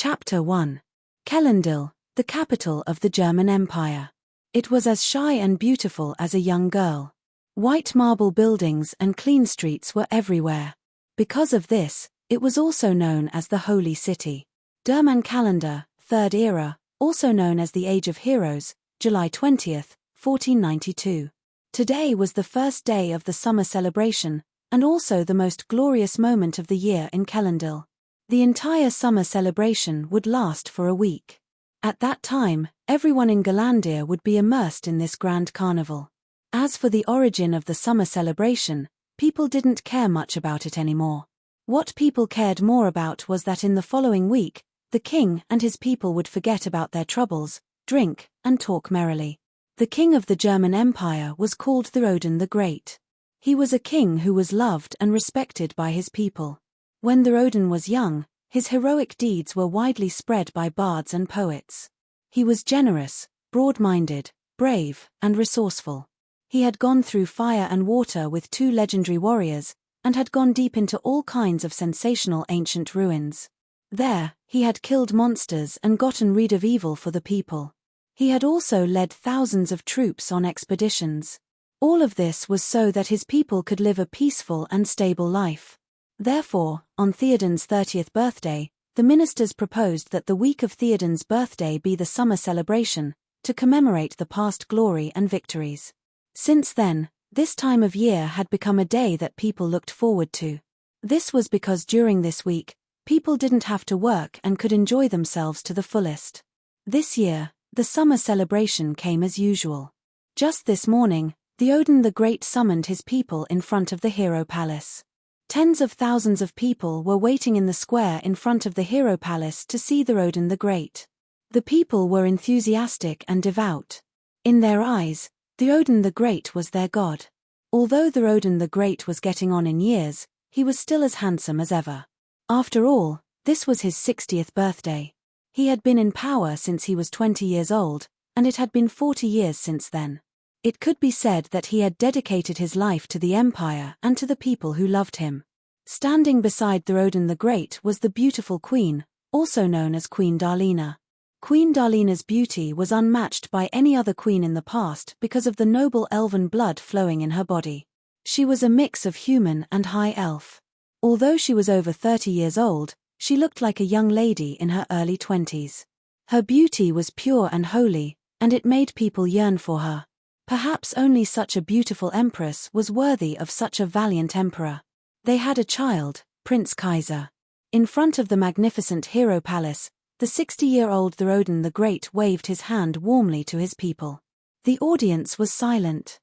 Chapter 1. Kellendil, the capital of the German Empire. It was as shy and beautiful as a young girl. White marble buildings and clean streets were everywhere. Because of this, it was also known as the Holy City. Der Kalender, Third Era, also known as the Age of Heroes, July 20th, 1492. Today was the first day of the summer celebration, and also the most glorious moment of the year in Kellendil. The entire summer celebration would last for a week. At that time, everyone in Galandir would be immersed in this grand carnival. As for the origin of the summer celebration, people didn't care much about it anymore. What people cared more about was that in the following week, the king and his people would forget about their troubles, drink, and talk merrily. The king of the German Empire was called Theoden the Great. He was a king who was loved and respected by his people. When Theoden was young, his heroic deeds were widely spread by bards and poets. He was generous, broad-minded, brave, and resourceful. He had gone through fire and water with two legendary warriors, and had gone deep into all kinds of sensational ancient ruins. There, he had killed monsters and gotten rid of evil for the people. He had also led thousands of troops on expeditions. All of this was so that his people could live a peaceful and stable life. Therefore, on Theoden's 30th birthday, the ministers proposed that the week of Theoden's birthday be the summer celebration, to commemorate the past glory and victories. Since then, this time of year had become a day that people looked forward to. This was because during this week, people didn't have to work and could enjoy themselves to the fullest. This year, the summer celebration came as usual. Just this morning, Theoden the Great summoned his people in front of the Hero Palace. Tens of thousands of people were waiting in the square in front of the Hero Palace to see Theoden the Great. The people were enthusiastic and devout. In their eyes, Theoden the Great was their god. Although Theoden the Great was getting on in years, he was still as handsome as ever. After all, this was his 60th birthday. He had been in power since he was 20 years old, and it had been 40 years since then. It could be said that he had dedicated his life to the empire and to the people who loved him. Standing beside Theoden the Great was the beautiful queen, also known as Queen Darlena. Queen Darlena's beauty was unmatched by any other queen in the past because of the noble elven blood flowing in her body. She was a mix of human and high elf. Although she was over 30 years old, she looked like a young lady in her early 20s. Her beauty was pure and holy, and it made people yearn for her. Perhaps only such a beautiful empress was worthy of such a valiant emperor. They had a child, Prince Kaiser. In front of the magnificent Hero Palace, the 60-year-old Theoden the Great waved his hand warmly to his people. The audience was silent.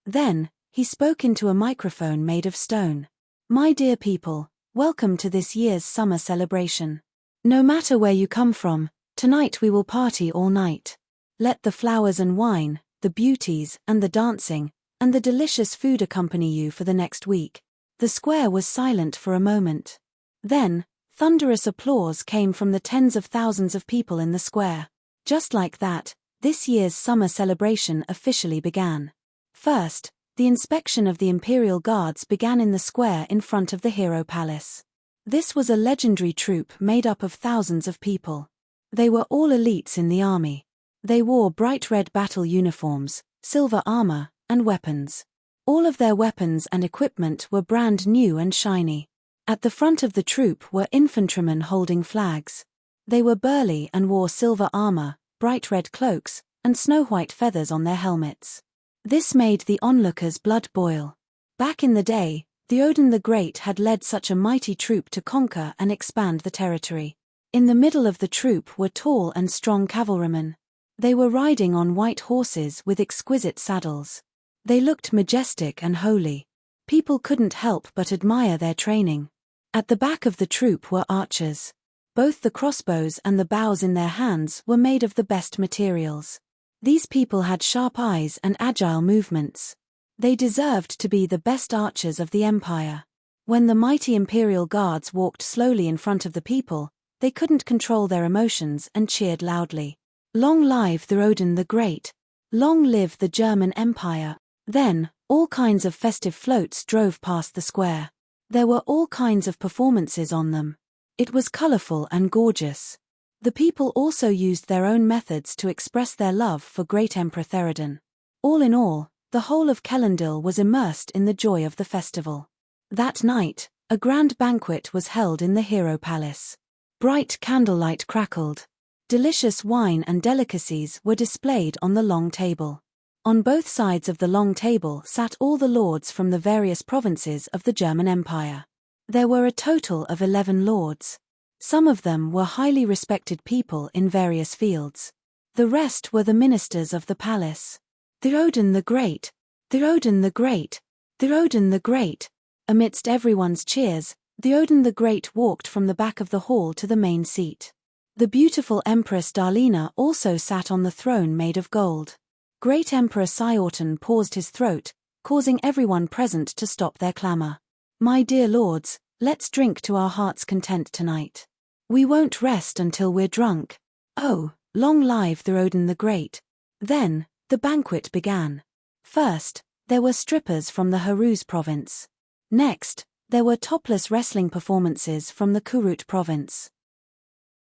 Then, he spoke into a microphone made of stone. "My dear people, welcome to this year's summer celebration. No matter where you come from, tonight we will party all night. Let the flowers and wine, the beauties and the dancing, and the delicious food accompany you for the next week." The square was silent for a moment. Then, thunderous applause came from the tens of thousands of people in the square. Just like that, this year's summer celebration officially began. First, the inspection of the Imperial Guards began in the square in front of the Hero Palace. This was a legendary troop made up of thousands of people. They were all elites in the army. They wore bright red battle uniforms, silver armor, and weapons. All of their weapons and equipment were brand new and shiny. At the front of the troop were infantrymen holding flags. They were burly and wore silver armor, bright red cloaks, and snow-white feathers on their helmets. This made the onlookers' blood boil. Back in the day, Theoden the Great had led such a mighty troop to conquer and expand the territory. In the middle of the troop were tall and strong cavalrymen. They were riding on white horses with exquisite saddles. They looked majestic and holy. People couldn't help but admire their training. At the back of the troop were archers. Both the crossbows and the bows in their hands were made of the best materials. These people had sharp eyes and agile movements. They deserved to be the best archers of the empire. When the mighty Imperial Guards walked slowly in front of the people, they couldn't control their emotions and cheered loudly. "Long live Theoden the Great! Long live the German Empire!" Then, all kinds of festive floats drove past the square. There were all kinds of performances on them. It was colorful and gorgeous. The people also used their own methods to express their love for great Emperor Theroden. All in all, the whole of Kellendil was immersed in the joy of the festival. That night, a grand banquet was held in the Hero Palace. Bright candlelight crackled. Delicious wine and delicacies were displayed on the long table. On both sides of the long table sat all the lords from the various provinces of the German Empire. There were a total of 11 lords. Some of them were highly respected people in various fields. The rest were the ministers of the palace. Theoden the Great! Theoden the Great! Theoden the Great! Amidst everyone's cheers, Theoden the Great walked from the back of the hall to the main seat. The beautiful Empress Darlina also sat on the throne made of gold. Great Emperor Siorton paused his throat, causing everyone present to stop their clamor. My dear lords, let's drink to our heart's content tonight. We won't rest until we're drunk. Oh, long live Theoden the Great. Then, the banquet began. First, there were strippers from the Haruz province. Next, there were topless wrestling performances from the Kurut province.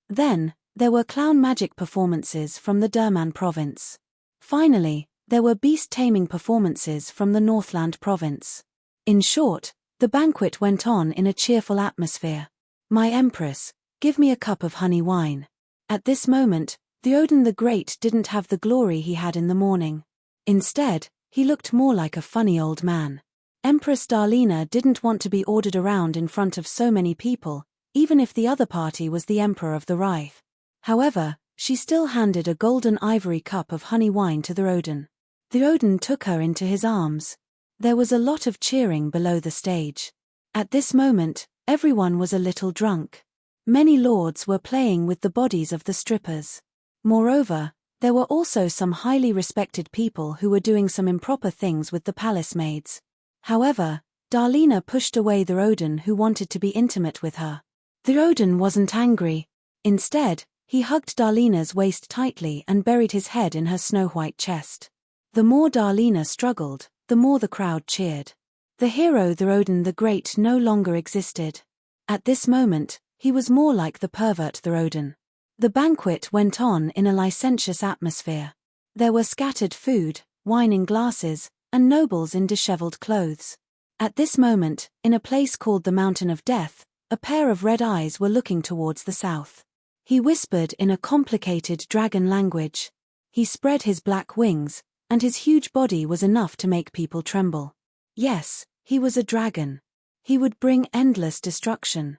Then, there were clown magic performances from the Durman province. Finally, there were beast-taming performances from the Northland province. In short, the banquet went on in a cheerful atmosphere. My Empress, give me a cup of honey wine. At this moment, Theoden the Great didn't have the glory he had in the morning. Instead, he looked more like a funny old man. Empress Darlina didn't want to be ordered around in front of so many people, even if the other party was the Emperor of the Reich. However, she still handed a golden ivory cup of honey wine to Theoden. Theoden took her into his arms. There was a lot of cheering below the stage. At this moment, everyone was a little drunk. Many lords were playing with the bodies of the strippers. Moreover, there were also some highly respected people who were doing some improper things with the palace maids. However, Darlina pushed away Theoden, who wanted to be intimate with her. Theoden wasn't angry. Instead, he hugged Darlina's waist tightly and buried his head in her snow-white chest. The more Darlina struggled, the more the crowd cheered. The hero Theoden the Great no longer existed. At this moment, he was more like the pervert Theoden. The banquet went on in a licentious atmosphere. There were scattered food, wine in glasses, and nobles in disheveled clothes. At this moment, in a place called the Mountain of Death, a pair of red eyes were looking towards the south. He whispered in a complicated dragon language. He spread his black wings, and his huge body was enough to make people tremble. Yes, he was a dragon. He would bring endless destruction.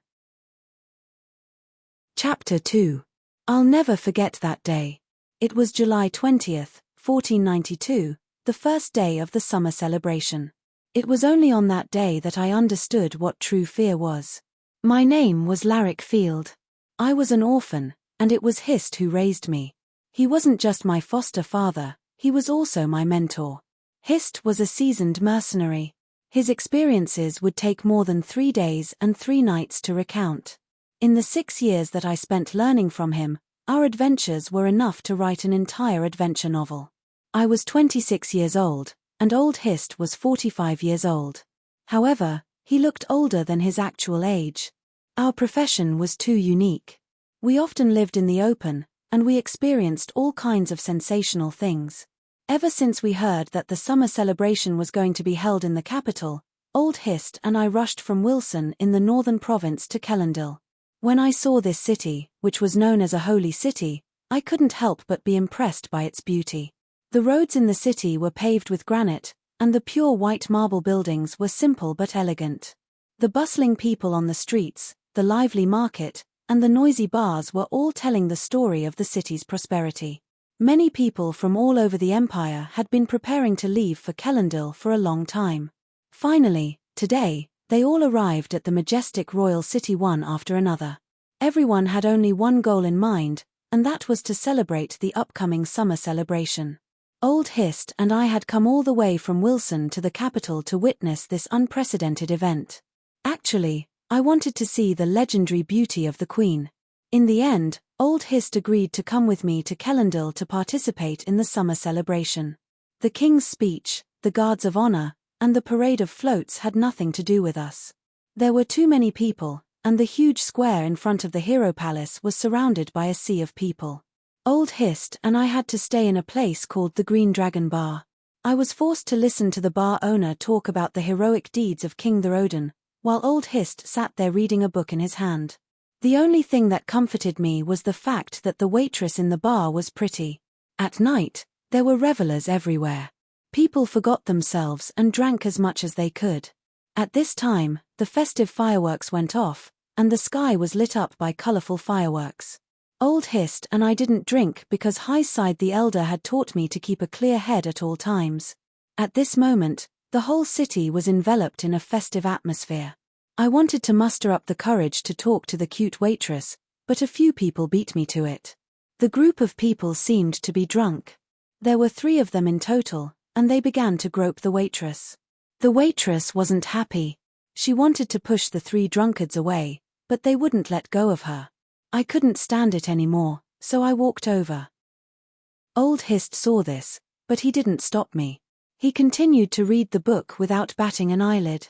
Chapter 2. I'll never forget that day. It was July 20th, 1492, the first day of the summer celebration. It was only on that day that I understood what true fear was. My name was Larrick Field. I was an orphan, and it was Hist who raised me. He wasn't just my foster father, he was also my mentor. Hist was a seasoned mercenary. His experiences would take more than 3 days and 3 nights to recount. In the 6 years that I spent learning from him, our adventures were enough to write an entire adventure novel. I was 26 years old, and old Hist was 45 years old. However, he looked older than his actual age. Our profession was too unique. We often lived in the open, and we experienced all kinds of sensational things. Ever since we heard that the summer celebration was going to be held in the capital, old Hist and I rushed from Wilson in the northern province to Kellendil. When I saw this city, which was known as a holy city, I couldn't help but be impressed by its beauty. The roads in the city were paved with granite, and the pure white marble buildings were simple but elegant. The bustling people on the streets, the lively market, and the noisy bars were all telling the story of the city's prosperity. Many people from all over the empire had been preparing to leave for Kellendil for a long time. Finally, today, they all arrived at the majestic royal city one after another. Everyone had only one goal in mind, and that was to celebrate the upcoming summer celebration. Old Hist and I had come all the way from Wilson to the capital to witness this unprecedented event. Actually, I wanted to see the legendary beauty of the Queen. In the end, old Hist agreed to come with me to Kellendil to participate in the summer celebration. The King's speech, the guards of honor, and the parade of floats had nothing to do with us. There were too many people, and the huge square in front of the Hero Palace was surrounded by a sea of people. Old Hist and I had to stay in a place called the Green Dragon Bar. I was forced to listen to the bar owner talk about the heroic deeds of King Theroden, while Old Hist sat there reading a book in his hand. The only thing that comforted me was the fact that the waitress in the bar was pretty. At night, there were revelers everywhere. People forgot themselves and drank as much as they could. At this time, the festive fireworks went off, and the sky was lit up by colorful fireworks. Old Hist and I didn't drink because Highside the Elder had taught me to keep a clear head at all times. At this moment, the whole city was enveloped in a festive atmosphere. I wanted to muster up the courage to talk to the cute waitress, but a few people beat me to it. The group of people seemed to be drunk. There were 3 of them in total, and they began to grope the waitress. The waitress wasn't happy. She wanted to push the 3 drunkards away, but they wouldn't let go of her. I couldn't stand it anymore, so I walked over. Old Hist saw this, but he didn't stop me. He continued to read the book without batting an eyelid.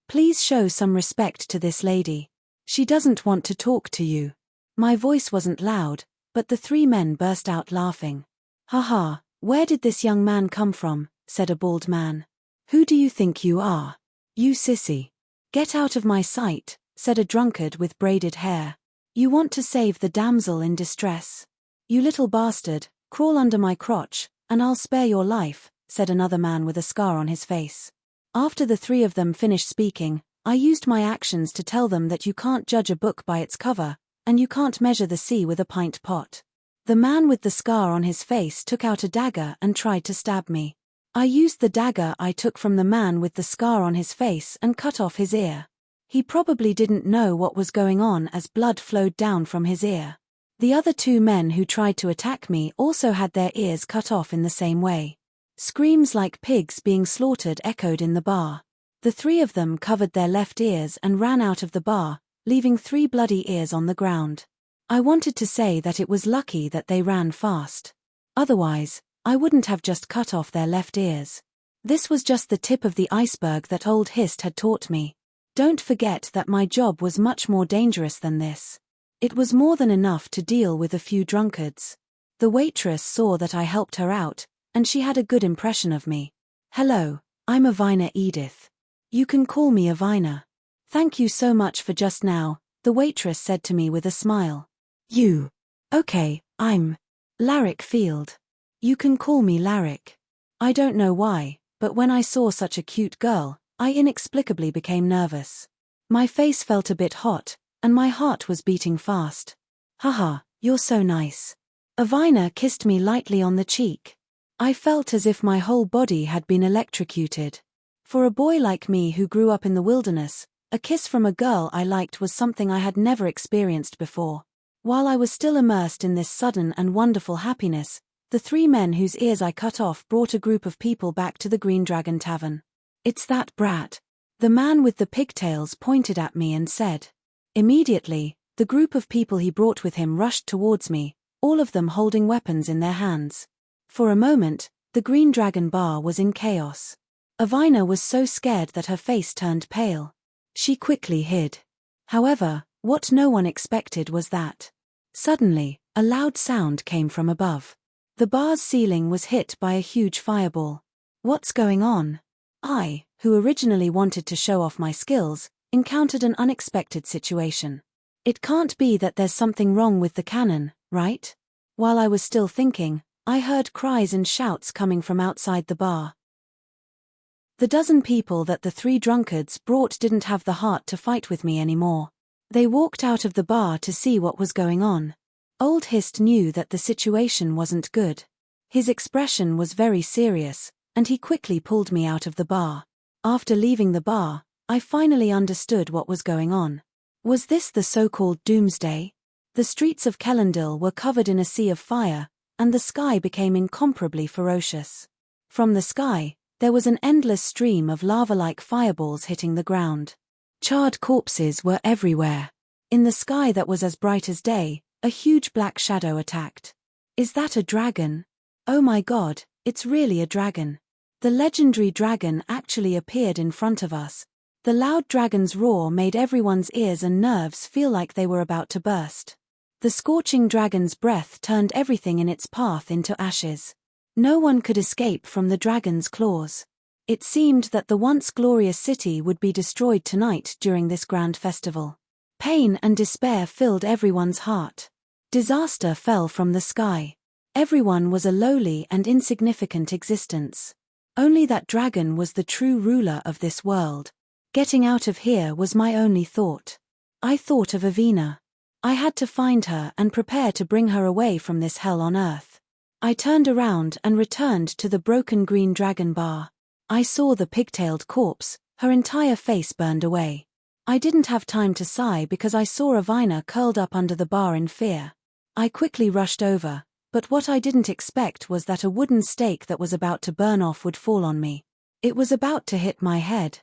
Please show some respect to this lady. She doesn't want to talk to you. My voice wasn't loud, but the 3 men burst out laughing. Haha, where did this young man come from? Said a bald man. Who do you think you are? You sissy. Get out of my sight, said a drunkard with braided hair. You want to save the damsel in distress? You little bastard, crawl under my crotch, and I'll spare your life, said another man with a scar on his face. After the 3 of them finished speaking, I used my actions to tell them that you can't judge a book by its cover, and you can't measure the sea with a pint pot. The man with the scar on his face took out a dagger and tried to stab me. I used the dagger I took from the man with the scar on his face and cut off his ear. He probably didn't know what was going on as blood flowed down from his ear. The other 2 men who tried to attack me also had their ears cut off in the same way. Screams like pigs being slaughtered echoed in the bar. The 3 of them covered their left ears and ran out of the bar, leaving 3 bloody ears on the ground. I wanted to say that it was lucky that they ran fast. Otherwise, I wouldn't have just cut off their left ears. This was just the tip of the iceberg that Old Hist had taught me. Don't forget that my job was much more dangerous than this. It was more than enough to deal with a few drunkards. The waitress saw that I helped her out, and she had a good impression of me. Hello, I'm Avina Edith. You can call me Avina. Thank you so much for just now, the waitress said to me with a smile. You. Okay, I'm Larrick Field. You can call me Larrick. I don't know why, but when I saw such a cute girl, I inexplicably became nervous. My face felt a bit hot, and my heart was beating fast. Haha, you're so nice. Avina kissed me lightly on the cheek. I felt as if my whole body had been electrocuted. For a boy like me who grew up in the wilderness, a kiss from a girl I liked was something I had never experienced before. While I was still immersed in this sudden and wonderful happiness, the 3 men whose ears I cut off brought a group of people back to the Green Dragon Tavern. It's that brat. The man with the pigtails pointed at me and said. Immediately, the group of people he brought with him rushed towards me, all of them holding weapons in their hands. For a moment, the Green Dragon Bar was in chaos. Avina was so scared that her face turned pale. She quickly hid. However, what no one expected was that. Suddenly, a loud sound came from above. The bar's ceiling was hit by a huge fireball. What's going on? I, who originally wanted to show off my skills, encountered an unexpected situation. It can't be that there's something wrong with the cannon, right? While I was still thinking, I heard cries and shouts coming from outside the bar. The dozen people that the 3 drunkards brought didn't have the heart to fight with me anymore. They walked out of the bar to see what was going on. Old Hist knew that the situation wasn't good. His expression was very serious, and he quickly pulled me out of the bar. After leaving the bar, I finally understood what was going on. Was this the so-called doomsday? The streets of Kellendil were covered in a sea of fire, and the sky became incomparably ferocious. From the sky, there was an endless stream of lava-like fireballs hitting the ground. Charred corpses were everywhere. In the sky that was as bright as day, a huge black shadow attacked. Is that a dragon? Oh my god, it's really a dragon. The legendary dragon actually appeared in front of us. The loud dragon's roar made everyone's ears and nerves feel like they were about to burst. The scorching dragon's breath turned everything in its path into ashes. No one could escape from the dragon's claws. It seemed that the once glorious city would be destroyed tonight during this grand festival. Pain and despair filled everyone's heart. Disaster fell from the sky. Everyone was a lowly and insignificant existence. Only that dragon was the true ruler of this world. Getting out of here was my only thought. I thought of Avina. I had to find her and prepare to bring her away from this hell on earth. I turned around and returned to the broken green dragon bar. I saw the pigtailed corpse, her entire face burned away. I didn't have time to sigh because I saw Avina curled up under the bar in fear. I quickly rushed over, but what I didn't expect was that a wooden stake that was about to burn off would fall on me. It was about to hit my head.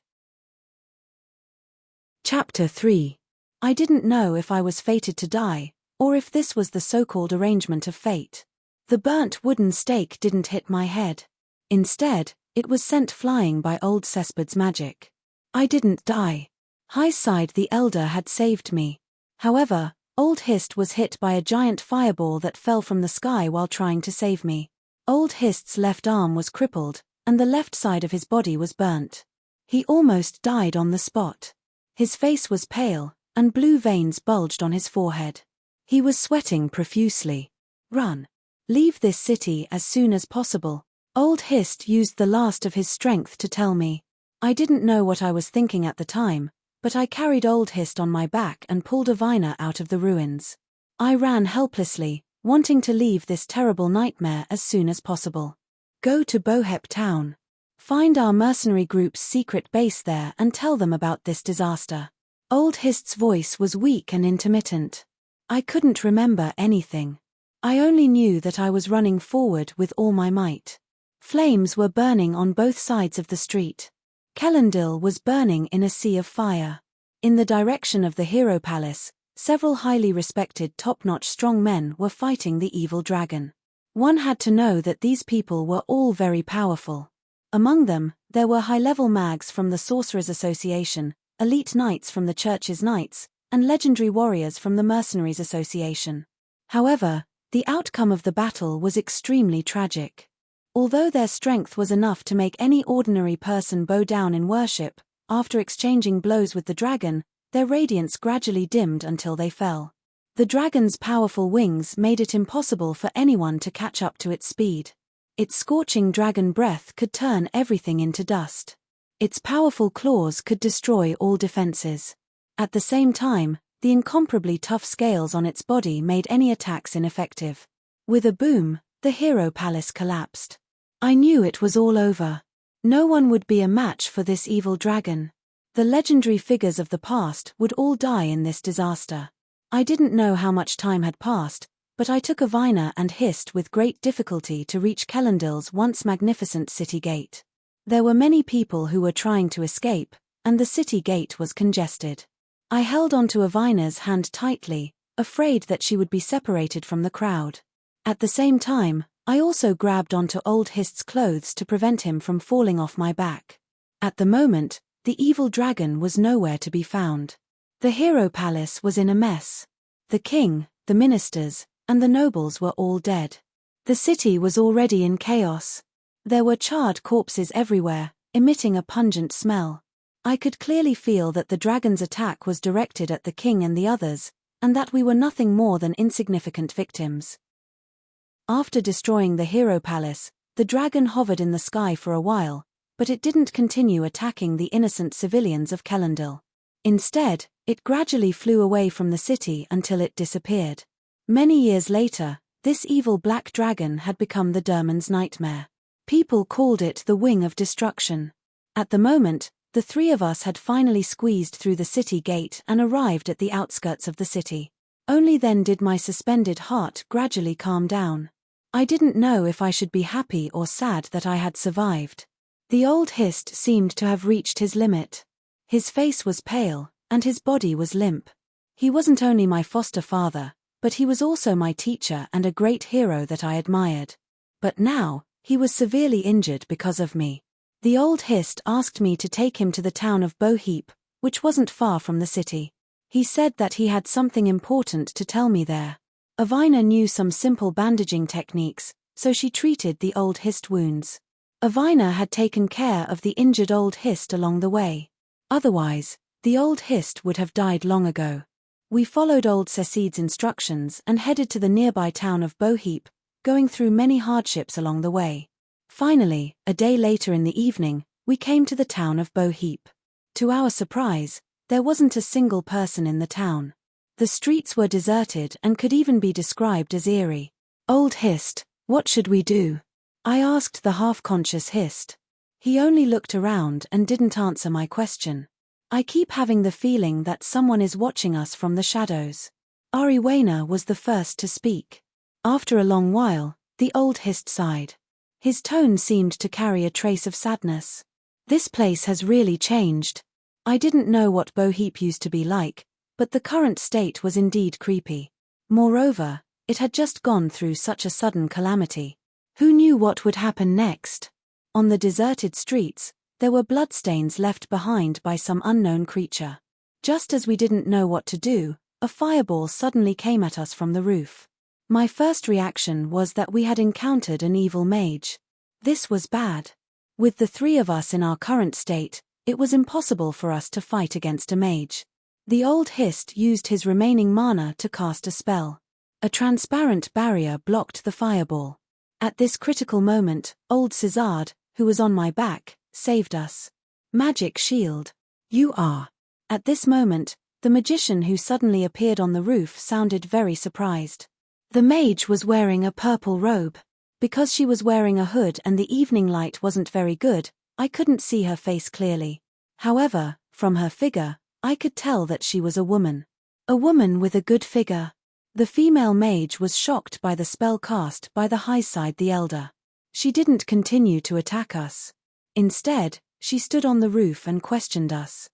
Chapter 3. I didn't know if I was fated to die, or if this was the so-called arrangement of fate. The burnt wooden stake didn't hit my head. Instead, it was sent flying by old Cesped's magic. I didn't die. Highside the Elder had saved me. However, Old Hist was hit by a giant fireball that fell from the sky while trying to save me. Old Hist's left arm was crippled, and the left side of his body was burnt. He almost died on the spot. His face was pale, and blue veins bulged on his forehead. He was sweating profusely. Run. Leave this city as soon as possible. Old Hist used the last of his strength to tell me. I didn't know what I was thinking at the time, but I carried Old Hist on my back and pulled Avina out of the ruins. I ran helplessly, wanting to leave this terrible nightmare as soon as possible. Go to Bohep town. Find our mercenary group's secret base there and tell them about this disaster. Old Hist's voice was weak and intermittent. I couldn't remember anything. I only knew that I was running forward with all my might. Flames were burning on both sides of the street. Kellendil was burning in a sea of fire. In the direction of the Hero Palace, several highly respected top-notch strong men were fighting the evil dragon. One had to know that these people were all very powerful. Among them, there were high-level mags from the Sorcerers Association, elite knights from the Church's Knights, and legendary warriors from the Mercenaries Association. However, the outcome of the battle was extremely tragic. Although their strength was enough to make any ordinary person bow down in worship, after exchanging blows with the dragon, their radiance gradually dimmed until they fell. The dragon's powerful wings made it impossible for anyone to catch up to its speed. Its scorching dragon breath could turn everything into dust. Its powerful claws could destroy all defenses. At the same time, the incomparably tough scales on its body made any attacks ineffective. With a boom, the Hero Palace collapsed. I knew it was all over. No one would be a match for this evil dragon. The legendary figures of the past would all die in this disaster. I didn't know how much time had passed, but I took Avina and Hist with great difficulty to reach Kellendil's once magnificent city gate. There were many people who were trying to escape, and the city gate was congested. I held onto Avina's hand tightly, afraid that she would be separated from the crowd. At the same time, I also grabbed onto Old Hist's clothes to prevent him from falling off my back. At the moment, the evil dragon was nowhere to be found. The Hero Palace was in a mess. The king, the ministers, and the nobles were all dead. The city was already in chaos. There were charred corpses everywhere, emitting a pungent smell. I could clearly feel that the dragon's attack was directed at the king and the others, and that we were nothing more than insignificant victims. After destroying the Hero Palace, the dragon hovered in the sky for a while, but it didn't continue attacking the innocent civilians of Kellendil. Instead, it gradually flew away from the city until it disappeared. Many years later, this evil black dragon had become the Derman's nightmare. People called it the Wing of Destruction. At the moment, the three of us had finally squeezed through the city gate and arrived at the outskirts of the city. Only then did my suspended heart gradually calm down. I didn't know if I should be happy or sad that I had survived. The old Hist seemed to have reached his limit. His face was pale, and his body was limp. He wasn't only my foster father, but he was also my teacher and a great hero that I admired. But now, he was severely injured because of me. The old Hist asked me to take him to the town of Boheap, which wasn't far from the city. He said that he had something important to tell me there. Avina knew some simple bandaging techniques, so she treated the old Hist wounds. Avina had taken care of the injured old Hist along the way. Otherwise, the old Hist would have died long ago. We followed old Cecide's instructions and headed to the nearby town of Boheap, going through many hardships along the way. Finally, a day later in the evening, we came to the town of Boheap. To our surprise, there wasn't a single person in the town. The streets were deserted and could even be described as eerie. Old Hist, what should we do? I asked the half-conscious Hist. He only looked around and didn't answer my question. I keep having the feeling that someone is watching us from the shadows. Ariwena was the first to speak. After a long while, the old Hist sighed. His tone seemed to carry a trace of sadness. This place has really changed. I didn't know what Boheap used to be like, but the current state was indeed creepy. Moreover, it had just gone through such a sudden calamity. Who knew what would happen next? On the deserted streets, there were bloodstains left behind by some unknown creature. Just as we didn't know what to do, a fireball suddenly came at us from the roof. My first reaction was that we had encountered an evil mage. This was bad. With the three of us in our current state, it was impossible for us to fight against a mage. The old Hist used his remaining mana to cast a spell. A transparent barrier blocked the fireball. At this critical moment, old Cesade, who was on my back, saved us. Magic shield. You are. At this moment, the magician who suddenly appeared on the roof sounded very surprised. The mage was wearing a purple robe. Because she was wearing a hood and the evening light wasn't very good, I couldn't see her face clearly. However, from her figure, I could tell that she was a woman. A woman with a good figure. The female mage was shocked by the spell cast by the Highside the Elder. She didn't continue to attack us. Instead, she stood on the roof and questioned us.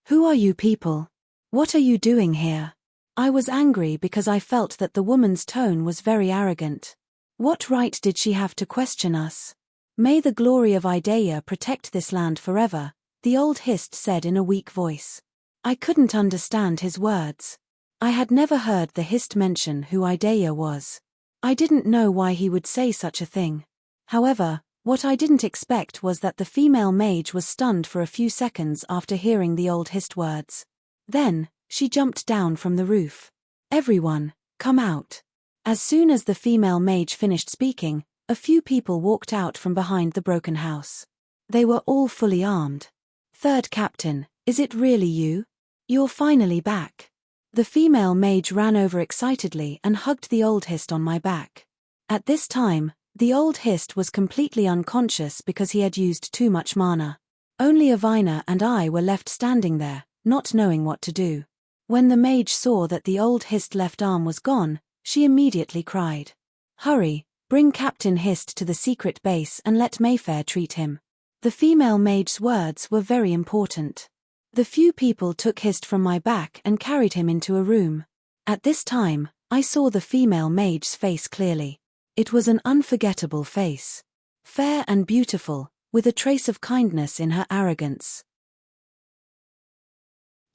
Who are you people? What are you doing here? I was angry because I felt that the woman's tone was very arrogant. What right did she have to question us? May the glory of Idaea protect this land forever, the old Hist said in a weak voice. I couldn't understand his words. I had never heard the Hist mention who Idaea was. I didn't know why he would say such a thing. However, what I didn't expect was that the female mage was stunned for a few seconds after hearing the old Hist words. Then, she jumped down from the roof. Everyone, come out. As soon as the female mage finished speaking, a few people walked out from behind the broken house. They were all fully armed. Third Captain, is it really you? You're finally back. The female mage ran over excitedly and hugged the old Hist on my back. At this time, the old Hist was completely unconscious because he had used too much mana. Only Avina and I were left standing there, not knowing what to do. When the mage saw that the old Hist left arm was gone, she immediately cried. Hurry, bring Captain Hist to the secret base and let Mayfair treat him. The female mage's words were very important. The few people took Hist from my back and carried him into a room. At this time, I saw the female mage's face clearly. It was an unforgettable face. Fair and beautiful, with a trace of kindness in her arrogance.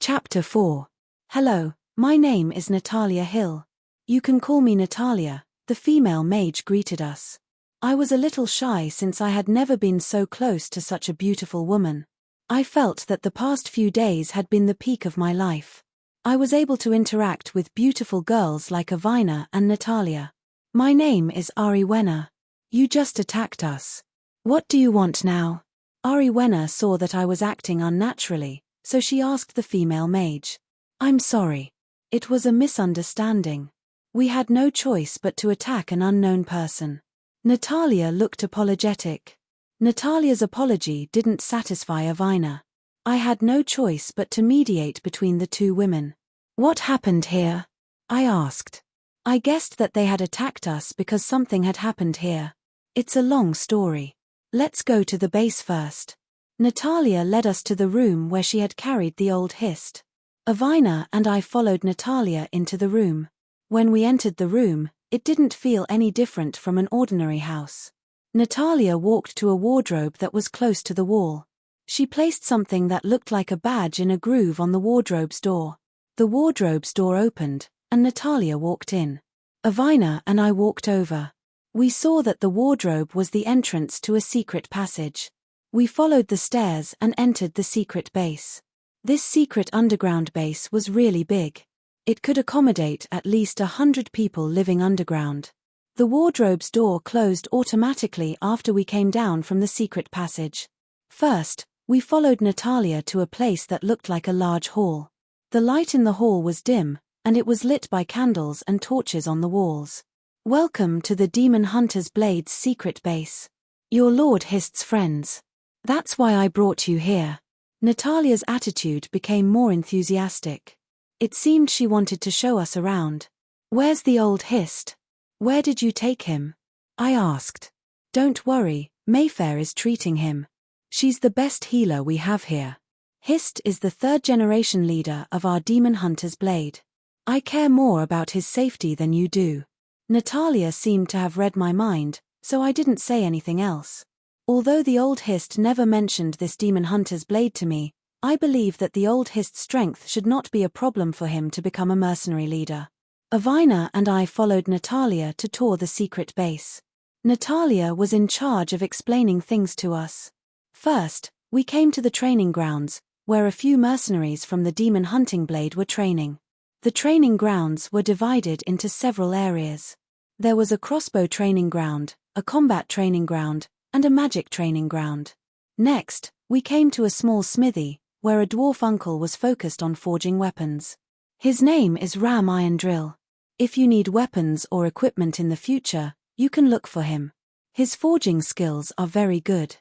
Chapter 4. Hello, my name is Natalia Hill. You can call me Natalia, the female mage greeted us. I was a little shy since I had never been so close to such a beautiful woman. I felt that the past few days had been the peak of my life. I was able to interact with beautiful girls like Avina and Natalia. My name is Ariwena. You just attacked us. What do you want now? Ariwena saw that I was acting unnaturally, so she asked the female mage. I'm sorry. It was a misunderstanding. We had no choice but to attack an unknown person. Natalia looked apologetic. Natalia's apology didn't satisfy Avina. I had no choice but to mediate between the two women. What happened here? I asked. I guessed that they had attacked us because something had happened here. It's a long story. Let's go to the base first. Natalia led us to the room where she had carried the old Hist. Avina and I followed Natalia into the room. When we entered the room, it didn't feel any different from an ordinary house. Natalia walked to a wardrobe that was close to the wall. She placed something that looked like a badge in a groove on the wardrobe's door. The wardrobe's door opened, and Natalia walked in. Avina and I walked over. We saw that the wardrobe was the entrance to a secret passage. We followed the stairs and entered the secret base. This secret underground base was really big. It could accommodate at least 100 people living underground. The wardrobe's door closed automatically after we came down from the secret passage. First, we followed Natalia to a place that looked like a large hall. The light in the hall was dim, and it was lit by candles and torches on the walls. Welcome to the Demon Hunter's Blade's secret base. Your Lord Hist's friends. That's why I brought you here. Natalia's attitude became more enthusiastic. It seemed she wanted to show us around. Where's the old Hist? Where did you take him? I asked. Don't worry, Mayfair is treating him. She's the best healer we have here. Hist is the third-generation leader of our Demon Hunter's Blade. I care more about his safety than you do. Natalia seemed to have read my mind, so I didn't say anything else. Although the old Hist never mentioned this Demon Hunter's Blade to me, I believe that the old Hist's strength should not be a problem for him to become a mercenary leader. Avina and I followed Natalia to tour the secret base. Natalia was in charge of explaining things to us. First, we came to the training grounds, where a few mercenaries from the Demon Hunting Blade were training. The training grounds were divided into several areas. There was a crossbow training ground, a combat training ground, and a magic training ground. Next, we came to a small smithy, where a dwarf uncle was focused on forging weapons. His name is Ram Iron Drill. If you need weapons or equipment in the future, you can look for him. His forging skills are very good.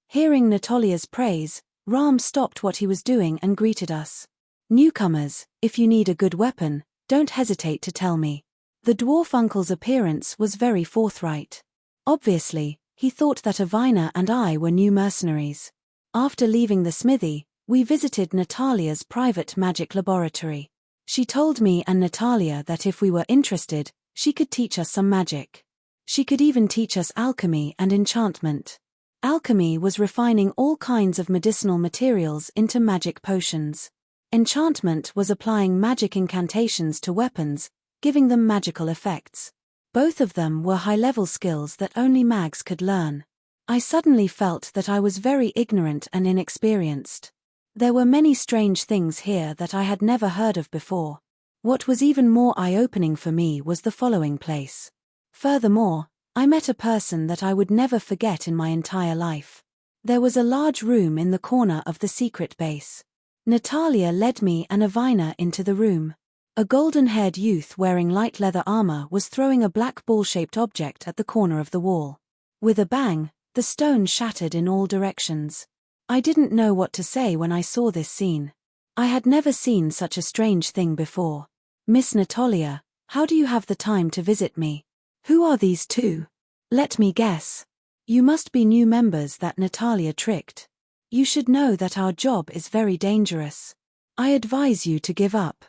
Hearing Natalia's praise, Ram stopped what he was doing and greeted us. Newcomers, if you need a good weapon, don't hesitate to tell me. The dwarf uncle's appearance was very forthright. Obviously, he thought that Avina and I were new mercenaries. After leaving the smithy, we visited Natalia's private magic laboratory. She told me and Natalia that if we were interested, she could teach us some magic. She could even teach us alchemy and enchantment. Alchemy was refining all kinds of medicinal materials into magic potions. Enchantment was applying magic incantations to weapons, giving them magical effects. Both of them were high-level skills that only mags could learn. I suddenly felt that I was very ignorant and inexperienced. There were many strange things here that I had never heard of before. What was even more eye-opening for me was the following place. Furthermore, I met a person that I would never forget in my entire life. There was a large room in the corner of the secret base. Natalia led me and Avina into the room. A golden-haired youth wearing light leather armor was throwing a black ball-shaped object at the corner of the wall. With a bang, the stone shattered in all directions. I didn't know what to say when I saw this scene. I had never seen such a strange thing before. Miss Natalia, how do you have the time to visit me? Who are these two? Let me guess. You must be new members that Natalia tricked. You should know that our job is very dangerous. I advise you to give up.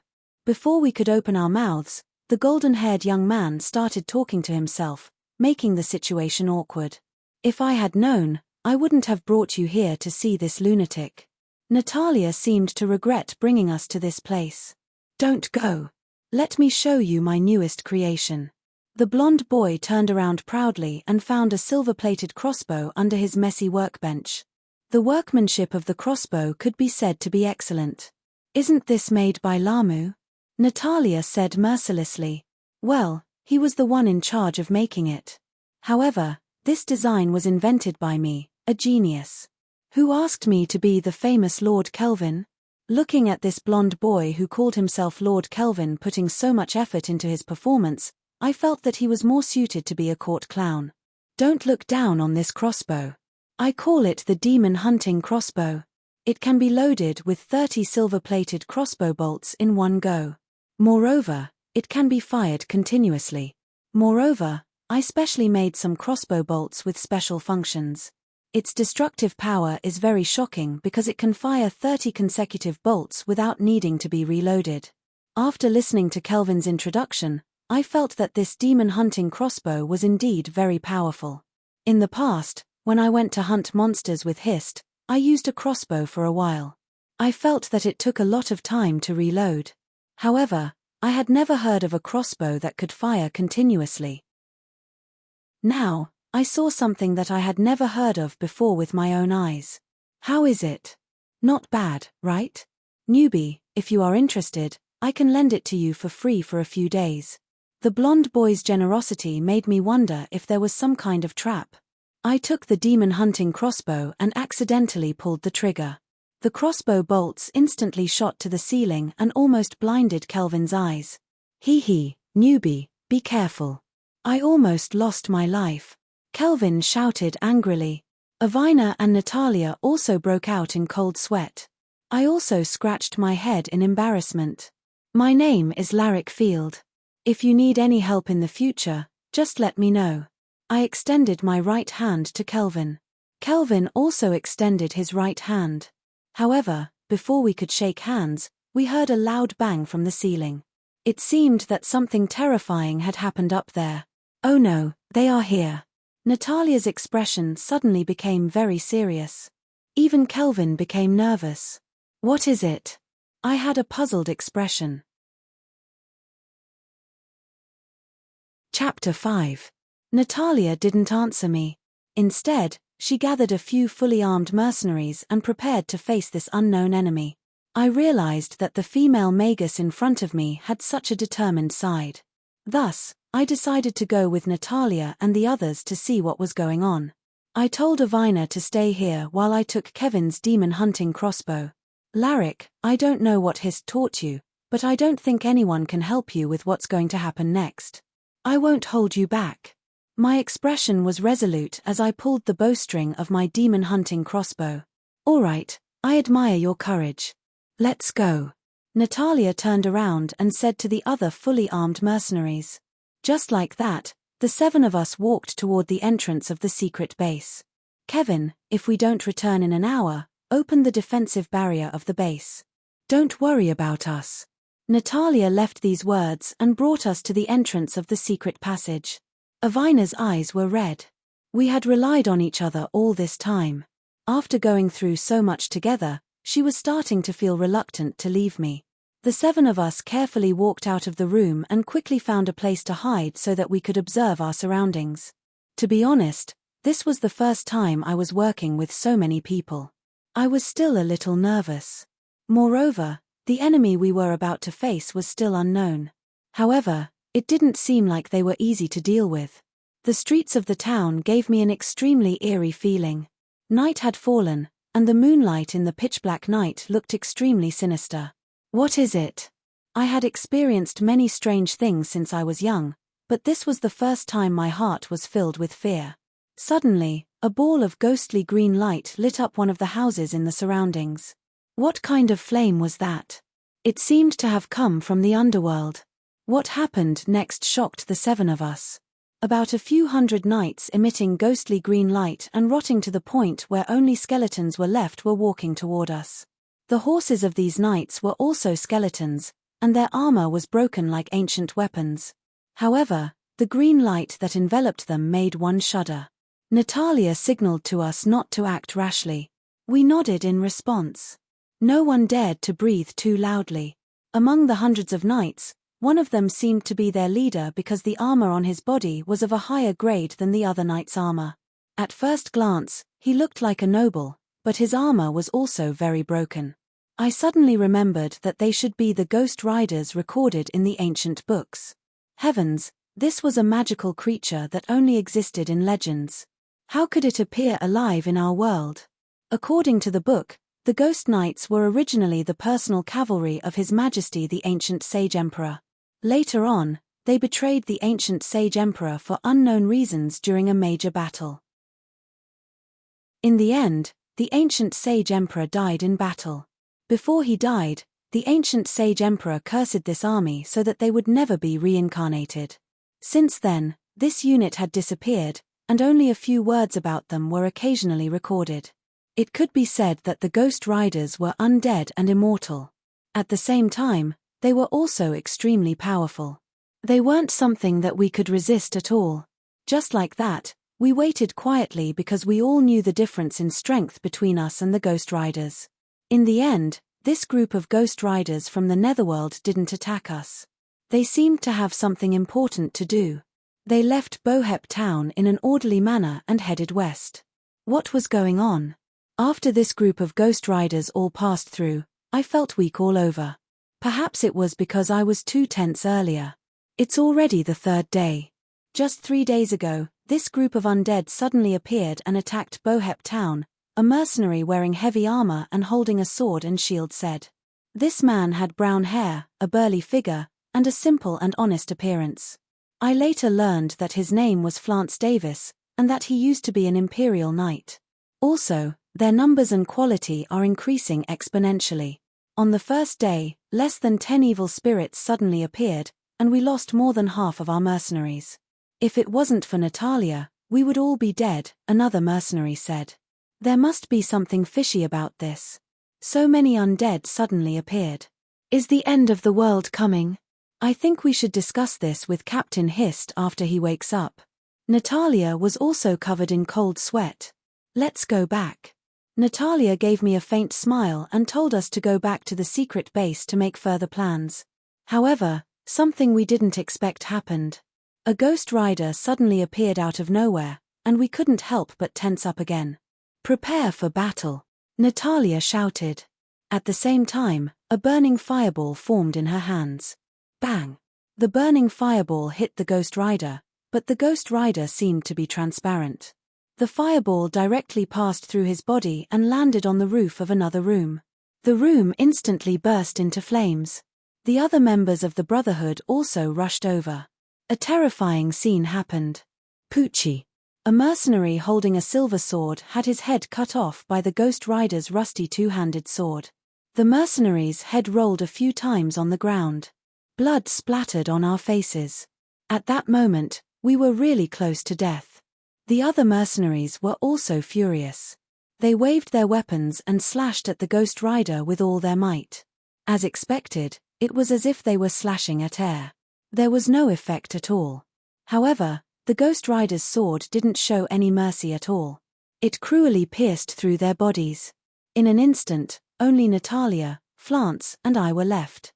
Before we could open our mouths, the golden-haired young man started talking to himself, making the situation awkward. If I had known, I wouldn't have brought you here to see this lunatic. Natalia seemed to regret bringing us to this place. Don't go. Let me show you my newest creation. The blonde boy turned around proudly and found a silver-plated crossbow under his messy workbench. The workmanship of the crossbow could be said to be excellent. Isn't this made by Lamu? Natalia said mercilessly. Well, he was the one in charge of making it. However, this design was invented by me, a genius. Who asked me to be the famous Lord Kelvin? Looking at this blonde boy who called himself Lord Kelvin putting so much effort into his performance, I felt that he was more suited to be a court clown. Don't look down on this crossbow. I call it the demon hunting crossbow. It can be loaded with 30 silver-plated crossbow bolts in one go. Moreover, it can be fired continuously. Moreover, I specially made some crossbow bolts with special functions. Its destructive power is very shocking because it can fire 30 consecutive bolts without needing to be reloaded. After listening to Kelvin's introduction, I felt that this demon hunting crossbow was indeed very powerful. In the past, when I went to hunt monsters with Hist, I used a crossbow for a while. I felt that it took a lot of time to reload. However, I had never heard of a crossbow that could fire continuously. Now, I saw something that I had never heard of before with my own eyes. How is it? Not bad, right? Newbie, if you are interested, I can lend it to you for free for a few days. The blonde boy's generosity made me wonder if there was some kind of trap. I took the demon hunting crossbow and accidentally pulled the trigger. The crossbow bolts instantly shot to the ceiling and almost blinded Kelvin's eyes. Hee, newbie, be careful. I almost lost my life. Kelvin shouted angrily. Avina and Natalia also broke out in cold sweat. I also scratched my head in embarrassment. My name is Larrick Field. If you need any help in the future, just let me know. I extended my right hand to Kelvin. Kelvin also extended his right hand. However, before we could shake hands, we heard a loud bang from the ceiling. It seemed that something terrifying had happened up there. Oh no, they are here. Natalia's expression suddenly became very serious. Even Kelvin became nervous. What is it? I had a puzzled expression. Chapter 5. Natalia didn't answer me. Instead, she gathered a few fully armed mercenaries and prepared to face this unknown enemy. I realized that the female magus in front of me had such a determined side. Thus, I decided to go with Natalia and the others to see what was going on. I told Avina to stay here while I took Kevin's demon hunting crossbow. Larrick, I don't know what Hist taught you, but I don't think anyone can help you with what's going to happen next. I won't hold you back. My expression was resolute as I pulled the bowstring of my demon hunting crossbow. All right, I admire your courage. Let's go. Natalia turned around and said to the other fully armed mercenaries. Just like that, the 7 of us walked toward the entrance of the secret base. Kevin, if we don't return in an hour, open the defensive barrier of the base. Don't worry about us. Natalia left these words and brought us to the entrance of the secret passage. Avina's eyes were red. We had relied on each other all this time. After going through so much together, she was starting to feel reluctant to leave me. The 7 of us carefully walked out of the room and quickly found a place to hide so that we could observe our surroundings. To be honest, this was the first time I was working with so many people. I was still a little nervous. Moreover, the enemy we were about to face was still unknown. However, it didn't seem like they were easy to deal with. The streets of the town gave me an extremely eerie feeling. Night had fallen, and the moonlight in the pitch-black night looked extremely sinister. What is it? I had experienced many strange things since I was young, but this was the first time my heart was filled with fear. Suddenly, a ball of ghostly green light lit up one of the houses in the surroundings. What kind of flame was that? It seemed to have come from the underworld. What happened next shocked the 7 of us. About a few hundred knights emitting ghostly green light and rotting to the point where only skeletons were left were walking toward us. The horses of these knights were also skeletons, and their armor was broken like ancient weapons. However, the green light that enveloped them made one shudder. Natalia signaled to us not to act rashly. We nodded in response. No one dared to breathe too loudly. Among the hundreds of knights, one of them seemed to be their leader because the armor on his body was of a higher grade than the other knights' armor. At first glance, he looked like a noble, but his armor was also very broken. I suddenly remembered that they should be the ghost riders recorded in the ancient books. Heavens, this was a magical creature that only existed in legends. How could it appear alive in our world? According to the book, the ghost knights were originally the personal cavalry of His Majesty the ancient sage emperor. Later on, they betrayed the ancient sage emperor for unknown reasons during a major battle. In the end, the ancient sage emperor died in battle. Before he died, the ancient sage emperor cursed this army so that they would never be reincarnated. Since then, this unit had disappeared, and only a few words about them were occasionally recorded. It could be said that the ghost riders were undead and immortal. At the same time, they were also extremely powerful. They weren't something that we could resist at all. Just like that, We waited quietly because we all knew the difference in strength between us and the Ghost Riders. In the end, this group of Ghost Riders from the Netherworld didn't attack us. They seemed to have something important to do. They left Bohep town in an orderly manner and headed west. What was going on? After this group of Ghost Riders all passed through, I felt weak all over. Perhaps it was because I was too tense earlier. It's already the third day. Just 3 days ago, this group of undead suddenly appeared and attacked Bohep town. A mercenary wearing heavy armor and holding a sword and shield said. This man had brown hair, a burly figure, and a simple and honest appearance. I later learned that his name was Flance Davis, and that he used to be an Imperial Knight. Also, their numbers and quality are increasing exponentially. On the first day, less than 10 evil spirits suddenly appeared, and we lost more than half of our mercenaries. If it wasn't for Natalia, we would all be dead, another mercenary said. There must be something fishy about this. So many undead suddenly appeared. Is the end of the world coming? I think we should discuss this with Captain Hist after he wakes up. Natalia was also covered in cold sweat. Let's go back. Natalia gave me a faint smile and told us to go back to the secret base to make further plans. However, something we didn't expect happened. A Ghost Rider suddenly appeared out of nowhere, and we couldn't help but tense up again. Prepare for battle, Natalia shouted. At the same time, a burning fireball formed in her hands. Bang! The burning fireball hit the Ghost Rider, but the Ghost Rider seemed to be transparent. The fireball directly passed through his body and landed on the roof of another room. The room instantly burst into flames. The other members of the Brotherhood also rushed over. A terrifying scene happened. Poochie, a mercenary holding a silver sword, had his head cut off by the Ghost Rider's rusty two-handed sword. The mercenary's head rolled a few times on the ground. Blood splattered on our faces. At that moment, we were really close to death. The other mercenaries were also furious. They waved their weapons and slashed at the Ghost Rider with all their might. As expected, it was as if they were slashing at air. There was no effect at all. However, the Ghost Rider's sword didn't show any mercy at all. It cruelly pierced through their bodies. In an instant, only Natalia, Flance, and I were left.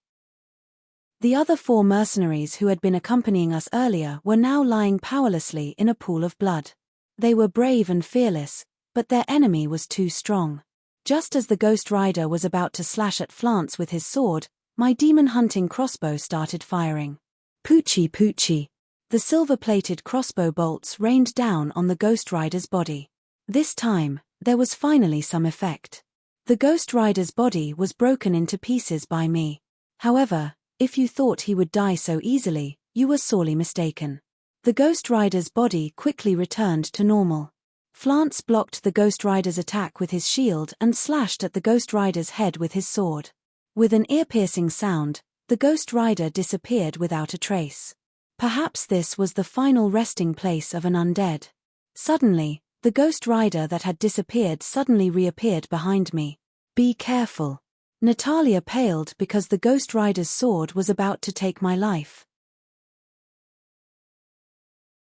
The other 4 mercenaries who had been accompanying us earlier were now lying powerlessly in a pool of blood. They were brave and fearless, but their enemy was too strong. Just as the Ghost Rider was about to slash at Flance with his sword, my demon-hunting crossbow started firing. Poochie Poochie. The silver-plated crossbow bolts rained down on the Ghost Rider's body. This time, there was finally some effect. The Ghost Rider's body was broken into pieces by me. However, if you thought he would die so easily, you were sorely mistaken. The Ghost Rider's body quickly returned to normal. Flance blocked the Ghost Rider's attack with his shield and slashed at the Ghost Rider's head with his sword. With an ear-piercing sound, the Ghost Rider disappeared without a trace. Perhaps this was the final resting place of an undead. Suddenly, the Ghost Rider that had disappeared suddenly reappeared behind me. Be careful. Natalia paled because the Ghost Rider's sword was about to take my life.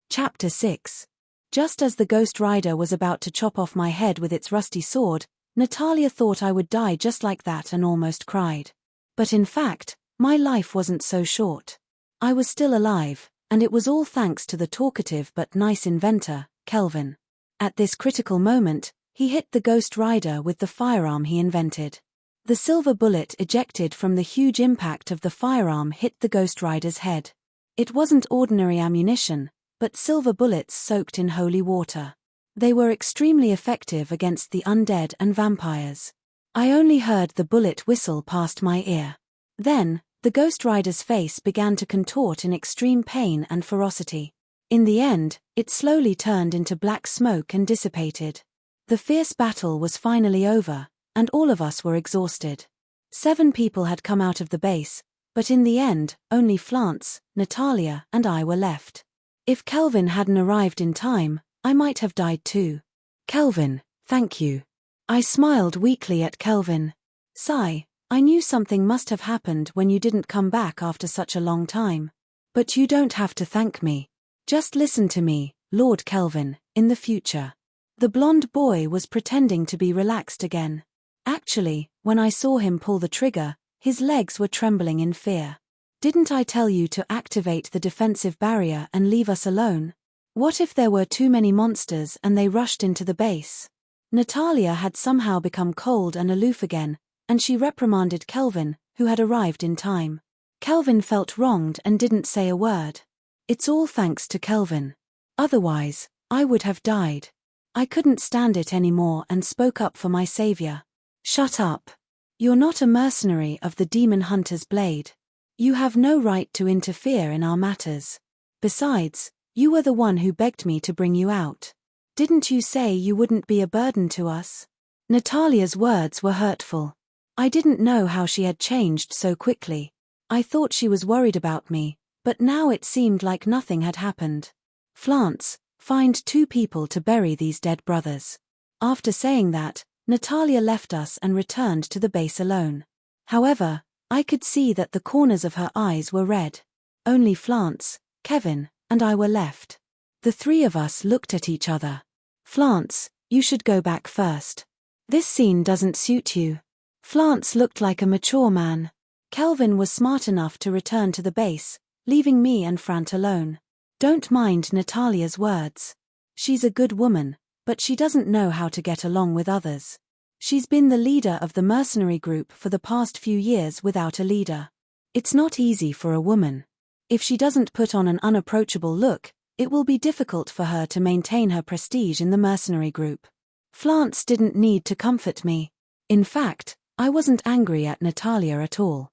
Chapter 6. Just as the Ghost Rider was about to chop off my head with its rusty sword, Natalia thought I would die just like that and almost cried. But in fact, my life wasn't so short. I was still alive, and it was all thanks to the talkative but nice inventor, Kelvin. At this critical moment, he hit the Ghost Rider with the firearm he invented. The silver bullet ejected from the huge impact of the firearm hit the Ghost Rider's head. It wasn't ordinary ammunition, but silver bullets soaked in holy water. They were extremely effective against the undead and vampires. I only heard the bullet whistle past my ear. Then, the Ghost Rider's face began to contort in extreme pain and ferocity. In the end, it slowly turned into black smoke and dissipated. The fierce battle was finally over, and all of us were exhausted. 7 people had come out of the base, but in the end, only Flance, Natalia, and I were left. If Kelvin hadn't arrived in time, I might have died too. Kelvin, thank you. I smiled weakly at Kelvin. Sigh. I knew something must have happened when you didn't come back after such a long time. But you don't have to thank me. Just listen to me, Lord Kelvin, in the future. The blonde boy was pretending to be relaxed again. Actually, when I saw him pull the trigger, his legs were trembling in fear. Didn't I tell you to activate the defensive barrier and leave us alone? What if there were too many monsters and they rushed into the base? Natalia had somehow become cold and aloof again, and she reprimanded Kelvin, who had arrived in time. Kelvin felt wronged and didn't say a word. It's all thanks to Kelvin. Otherwise, I would have died. I couldn't stand it anymore and spoke up for my savior. Shut up. You're not a mercenary of the demon hunter's blade. You have no right to interfere in our matters. Besides, you were the one who begged me to bring you out. Didn't you say you wouldn't be a burden to us? Natalia's words were hurtful. I didn't know how she had changed so quickly. I thought she was worried about me, but now it seemed like nothing had happened. Flance, find 2 people to bury these dead brothers. After saying that, Natalia left us and returned to the base alone. However, I could see that the corners of her eyes were red. Only Flance, Kevin, and I were left. The 3 of us looked at each other. Flance, you should go back first. This scene doesn't suit you. Flance looked like a mature man. Kelvin was smart enough to return to the base, leaving me and Frant alone. Don't mind Natalia's words. She's a good woman, but she doesn't know how to get along with others. She's been the leader of the mercenary group for the past few years without a leader. It's not easy for a woman. If she doesn't put on an unapproachable look, it will be difficult for her to maintain her prestige in the mercenary group. Flance didn't need to comfort me. In fact, I wasn't angry at Natalia at all.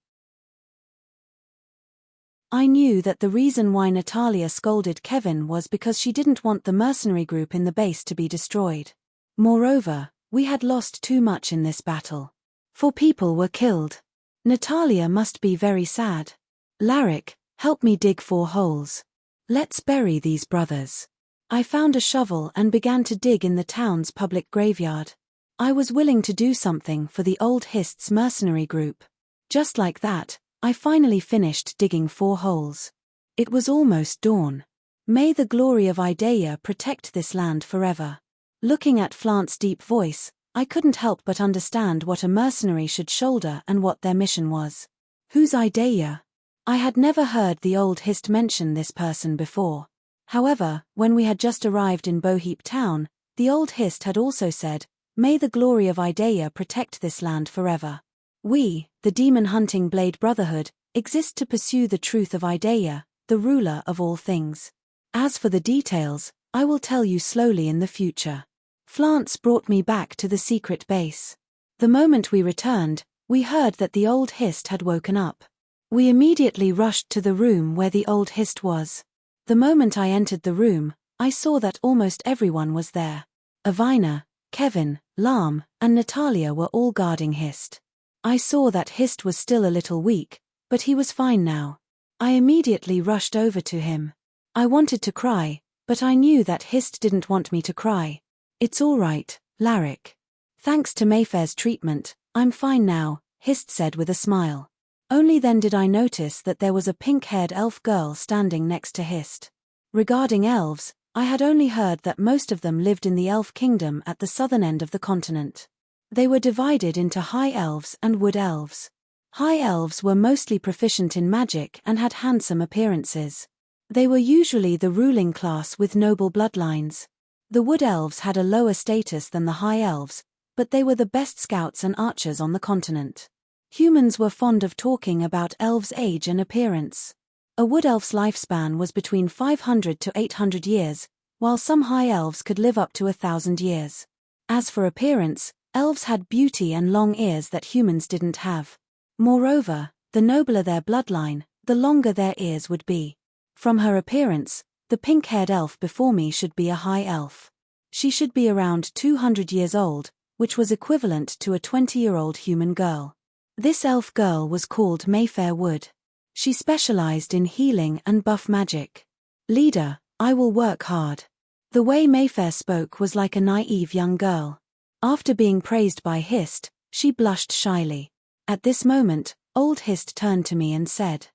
I knew that the reason why Natalia scolded Kevin was because she didn't want the mercenary group in the base to be destroyed. Moreover, we had lost too much in this battle. 4 people were killed. Natalia must be very sad. Larrick, help me dig 4 holes. Let's bury these brothers. I found a shovel and began to dig in the town's public graveyard. I was willing to do something for the old Hist's mercenary group. Just like that, I finally finished digging 4 holes. It was almost dawn. May the glory of Idaea protect this land forever. Looking at Flance's deep voice, I couldn't help but understand what a mercenary should shoulder and what their mission was. Who's Idaea? I had never heard the old Hist mention this person before. However, when we had just arrived in Boheap Town, the old Hist had also said, "May the glory of Idaea protect this land forever." We, the demon-hunting Blade Brotherhood, exist to pursue the truth of Idaea, the ruler of all things. As for the details, I will tell you slowly in the future. Flance brought me back to the secret base. The moment we returned, we heard that the old Hist had woken up. We immediately rushed to the room where the old Hist was. The moment I entered the room, I saw that almost everyone was there. Avina, Kevin, Lam, and Natalia were all guarding Hist. I saw that Hist was still a little weak, but he was fine now. I immediately rushed over to him. I wanted to cry, but I knew that Hist didn't want me to cry. "It's all right, Larrick. Thanks to Mayfair's treatment, I'm fine now," Hist said with a smile. Only then did I notice that there was a pink-haired elf girl standing next to Hist. Regarding elves, I had only heard that most of them lived in the elf kingdom at the southern end of the continent. They were divided into high elves and wood elves. High elves were mostly proficient in magic and had handsome appearances. They were usually the ruling class with noble bloodlines. The wood elves had a lower status than the high elves, but they were the best scouts and archers on the continent. Humans were fond of talking about elves' age and appearance. A wood elf's lifespan was between 500 to 800 years, while some high elves could live up to 1,000 years. As for appearance, elves had beauty and long ears that humans didn't have. Moreover, the nobler their bloodline, the longer their ears would be. From her appearance, the pink-haired elf before me should be a high elf. She should be around 200 years old, which was equivalent to a 20-year-old human girl. This elf girl was called Mayfair Wood. She specialized in healing and buff magic. "Leader, I will work hard." The way Mayfair spoke was like a naive young girl. After being praised by Hist, she blushed shyly. At this moment, old Hist turned to me and said,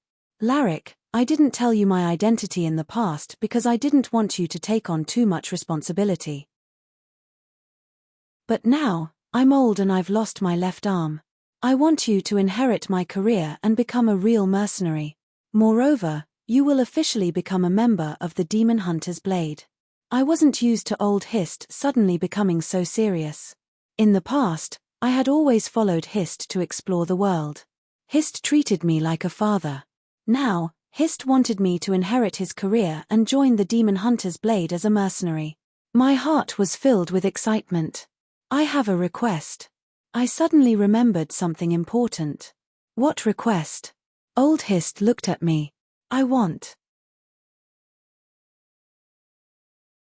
"Larrick, I didn't tell you my identity in the past because I didn't want you to take on too much responsibility. But now, I'm old and I've lost my left arm. I want you to inherit my career and become a real mercenary. Moreover, you will officially become a member of the Demon Hunter's Blade. I wasn't used to old Hist suddenly becoming so serious. In the past, I had always followed Hist to explore the world. Hist treated me like a father. Now, Hist wanted me to inherit his career and join the Demon Hunter's Blade as a mercenary. My heart was filled with excitement. I have a request. I suddenly remembered something important. What request? Old Hist looked at me. I want.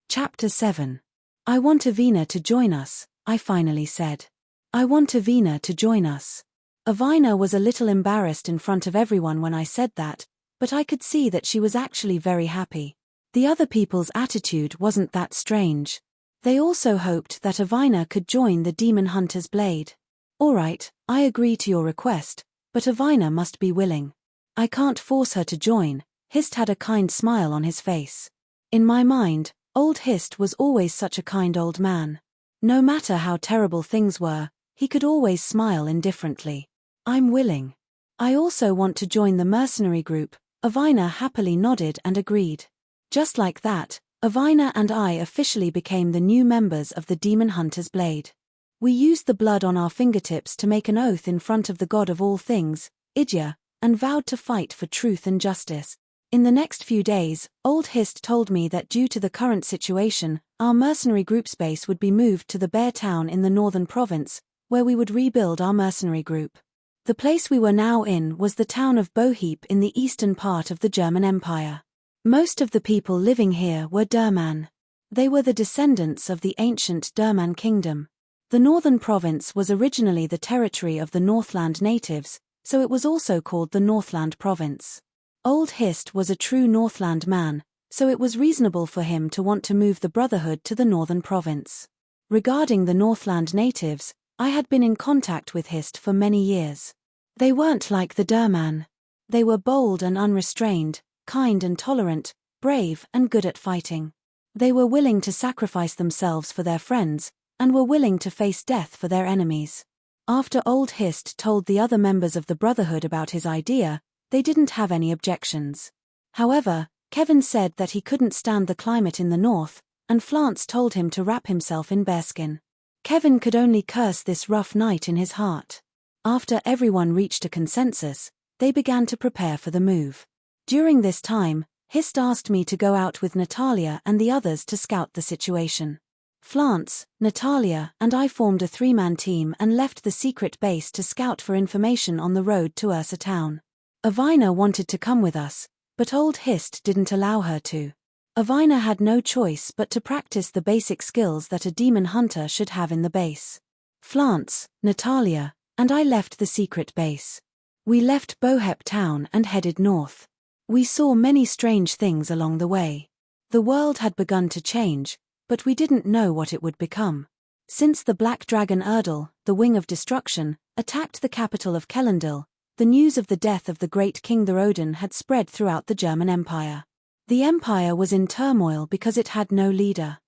Chapter 7. I want Avina to join us, I finally said. I want Avina to join us. Avina was a little embarrassed in front of everyone when I said that, but I could see that she was actually very happy. The other people's attitude wasn't that strange. They also hoped that Avina could join the Demon Hunter's Blade. Alright, I agree to your request, but Avina must be willing. I can't force her to join. Hist had a kind smile on his face. In my mind, old Hist was always such a kind old man. No matter how terrible things were, he could always smile indifferently. I'm willing. I also want to join the mercenary group. Avina happily nodded and agreed. Just like that, Avina and I officially became the new members of the Demon Hunter's Blade. We used the blood on our fingertips to make an oath in front of the god of all things, Idya, and vowed to fight for truth and justice. In the next few days, old Hist told me that due to the current situation, our mercenary group's base would be moved to the Bear Town in the northern province, where we would rebuild our mercenary group. The place we were now in was the town of Boheap in the eastern part of the German Empire. Most of the people living here were Derman. They were the descendants of the ancient Derman kingdom. The northern province was originally the territory of the Northland natives, so it was also called the Northland province. Old Hist was a true Northland man, so it was reasonable for him to want to move the Brotherhood to the northern province. Regarding the Northland natives, I had been in contact with Hist for many years. They weren't like the Derman. They were bold and unrestrained, kind and tolerant, brave and good at fighting. They were willing to sacrifice themselves for their friends, and were willing to face death for their enemies. After old Hist told the other members of the Brotherhood about his idea, they didn't have any objections. However, Kevin said that he couldn't stand the climate in the north, and Flance told him to wrap himself in bearskin. Kevin could only curse this rough night in his heart. After everyone reached a consensus, they began to prepare for the move. During this time, Hist asked me to go out with Natalia and the others to scout the situation. Flance, Natalia, and I formed a three-man team and left the secret base to scout for information on the road to Ursa town. Avina wanted to come with us, but old Hist didn't allow her to. Avina had no choice but to practice the basic skills that a demon hunter should have in the base. Flance, Natalia, and I left the secret base. We left Boheap town and headed north. We saw many strange things along the way. The world had begun to change, but we didn't know what it would become. Since the black dragon Erdal, the wing of destruction, attacked the capital of Kellendil, the news of the death of the great King Theroden had spread throughout the German Empire. The empire was in turmoil because it had no leader.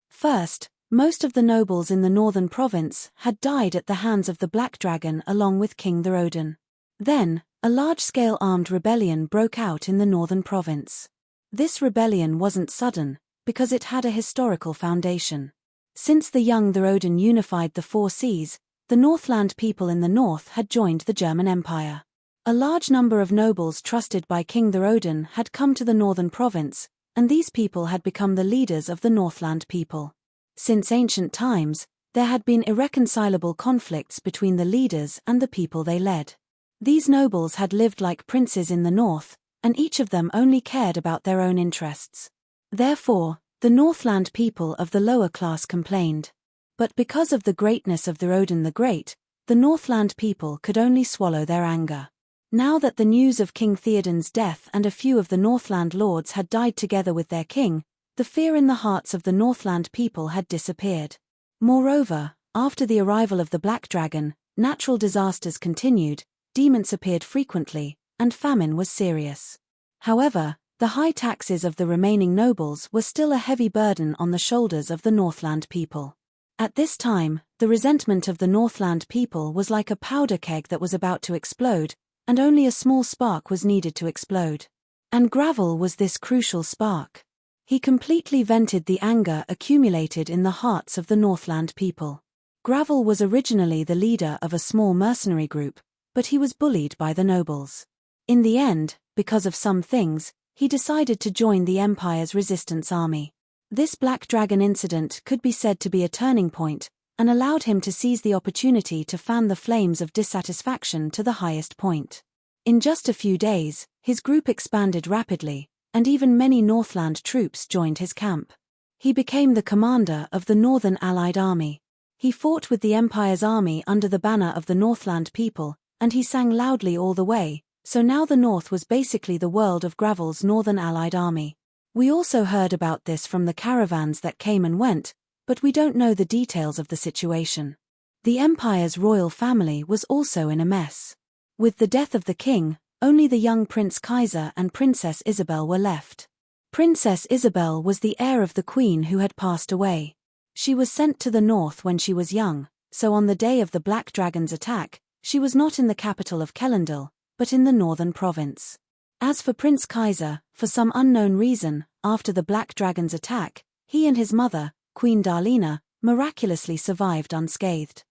First, most of the nobles in the northern province had died at the hands of the black dragon along with King Theroden. Then, a large-scale armed rebellion broke out in the northern province. This rebellion wasn't sudden, because it had a historical foundation. Since the young Theroden unified the four seas, the Northland people in the north had joined the German Empire. A large number of nobles trusted by King Theroden had come to the northern province, and these people had become the leaders of the Northland people. Since ancient times, there had been irreconcilable conflicts between the leaders and the people they led. These nobles had lived like princes in the north, and each of them only cared about their own interests. Therefore, the Northland people of the lower class complained. But because of the greatness of Theroden the Great, the Northland people could only swallow their anger. Now that the news of King Theoden's death and a few of the Northland lords had died together with their king, the fear in the hearts of the Northland people had disappeared. Moreover, after the arrival of the Black Dragon, natural disasters continued, demons appeared frequently, and famine was serious. However, the high taxes of the remaining nobles were still a heavy burden on the shoulders of the Northland people. At this time, the resentment of the Northland people was like a powder keg that was about to explode, and only a small spark was needed to explode. And Gravel was this crucial spark. He completely vented the anger accumulated in the hearts of the Northland people. Gravel was originally the leader of a small mercenary group, but he was bullied by the nobles. In the end, because of some things, he decided to join the Empire's resistance army. This Black Dragon incident could be said to be a turning point, and allowed him to seize the opportunity to fan the flames of dissatisfaction to the highest point. In just a few days, his group expanded rapidly, and even many Northland troops joined his camp. He became the commander of the Northern Allied Army. He fought with the Empire's army under the banner of the Northland people, and he sang loudly all the way, so now the North was basically the world of Gravel's Northern Allied Army. We also heard about this from the caravans that came and went, but we don't know the details of the situation. The Empire's royal family was also in a mess. With the death of the king, only the young Prince Kaiser and Princess Isabel were left. Princess Isabel was the heir of the queen who had passed away. She was sent to the north when she was young, so on the day of the Black Dragon's attack, she was not in the capital of Kellendil, but in the northern province. As for Prince Kaiser, for some unknown reason, after the Black Dragon's attack, he and his mother, Queen Darlena, miraculously survived unscathed.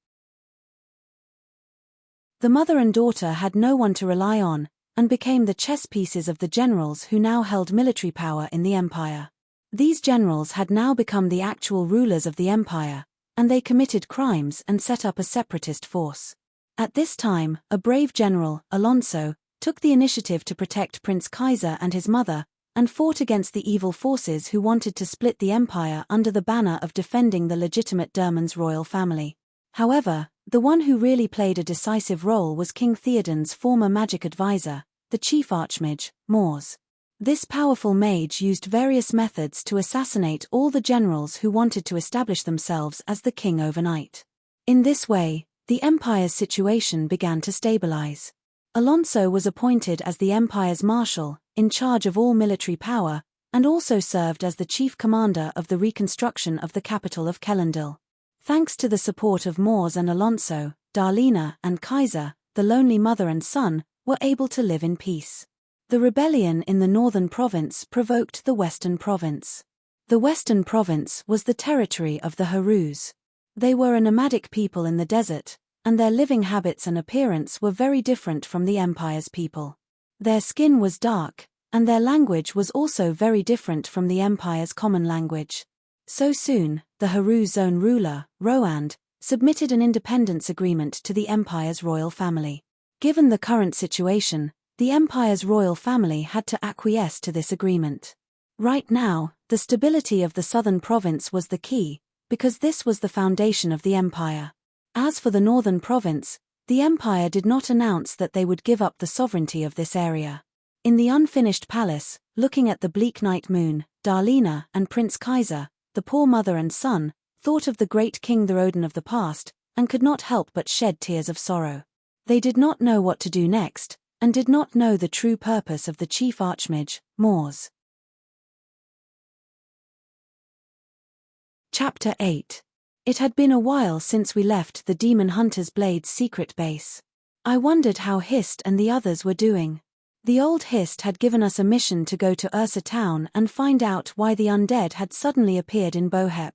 The mother and daughter had no one to rely on, and became the chess pieces of the generals who now held military power in the Empire. These generals had now become the actual rulers of the Empire, and they committed crimes and set up a separatist force. At this time, a brave general, Alonso, took the initiative to protect Prince Kaiser and his mother, and fought against the evil forces who wanted to split the empire under the banner of defending the legitimate Derman's royal family. However, the one who really played a decisive role was King Theoden's former magic advisor, the chief archmage, Mors. This powerful mage used various methods to assassinate all the generals who wanted to establish themselves as the king overnight. In this way, the empire's situation began to stabilize. Alonso was appointed as the empire's marshal, in charge of all military power, and also served as the chief commander of the reconstruction of the capital of Kellendil. Thanks to the support of Mors and Alonso, Darlena and Kaiser, the lonely mother and son, were able to live in peace. The rebellion in the northern province provoked the western province. The western province was the territory of the Harus. They were a nomadic people in the desert, and their living habits and appearance were very different from the Empire's people. Their skin was dark, and their language was also very different from the Empire's common language. So soon, the Harus' own ruler, Roand, submitted an independence agreement to the Empire's royal family. Given the current situation, the Empire's royal family had to acquiesce to this agreement. Right now, the stability of the southern province was the key, because this was the foundation of the Empire. As for the northern province, the Empire did not announce that they would give up the sovereignty of this area. In the unfinished palace, looking at the bleak night moon, Darlena and Prince Kaiser, the poor mother and son, thought of the great King Theoden of the past, and could not help but shed tears of sorrow. They did not know what to do next, and did not know the true purpose of the chief archmage, Mors. Chapter 8. It had been a while since we left the Demon Hunter's Blade's secret base. I wondered how Hist and the others were doing. The old Hist had given us a mission to go to Ursa Town and find out why the undead had suddenly appeared in Bohep.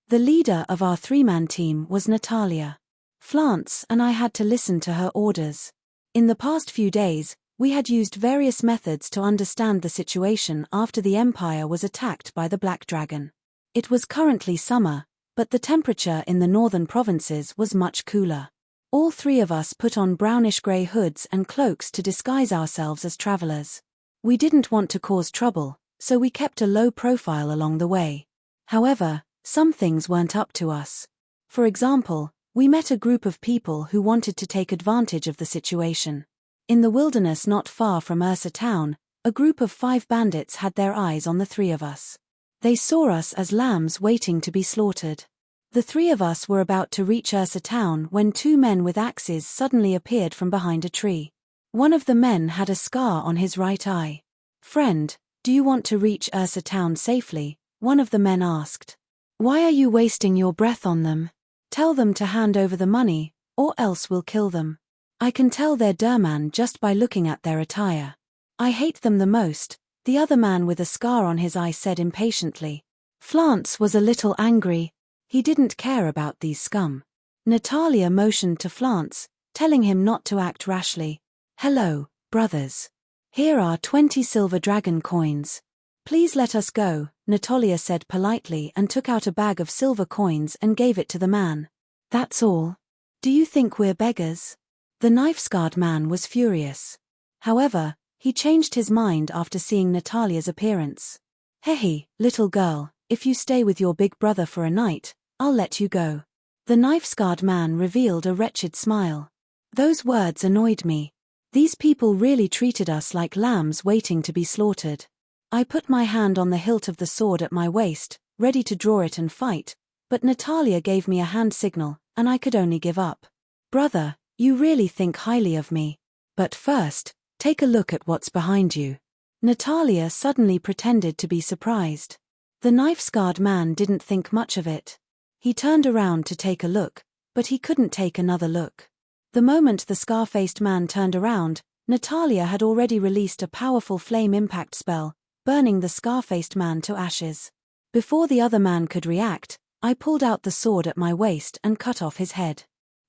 The leader of our three-man team was Natalia. Flance and I had to listen to her orders. In the past few days, we had used various methods to understand the situation after the Empire was attacked by the Black Dragon. It was currently summer, but the temperature in the northern provinces was much cooler. All three of us put on brownish-grey hoods and cloaks to disguise ourselves as travelers. We didn't want to cause trouble, so we kept a low profile along the way. However, some things weren't up to us. For example, we met a group of people who wanted to take advantage of the situation. In the wilderness not far from Ursa Town, a group of 5 bandits had their eyes on the 3 of us. They saw us as lambs waiting to be slaughtered. The 3 of us were about to reach Ursa Town when 2 men with axes suddenly appeared from behind a tree. One of the men had a scar on his right eye. "Friend, do you want to reach Ursa town safely?" one of the men asked. "Why are you wasting your breath on them? Tell them to hand over the money, or else we'll kill them. I can tell they're Derman just by looking at their attire. I hate them the most," the other man with a scar on his eye said impatiently. Flance was a little angry. He didn't care about these scum. Natalia motioned to Flance, telling him not to act rashly. "Hello, brothers. Here are 20 silver dragon coins. Please let us go," Natalia said politely and took out a bag of silver coins and gave it to the man. "That's all? Do you think we're beggars?" The knife-scarred man was furious. However, he changed his mind after seeing Natalia's appearance. "Hey, little girl, if you stay with your big brother for a night, I'll let you go." The knife-scarred man revealed a wretched smile. Those words annoyed me. These people really treated us like lambs waiting to be slaughtered. I put my hand on the hilt of the sword at my waist, ready to draw it and fight, but Natalia gave me a hand signal, and I could only give up. "Brother, you really think highly of me. But first, take a look at what's behind you." Natalia suddenly pretended to be surprised. The knife-scarred man didn't think much of it. He turned around to take a look, but he couldn't take another look. The moment the scar-faced man turned around, Natalia had already released a powerful flame impact spell, burning the scar-faced man to ashes. Before the other man could react, I pulled out the sword at my waist and cut off his head.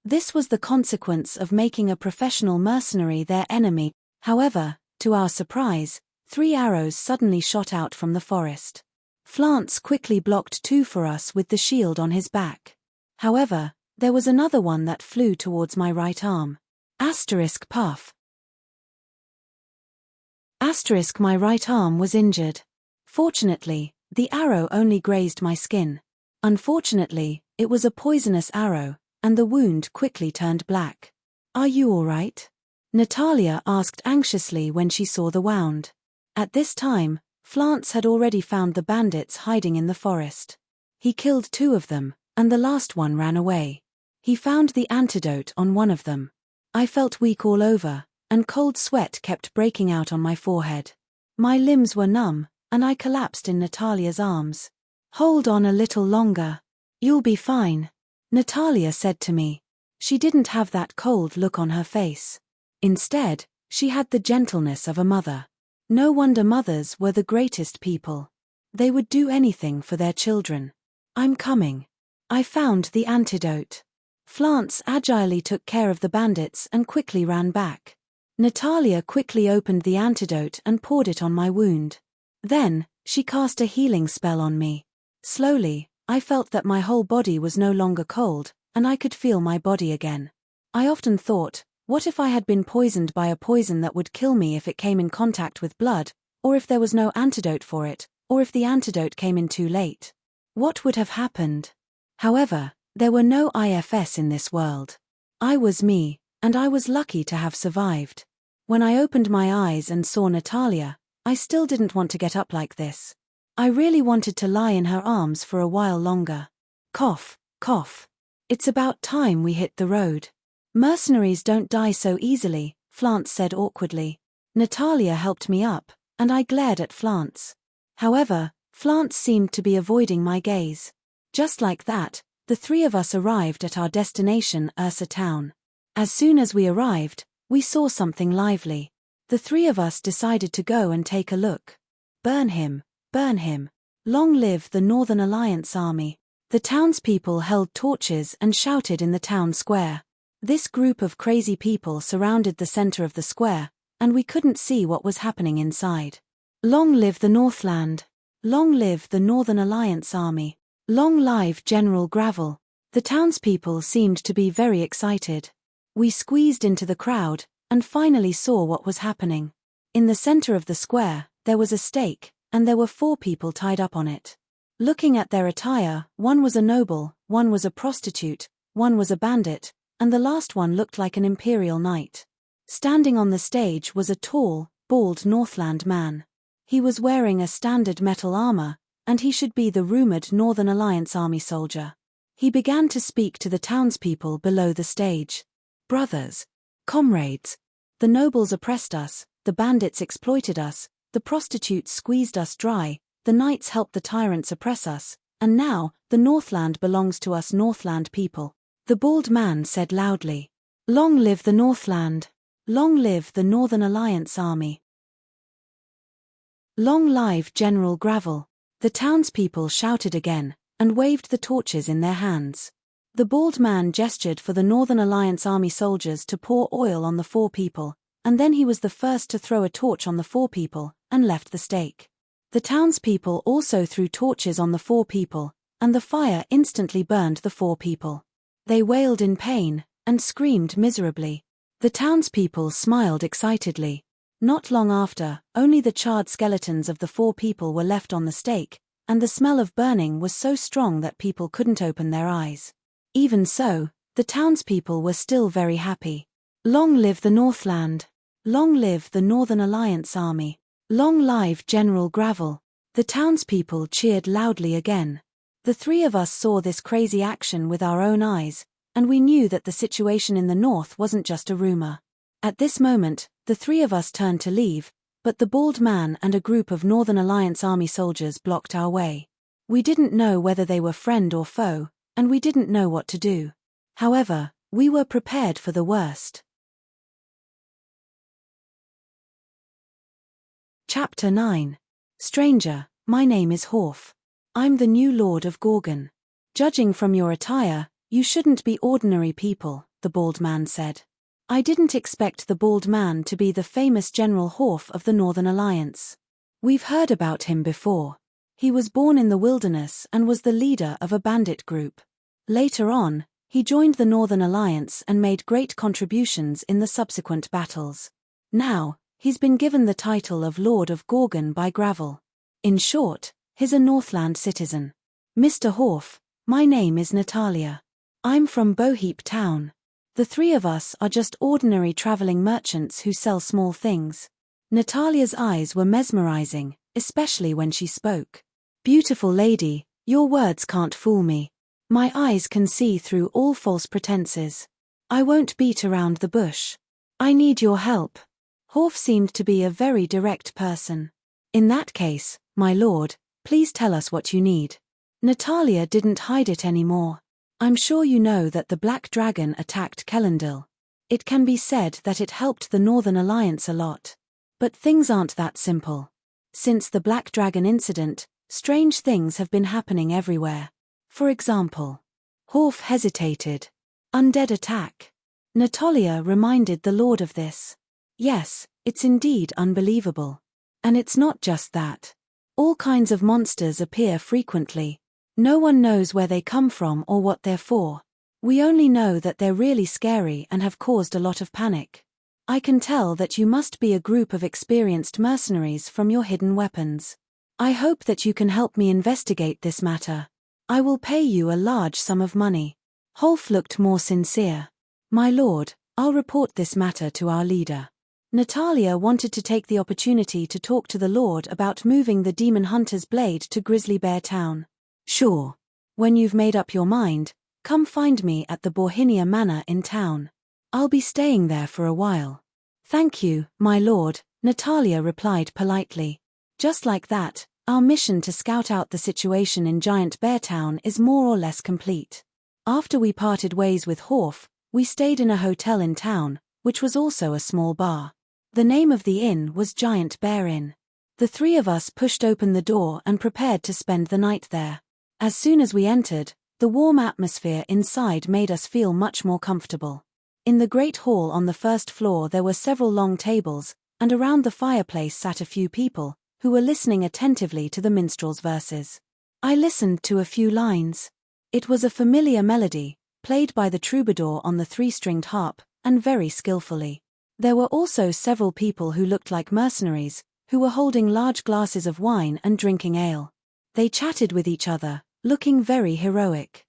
This was the consequence of making a professional mercenary their enemy. However, to our surprise, 3 arrows suddenly shot out from the forest. Flance quickly blocked 2 for us with the shield on his back. However, there was another one that flew towards my right arm. Puff. My right arm was injured. Fortunately, the arrow only grazed my skin. Unfortunately, it was a poisonous arrow, and the wound quickly turned black. "Are you all right?" Natalia asked anxiously when she saw the wound. At this time, Flance had already found the bandits hiding in the forest. He killed 2 of them, and the last one ran away. He found the antidote on one of them. I felt weak all over, and cold sweat kept breaking out on my forehead. My limbs were numb, and I collapsed in Natalia's arms. "Hold on a little longer. You'll be fine," Natalia said to me. She didn't have that cold look on her face. Instead, she had the gentleness of a mother. No wonder mothers were the greatest people. They would do anything for their children. "I'm coming. I found the antidote." Flance agilely took care of the bandits and quickly ran back. Natalia quickly opened the antidote and poured it on my wound. Then, she cast a healing spell on me. Slowly, I felt that my whole body was no longer cold, and I could feel my body again. I often thought, what if I had been poisoned by a poison that would kill me if it came in contact with blood, or if there was no antidote for it, or if the antidote came in too late? What would have happened? However, there were no IFS in this world. I was me, and I was lucky to have survived. When I opened my eyes and saw Natalia, I still didn't want to get up like this. I really wanted to lie in her arms for a while longer. Cough, cough. It's about time we hit the road. "Mercenaries don't die so easily," Flance said awkwardly. Natalia helped me up, and I glared at Flance. However, Flance seemed to be avoiding my gaze. Just like that, the 3 of us arrived at our destination, Ursa town. As soon as we arrived, we saw something lively. The 3 of us decided to go and take a look. Burn him, burn him. Long live the Northern Alliance Army. The townspeople held torches and shouted in the town square. This group of crazy people surrounded the center of the square, and we couldn't see what was happening inside. Long live the Northland. Long live the Northern Alliance Army. Long live General Gravel. The townspeople seemed to be very excited. We squeezed into the crowd, and finally saw what was happening. In the center of the square, there was a stake, and there were 4 people tied up on it. Looking at their attire, one was a noble, one was a prostitute, one was a bandit, and the last one looked like an imperial knight. Standing on the stage was a tall, bald Northland man. He was wearing a standard metal armor, and he should be the rumored Northern Alliance Army soldier. He began to speak to the townspeople below the stage. "Brothers, comrades, The nobles oppressed us, the bandits exploited us, the prostitutes squeezed us dry, the knights helped the tyrants oppress us, and now, the Northland belongs to us Northland people. The bald man said loudly. Long live the Northland! Long live the Northern Alliance Army! Long live General Gravel! The townspeople shouted again, and waved the torches in their hands. The bald man gestured for the Northern Alliance Army soldiers to pour oil on the four people, and then he was the first to throw a torch on the four people, and left the stake. The townspeople also threw torches on the four people, and the fire instantly burned the four people. They wailed in pain, and screamed miserably. The townspeople smiled excitedly. Not long after, only the charred skeletons of the four people were left on the stake, and the smell of burning was so strong that people couldn't open their eyes. Even so, the townspeople were still very happy. Long live the Northland! Long live the Northern Alliance Army! Long live General Gravel! The townspeople cheered loudly again. The three of us saw this crazy action with our own eyes, and we knew that the situation in the north wasn't just a rumor. At this moment, the three of us turned to leave, but the bald man and a group of Northern Alliance Army soldiers blocked our way. We didn't know whether they were friend or foe, and we didn't know what to do. However, we were prepared for the worst. Chapter 9. Stranger, my name is Horf. I'm the new Lord of Gorgon. Judging from your attire, you shouldn't be ordinary people, the bald man said. I didn't expect the bald man to be the famous General Horf of the Northern Alliance. We've heard about him before. He was born in the wilderness and was the leader of a bandit group. Later on, he joined the Northern Alliance and made great contributions in the subsequent battles. Now, he's been given the title of Lord of Gorgon by Gravel. In short, he's a Northland citizen. Mr. Horf, my name is Natalia. I'm from Boheap Town. The three of us are just ordinary traveling merchants who sell small things. Natalia's eyes were mesmerizing, especially when she spoke. Beautiful lady, your words can't fool me. My eyes can see through all false pretenses. I won't beat around the bush. I need your help. Horf seemed to be a very direct person. In that case, my lord, please tell us what you need. Natalia didn't hide it anymore. I'm sure you know that the Black Dragon attacked Kellendil. It can be said that it helped the Northern Alliance a lot. But things aren't that simple. Since the Black Dragon incident, strange things have been happening everywhere. For example, Horf hesitated. Undead attack. Natalia reminded the Lord of this. Yes, it's indeed unbelievable. And it's not just that. All kinds of monsters appear frequently. No one knows where they come from or what they're for. We only know that they're really scary and have caused a lot of panic. I can tell that you must be a group of experienced mercenaries from your hidden weapons. I hope that you can help me investigate this matter. I will pay you a large sum of money. Horf looked more sincere. My lord, I'll report this matter to our leader. Natalia wanted to take the opportunity to talk to the lord about moving the Demon Hunter's blade to Grizzly Bear Town. Sure. When you've made up your mind, come find me at the Borhinia Manor in town. I'll be staying there for a while. Thank you, my lord, Natalia replied politely. Just like that, our mission to scout out the situation in Giant Bear Town is more or less complete. After we parted ways with Horf, we stayed in a hotel in town, which was also a small bar. The name of the inn was Giant Bear Inn. The three of us pushed open the door and prepared to spend the night there. As soon as we entered, the warm atmosphere inside made us feel much more comfortable. In the great hall on the first floor there were several long tables, and around the fireplace sat a few people, who were listening attentively to the minstrel's verses. I listened to a few lines. It was a familiar melody, played by the troubadour on the three-stringed harp, and very skillfully. There were also several people who looked like mercenaries, who were holding large glasses of wine and drinking ale. They chatted with each other, looking very heroic.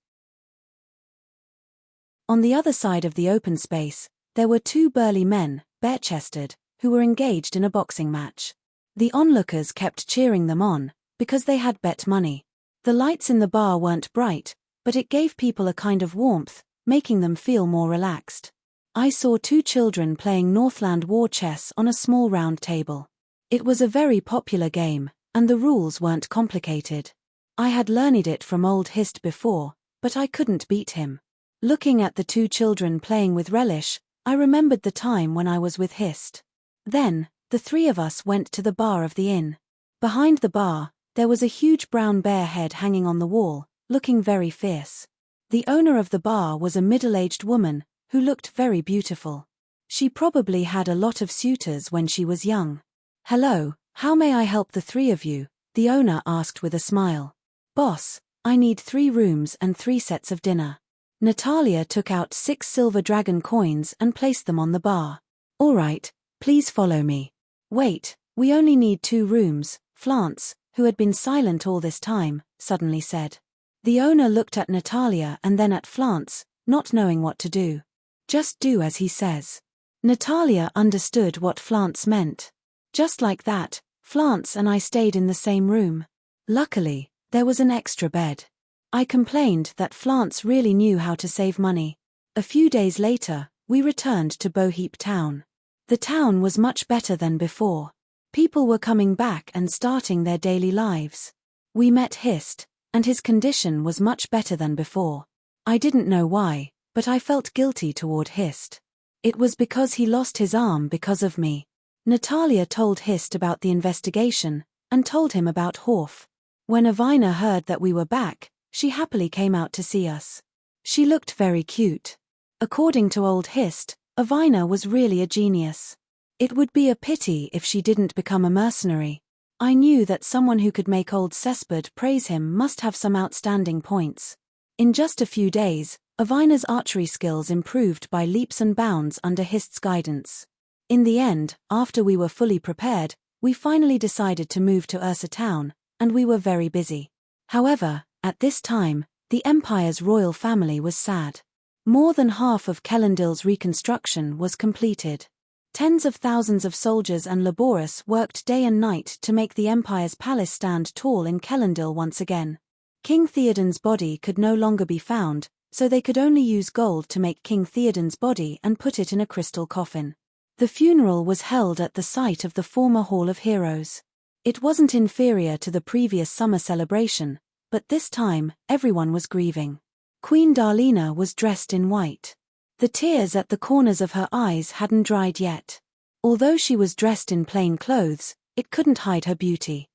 On the other side of the open space, there were two burly men, bare-chested, who were engaged in a boxing match. The onlookers kept cheering them on, because they had bet money. The lights in the bar weren't bright, but it gave people a kind of warmth, making them feel more relaxed. I saw two children playing Northland war chess on a small round table. It was a very popular game, and the rules weren't complicated. I had learned it from old Hist before, but I couldn't beat him. Looking at the two children playing with relish, I remembered the time when I was with Hist. Then, the three of us went to the bar of the inn. Behind the bar, there was a huge brown bear head hanging on the wall, looking very fierce. The owner of the bar was a middle-aged woman, who looked very beautiful. She probably had a lot of suitors when she was young. "Hello, how may I help the three of you?" the owner asked with a smile. "Boss, I need 3 rooms and 3 sets of dinner." Natalia took out 6 silver dragon coins and placed them on the bar. "All right, please follow me." "Wait, we only need 2 rooms," Flance, who had been silent all this time, suddenly said. The owner looked at Natalia and then at Flance, not knowing what to do. "Just do as he says." Natalia understood what Flance meant. Just like that, Flance and I stayed in the same room. Luckily, there was an extra bed. I complained that Flance really knew how to save money. A few days later, we returned to Boheap Town. The town was much better than before. People were coming back and starting their daily lives. We met Hist, and his condition was much better than before. I didn't know why, but I felt guilty toward Hist. It was because he lost his arm because of me. Natalia told Hist about the investigation, and told him about Horf. When Avina heard that we were back, she happily came out to see us. She looked very cute. According to old Hist, Avina was really a genius. It would be a pity if she didn't become a mercenary. I knew that someone who could make old Cespard praise him must have some outstanding points. In just a few days, Avina's archery skills improved by leaps and bounds under Hist's guidance. In the end, after we were fully prepared, we finally decided to move to Ursa Town, and we were very busy. However, at this time, the Empire's royal family was sad. More than half of Kellendil's reconstruction was completed. Tens of thousands of soldiers and laborers worked day and night to make the Empire's palace stand tall in Kellendil once again. King Theoden's body could no longer be found, so they could only use gold to make King Theoden's body and put it in a crystal coffin. The funeral was held at the site of the former Hall of Heroes. It wasn't inferior to the previous summer celebration, but this time, everyone was grieving. Queen Darlena was dressed in white. The tears at the corners of her eyes hadn't dried yet. Although she was dressed in plain clothes, it couldn't hide her beauty.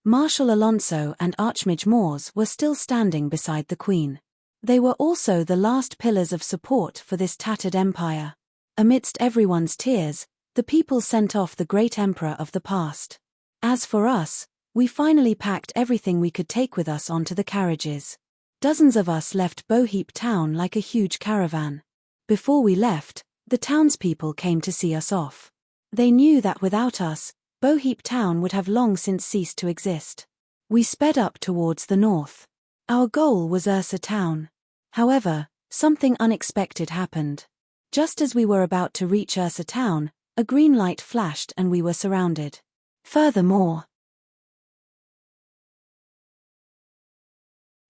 Marshal Alonso and Archmage Mors were still standing beside the Queen. They were also the last pillars of support for this tattered empire. Amidst everyone's tears, the people sent off the great emperor of the past. As for us, we finally packed everything we could take with us onto the carriages. Dozens of us left Boheap Town like a huge caravan. Before we left, the townspeople came to see us off. They knew that without us, Boheap Town would have long since ceased to exist. We sped up towards the north. Our goal was Ursa Town. However, something unexpected happened. Just as we were about to reach Ursa Town, a green light flashed and we were surrounded. Furthermore,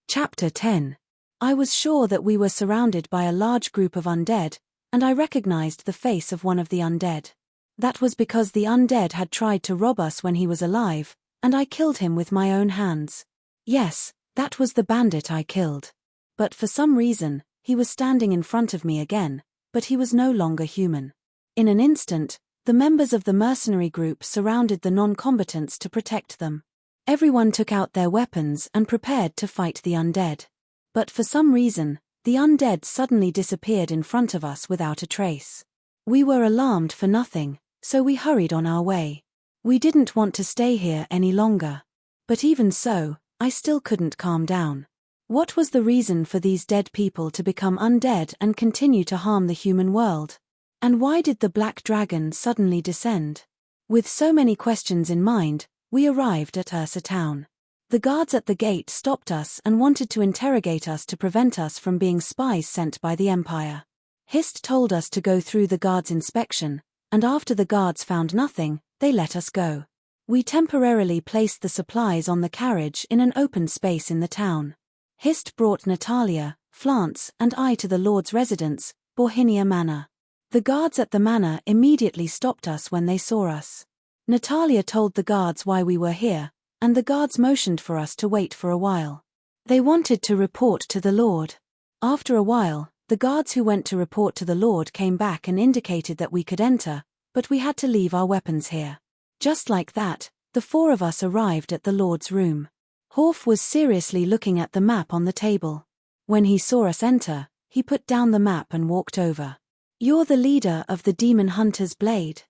Chapter 10. I was sure that we were surrounded by a large group of undead, and I recognized the face of one of the undead. That was because the undead had tried to rob us when he was alive, and I killed him with my own hands. Yes, that was the bandit I killed. But for some reason, he was standing in front of me again, but he was no longer human. In an instant, the members of the mercenary group surrounded the non-combatants to protect them. Everyone took out their weapons and prepared to fight the undead. But for some reason, the undead suddenly disappeared in front of us without a trace. We were alarmed for nothing, so we hurried on our way. We didn't want to stay here any longer. But even so, I still couldn't calm down. What was the reason for these dead people to become undead and continue to harm the human world? And why did the black dragon suddenly descend? With so many questions in mind, we arrived at Ursa Town. The guards at the gate stopped us and wanted to interrogate us to prevent us from being spies sent by the Empire. Hist told us to go through the guards' inspection, and after the guards found nothing, they let us go. We temporarily placed the supplies on the carriage in an open space in the town. Hist brought Natalia, Flance and I to the Lord's residence, Borhinia Manor. The guards at the manor immediately stopped us when they saw us. Natalia told the guards why we were here, and the guards motioned for us to wait for a while. They wanted to report to the Lord. After a while, the guards who went to report to the Lord came back and indicated that we could enter, but we had to leave our weapons here. Just like that, the four of us arrived at the Lord's room. Horf was seriously looking at the map on the table. When he saw us enter, he put down the map and walked over. "You're the leader of the Demon Hunter's Blade?"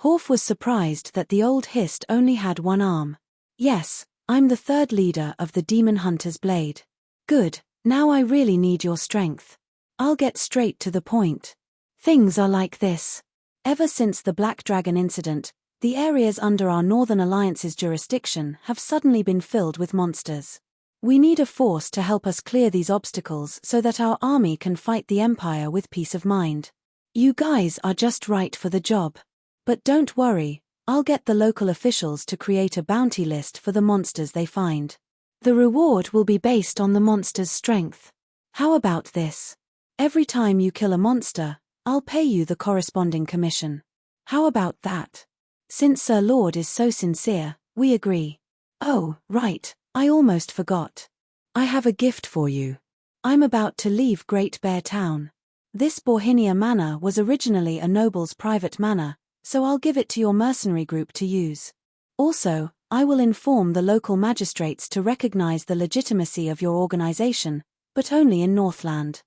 Horf was surprised that the old Hist only had one arm. "Yes, I'm the third leader of the Demon Hunter's Blade." "Good, now I really need your strength. I'll get straight to the point. Things are like this. Ever since the Black Dragon incident, the areas under our Northern Alliance's jurisdiction have suddenly been filled with monsters. We need a force to help us clear these obstacles so that our army can fight the Empire with peace of mind. You guys are just right for the job. But don't worry, I'll get the local officials to create a bounty list for the monsters they find. The reward will be based on the monster's strength. How about this? Every time you kill a monster, I'll pay you the corresponding commission. How about that? Since Sir Lord is so sincere, we agree. Oh, right, I almost forgot. I have a gift for you. I'm about to leave Great Bear Town. This Borhinia Manor was originally a noble's private manor, so I'll give it to your mercenary group to use. Also, I will inform the local magistrates to recognize the legitimacy of your organization, but only in Northland.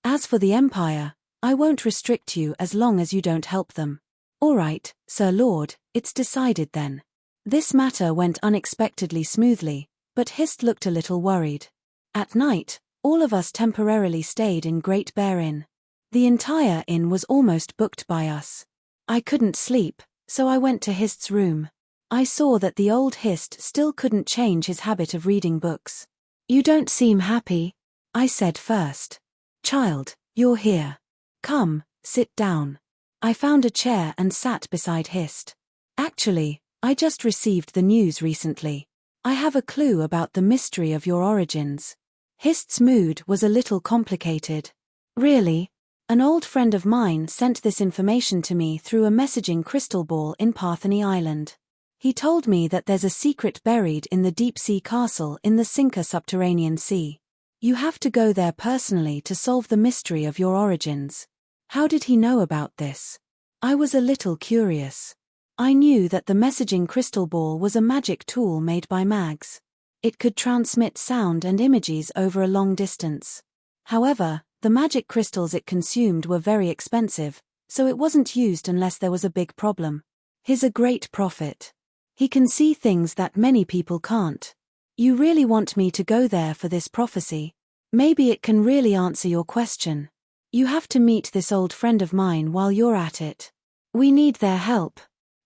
As for the Empire, I won't restrict you as long as you don't help them. All right, Sir Lord, it's decided then. This matter went unexpectedly smoothly, but Hist looked a little worried. At night, all of us temporarily stayed in Great Bear Inn. The entire inn was almost booked by us. I couldn't sleep, so I went to Hist's room. I saw that the old Hist still couldn't change his habit of reading books. "You don't seem happy," I said first. "Child, you're here. Come, sit down." I found a chair and sat beside Hist. "Actually, I just received the news recently. I have a clue about the mystery of your origins." Hist's mood was a little complicated. "Really? An old friend of mine sent this information to me through a messaging crystal ball in Partheny Island. He told me that there's a secret buried in the deep-sea castle in the Sinker subterranean sea. You have to go there personally to solve the mystery of your origins." How did he know about this? I was a little curious. I knew that the messaging crystal ball was a magic tool made by mags. It could transmit sound and images over a long distance. However, the magic crystals it consumed were very expensive, so it wasn't used unless there was a big problem. He's a great prophet. He can see things that many people can't. You really want me to go there for this prophecy? Maybe it can really answer your question. You have to meet this old friend of mine while you're at it. We need their help.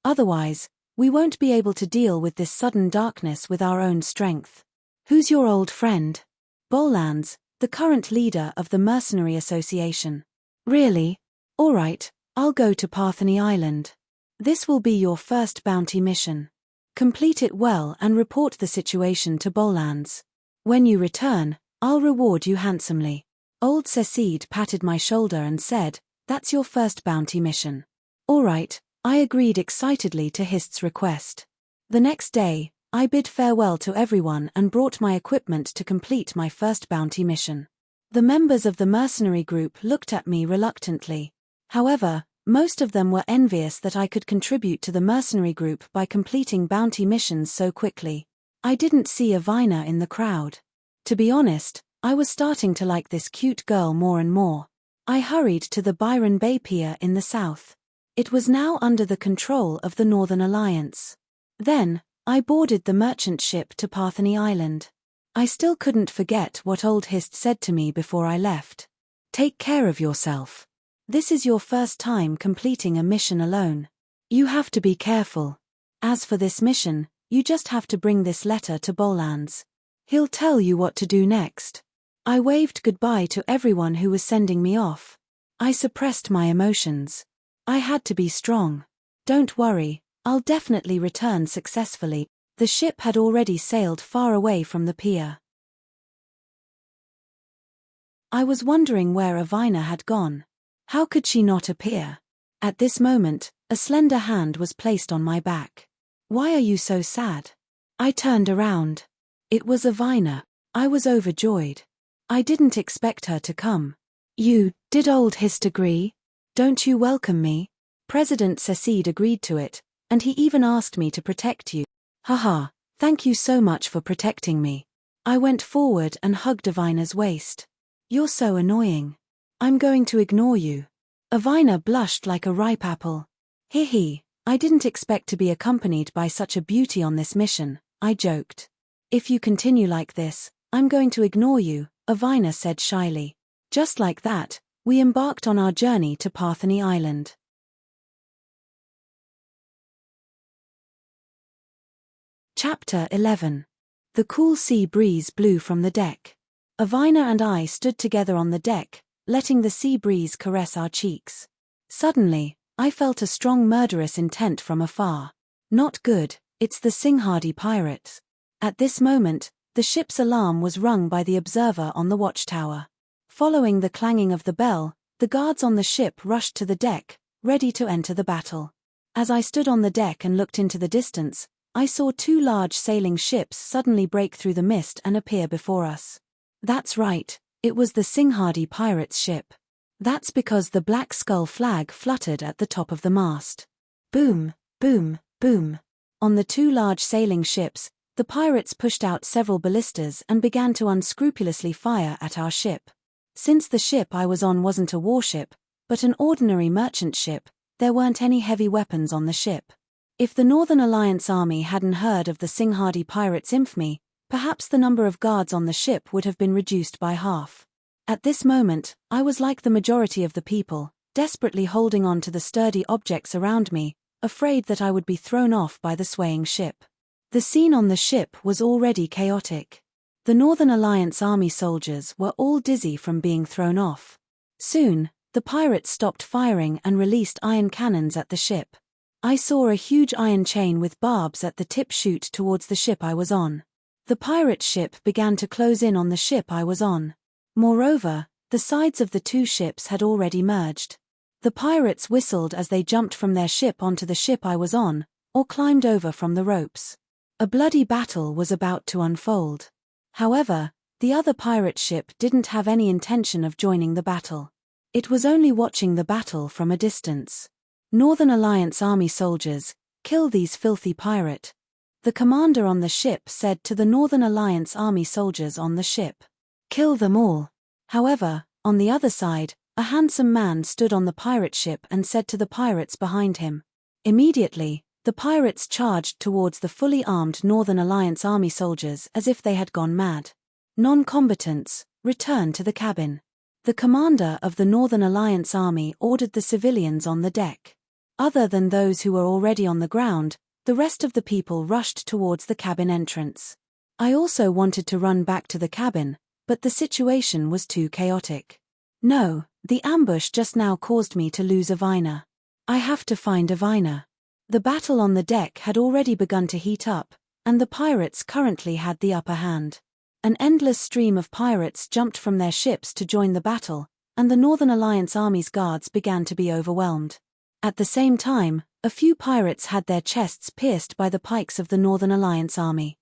Otherwise, we won't be able to deal with this sudden darkness with our own strength. Who's your old friend? Bollands, the current leader of the Mercenary Association. Really? All right, I'll go to Partheny Island. This will be your first bounty mission. Complete it well and report the situation to Bollands. When you return, I'll reward you handsomely. Old Cecide patted my shoulder and said, "That's your first bounty mission." All right, I agreed excitedly to Hist's request. The next day, I bid farewell to everyone and brought my equipment to complete my first bounty mission. The members of the mercenary group looked at me reluctantly. However, most of them were envious that I could contribute to the mercenary group by completing bounty missions so quickly. I didn't see a Vina in the crowd. To be honest, I was starting to like this cute girl more and more. I hurried to the Byron Bay Pier in the south. It was now under the control of the Northern Alliance. Then, I boarded the merchant ship to Partheny Island. I still couldn't forget what old Hist said to me before I left. "Take care of yourself. This is your first time completing a mission alone. You have to be careful. As for this mission, you just have to bring this letter to Bollands. He'll tell you what to do next." I waved goodbye to everyone who was sending me off. I suppressed my emotions. I had to be strong. "Don't worry, I'll definitely return successfully." The ship had already sailed far away from the pier. I was wondering where Avina had gone. How could she not appear? At this moment, a slender hand was placed on my back. "Why are you so sad?" I turned around. It was Avina. I was overjoyed. I didn't expect her to come. Did old Hist agree? Don't you welcome me?" President Sassid agreed to it, and he even asked me to protect you. Haha, thank you so much for protecting me. I went forward and hugged Avina's waist. "You're so annoying. I'm going to ignore you." Avina blushed like a ripe apple. "Hee, I didn't expect to be accompanied by such a beauty on this mission," I joked. "If you continue like this, I'm going to ignore you," Avina said shyly. Just like that, we embarked on our journey to Partheny Island. Chapter 11. The cool sea breeze blew from the deck. Avina and I stood together on the deck, letting the sea breeze caress our cheeks. Suddenly, I felt a strong murderous intent from afar. Not good, it's the Singhadi pirates. At this moment, the ship's alarm was rung by the observer on the watchtower. Following the clanging of the bell, the guards on the ship rushed to the deck, ready to enter the battle. As I stood on the deck and looked into the distance, I saw two large sailing ships suddenly break through the mist and appear before us. That's right, it was the Singhadi pirates' ship. That's because the Black Skull flag fluttered at the top of the mast. Boom, boom, boom. On the two large sailing ships, the pirates pushed out several ballistas and began to unscrupulously fire at our ship. Since the ship I was on wasn't a warship, but an ordinary merchant ship, there weren't any heavy weapons on the ship. If the Northern Alliance Army hadn't heard of the Singhadi pirates' infamy, perhaps the number of guards on the ship would have been reduced by half. At this moment, I was like the majority of the people, desperately holding on to the sturdy objects around me, afraid that I would be thrown off by the swaying ship. The scene on the ship was already chaotic. The Northern Alliance Army soldiers were all dizzy from being thrown off. Soon, the pirates stopped firing and released iron cannons at the ship. I saw a huge iron chain with barbs at the tip shoot towards the ship I was on. The pirate ship began to close in on the ship I was on. Moreover, the sides of the two ships had already merged. The pirates whistled as they jumped from their ship onto the ship I was on, or climbed over from the ropes. A bloody battle was about to unfold. However, the other pirate ship didn't have any intention of joining the battle. It was only watching the battle from a distance. Northern Alliance Army soldiers, "Kill these filthy pirate," the commander on the ship said to the Northern Alliance Army soldiers on the ship. "Kill them all." However, on the other side, a handsome man stood on the pirate ship and said to the pirates behind him. Immediately, the pirates charged towards the fully armed Northern Alliance Army soldiers as if they had gone mad. "Non-combatants, return to the cabin." The commander of the Northern Alliance Army ordered the civilians on the deck. Other than those who were already on the ground, the rest of the people rushed towards the cabin entrance. I also wanted to run back to the cabin, but the situation was too chaotic. No, the ambush just now caused me to lose Avina. I have to find Avina. The battle on the deck had already begun to heat up, and the pirates currently had the upper hand. An endless stream of pirates jumped from their ships to join the battle, and the Northern Alliance Army's guards began to be overwhelmed. At the same time, a few pirates had their chests pierced by the pikes of the Northern Alliance Army.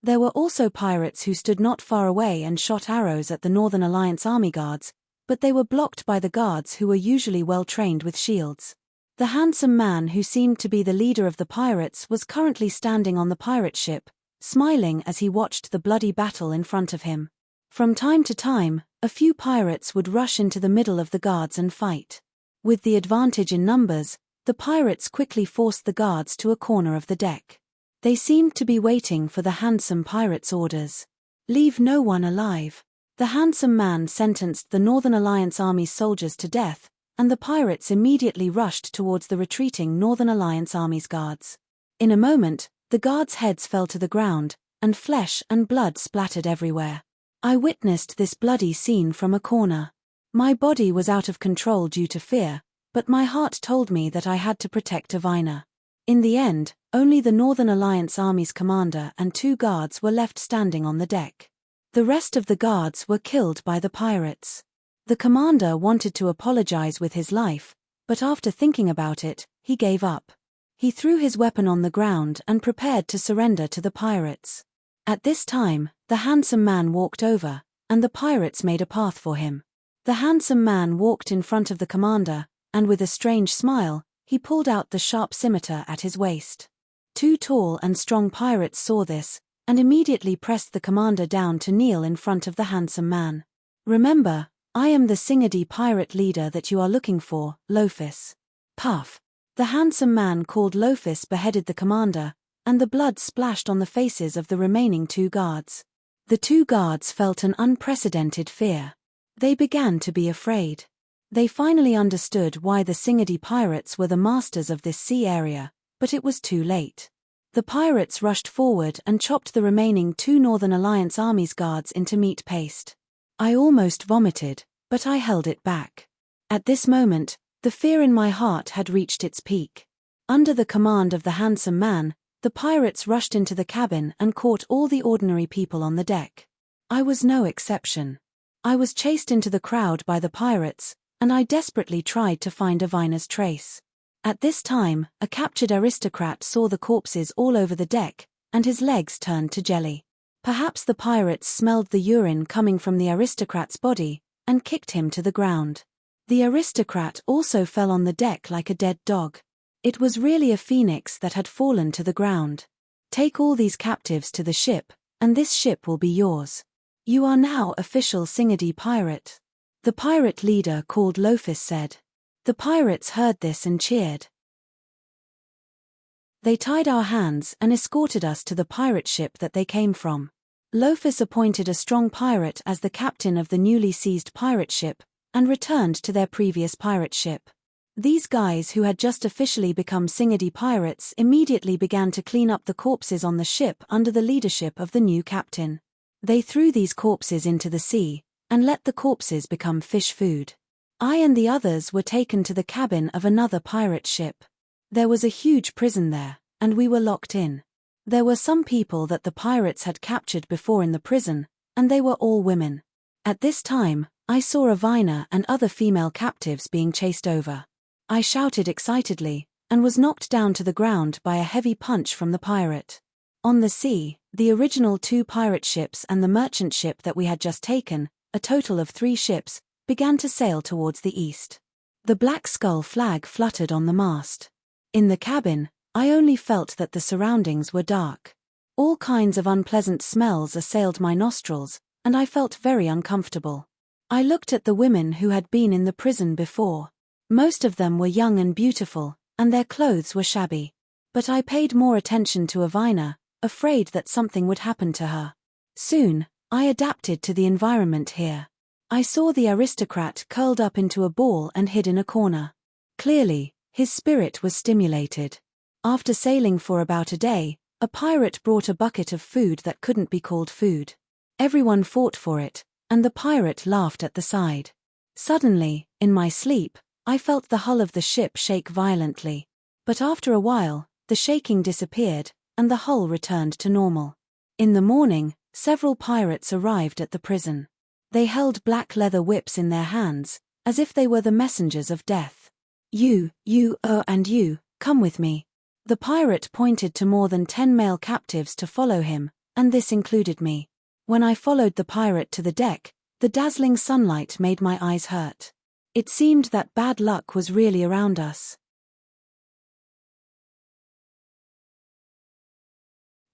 There were also pirates who stood not far away and shot arrows at the Northern Alliance Army guards, but they were blocked by the guards who were usually well trained with shields. The handsome man who seemed to be the leader of the pirates was currently standing on the pirate ship, smiling as he watched the bloody battle in front of him. From time to time, a few pirates would rush into the middle of the guards and fight. With the advantage in numbers, the pirates quickly forced the guards to a corner of the deck. They seemed to be waiting for the handsome pirate's orders. "Leave no one alive." The handsome man sentenced the Northern Alliance Army's soldiers to death, and the pirates immediately rushed towards the retreating Northern Alliance Army's guards. In a moment, the guards' heads fell to the ground, and flesh and blood splattered everywhere. I witnessed this bloody scene from a corner. My body was out of control due to fear, but my heart told me that I had to protect Avina. In the end, only the Northern Alliance Army's commander and two guards were left standing on the deck. The rest of the guards were killed by the pirates. The commander wanted to apologize with his life, but after thinking about it, he gave up. He threw his weapon on the ground and prepared to surrender to the pirates. At this time, the handsome man walked over, and the pirates made a path for him. The handsome man walked in front of the commander, and with a strange smile, he pulled out the sharp scimitar at his waist. 2 tall and strong pirates saw this, and immediately pressed the commander down to kneel in front of the handsome man. "Remember, I am the Singadi pirate leader that you are looking for, Lofus." Puff. The handsome man called Lofus beheaded the commander, and the blood splashed on the faces of the remaining 2 guards. The 2 guards felt an unprecedented fear. They began to be afraid. They finally understood why the Singadi pirates were the masters of this sea area, but it was too late. The pirates rushed forward and chopped the remaining 2 Northern Alliance Army's guards into meat paste. I almost vomited, but I held it back. At this moment, the fear in my heart had reached its peak. Under the command of the handsome man, the pirates rushed into the cabin and caught all the ordinary people on the deck. I was no exception. I was chased into the crowd by the pirates, and I desperately tried to find Avina's trace. At this time, a captured aristocrat saw the corpses all over the deck, and his legs turned to jelly. Perhaps the pirates smelled the urine coming from the aristocrat's body, and kicked him to the ground. The aristocrat also fell on the deck like a dead dog. It was really a phoenix that had fallen to the ground. "Take all these captives to the ship, and this ship will be yours. You are now official Singadi pirate," the pirate leader called Lofus said. The pirates heard this and cheered. They tied our hands and escorted us to the pirate ship that they came from. Lofus appointed a strong pirate as the captain of the newly seized pirate ship, and returned to their previous pirate ship. These guys who had just officially become Singadi pirates immediately began to clean up the corpses on the ship under the leadership of the new captain. They threw these corpses into the sea, and let the corpses become fish food. I and the others were taken to the cabin of another pirate ship. There was a huge prison there, and we were locked in. There were some people that the pirates had captured before in the prison, and they were all women. At this time, I saw Avina and other female captives being chased over. I shouted excitedly, and was knocked down to the ground by a heavy punch from the pirate. On the sea, the original 2 pirate ships and the merchant ship that we had just taken, a total of 3 ships, began to sail towards the east. The Black Skull flag fluttered on the mast. In the cabin, I only felt that the surroundings were dark. All kinds of unpleasant smells assailed my nostrils, and I felt very uncomfortable. I looked at the women who had been in the prison before. Most of them were young and beautiful, and their clothes were shabby. But I paid more attention to Avina, afraid that something would happen to her. Soon, I adapted to the environment here. I saw the aristocrat curled up into a ball and hid in a corner. Clearly, his spirit was stimulated. After sailing for about a day, a pirate brought a bucket of food that couldn't be called food. Everyone fought for it, and the pirate laughed at the side. Suddenly, in my sleep, I felt the hull of the ship shake violently. But after a while, the shaking disappeared, and the hull returned to normal. In the morning, several pirates arrived at the prison. They held black leather whips in their hands, as if they were the messengers of death. You, and you, come with me." The pirate pointed to more than 10 male captives to follow him, and this included me. When I followed the pirate to the deck, the dazzling sunlight made my eyes hurt. It seemed that bad luck was really around us.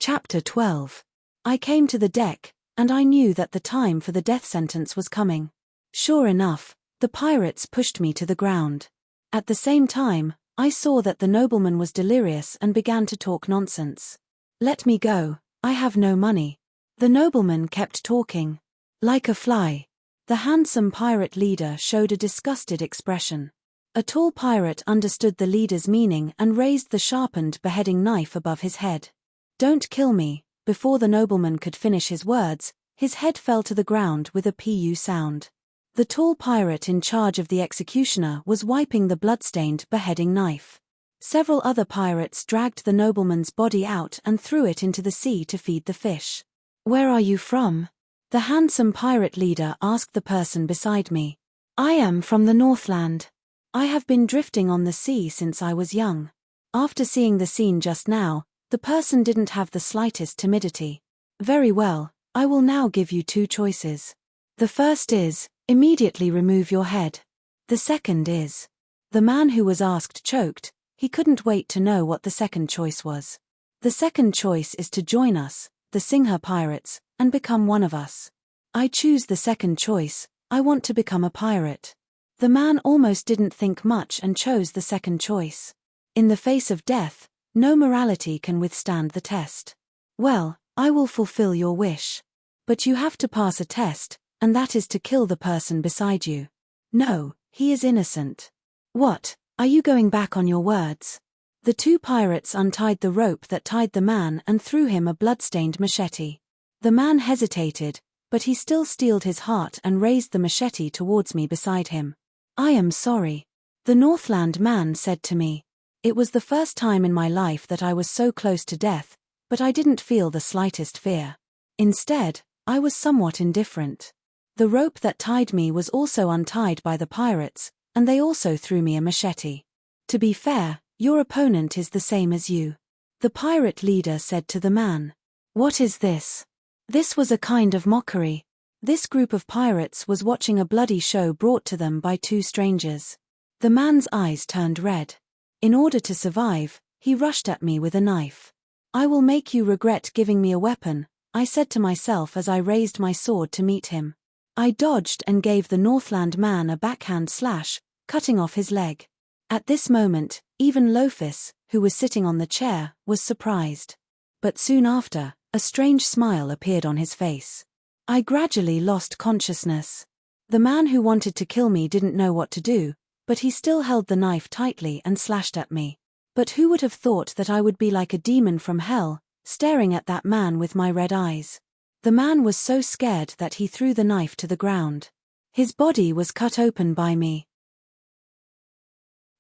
Chapter 12. I came to the deck, and I knew that the time for the death sentence was coming. Sure enough, the pirates pushed me to the ground. At the same time, I saw that the nobleman was delirious and began to talk nonsense. "Let me go, I have no money." The nobleman kept talking. Like a fly. The handsome pirate leader showed a disgusted expression. A tall pirate understood the leader's meaning and raised the sharpened beheading knife above his head. "Don't kill me." Before the nobleman could finish his words, his head fell to the ground with a pu sound. The tall pirate in charge of the executioner was wiping the blood-stained beheading knife. Several other pirates dragged the nobleman's body out and threw it into the sea to feed the fish. "Where are you from?" The handsome pirate leader asked the person beside me. I am from the Northland. I have been drifting on the sea since I was young. After seeing the scene just now, the person didn't have the slightest timidity. Very well, I will now give you two choices. The first is, immediately remove your head. The second is. The man who was asked choked. He couldn't wait to know what the second choice was. The second choice is to join us, the Singha pirates, and become one of us. I choose the second choice. I want to become a pirate. The man almost didn't think much and chose the second choice. In the face of death, no morality can withstand the test. Well, I will fulfill your wish. But you have to pass a test, and that is to kill the person beside you. No, he is innocent. What, are you going back on your words? The two pirates untied the rope that tied the man and threw him a blood-stained machete. The man hesitated, but he still steeled his heart and raised the machete towards me beside him. I am sorry. The Northland man said to me. It was the first time in my life that I was so close to death, but I didn't feel the slightest fear. Instead, I was somewhat indifferent. The rope that tied me was also untied by the pirates, and they also threw me a machete. To be fair, your opponent is the same as you. The pirate leader said to the man. What is this? This was a kind of mockery. This group of pirates was watching a bloody show brought to them by two strangers. The man's eyes turned red. In order to survive, he rushed at me with a knife. I will make you regret giving me a weapon, I said to myself as I raised my sword to meet him. I dodged and gave the Northland man a backhand slash, cutting off his leg. At this moment, even Lofus, who was sitting on the chair, was surprised. But soon after, a strange smile appeared on his face. I gradually lost consciousness. The man who wanted to kill me didn't know what to do, but he still held the knife tightly and slashed at me. But who would have thought that I would be like a demon from hell, staring at that man with my red eyes? The man was so scared that he threw the knife to the ground. His body was cut open by me.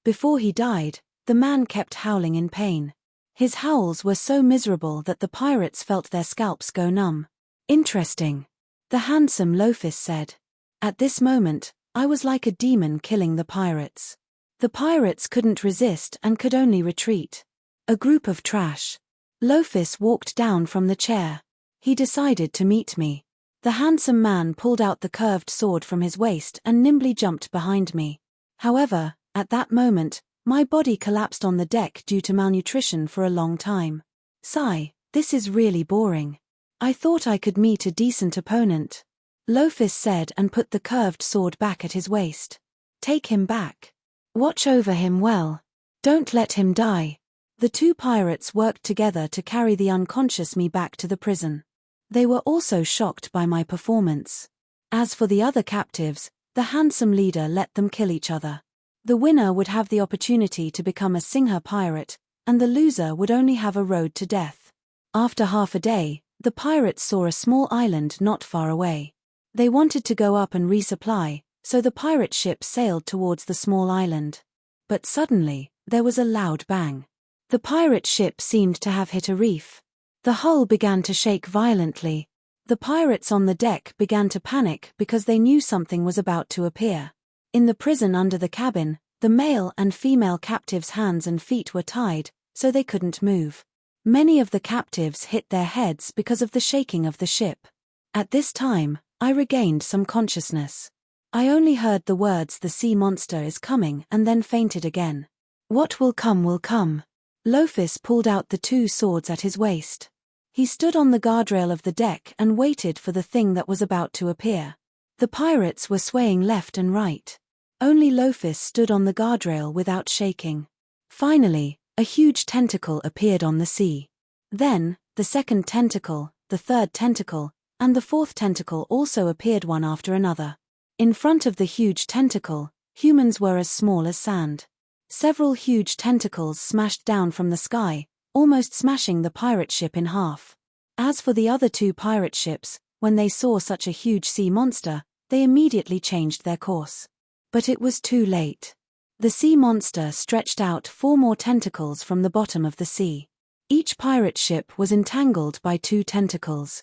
Before he died, the man kept howling in pain. His howls were so miserable that the pirates felt their scalps go numb. Interesting. The handsome Lofus said. At this moment, I was like a demon killing the pirates. The pirates couldn't resist and could only retreat. A group of trash. Lofus walked down from the chair. He decided to meet me. The handsome man pulled out the curved sword from his waist and nimbly jumped behind me. However, at that moment, my body collapsed on the deck due to malnutrition for a long time. Sigh, this is really boring. I thought I could meet a decent opponent. Lofus said and put the curved sword back at his waist. Take him back. Watch over him well. Don't let him die. The two pirates worked together to carry the unconscious me back to the prison. They were also shocked by my performance. As for the other captives, the handsome leader let them kill each other. The winner would have the opportunity to become a Singha pirate, and the loser would only have a road to death. After half a day, the pirates saw a small island not far away. They wanted to go up and resupply, so the pirate ship sailed towards the small island. But suddenly, there was a loud bang. The pirate ship seemed to have hit a reef. The hull began to shake violently. The pirates on the deck began to panic because they knew something was about to appear. In the prison under the cabin, the male and female captives' hands and feet were tied, so they couldn't move. Many of the captives hit their heads because of the shaking of the ship. At this time, I regained some consciousness. I only heard the words "the sea monster is coming" and then fainted again. What will come will come. Lofus pulled out the two swords at his waist. He stood on the guardrail of the deck and waited for the thing that was about to appear. The pirates were swaying left and right. Only Lofus stood on the guardrail without shaking. Finally, a huge tentacle appeared on the sea. Then, the second tentacle, the third tentacle, and the fourth tentacle also appeared one after another. In front of the huge tentacle, humans were as small as sand. Several huge tentacles smashed down from the sky, almost smashing the pirate ship in half. As for the other two pirate ships, when they saw such a huge sea monster, they immediately changed their course. But it was too late. The sea monster stretched out 4 more tentacles from the bottom of the sea. Each pirate ship was entangled by 2 tentacles.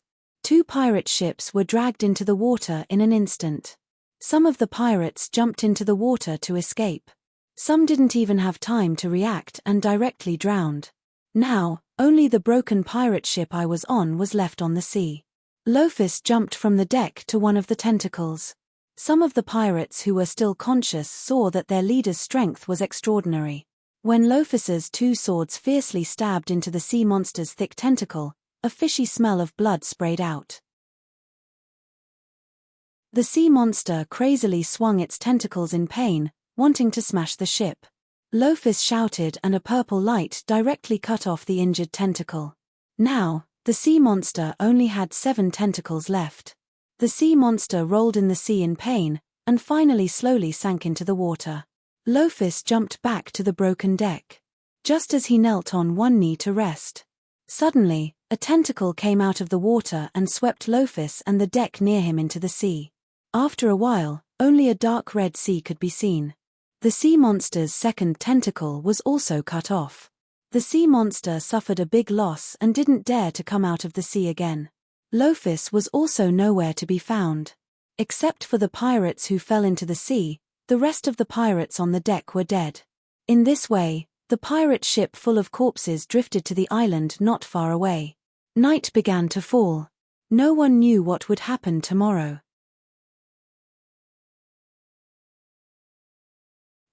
2 pirate ships were dragged into the water in an instant. Some of the pirates jumped into the water to escape. Some didn't even have time to react and directly drowned. Now, only the broken pirate ship I was on was left on the sea. Lofus jumped from the deck to one of the tentacles. Some of the pirates who were still conscious saw that their leader's strength was extraordinary. When Lofus's 2 swords fiercely stabbed into the sea monster's thick tentacle, a fishy smell of blood sprayed out. The sea monster crazily swung its tentacles in pain, wanting to smash the ship. Lofus shouted and a purple light directly cut off the injured tentacle. Now, the sea monster only had 7 tentacles left. The sea monster rolled in the sea in pain, and finally slowly sank into the water. Lofus jumped back to the broken deck. Just as he knelt on one knee to rest, suddenly, a tentacle came out of the water and swept Lofus and the deck near him into the sea. After a while, only a dark red sea could be seen. The sea monster's second tentacle was also cut off. The sea monster suffered a big loss and didn't dare to come out of the sea again. Lofus was also nowhere to be found. Except for the pirates who fell into the sea, the rest of the pirates on the deck were dead. In this way, the pirate ship full of corpses drifted to the island not far away. Night began to fall. No one knew what would happen tomorrow.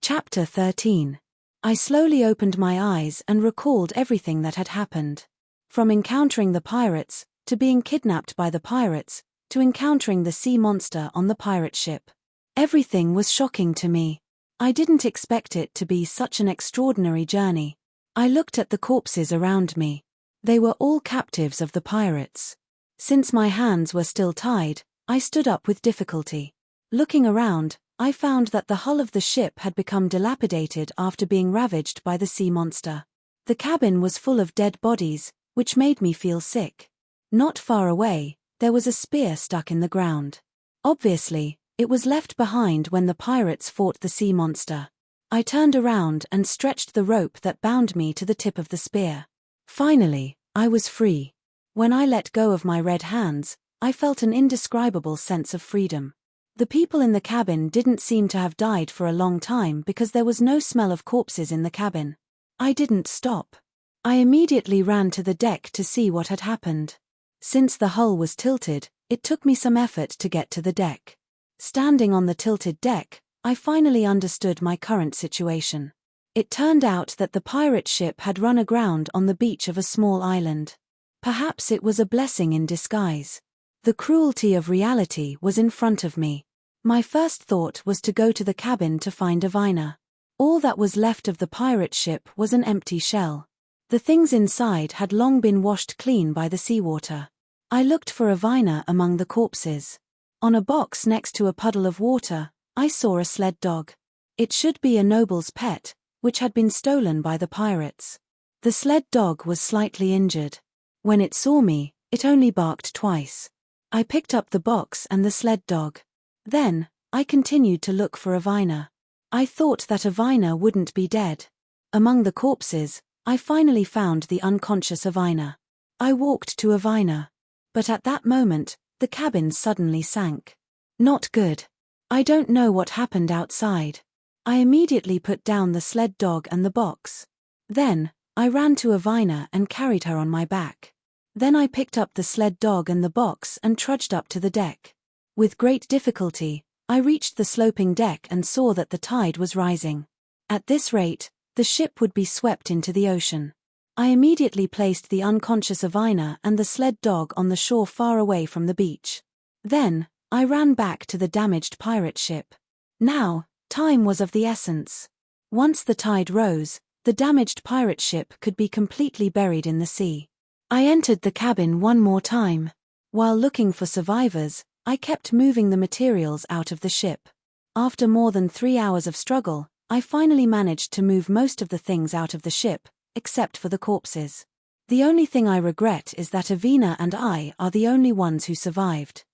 Chapter 13. I slowly opened my eyes and recalled everything that had happened. From encountering the pirates, to being kidnapped by the pirates, to encountering the sea monster on the pirate ship. Everything was shocking to me. I didn't expect it to be such an extraordinary journey. I looked at the corpses around me. They were all captives of the pirates. Since my hands were still tied, I stood up with difficulty. Looking around, I found that the hull of the ship had become dilapidated after being ravaged by the sea monster. The cabin was full of dead bodies, which made me feel sick. Not far away, there was a spear stuck in the ground. Obviously, it was left behind when the pirates fought the sea monster. I turned around and stretched the rope that bound me to the tip of the spear. Finally, I was free. When I let go of my red hands, I felt an indescribable sense of freedom. The people in the cabin didn't seem to have died for a long time because there was no smell of corpses in the cabin. I didn't stop. I immediately ran to the deck to see what had happened. Since the hull was tilted, it took me some effort to get to the deck. Standing on the tilted deck, I finally understood my current situation. It turned out that the pirate ship had run aground on the beach of a small island. Perhaps it was a blessing in disguise. The cruelty of reality was in front of me. My first thought was to go to the cabin to find Avina. All that was left of the pirate ship was an empty shell. The things inside had long been washed clean by the seawater. I looked for Avina among the corpses. On a box next to a puddle of water, I saw a sled dog. It should be a noble's pet, which had been stolen by the pirates. The sled dog was slightly injured. When it saw me, it only barked twice. I picked up the box and the sled dog. Then, I continued to look for Avina. I thought that Avina wouldn't be dead. Among the corpses, I finally found the unconscious Avina. I walked to Avina. But at that moment, the cabin suddenly sank. Not good. I don't know what happened outside. I immediately put down the sled dog and the box. Then, I ran to Avina and carried her on my back. Then I picked up the sled dog and the box and trudged up to the deck. With great difficulty, I reached the sloping deck and saw that the tide was rising. At this rate, the ship would be swept into the ocean. I immediately placed the unconscious Avina and the sled dog on the shore far away from the beach. Then, I ran back to the damaged pirate ship. Now, time was of the essence. Once the tide rose, the damaged pirate ship could be completely buried in the sea. I entered the cabin one more time. While looking for survivors, I kept moving the materials out of the ship. After more than 3 hours of struggle, I finally managed to move most of the things out of the ship, except for the corpses. The only thing I regret is that Avina and I are the only ones who survived.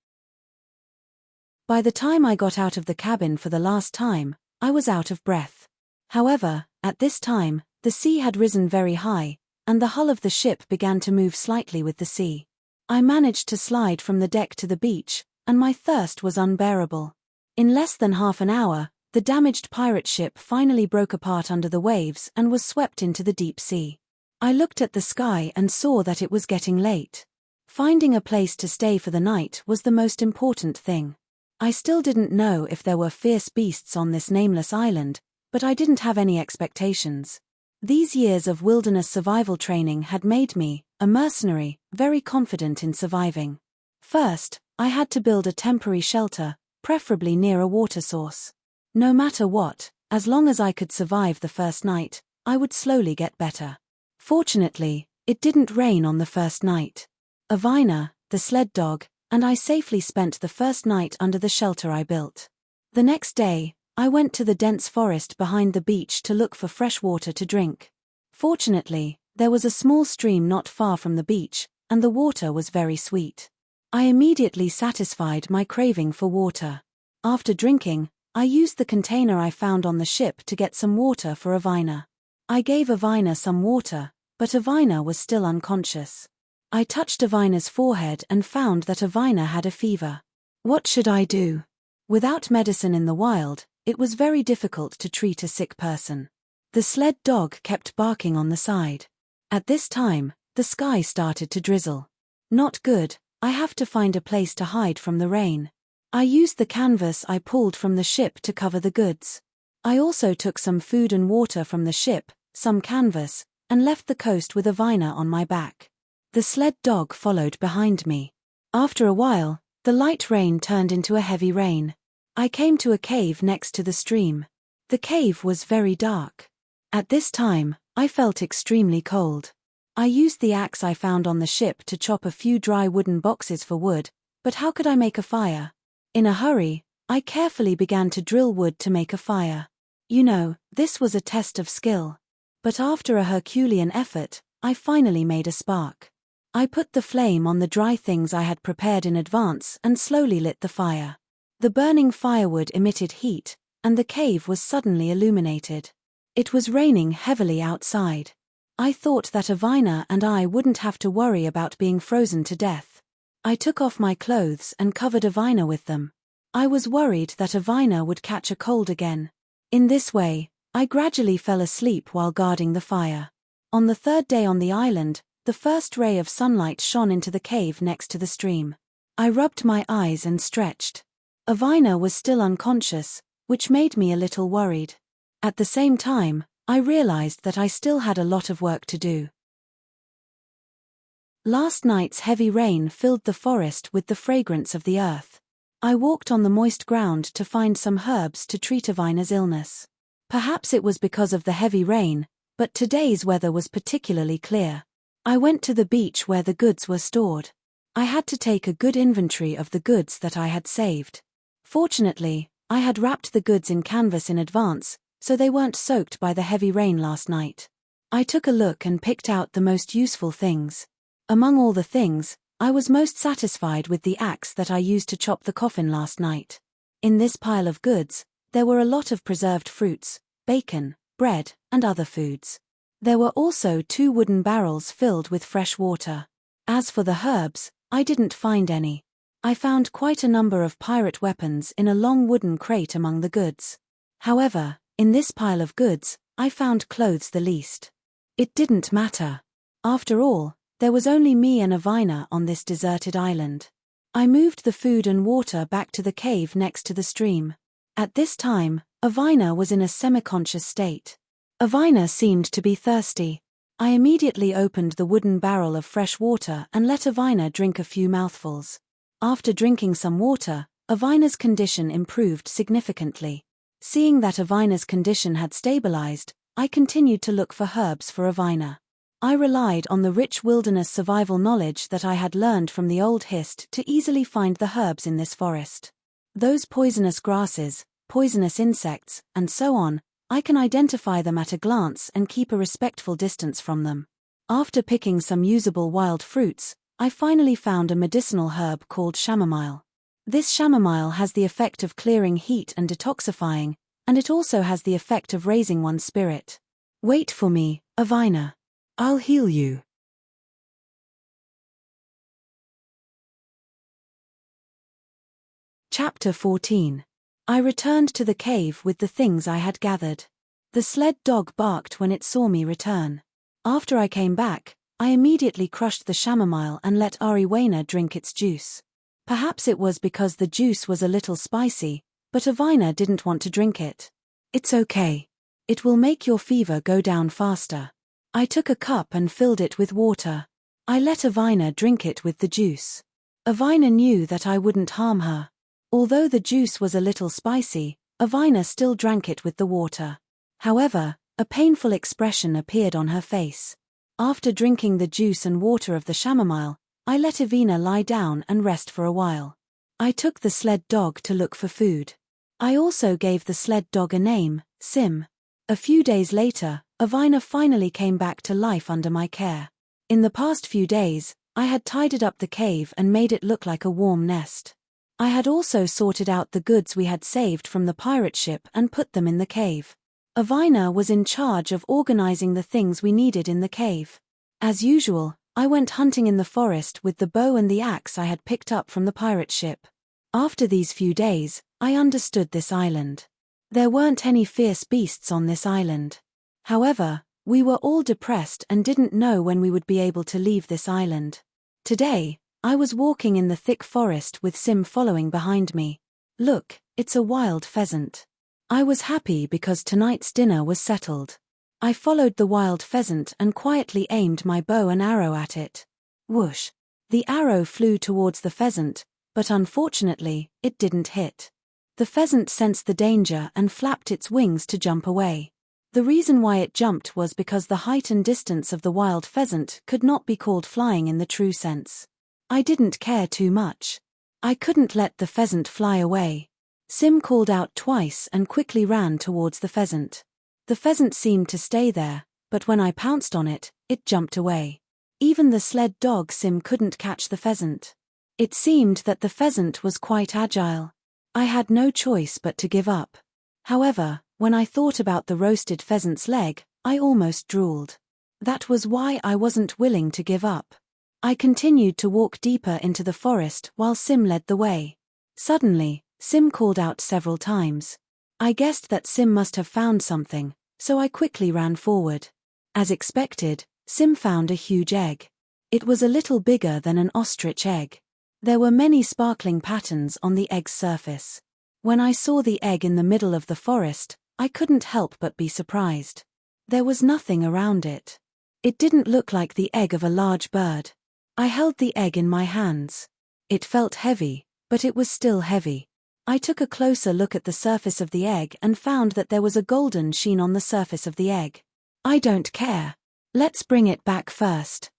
By the time I got out of the cabin for the last time, I was out of breath. However, at this time, the sea had risen very high, and the hull of the ship began to move slightly with the sea. I managed to slide from the deck to the beach, and my thirst was unbearable. In less than half an hour, the damaged pirate ship finally broke apart under the waves and was swept into the deep sea. I looked at the sky and saw that it was getting late. Finding a place to stay for the night was the most important thing. I still didn't know if there were fierce beasts on this nameless island, but I didn't have any expectations. These years of wilderness survival training had made me, a mercenary, very confident in surviving. First, I had to build a temporary shelter, preferably near a water source. No matter what, as long as I could survive the first night, I would slowly get better. Fortunately, it didn't rain on the first night. Avina, the sled dog, and I safely spent the first night under the shelter I built. The next day, I went to the dense forest behind the beach to look for fresh water to drink. Fortunately, there was a small stream not far from the beach, and the water was very sweet. I immediately satisfied my craving for water. After drinking, I used the container I found on the ship to get some water for Avina. I gave Avina some water, but Avina was still unconscious. I touched Avina's forehead and found that Avina had a fever. What should I do? Without medicine in the wild, it was very difficult to treat a sick person. The sled dog kept barking on the side. At this time, the sky started to drizzle. Not good, I have to find a place to hide from the rain. I used the canvas I pulled from the ship to cover the goods. I also took some food and water from the ship, some canvas, and left the coast with Avina on my back. The sled dog followed behind me. After a while, the light rain turned into a heavy rain. I came to a cave next to the stream. The cave was very dark. At this time, I felt extremely cold. I used the axe I found on the ship to chop a few dry wooden boxes for wood, but how could I make a fire? In a hurry, I carefully began to drill wood to make a fire. This was a test of skill. But after a Herculean effort, I finally made a spark. I put the flame on the dry things I had prepared in advance and slowly lit the fire. The burning firewood emitted heat, and the cave was suddenly illuminated. It was raining heavily outside. I thought that Avina and I wouldn't have to worry about being frozen to death. I took off my clothes and covered Avina with them. I was worried that Avina would catch a cold again. In this way, I gradually fell asleep while guarding the fire. On the third day on the island, the first ray of sunlight shone into the cave next to the stream. I rubbed my eyes and stretched. Avina was still unconscious, which made me a little worried. At the same time, I realized that I still had a lot of work to do. Last night's heavy rain filled the forest with the fragrance of the earth. I walked on the moist ground to find some herbs to treat Avina's illness. Perhaps it was because of the heavy rain, but today's weather was particularly clear. I went to the beach where the goods were stored. I had to take a good inventory of the goods that I had saved. Fortunately, I had wrapped the goods in canvas in advance, so they weren't soaked by the heavy rain last night. I took a look and picked out the most useful things. Among all the things, I was most satisfied with the axe that I used to chop the coffin last night. In this pile of goods, there were a lot of preserved fruits, bacon, bread, and other foods. There were also 2 wooden barrels filled with fresh water. As for the herbs, I didn't find any. I found quite a number of pirate weapons in a long wooden crate among the goods. However, in this pile of goods, I found clothes the least. It didn't matter. After all, there was only me and Avina on this deserted island. I moved the food and water back to the cave next to the stream. At this time, Avina was in a semi-conscious state. Avina seemed to be thirsty. I immediately opened the wooden barrel of fresh water and let Avina drink a few mouthfuls. After drinking some water, Avina's condition improved significantly. Seeing that Avina's condition had stabilized, I continued to look for herbs for Avina. I relied on the rich wilderness survival knowledge that I had learned from the old hist to easily find the herbs in this forest. Those poisonous grasses, poisonous insects, and so on, I can identify them at a glance and keep a respectful distance from them. After picking some usable wild fruits, I finally found a medicinal herb called chamomile. This chamomile has the effect of clearing heat and detoxifying, and it also has the effect of raising one's spirit. Wait for me, Avina. I'll heal you. Chapter 14. I returned to the cave with the things I had gathered. The sled dog barked when it saw me return. After I came back, I immediately crushed the chamomile and let Ariwana drink its juice. Perhaps it was because the juice was a little spicy, but Avina didn't want to drink it. It's okay. It will make your fever go down faster. I took a cup and filled it with water. I let Avina drink it with the juice. Avina knew that I wouldn't harm her. Although the juice was a little spicy, Avina still drank it with the water. However, a painful expression appeared on her face. After drinking the juice and water of the chamomile, I let Avina lie down and rest for a while. I took the sled dog to look for food. I also gave the sled dog a name, Sim. A few days later, Avina finally came back to life under my care. In the past few days, I had tidied up the cave and made it look like a warm nest. I had also sorted out the goods we had saved from the pirate ship and put them in the cave. Avina was in charge of organizing the things we needed in the cave. As usual, I went hunting in the forest with the bow and the axe I had picked up from the pirate ship. After these few days, I understood this island. There weren't any fierce beasts on this island. However, we were all depressed and didn't know when we would be able to leave this island. Today, I was walking in the thick forest with Sim following behind me. Look, it's a wild pheasant. I was happy because tonight's dinner was settled. I followed the wild pheasant and quietly aimed my bow and arrow at it. Whoosh! The arrow flew towards the pheasant, but unfortunately, it didn't hit. The pheasant sensed the danger and flapped its wings to jump away. The reason why it jumped was because the height and distance of the wild pheasant could not be called flying in the true sense. I didn't care too much. I couldn't let the pheasant fly away. Sim called out twice and quickly ran towards the pheasant. The pheasant seemed to stay there, but when I pounced on it, it jumped away. Even the sled dog Sim couldn't catch the pheasant. It seemed that the pheasant was quite agile. I had no choice but to give up. However, when I thought about the roasted pheasant's leg, I almost drooled. That was why I wasn't willing to give up. I continued to walk deeper into the forest while Sim led the way. Suddenly, Sim called out several times. I guessed that Sim must have found something, so I quickly ran forward. As expected, Sim found a huge egg. It was a little bigger than an ostrich egg. There were many sparkling patterns on the egg's surface. When I saw the egg in the middle of the forest, I couldn't help but be surprised. There was nothing around it. It didn't look like the egg of a large bird. I held the egg in my hands. It felt heavy, but it was still heavy. I took a closer look at the surface of the egg and found that there was a golden sheen on the surface of the egg. I don't care. Let's bring it back first.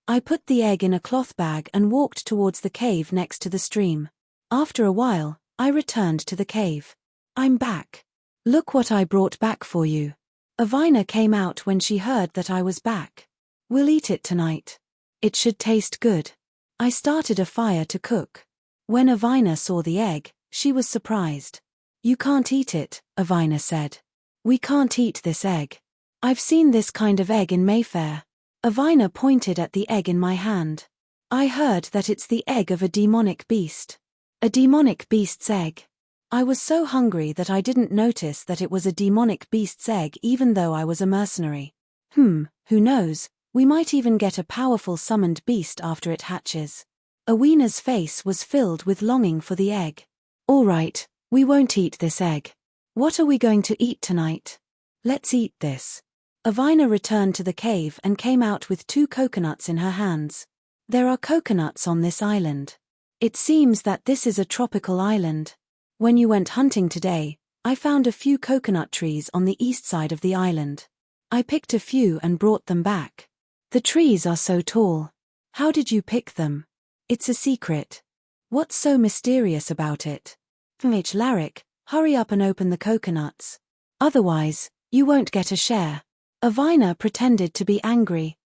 I put the egg in a cloth bag and walked towards the cave next to the stream. After a while, I returned to the cave. I'm back. Look what I brought back for you. Avina came out when she heard that I was back. We'll eat it tonight. It should taste good. I started a fire to cook. When Avina saw the egg, she was surprised. You can't eat it, Avina said. We can't eat this egg. I've seen this kind of egg in Mayfair. Avina pointed at the egg in my hand. I heard that it's the egg of a demonic beast. A demonic beast's egg. I was so hungry that I didn't notice that it was a demonic beast's egg even though I was a mercenary. Who knows, we might even get a powerful summoned beast after it hatches. Aweena's face was filled with longing for the egg. All right, we won't eat this egg. What are we going to eat tonight? Let's eat this. Avina returned to the cave and came out with 2 coconuts in her hands. There are coconuts on this island. It seems that this is a tropical island. When you went hunting today, I found a few coconut trees on the east side of the island. I picked a few and brought them back. The trees are so tall. How did you pick them? It's a secret. What's so mysterious about it? Larrick, hurry up and open the coconuts. Otherwise, you won't get a share. Avina pretended to be angry.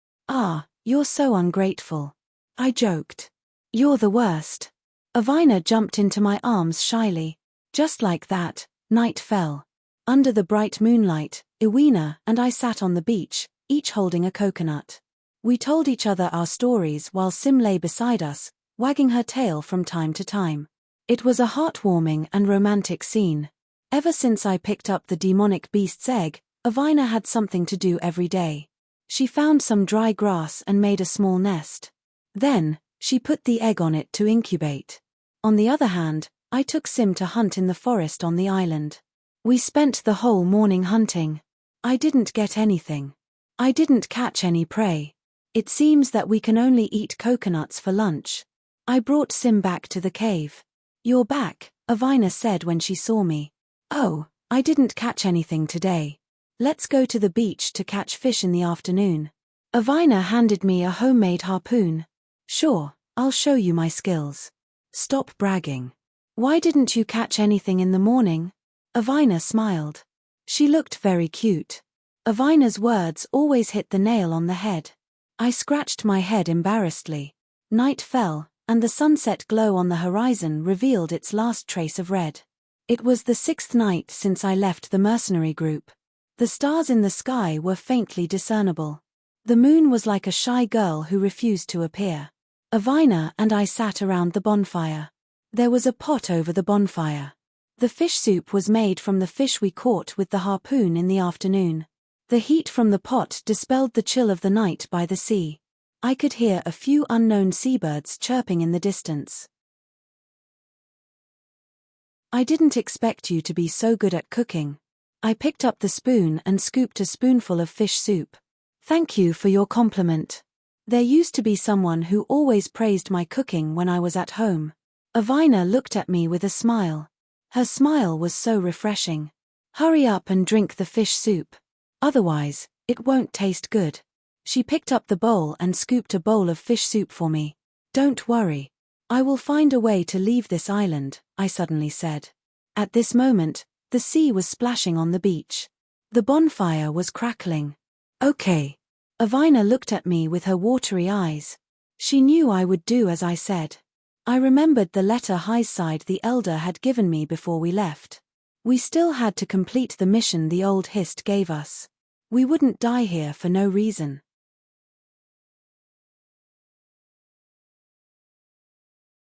You're so ungrateful. I joked. You're the worst. Avina jumped into my arms shyly. Just like that, night fell. Under the bright moonlight, Aweena and I sat on the beach, each holding a coconut. We told each other our stories while Sim lay beside us, wagging her tail from time to time. It was a heartwarming and romantic scene. Ever since I picked up the demonic beast's egg, Avina had something to do every day. She found some dry grass and made a small nest. Then, she put the egg on it to incubate. On the other hand, I took Sim to hunt in the forest on the island. We spent the whole morning hunting. I didn't get anything. I didn't catch any prey. It seems that we can only eat coconuts for lunch. I brought Sim back to the cave. "You're back," Avina said when she saw me. "Oh, I didn't catch anything today. Let's go to the beach to catch fish in the afternoon." Avina handed me a homemade harpoon. "Sure, I'll show you my skills." "Stop bragging. Why didn't you catch anything in the morning?" Avina smiled. She looked very cute. Avina's words always hit the nail on the head. I scratched my head embarrassedly. Night fell, and the sunset glow on the horizon revealed its last trace of red. It was the 6th night since I left the mercenary group. The stars in the sky were faintly discernible. The moon was like a shy girl who refused to appear. Avina and I sat around the bonfire. There was a pot over the bonfire. The fish soup was made from the fish we caught with the harpoon in the afternoon. The heat from the pot dispelled the chill of the night by the sea. I could hear a few unknown seabirds chirping in the distance. "I didn't expect you to be so good at cooking." I picked up the spoon and scooped a spoonful of fish soup. "Thank you for your compliment. There used to be someone who always praised my cooking when I was at home." Avina looked at me with a smile. Her smile was so refreshing. "Hurry up and drink the fish soup. Otherwise, it won't taste good." She picked up the bowl and scooped a bowl of fish soup for me. "Don't worry. I will find a way to leave this island," I suddenly said. At this moment, the sea was splashing on the beach. The bonfire was crackling. "Okay." Avina looked at me with her watery eyes. She knew I would do as I said. I remembered the letter Highside the Elder had given me before we left. We still had to complete the mission the old Hist gave us. We wouldn't die here for no reason.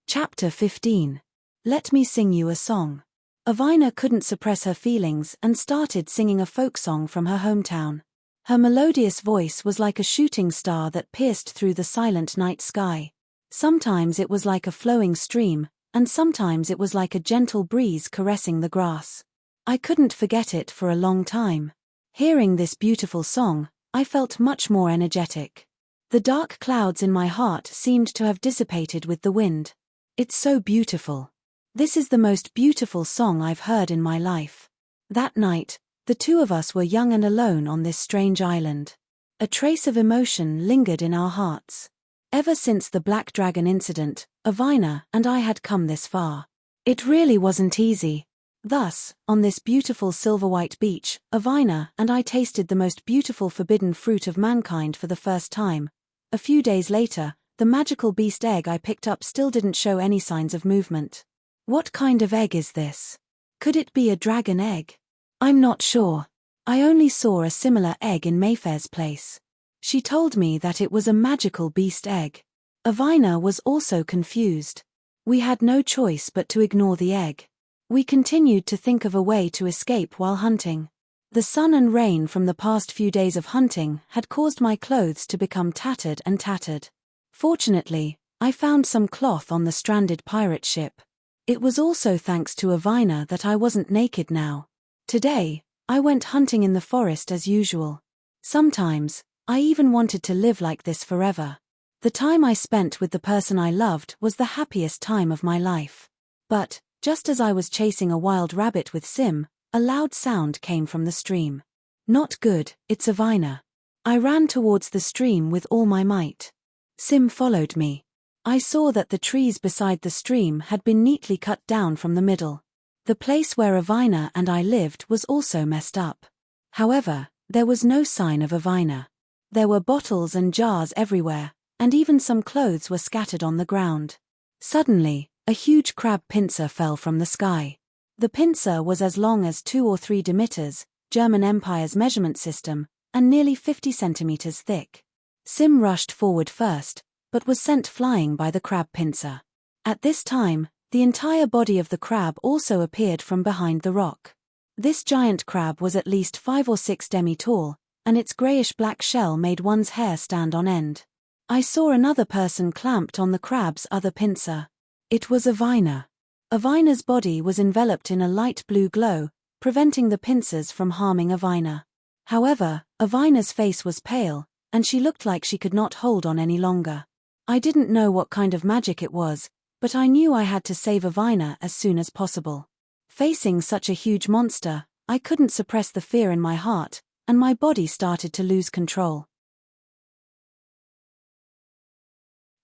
Chapter 15. Let Me Sing You a Song. Avina couldn't suppress her feelings and started singing a folk song from her hometown. Her melodious voice was like a shooting star that pierced through the silent night sky. Sometimes it was like a flowing stream, and sometimes it was like a gentle breeze caressing the grass. I couldn't forget it for a long time. Hearing this beautiful song, I felt much more energetic. The dark clouds in my heart seemed to have dissipated with the wind. "It's so beautiful. This is the most beautiful song I've heard in my life." That night, the two of us were young and alone on this strange island. A trace of emotion lingered in our hearts. Ever since the Black Dragon incident, Avina and I had come this far. It really wasn't easy. Thus, on this beautiful silver-white beach, Avina and I tasted the most beautiful forbidden fruit of mankind for the first time. A few days later, the magical beast egg I picked up still didn't show any signs of movement. What kind of egg is this? Could it be a dragon egg? I'm not sure. I only saw a similar egg in Mayfair's place. She told me that it was a magical beast egg. Avina was also confused. We had no choice but to ignore the egg. We continued to think of a way to escape while hunting. The sun and rain from the past few days of hunting had caused my clothes to become tattered and tattered. Fortunately, I found some cloth on the stranded pirate ship. It was also thanks to Avina that I wasn't naked now. Today, I went hunting in the forest as usual. Sometimes, I even wanted to live like this forever. The time I spent with the person I loved was the happiest time of my life. But, just as I was chasing a wild rabbit with Sim, a loud sound came from the stream. Not good, it's Avina. I ran towards the stream with all my might. Sim followed me. I saw that the trees beside the stream had been neatly cut down from the middle. The place where Avina and I lived was also messed up. However, there was no sign of Avina. There were bottles and jars everywhere, and even some clothes were scattered on the ground. Suddenly, a huge crab pincer fell from the sky. The pincer was as long as 2 or 3 dimeters, German Empire's measurement system, and nearly 50 centimeters thick. Sim rushed forward first, but was sent flying by the crab pincer. At this time, the entire body of the crab also appeared from behind the rock. This giant crab was at least 5 or 6 demi tall, and its greyish-black shell made one's hair stand on end. I saw another person clamped on the crab's other pincer. It was Avina. Avina's body was enveloped in a light blue glow, preventing the pincers from harming Avina. However, Avina's face was pale, and she looked like she could not hold on any longer. I didn't know what kind of magic it was, but I knew I had to save Avina as soon as possible. Facing such a huge monster, I couldn't suppress the fear in my heart, and my body started to lose control.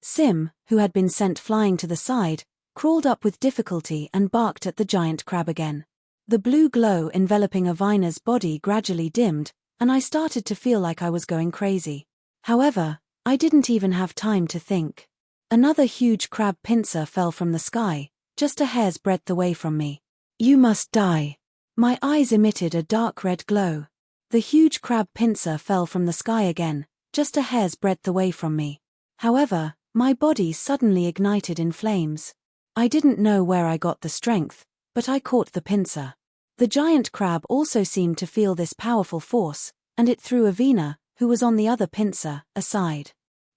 Sim, who had been sent flying to the side, crawled up with difficulty and barked at the giant crab again. The blue glow enveloping Avina's body gradually dimmed, and I started to feel like I was going crazy. However, I didn't even have time to think. Another huge crab pincer fell from the sky, just a hair's breadth away from me. "You must die." My eyes emitted a dark red glow. The huge crab pincer fell from the sky again, just a hair's breadth away from me. However, my body suddenly ignited in flames. I didn't know where I got the strength, but I caught the pincer. The giant crab also seemed to feel this powerful force, and it threw Avina, who was on the other pincer, aside.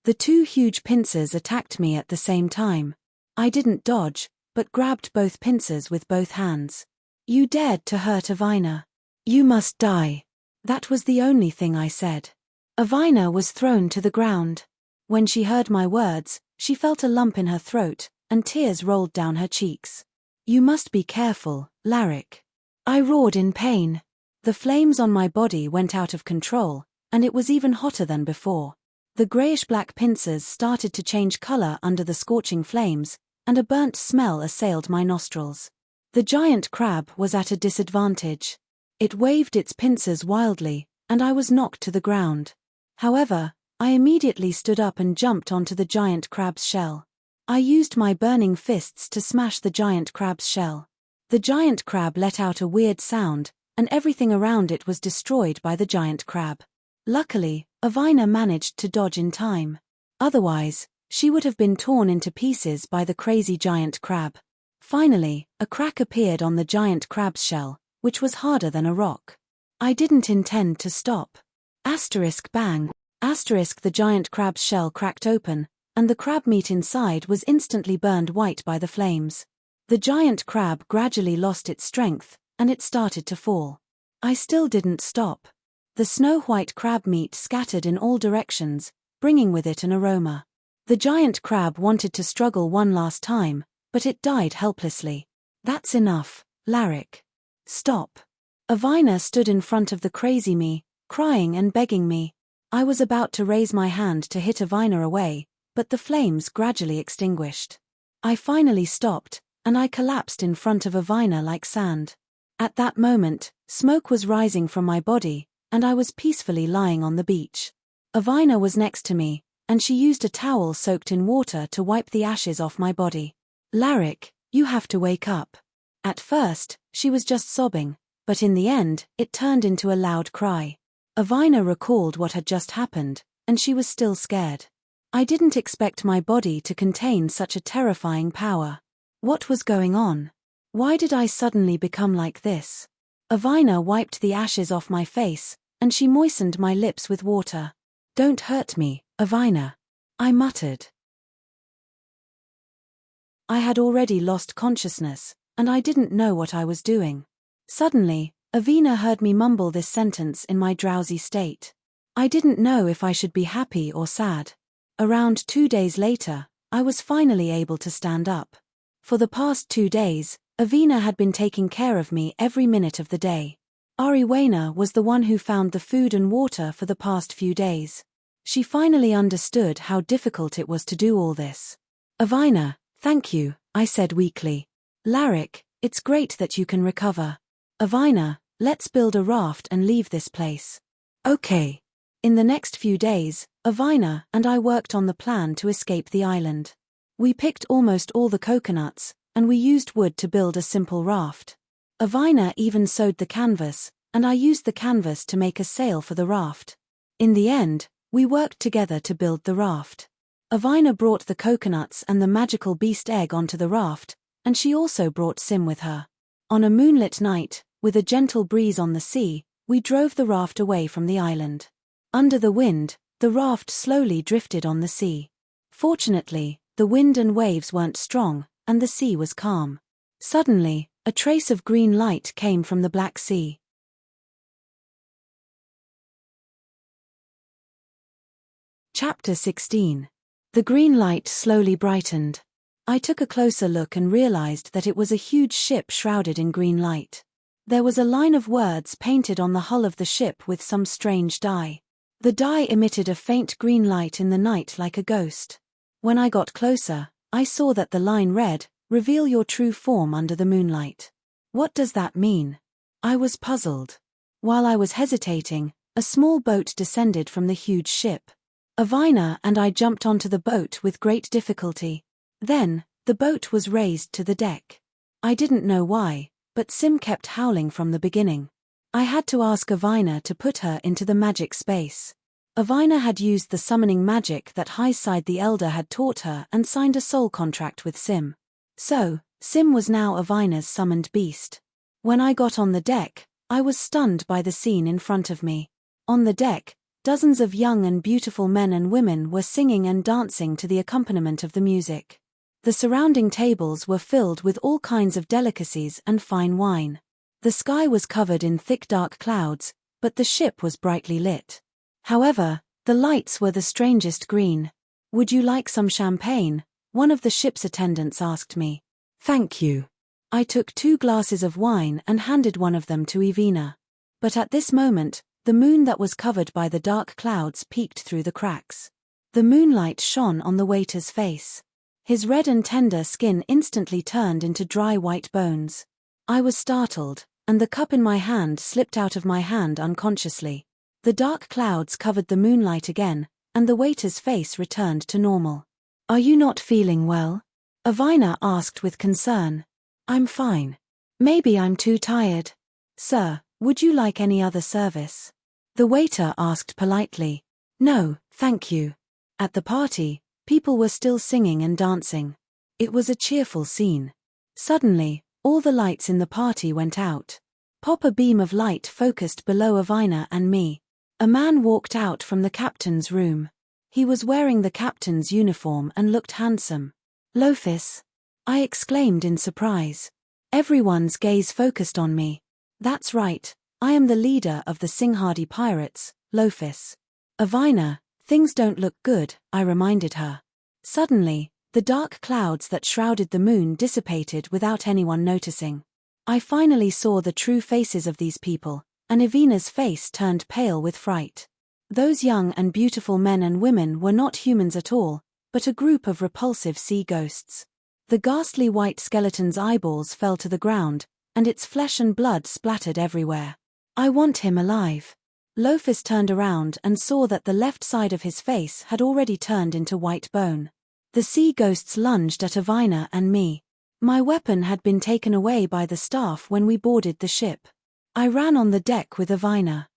The two huge pincers attacked me at the same time. I didn't dodge, but grabbed both pincers with both hands. "You dared to hurt Avina. You must die." That was the only thing I said. Avina was thrown to the ground. When she heard my words, she felt a lump in her throat, and tears rolled down her cheeks. "You must be careful, Larrick." I roared in pain. The flames on my body went out of control, and it was even hotter than before. The greyish-black pincers started to change color under the scorching flames, and a burnt smell assailed my nostrils. The giant crab was at a disadvantage. It waved its pincers wildly, and I was knocked to the ground. However, I immediately stood up and jumped onto the giant crab's shell. I used my burning fists to smash the giant crab's shell. The giant crab let out a weird sound, and everything around it was destroyed by the giant crab. Luckily, Avina managed to dodge in time. Otherwise, she would have been torn into pieces by the crazy giant crab. Finally, a crack appeared on the giant crab's shell, which was harder than a rock. I didn't intend to stop. Bang. The giant crab's shell cracked open, and the crab meat inside was instantly burned white by the flames. The giant crab gradually lost its strength, and it started to fall. I still didn't stop. The snow-white crab meat scattered in all directions, bringing with it an aroma. The giant crab wanted to struggle one last time, but it died helplessly. "That's enough, Larrick. Stop." Avina stood in front of the crazy me, crying and begging me. I was about to raise my hand to hit Avina away, but the flames gradually extinguished. I finally stopped, and I collapsed in front of Avina like sand. At that moment, smoke was rising from my body, and I was peacefully lying on the beach. Avina was next to me, and she used a towel soaked in water to wipe the ashes off my body. "Larrick, you have to wake up." At first, she was just sobbing, but in the end, it turned into a loud cry. Avina recalled what had just happened, and she was still scared. I didn't expect my body to contain such a terrifying power. What was going on? Why did I suddenly become like this? Avina wiped the ashes off my face, and she moistened my lips with water. "Don't hurt me, Avina," I muttered. I had already lost consciousness, and I didn't know what I was doing. Suddenly, Avina heard me mumble this sentence in my drowsy state. I didn't know if I should be happy or sad. Around 2 days later, I was finally able to stand up. For the past 2 days, Avina had been taking care of me every minute of the day. Ariwena was the one who found the food and water for the past few days. She finally understood how difficult it was to do all this. "Avina, thank you," I said weakly. "Larrick, it's great that you can recover. Avina, let's build a raft and leave this place." "Okay." In the next few days, Avina and I worked on the plan to escape the island. We picked almost all the coconuts, and we used wood to build a simple raft. Avina even sewed the canvas, and I used the canvas to make a sail for the raft. In the end, we worked together to build the raft. Avina brought the coconuts and the magical beast egg onto the raft, and she also brought Sim with her. On a moonlit night, with a gentle breeze on the sea, we drove the raft away from the island. Under the wind, the raft slowly drifted on the sea. Fortunately, the wind and waves weren't strong, and the sea was calm. Suddenly, a trace of green light came from the Black Sea. Chapter 16. The green light slowly brightened. I took a closer look and realized that it was a huge ship shrouded in green light. There was a line of words painted on the hull of the ship with some strange dye. The dye emitted a faint green light in the night like a ghost. When I got closer, I saw that the line read, "Reveal your true form under the moonlight." What does that mean? I was puzzled. While I was hesitating, a small boat descended from the huge ship. Avina and I jumped onto the boat with great difficulty. Then, the boat was raised to the deck. I didn't know why, but Sim kept howling from the beginning. I had to ask Avina to put her into the magic space. Avina had used the summoning magic that Highside the Elder had taught her and signed a soul contract with Sim. So, Sim was now Avina's summoned beast. When I got on the deck, I was stunned by the scene in front of me. On the deck, dozens of young and beautiful men and women were singing and dancing to the accompaniment of the music. The surrounding tables were filled with all kinds of delicacies and fine wine. The sky was covered in thick dark clouds, but the ship was brightly lit. However, the lights were the strangest green. "Would you like some champagne?" one of the ship's attendants asked me. "Thank you." I took 2 glasses of wine and handed one of them to Avina. But at this moment, the moon that was covered by the dark clouds peeked through the cracks. The moonlight shone on the waiter's face. His red and tender skin instantly turned into dry white bones. I was startled, and the cup in my hand slipped out of my hand unconsciously. The dark clouds covered the moonlight again, and the waiter's face returned to normal. "Are you not feeling well?" Avina asked with concern. "I'm fine. Maybe I'm too tired." "Sir, would you like any other service?" the waiter asked politely. "No, thank you." At the party, people were still singing and dancing. It was a cheerful scene. Suddenly, all the lights in the party went out. Pop a beam of light focused below Avina and me. A man walked out from the captain's room. He was wearing the captain's uniform and looked handsome. "Lofis!" I exclaimed in surprise. Everyone's gaze focused on me. "That's right, I am the leader of the Singhardi pirates, Lofis." "Avina, things don't look good," I reminded her. Suddenly, the dark clouds that shrouded the moon dissipated without anyone noticing. I finally saw the true faces of these people, and Avina's face turned pale with fright. Those young and beautiful men and women were not humans at all, but a group of repulsive sea ghosts. The ghastly white skeleton's eyeballs fell to the ground, and its flesh and blood splattered everywhere. "I want him alive." Lofis turned around and saw that the left side of his face had already turned into white bone. The sea ghosts lunged at Avina and me. My weapon had been taken away by the staff when we boarded the ship. I ran on the deck with Avina.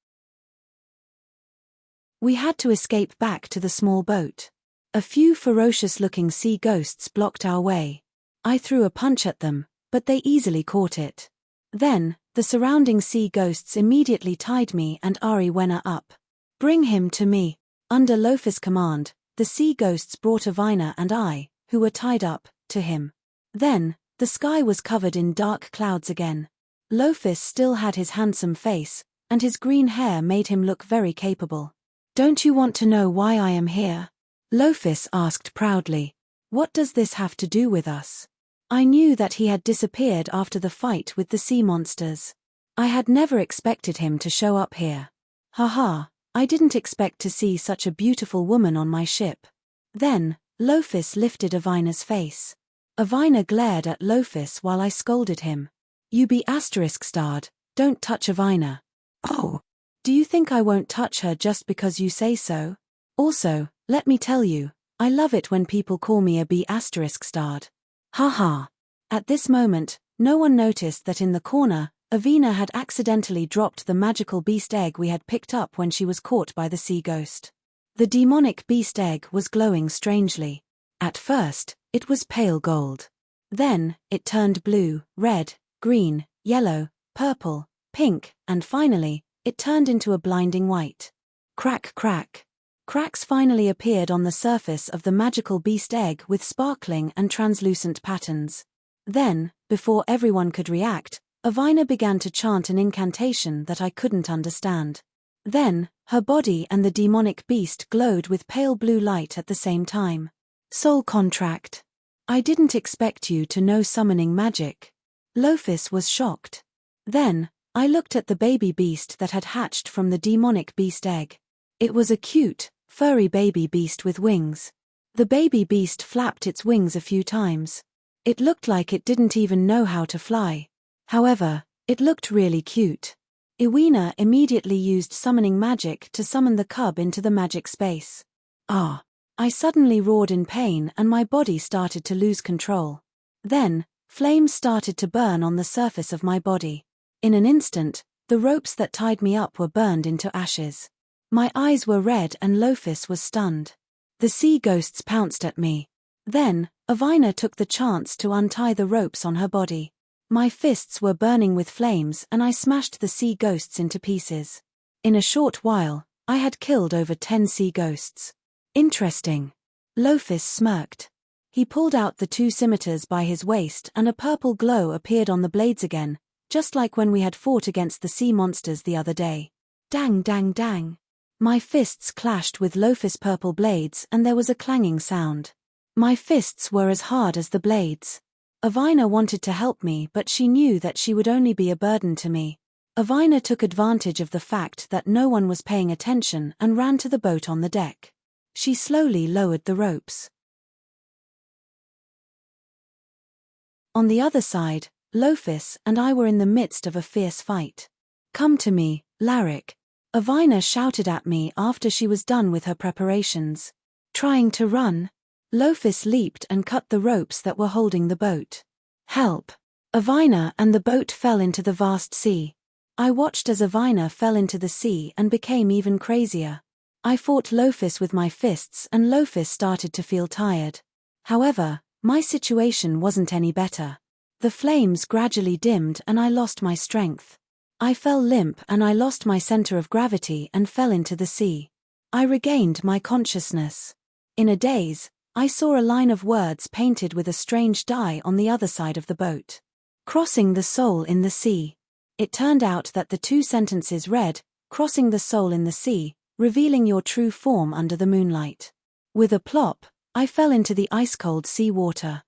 We had to escape back to the small boat. A few ferocious-looking sea ghosts blocked our way. I threw a punch at them, but they easily caught it. Then, the surrounding sea ghosts immediately tied me and Ariwena up. "Bring him to me." Under Lofis' command, the sea ghosts brought Avina and I, who were tied up, to him. Then, the sky was covered in dark clouds again. Lofis still had his handsome face, and his green hair made him look very capable. "Don't you want to know why I am here?" Lofis asked proudly. "What does this have to do with us?" I knew that he had disappeared after the fight with the sea monsters. I had never expected him to show up here. Haha, I didn't expect to see such a beautiful woman on my ship. Then, Lofis lifted Avina's face. Avina glared at Lofis while I scolded him. "You be **starred, don't touch Avina." "Oh, do you think I won't touch her just because you say so? Also, let me tell you, I love it when people call me a **starred. Haha." At this moment, no one noticed that in the corner, Avina had accidentally dropped the magical beast egg we had picked up when she was caught by the sea ghost. The demonic beast egg was glowing strangely. At first, it was pale gold. Then, it turned blue, red, green, yellow, purple, pink, and finally, it turned into a blinding white. Crack, crack. Cracks finally appeared on the surface of the magical beast egg with sparkling and translucent patterns. Then, before everyone could react, Avina began to chant an incantation that I couldn't understand. Then, her body and the demonic beast glowed with pale blue light at the same time. Soul contract. I didn't expect you to know summoning magic. Lophis was shocked. Then, I looked at the baby beast that had hatched from the demonic beast egg. It was a cute, furry baby beast with wings. The baby beast flapped its wings a few times. It looked like it didn't even know how to fly. However, it looked really cute. Iwina immediately used summoning magic to summon the cub into the magic space. Ah! I suddenly roared in pain and my body started to lose control. Then, flames started to burn on the surface of my body. In an instant, the ropes that tied me up were burned into ashes. My eyes were red and Lophis was stunned. The sea ghosts pounced at me. Then, Avina took the chance to untie the ropes on her body. My fists were burning with flames and I smashed the sea ghosts into pieces. In a short while, I had killed over 10 sea ghosts. Interesting. Lophis smirked. He pulled out the 2 scimitars by his waist and a purple glow appeared on the blades again, just like when we had fought against the sea monsters the other day. Dang, dang, dang. My fists clashed with Lophis' purple blades and there was a clanging sound. My fists were as hard as the blades. Avina wanted to help me but she knew that she would only be a burden to me. Avina took advantage of the fact that no one was paying attention and ran to the boat on the deck. She slowly lowered the ropes. On the other side, Lophis and I were in the midst of a fierce fight. "Come to me, Larrick," Avina shouted at me after she was done with her preparations. Trying to run, Lophis leaped and cut the ropes that were holding the boat. "Help!" Avina and the boat fell into the vast sea. I watched as Avina fell into the sea and became even crazier. I fought Lophis with my fists and Lophis started to feel tired. However, my situation wasn't any better. The flames gradually dimmed and I lost my strength. I fell limp and I lost my center of gravity and fell into the sea. I regained my consciousness. In a daze, I saw a line of words painted with a strange dye on the other side of the boat. "Crossing the soul in the sea." It turned out that the 2 sentences read, "Crossing the soul in the sea, revealing your true form under the moonlight." With a plop, I fell into the ice-cold sea water.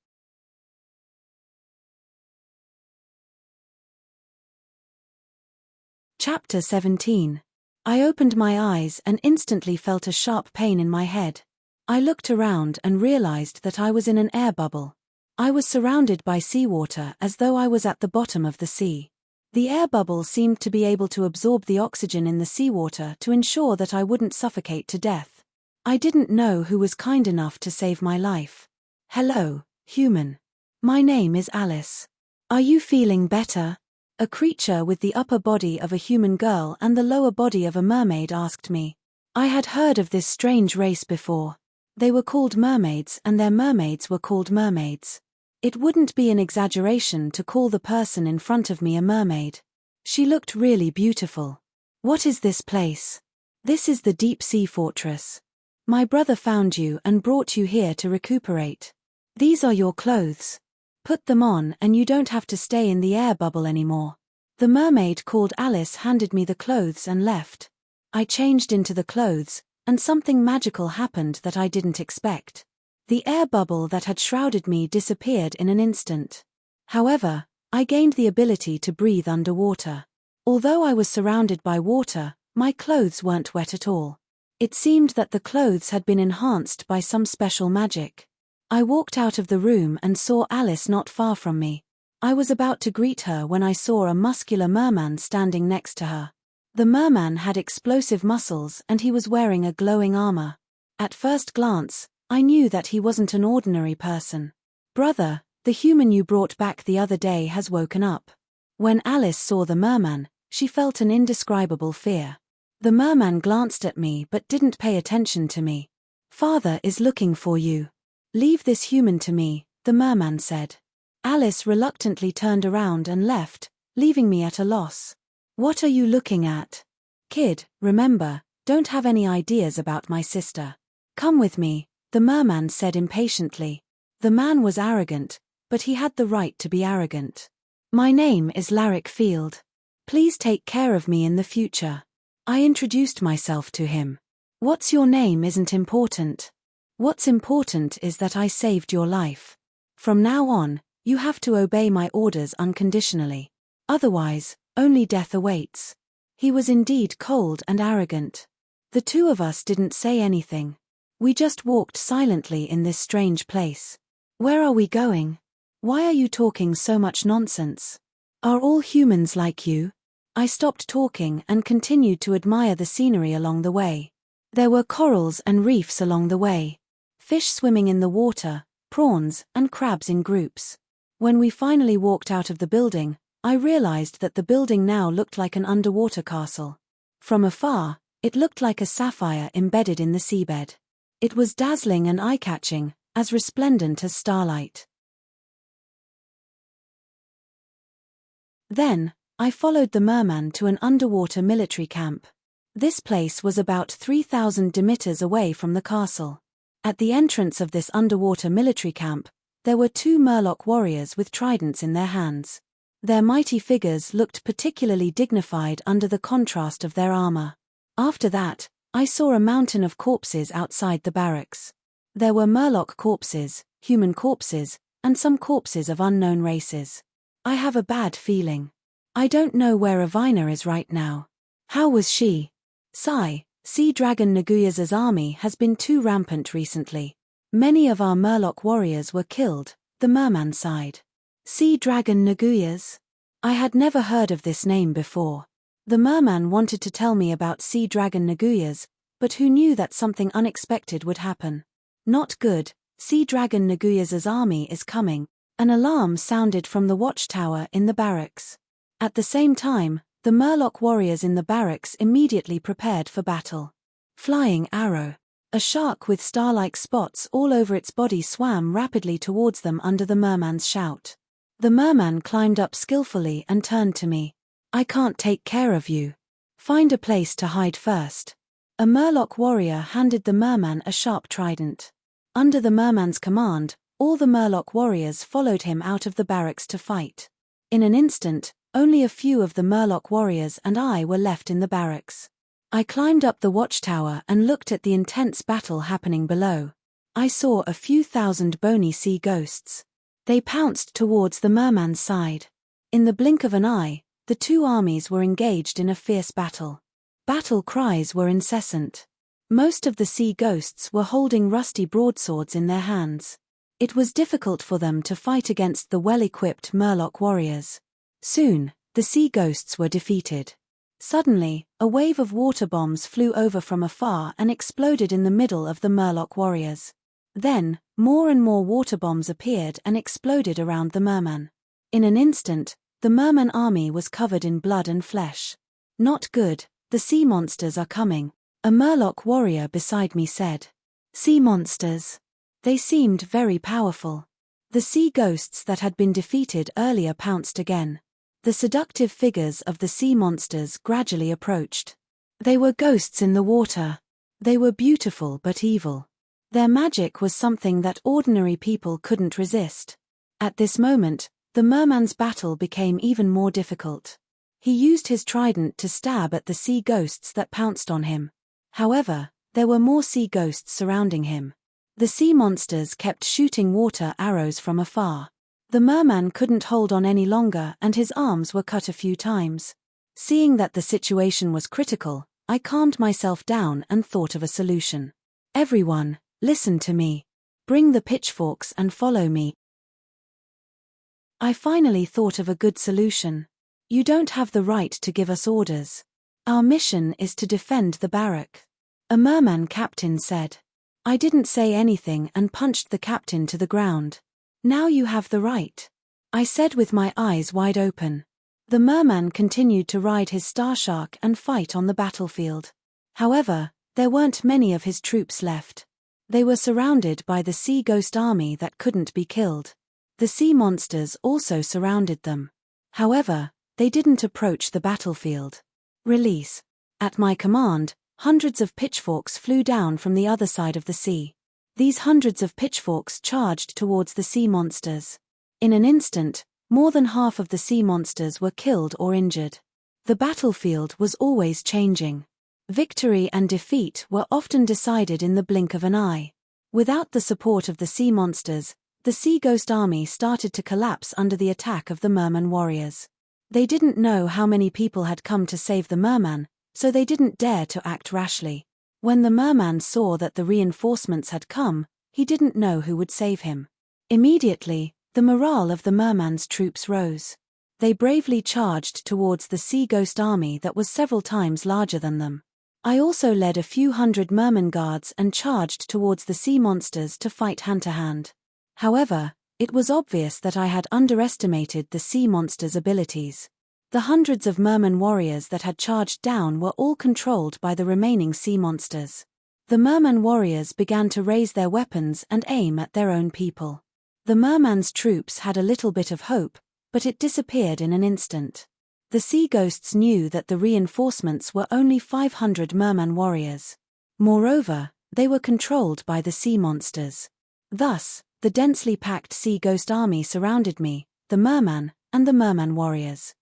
Chapter 17. I opened my eyes and instantly felt a sharp pain in my head. I looked around and realized that I was in an air bubble. I was surrounded by seawater as though I was at the bottom of the sea. The air bubble seemed to be able to absorb the oxygen in the seawater to ensure that I wouldn't suffocate to death. I didn't know who was kind enough to save my life. "Hello, human. My name is Alice. Are you feeling better?" A creature with the upper body of a human girl and the lower body of a mermaid asked me. I had heard of this strange race before. They were called mermaids and their mermaids were called mermaids. It wouldn't be an exaggeration to call the person in front of me a mermaid. She looked really beautiful. "What is this place?" "This is the deep sea fortress. My brother found you and brought you here to recuperate. These are your clothes. Put them on and you don't have to stay in the air bubble anymore." The mermaid called Alice handed me the clothes and left. I changed into the clothes, and something magical happened that I didn't expect. The air bubble that had shrouded me disappeared in an instant. However, I gained the ability to breathe underwater. Although I was surrounded by water, my clothes weren't wet at all. It seemed that the clothes had been enhanced by some special magic. I walked out of the room and saw Alice not far from me. I was about to greet her when I saw a muscular merman standing next to her. The merman had explosive muscles and he was wearing a glowing armor. At first glance, I knew that he wasn't an ordinary person. "Brother, the human you brought back the other day has woken up." When Alice saw the merman, she felt an indescribable fear. The merman glanced at me but didn't pay attention to me. "Father is looking for you. Leave this human to me," the merman said. Alice reluctantly turned around and left, leaving me at a loss. "What are you looking at?" "Kid, remember, don't have any ideas about my sister. Come with me," the merman said impatiently. The man was arrogant, but he had the right to be arrogant. "My name is Larrick Field. Please take care of me in the future." I introduced myself to him. "What's your name isn't important. What's important is that I saved your life. From now on, you have to obey my orders unconditionally. Otherwise, only death awaits." He was indeed cold and arrogant. The two of us didn't say anything. We just walked silently in this strange place. "Where are we going? Why are you talking so much nonsense? Are all humans like you?" I stopped talking and continued to admire the scenery along the way. There were corals and reefs along the way. Fish swimming in the water, prawns and crabs in groups. When we finally walked out of the building, I realized that the building now looked like an underwater castle. From afar, it looked like a sapphire embedded in the seabed. It was dazzling and eye-catching, as resplendent as starlight. Then, I followed the merman to an underwater military camp. This place was about 3,000 diameters away from the castle. At the entrance of this underwater military camp, there were two Murloc warriors with tridents in their hands. Their mighty figures looked particularly dignified under the contrast of their armor. After that, I saw a mountain of corpses outside the barracks. There were Murloc corpses, human corpses, and some corpses of unknown races. I have a bad feeling. I don't know where Avina is right now. How was she? Sea Dragon Naguya's army has been too rampant recently. Many of our Murloc warriors were killed, the merman sighed. Sea Dragon Naguya's? I had never heard of this name before. The merman wanted to tell me about Sea Dragon Naguya's, but who knew that something unexpected would happen? Not good. Sea Dragon Naguya's army is coming. An alarm sounded from the watchtower in the barracks. At the same time, the Murloc warriors in the barracks immediately prepared for battle. Flying arrow. A shark with star-like spots all over its body swam rapidly towards them under the merman's shout. The merman climbed up skillfully and turned to me. "I can't take care of you. Find a place to hide first." A Murloc warrior handed the merman a sharp trident. Under the merman's command, all the Murloc warriors followed him out of the barracks to fight. In an instant, only a few of the Murloc warriors and I were left in the barracks. I climbed up the watchtower and looked at the intense battle happening below. I saw a few thousand bony sea ghosts. They pounced towards the merman's side. In the blink of an eye, the two armies were engaged in a fierce battle. Battle cries were incessant. Most of the sea ghosts were holding rusty broadswords in their hands. It was difficult for them to fight against the well-equipped Murloc warriors. Soon, the sea ghosts were defeated. Suddenly, a wave of water bombs flew over from afar and exploded in the middle of the Murloc warriors. Then, more and more water bombs appeared and exploded around the merman. In an instant, the merman army was covered in blood and flesh. "Not good, the sea monsters are coming," a Murloc warrior beside me said. "Sea monsters. They seemed very powerful." The sea ghosts that had been defeated earlier pounced again. The seductive figures of the sea monsters gradually approached. They were ghosts in the water. They were beautiful but evil. Their magic was something that ordinary people couldn't resist. At this moment, the merman's battle became even more difficult. He used his trident to stab at the sea ghosts that pounced on him. However, there were more sea ghosts surrounding him. The sea monsters kept shooting water arrows from afar. The merman couldn't hold on any longer and his arms were cut a few times. Seeing that the situation was critical, I calmed myself down and thought of a solution. "Everyone, listen to me. Bring the pitchforks and follow me." I finally thought of a good solution. "You don't have the right to give us orders. Our mission is to defend the barrack," a merman captain said. I didn't say anything and punched the captain to the ground. "Now you have the right," I said with my eyes wide open. The merman continued to ride his star shark and fight on the battlefield. However, there weren't many of his troops left. They were surrounded by the sea ghost army that couldn't be killed. The sea monsters also surrounded them. However, they didn't approach the battlefield. Release. At my command, hundreds of pitchforks flew down from the other side of the sea. These hundreds of pitchforks charged towards the sea monsters. In an instant, more than half of the sea monsters were killed or injured. The battlefield was always changing. Victory and defeat were often decided in the blink of an eye. Without the support of the sea monsters, the sea ghost army started to collapse under the attack of the merman warriors. They didn't know how many people had come to save the merman, so they didn't dare to act rashly. When the merman saw that the reinforcements had come, he didn't know who would save him. Immediately, the morale of the merman's troops rose. They bravely charged towards the sea ghost army that was several times larger than them. I also led a few hundred merman guards and charged towards the sea monsters to fight hand-to-hand. However, it was obvious that I had underestimated the sea monsters' abilities. The hundreds of merman warriors that had charged down were all controlled by the remaining sea monsters. The merman warriors began to raise their weapons and aim at their own people. The merman's troops had a little bit of hope, but it disappeared in an instant. The sea ghosts knew that the reinforcements were only 500 merman warriors. Moreover, they were controlled by the sea monsters. Thus, the densely packed sea ghost army surrounded me, the merman, and the merman warriors.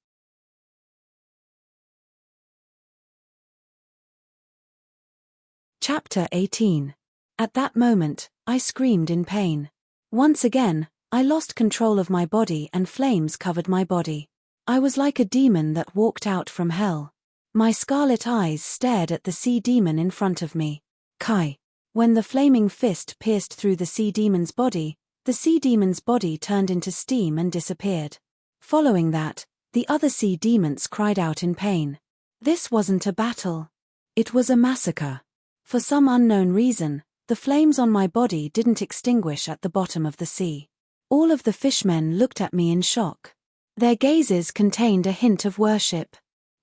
Chapter 18. At that moment, I screamed in pain. Once again, I lost control of my body and flames covered my body. I was like a demon that walked out from hell. My scarlet eyes stared at the sea demon in front of me. Kai. When the flaming fist pierced through the sea demon's body, the sea demon's body turned into steam and disappeared. Following that, the other sea demons cried out in pain. This wasn't a battle. It was a massacre. For some unknown reason, the flames on my body didn't extinguish at the bottom of the sea. All of the fishmen looked at me in shock. Their gazes contained a hint of worship.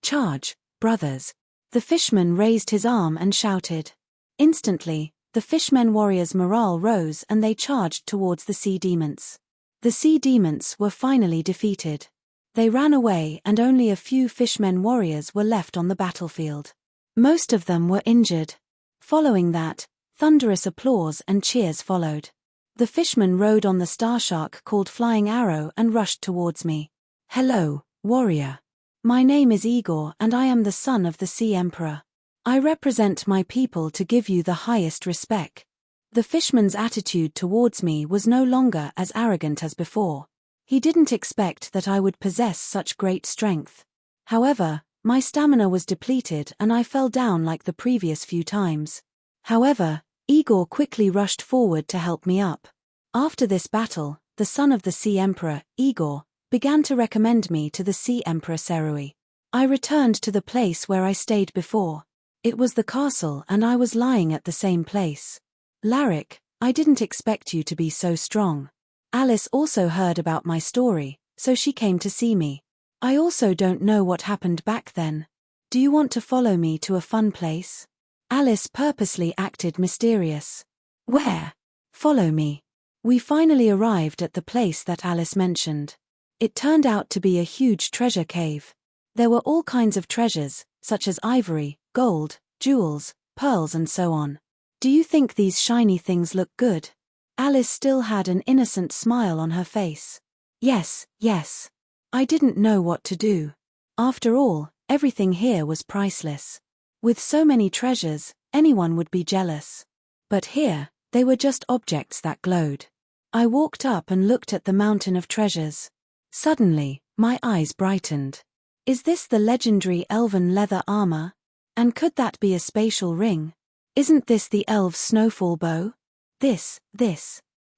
Charge, brothers. The fishman raised his arm and shouted. Instantly, the fishmen warriors' morale rose and they charged towards the sea demons. The sea demons were finally defeated. They ran away and only a few fishmen warriors were left on the battlefield. Most of them were injured. Following that, thunderous applause and cheers followed. The fishman rode on the star shark called Flying Arrow and rushed towards me. Hello, warrior. My name is Igor and I am the son of the Sea Emperor. I represent my people to give you the highest respect. The fishman's attitude towards me was no longer as arrogant as before. He didn't expect that I would possess such great strength. However, my stamina was depleted and I fell down like the previous few times. However, Igor quickly rushed forward to help me up. After this battle, the son of the Sea Emperor, Igor, began to recommend me to the Sea Emperor Serui. I returned to the place where I stayed before. It was the castle and I was lying at the same place. Larik, I didn't expect you to be so strong. Alice also heard about my story, so she came to see me. I also don't know what happened back then. Do you want to follow me to a fun place? Alice purposely acted mysterious. Where? Follow me. We finally arrived at the place that Alice mentioned. It turned out to be a huge treasure cave. There were all kinds of treasures, such as ivory, gold, jewels, pearls and so on. Do you think these shiny things look good? Alice still had an innocent smile on her face. Yes, yes. I didn't know what to do. After all, everything here was priceless. With so many treasures, anyone would be jealous. But here, they were just objects that glowed. I walked up and looked at the mountain of treasures. Suddenly, my eyes brightened. Is this the legendary elven leather armor? And could that be a spatial ring? Isn't this the elves' snowfall bow? This.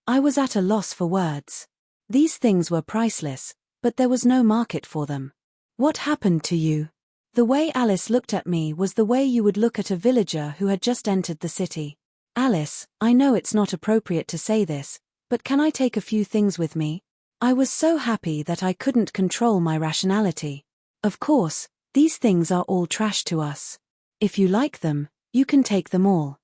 I was at a loss for words. These things were priceless, but there was no market for them. What happened to you? The way Alice looked at me was the way you would look at a villager who had just entered the city. Alice, I know it's not appropriate to say this, but can I take a few things with me? I was so happy that I couldn't control my rationality. Of course, these things are all trash to us. If you like them, you can take them all.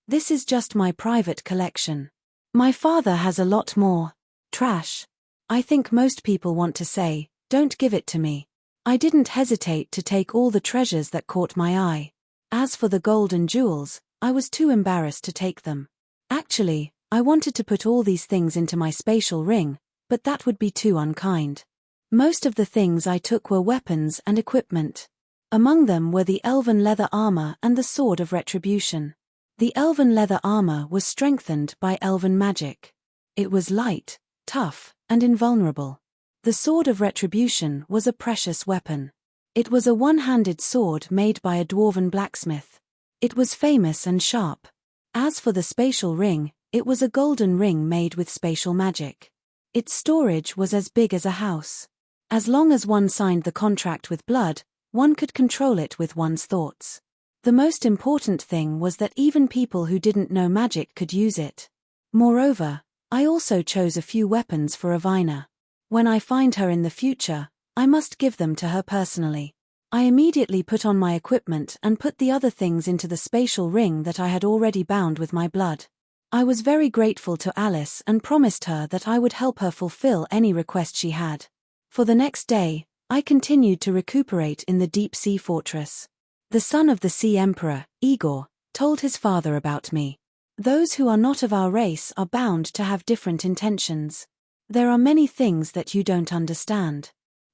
This is just my private collection. My father has a lot more. Trash. I think most people want to say, don't give it to me. I didn't hesitate to take all the treasures that caught my eye. As for the gold and jewels, I was too embarrassed to take them. Actually, I wanted to put all these things into my spatial ring, but that would be too unkind. Most of the things I took were weapons and equipment. Among them were the elven leather armor and the sword of retribution. The elven leather armor was strengthened by elven magic. It was light, tough, and invulnerable. The sword of retribution was a precious weapon. It was a one-handed sword made by a dwarven blacksmith. It was famous and sharp. As for the spatial ring, it was a golden ring made with spatial magic. Its storage was as big as a house. As long as one signed the contract with blood, one could control it with one's thoughts. The most important thing was that even people who didn't know magic could use it. Moreover, I also chose a few weapons for Avina. When I find her in the future, I must give them to her personally. I immediately put on my equipment and put the other things into the spatial ring that I had already bound with my blood. I was very grateful to Alice and promised her that I would help her fulfill any request she had. For the next day, I continued to recuperate in the deep sea fortress. The son of the Sea Emperor, Igor, told his father about me. Those who are not of our race are bound to have different intentions. There are many things that you don't understand.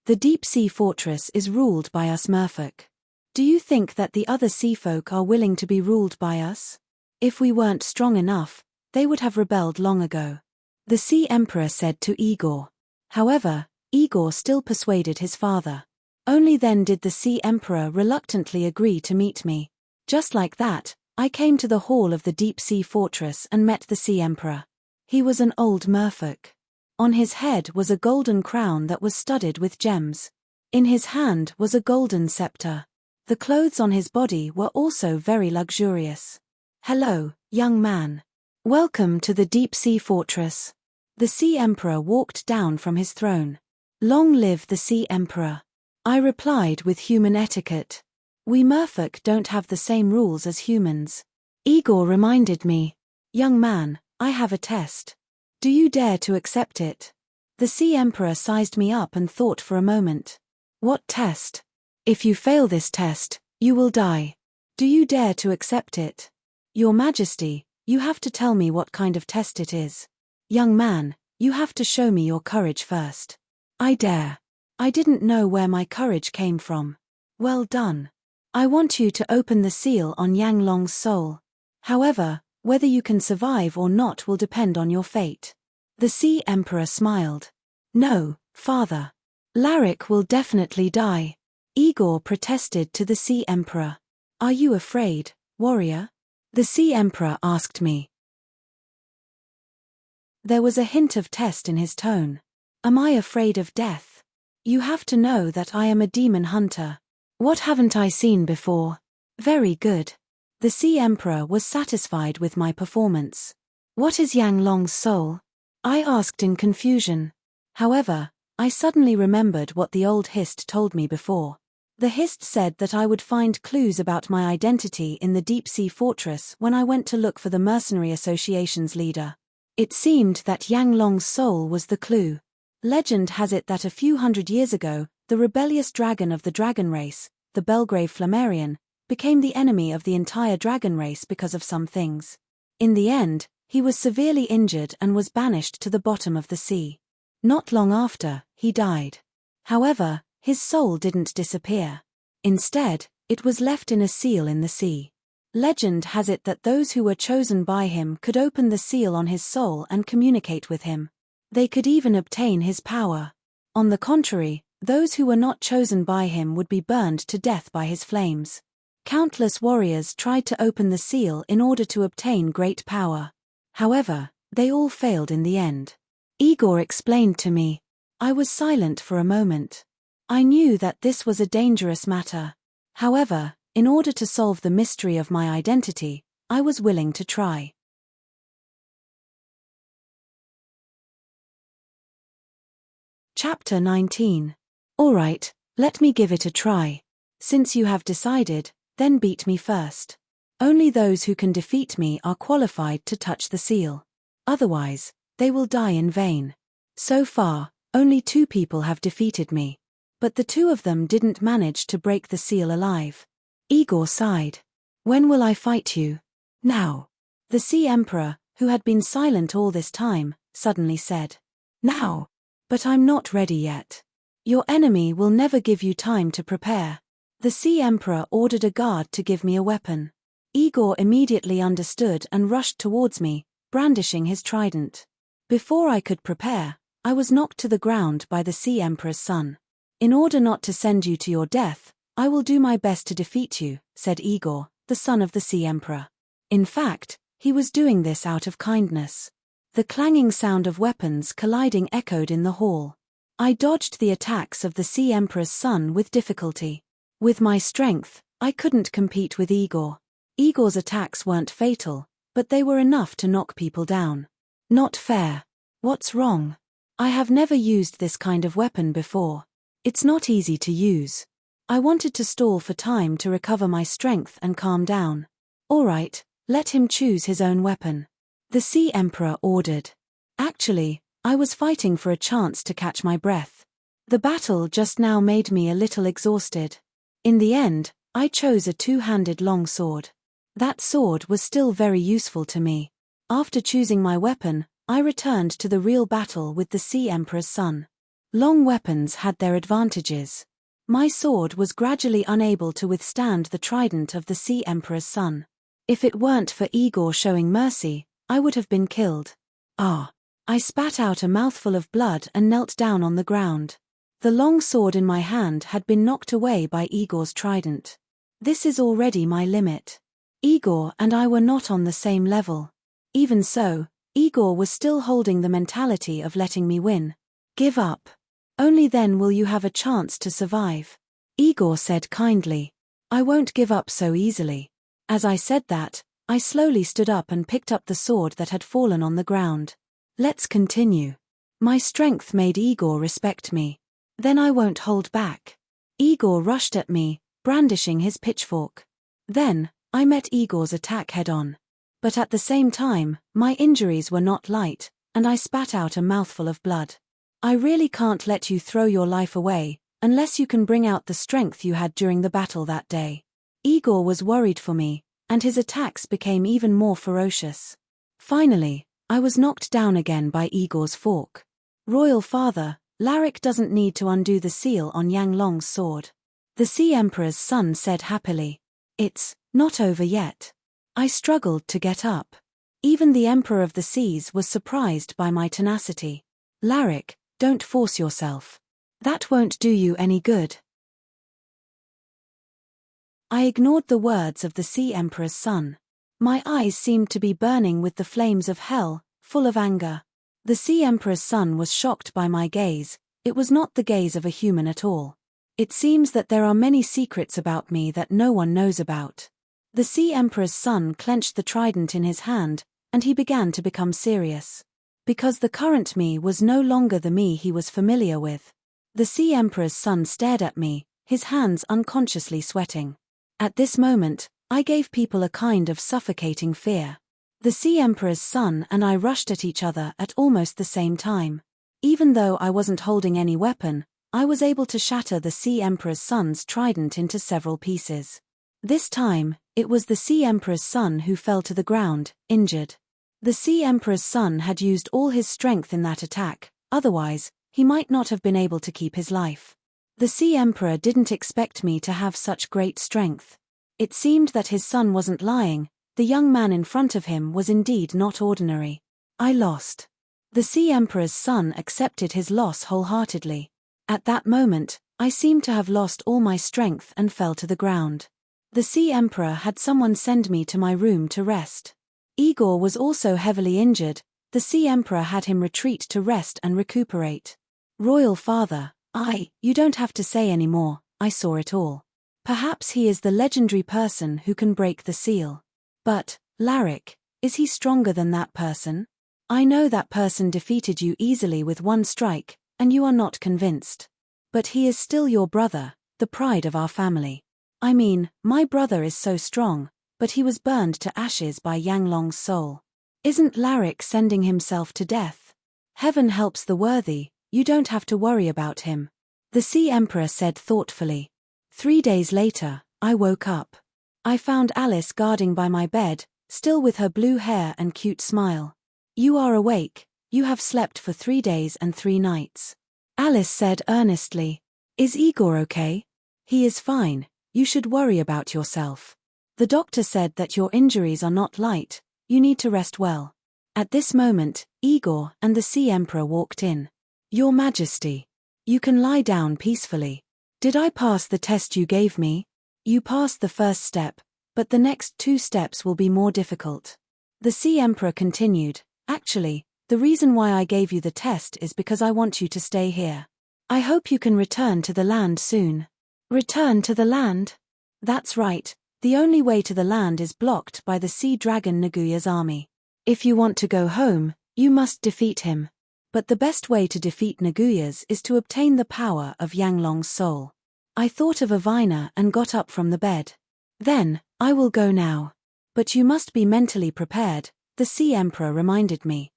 The deep sea fortress is ruled by us merfolk. Do you think that the other sea folk are willing to be ruled by us? If we weren't strong enough, they would have rebelled long ago. The Sea Emperor said to Igor. However, Igor still persuaded his father. Only then did the Sea Emperor reluctantly agree to meet me. Just like that, I came to the hall of the deep sea fortress and met the Sea Emperor. He was an old merfolk. On his head was a golden crown that was studded with gems. In his hand was a golden scepter. The clothes on his body were also very luxurious. Hello, young man. Welcome to the deep sea fortress. The Sea Emperor walked down from his throne. Long live the Sea Emperor. I replied with human etiquette. We merfolk don't have the same rules as humans. Igor reminded me. Young man, I have a test. Do you dare to accept it? The Sea Emperor sized me up and thought for a moment. What test? If you fail this test, you will die. Do you dare to accept it? Your Majesty, you have to tell me what kind of test it is. Young man, you have to show me your courage first. I dare. I didn't know where my courage came from. Well done. I want you to open the seal on Yang Long's soul. However, whether you can survive or not will depend on your fate. The Sea Emperor smiled. No, father. Larik will definitely die. Igor protested to the Sea Emperor. Are you afraid, warrior? The Sea Emperor asked me. There was a hint of test in his tone. Am I afraid of death? You have to know that I am a demon hunter. What haven't I seen before? Very good. The Sea Emperor was satisfied with my performance. What is Yang Long's soul? I asked in confusion. However, I suddenly remembered what the old Hist told me before. The Hist said that I would find clues about my identity in the deep sea fortress when I went to look for the Mercenary Association's leader. It seemed that Yang Long's soul was the clue. Legend has it that a few hundred years ago, the rebellious dragon of the dragon race, the Belgrave Flammarion, became the enemy of the entire dragon race because of some things. In the end, he was severely injured and was banished to the bottom of the sea. Not long after, he died. However, his soul didn't disappear. Instead, it was left in a seal in the sea. Legend has it that those who were chosen by him could open the seal on his soul and communicate with him. They could even obtain his power. On the contrary, those who were not chosen by him would be burned to death by his flames. Countless warriors tried to open the seal in order to obtain great power. However, they all failed in the end. Igor explained to me. I was silent for a moment. I knew that this was a dangerous matter. However, in order to solve the mystery of my identity, I was willing to try. Chapter 19. Alright, let me give it a try. Since you have decided, then beat me first. Only those who can defeat me are qualified to touch the seal. Otherwise, they will die in vain. So far, only 2 people have defeated me. But the 2 of them didn't manage to break the seal alive. Igor sighed. When will I fight you? Now. The Sea Emperor, who had been silent all this time, suddenly said. Now. But I'm not ready yet. Your enemy will never give you time to prepare. The Sea Emperor ordered a guard to give me a weapon. Igor immediately understood and rushed towards me, brandishing his trident. Before I could prepare, I was knocked to the ground by the Sea Emperor's son. In order not to send you to your death, I will do my best to defeat you, said Igor, the son of the Sea Emperor. In fact, he was doing this out of kindness. The clanging sound of weapons colliding echoed in the hall. I dodged the attacks of the Sea Emperor's son with difficulty. With my strength, I couldn't compete with Igor. Igor's attacks weren't fatal, but they were enough to knock people down. Not fair. What's wrong? I have never used this kind of weapon before. It's not easy to use. I wanted to stall for time to recover my strength and calm down. Alright, let him choose his own weapon. The Sea Emperor ordered. Actually, I was fighting for a chance to catch my breath. The battle just now made me a little exhausted. In the end, I chose a 2-handed long sword. That sword was still very useful to me. After choosing my weapon, I returned to the real battle with the Sea Emperor's son. Long weapons had their advantages. My sword was gradually unable to withstand the trident of the Sea Emperor's son. If it weren't for Igor showing mercy, I would have been killed. I spat out a mouthful of blood and knelt down on the ground. The long sword in my hand had been knocked away by Igor's trident. This is already my limit. Igor and I were not on the same level. Even so, Igor was still holding the mentality of letting me win. Give up. Only then will you have a chance to survive. Igor said kindly. I won't give up so easily. As I said that, I slowly stood up and picked up the sword that had fallen on the ground. Let's continue. My strength made Igor respect me. Then I won't hold back. Igor rushed at me, brandishing his pitchfork. Then, I met Igor's attack head-on. But at the same time, my injuries were not light, and I spat out a mouthful of blood. I really can't let you throw your life away, unless you can bring out the strength you had during the battle that day. Igor was worried for me, and his attacks became even more ferocious. Finally, I was knocked down again by Igor's fork. Royal Father, Larik doesn't need to undo the seal on Yang Long's sword. The Sea Emperor's son said happily. It's not over yet. I struggled to get up. Even the Emperor of the Seas was surprised by my tenacity. Larik, don't force yourself. That won't do you any good. I ignored the words of the Sea Emperor's son. My eyes seemed to be burning with the flames of hell, full of anger. The Sea Emperor's son was shocked by my gaze. It was not the gaze of a human at all. It seems that there are many secrets about me that no one knows about. The Sea Emperor's son clenched the trident in his hand, and he began to become serious. Because the current me was no longer the me he was familiar with. The Sea Emperor's son stared at me, his hands unconsciously sweating. At this moment, I gave people a kind of suffocating fear. The Sea Emperor's son and I rushed at each other at almost the same time. Even though I wasn't holding any weapon, I was able to shatter the Sea Emperor's son's trident into several pieces. This time, it was the Sea Emperor's son who fell to the ground, injured. The Sea Emperor's son had used all his strength in that attack, otherwise, he might not have been able to keep his life. The Sea Emperor didn't expect me to have such great strength. It seemed that his son wasn't lying, the young man in front of him was indeed not ordinary. I lost. The Sea Emperor's son accepted his loss wholeheartedly. At that moment, I seemed to have lost all my strength and fell to the ground. The Sea Emperor had someone send me to my room to rest. Igor was also heavily injured. The Sea Emperor had him retreat to rest and recuperate. Royal Father, you don't have to say any more, I saw it all. Perhaps he is the legendary person who can break the seal. But, Larik, is he stronger than that person? I know that person defeated you easily with one strike, and you are not convinced. But he is still your brother, the pride of our family. I mean, my brother is so strong, but he was burned to ashes by Yanglong's soul. Isn't Larik sending himself to death? Heaven helps the worthy, you don't have to worry about him. The Sea Emperor said thoughtfully. 3 days later, I woke up. I found Alice guarding by my bed, still with her blue hair and cute smile. You are awake, you have slept for 3 days and 3 nights. Alice said earnestly. Is Igor okay? He is fine, you should worry about yourself. The doctor said that your injuries are not light, you need to rest well. At this moment, Igor and the Sea Emperor walked in. Your Majesty. You can lie down peacefully. Did I pass the test you gave me? You passed the first step, but the next 2 steps will be more difficult. The Sea Emperor continued, actually, the reason why I gave you the test is because I want you to stay here. I hope you can return to the land soon. Return to the land? That's right, the only way to the land is blocked by the sea dragon Naguya's army. If you want to go home, you must defeat him. But the best way to defeat Naguya's is to obtain the power of Yanglong's soul. I thought of Avina and got up from the bed. Then, I will go now. But you must be mentally prepared, the Sea Emperor reminded me.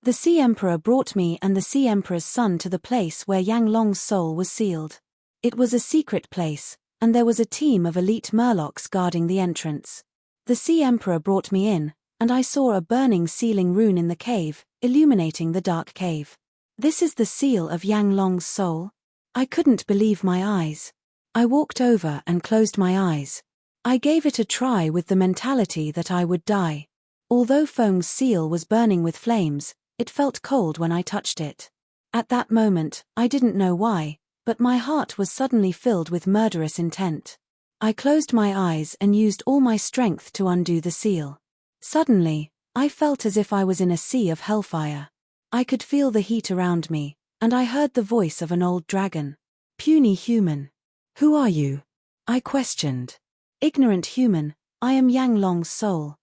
The Sea Emperor brought me and the Sea Emperor's son to the place where Yanglong's soul was sealed. It was a secret place, and there was a team of elite murlocs guarding the entrance. The Sea Emperor brought me in, and I saw a burning sealing rune in the cave, illuminating the dark cave. This is the seal of Yanglong's soul? I couldn't believe my eyes. I walked over and closed my eyes. I gave it a try with the mentality that I would die. Although Feng's seal was burning with flames, it felt cold when I touched it. At that moment, I didn't know why, but my heart was suddenly filled with murderous intent. I closed my eyes and used all my strength to undo the seal. Suddenly, I felt as if I was in a sea of hellfire. I could feel the heat around me, and I heard the voice of an old dragon. Puny human. Who are you? I questioned. Ignorant human, I am Yanglong's soul.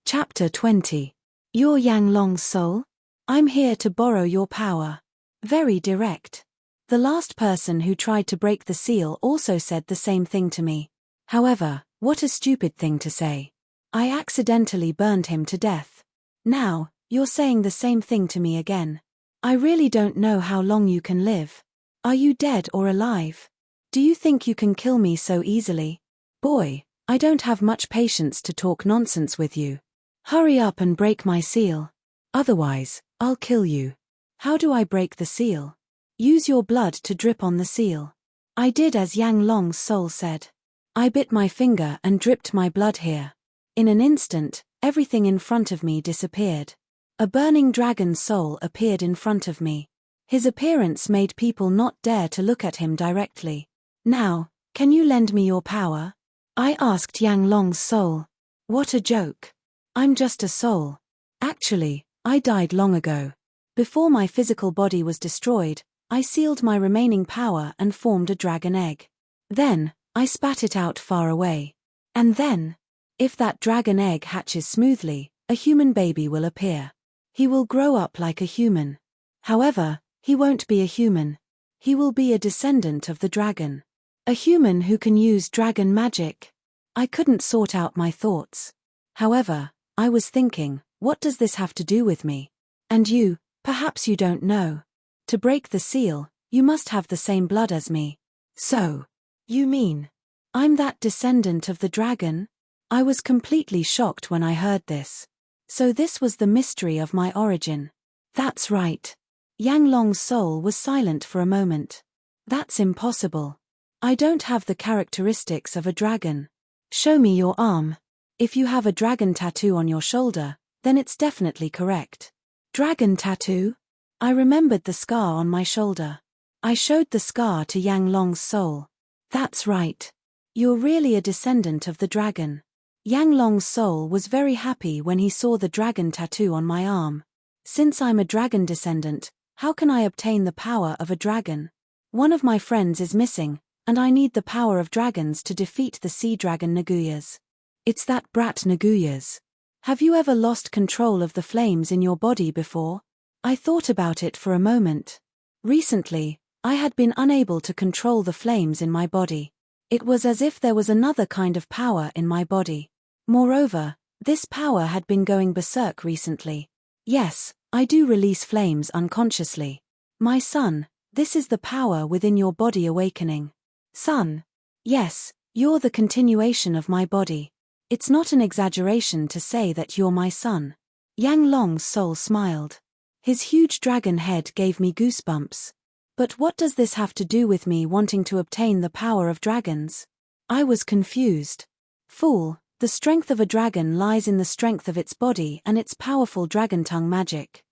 Chapter 20. You're Yanglong's soul? I'm here to borrow your power. Very direct. The last person who tried to break the seal also said the same thing to me. However, what a stupid thing to say. I accidentally burned him to death. Now, you're saying the same thing to me again. I really don't know how long you can live. Are you dead or alive? Do you think you can kill me so easily? Boy, I don't have much patience to talk nonsense with you. Hurry up and break my seal. Otherwise, I'll kill you. How do I break the seal? Use your blood to drip on the seal. I did as Yanglong's soul said. I bit my finger and dripped my blood here. In an instant, everything in front of me disappeared. A burning dragon soul appeared in front of me. His appearance made people not dare to look at him directly. Now, can you lend me your power? I asked Yanglong's soul. What a joke. I'm just a soul. Actually, I died long ago. Before my physical body was destroyed, I sealed my remaining power and formed a dragon egg. Then, I spat it out far away. And then, if that dragon egg hatches smoothly, a human baby will appear. He will grow up like a human. However, he won't be a human. He will be a descendant of the dragon. A human who can use dragon magic. I couldn't sort out my thoughts. However, I was thinking, what does this have to do with me? And you, perhaps you don't know. To break the seal, you must have the same blood as me. So, you mean, I'm that descendant of the dragon? I was completely shocked when I heard this. So this was the mystery of my origin. That's right. Yanglong's soul was silent for a moment. That's impossible. I don't have the characteristics of a dragon. Show me your arm. If you have a dragon tattoo on your shoulder, then it's definitely correct. Dragon tattoo? I remembered the scar on my shoulder. I showed the scar to Yanglong's soul. That's right. You're really a descendant of the dragon. Yanglong's soul was very happy when he saw the dragon tattoo on my arm. Since I'm a dragon descendant, how can I obtain the power of a dragon? One of my friends is missing, and I need the power of dragons to defeat the sea dragon Naguyas. It's that brat Naguyas. Have you ever lost control of the flames in your body before? I thought about it for a moment. Recently, I had been unable to control the flames in my body. It was as if there was another kind of power in my body. Moreover, this power had been going berserk recently. Yes, I do release flames unconsciously. My son, this is the power within your body awakening. Son. Yes, you're the continuation of my body. It's not an exaggeration to say that you're my son. Yang Long's soul smiled. His huge dragon head gave me goosebumps. But what does this have to do with me wanting to obtain the power of dragons? I was confused. Fool, the strength of a dragon lies in the strength of its body and its powerful dragon tongue magic.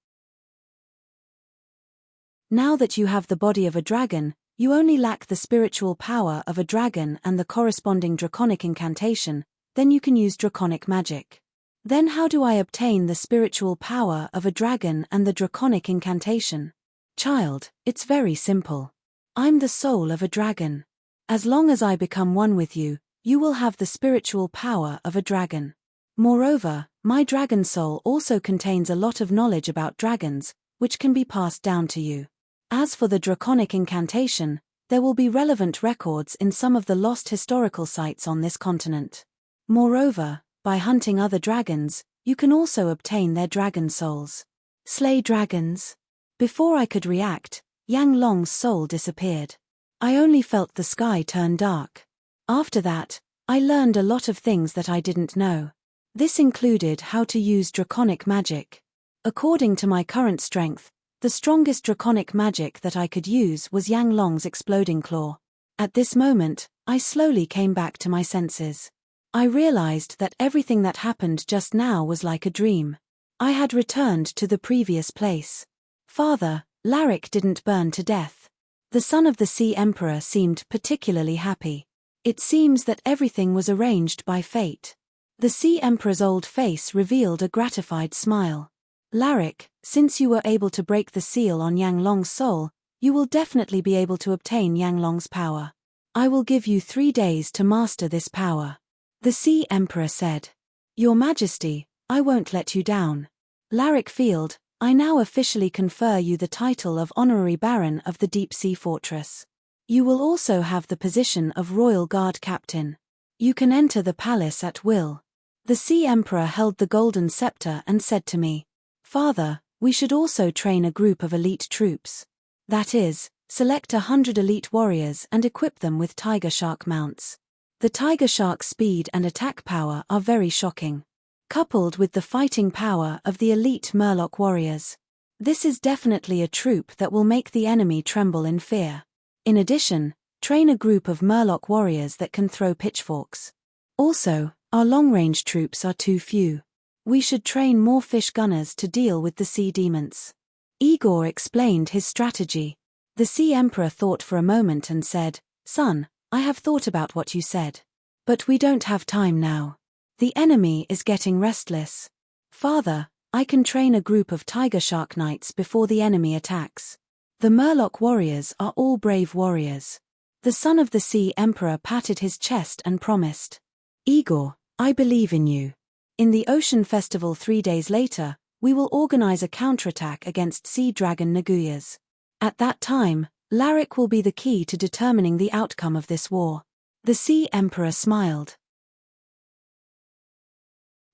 Now that you have the body of a dragon, you only lack the spiritual power of a dragon and the corresponding draconic incantation, then you can use draconic magic. Then how do I obtain the spiritual power of a dragon and the draconic incantation? Child, it's very simple. I'm the soul of a dragon. As long as I become one with you, you will have the spiritual power of a dragon. Moreover, my dragon soul also contains a lot of knowledge about dragons, which can be passed down to you. As for the draconic incantation, there will be relevant records in some of the lost historical sites on this continent. Moreover, by hunting other dragons, you can also obtain their dragon souls. Slay dragons. Before I could react, Yang Long's soul disappeared. I only felt the sky turn dark. After that, I learned a lot of things that I didn't know. This included how to use draconic magic. According to my current strength, the strongest draconic magic that I could use was Yang Long's exploding claw. At this moment, I slowly came back to my senses. I realized that everything that happened just now was like a dream. I had returned to the previous place. Father, Larik didn't burn to death. The son of the Sea Emperor seemed particularly happy. It seems that everything was arranged by fate. The Sea Emperor's old face revealed a gratified smile. Larik, since you were able to break the seal on Yang Long's soul, you will definitely be able to obtain Yang Long's power. I will give you 3 days to master this power. The Sea Emperor said. Your Majesty, I won't let you down. Larik Field, I now officially confer you the title of Honorary Baron of the Deep Sea Fortress. You will also have the position of Royal Guard Captain. You can enter the palace at will. The Sea Emperor held the golden scepter and said to me, Father, we should also train a group of elite troops. That is, select 100 elite warriors and equip them with tiger shark mounts. The tiger shark's speed and attack power are very shocking. Coupled with the fighting power of the elite Murloc warriors. This is definitely a troop that will make the enemy tremble in fear. In addition, train a group of Murloc warriors that can throw pitchforks. Also, our long-range troops are too few. We should train more fish gunners to deal with the sea demons. Igor explained his strategy. The Sea Emperor thought for a moment and said, Son, I have thought about what you said. But we don't have time now. The enemy is getting restless. Father, I can train a group of tiger shark knights before the enemy attacks. The Murloc warriors are all brave warriors. The son of the Sea Emperor patted his chest and promised. Igor, I believe in you. In the Ocean Festival 3 days later, we will organize a counterattack against Sea Dragon Naguyas. At that time, Larik will be the key to determining the outcome of this war. The Sea Emperor smiled.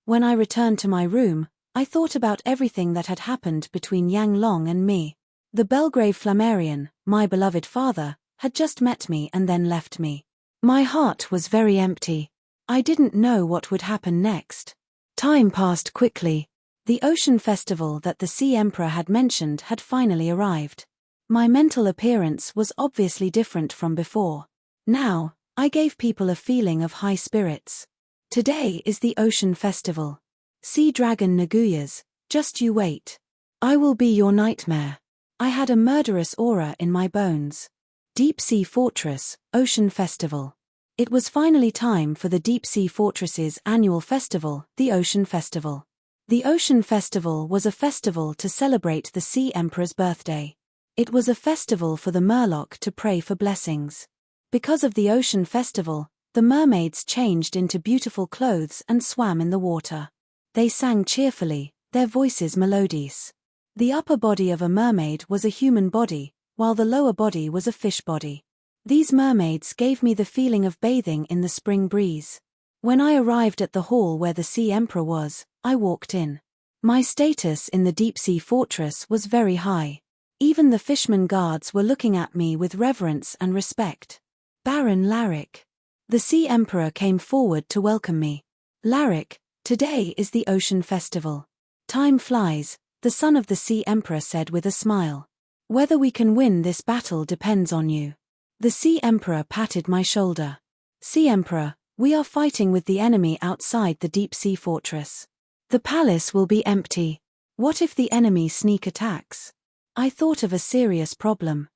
When I returned to my room, I thought about everything that had happened between Yang Long and me. The Belgrave Flammarion, my beloved father, had just met me and then left me. My heart was very empty. I didn't know what would happen next. Time passed quickly. The Ocean Festival that the Sea Emperor had mentioned had finally arrived. My mental appearance was obviously different from before. Now, I gave people a feeling of high spirits. Today is the Ocean Festival. Sea Dragon Naguyas, just you wait. I will be your nightmare. I had a murderous aura in my bones. Deep Sea Fortress, Ocean Festival. It was finally time for the Deep Sea Fortress's annual festival, the Ocean Festival. The Ocean Festival was a festival to celebrate the Sea Emperor's birthday. It was a festival for the Murloc to pray for blessings. Because of the Ocean Festival, the mermaids changed into beautiful clothes and swam in the water. They sang cheerfully, their voices melodious. The upper body of a mermaid was a human body, while the lower body was a fish body. These mermaids gave me the feeling of bathing in the spring breeze. When I arrived at the hall where the Sea Emperor was, I walked in. My status in the deep-sea fortress was very high. Even the fishermen guards were looking at me with reverence and respect. Baron Larrick. The Sea Emperor came forward to welcome me. Larrick, today is the Ocean Festival. Time flies, the son of the Sea Emperor said with a smile. Whether we can win this battle depends on you. The Sea Emperor patted my shoulder. Sea Emperor, we are fighting with the enemy outside the deep-sea fortress. The palace will be empty. What if the enemy sneak attacks? I thought of a serious problem.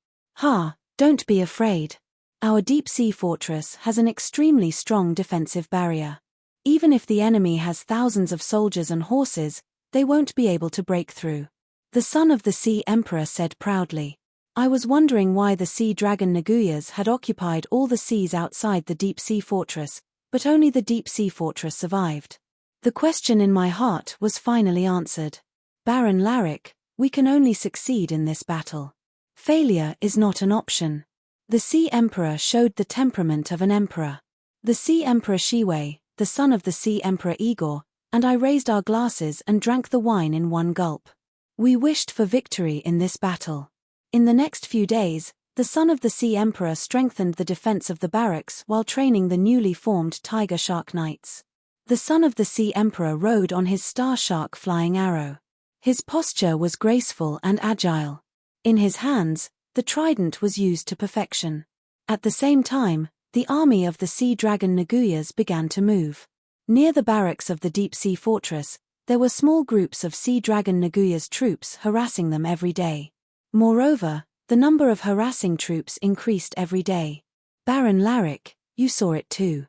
Don't be afraid. Our deep-sea fortress has an extremely strong defensive barrier. Even if the enemy has thousands of soldiers and horses, they won't be able to break through. The son of the Sea Emperor said proudly. I was wondering why the sea dragon Naguyas had occupied all the seas outside the deep-sea fortress, but only the deep-sea fortress survived. The question in my heart was finally answered. Baron Larrick, we can only succeed in this battle. Failure is not an option. The Sea Emperor showed the temperament of an emperor. The Sea Emperor Shiwei, the son of the Sea Emperor Igor, and I raised our glasses and drank the wine in one gulp. We wished for victory in this battle. In the next few days, the son of the Sea Emperor strengthened the defense of the barracks while training the newly formed Tiger Shark Knights. The son of the Sea Emperor rode on his star shark flying arrow. His posture was graceful and agile. In his hands, the trident was used to perfection. At the same time, the army of the sea dragon Naguyas began to move. Near the barracks of the deep-sea fortress, there were small groups of sea dragon Naguyas troops harassing them every day. Moreover, the number of harassing troops increased every day. Baron Larrick, you saw it too.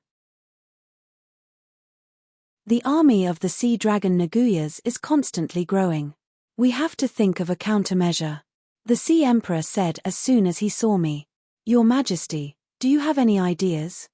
The army of the sea dragon Naguyas is constantly growing. We have to think of a countermeasure. The Sea Emperor said as soon as he saw me. Your Majesty, do you have any ideas?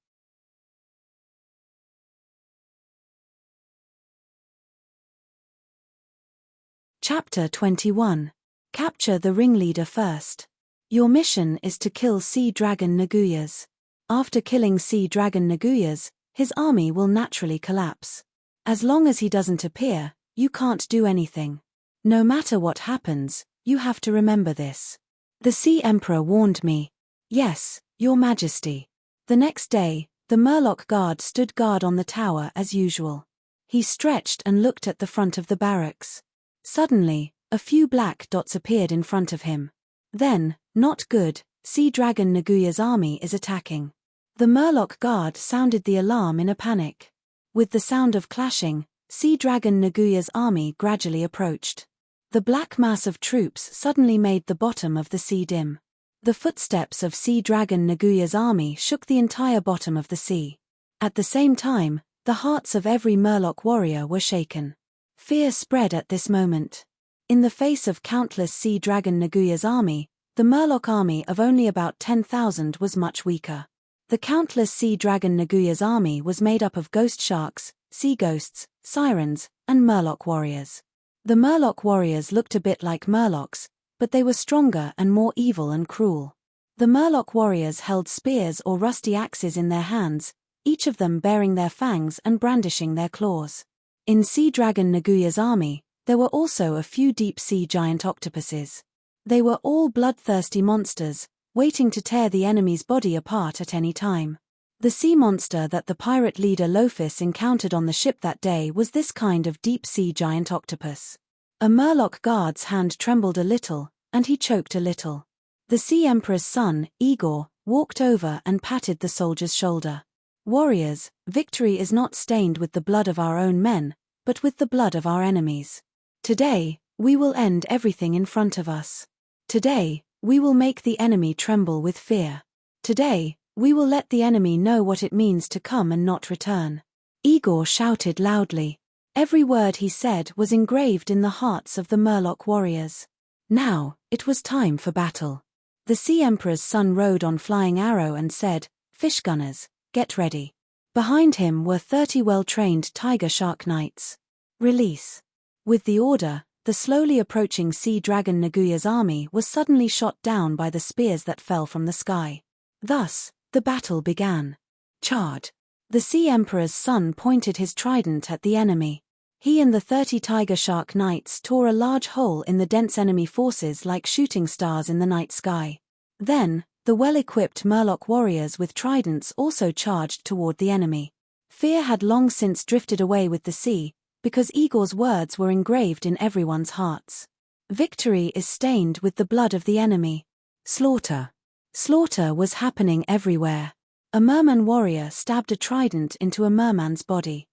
Chapter 21. Capture the ringleader first. Your mission is to kill Sea Dragon Naguyas. After killing Sea Dragon Naguyas, his army will naturally collapse. As long as he doesn't appear, you can't do anything. No matter what happens, you have to remember this. The Sea Emperor warned me. Yes, Your Majesty. The next day, the Murloc guard stood guard on the tower as usual. He stretched and looked at the front of the barracks. Suddenly, a few black dots appeared in front of him. Then, not good, Sea Dragon Naguya's army is attacking. The Murloc guard sounded the alarm in a panic. With the sound of clashing, Sea Dragon Naguya's army gradually approached. The black mass of troops suddenly made the bottom of the sea dim. The footsteps of Sea Dragon Naguya's army shook the entire bottom of the sea. At the same time, the hearts of every Murloc warrior were shaken. Fear spread at this moment. In the face of countless Sea Dragon Naguya's army, the Murloc army of only about 10,000 was much weaker. The countless Sea Dragon Naguya's army was made up of ghost sharks, sea ghosts, sirens, and Murloc warriors. The Murloc warriors looked a bit like Murlocs, but they were stronger and more evil and cruel. The Murloc warriors held spears or rusty axes in their hands, each of them bearing their fangs and brandishing their claws. In Sea Dragon Naguya's army, there were also a few deep-sea giant octopuses. They were all bloodthirsty monsters, waiting to tear the enemy's body apart at any time. The sea monster that the pirate leader Lofis encountered on the ship that day was this kind of deep-sea giant octopus. A Murloc guard's hand trembled a little, and he choked a little. The Sea Emperor's son, Igor, walked over and patted the soldier's shoulder. Warriors, victory is not stained with the blood of our own men, but with the blood of our enemies. Today, we will end everything in front of us. Today, we will make the enemy tremble with fear. Today, we will let the enemy know what it means to come and not return. Igor shouted loudly. Every word he said was engraved in the hearts of the Murloc warriors. Now, it was time for battle. The Sea Emperor's son rode on Flying Arrow and said, "Fish gunners, get ready." Behind him were 30 well-trained Tiger Shark Knights. Release. With the order, the slowly approaching sea dragon Naguya's army was suddenly shot down by the spears that fell from the sky. Thus, the battle began. Charge. The Sea Emperor's son pointed his trident at the enemy. He and the 30 tiger shark knights tore a large hole in the dense enemy forces like shooting stars in the night sky. Then, the well-equipped Murloc warriors with tridents also charged toward the enemy. Fear had long since drifted away with the sea, because Igor's words were engraved in everyone's hearts. Victory is stained with the blood of the enemy. Slaughter. Slaughter was happening everywhere. A merman warrior stabbed a trident into a merman's body.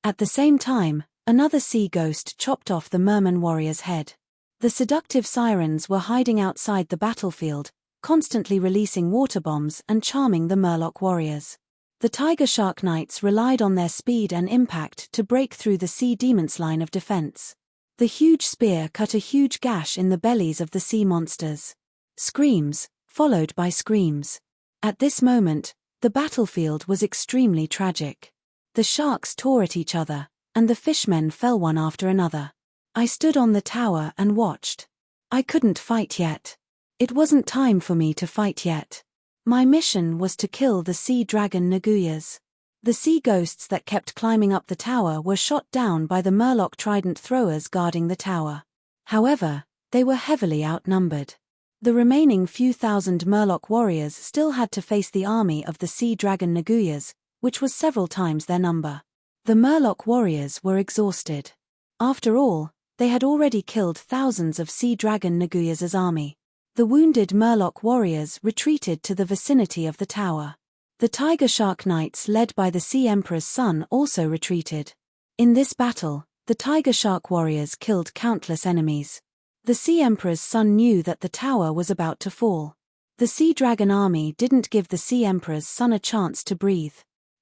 At the same time, another sea ghost chopped off the merman warrior's head. The seductive sirens were hiding outside the battlefield, constantly releasing water bombs and charming the Murloc warriors. The tiger shark knights relied on their speed and impact to break through the sea demon's line of defense. The huge spear cut a huge gash in the bellies of the sea monsters. Screams, followed by screams. At this moment, the battlefield was extremely tragic. The sharks tore at each other, and the fishmen fell one after another. I stood on the tower and watched. I couldn't fight yet. It wasn't time for me to fight yet. My mission was to kill the sea dragon Naguyas. The sea ghosts that kept climbing up the tower were shot down by the Murloc trident throwers guarding the tower. However, they were heavily outnumbered. The remaining few thousand Murloc warriors still had to face the army of the sea dragon Naguyas, which was several times their number. The Murloc warriors were exhausted. After all, they had already killed thousands of sea dragon Naguyas' army. The wounded Murloc warriors retreated to the vicinity of the tower. The tiger shark knights led by the Sea Emperor's son also retreated. In this battle, the tiger shark warriors killed countless enemies. The Sea Emperor's son knew that the tower was about to fall. The sea dragon army didn't give the Sea Emperor's son a chance to breathe.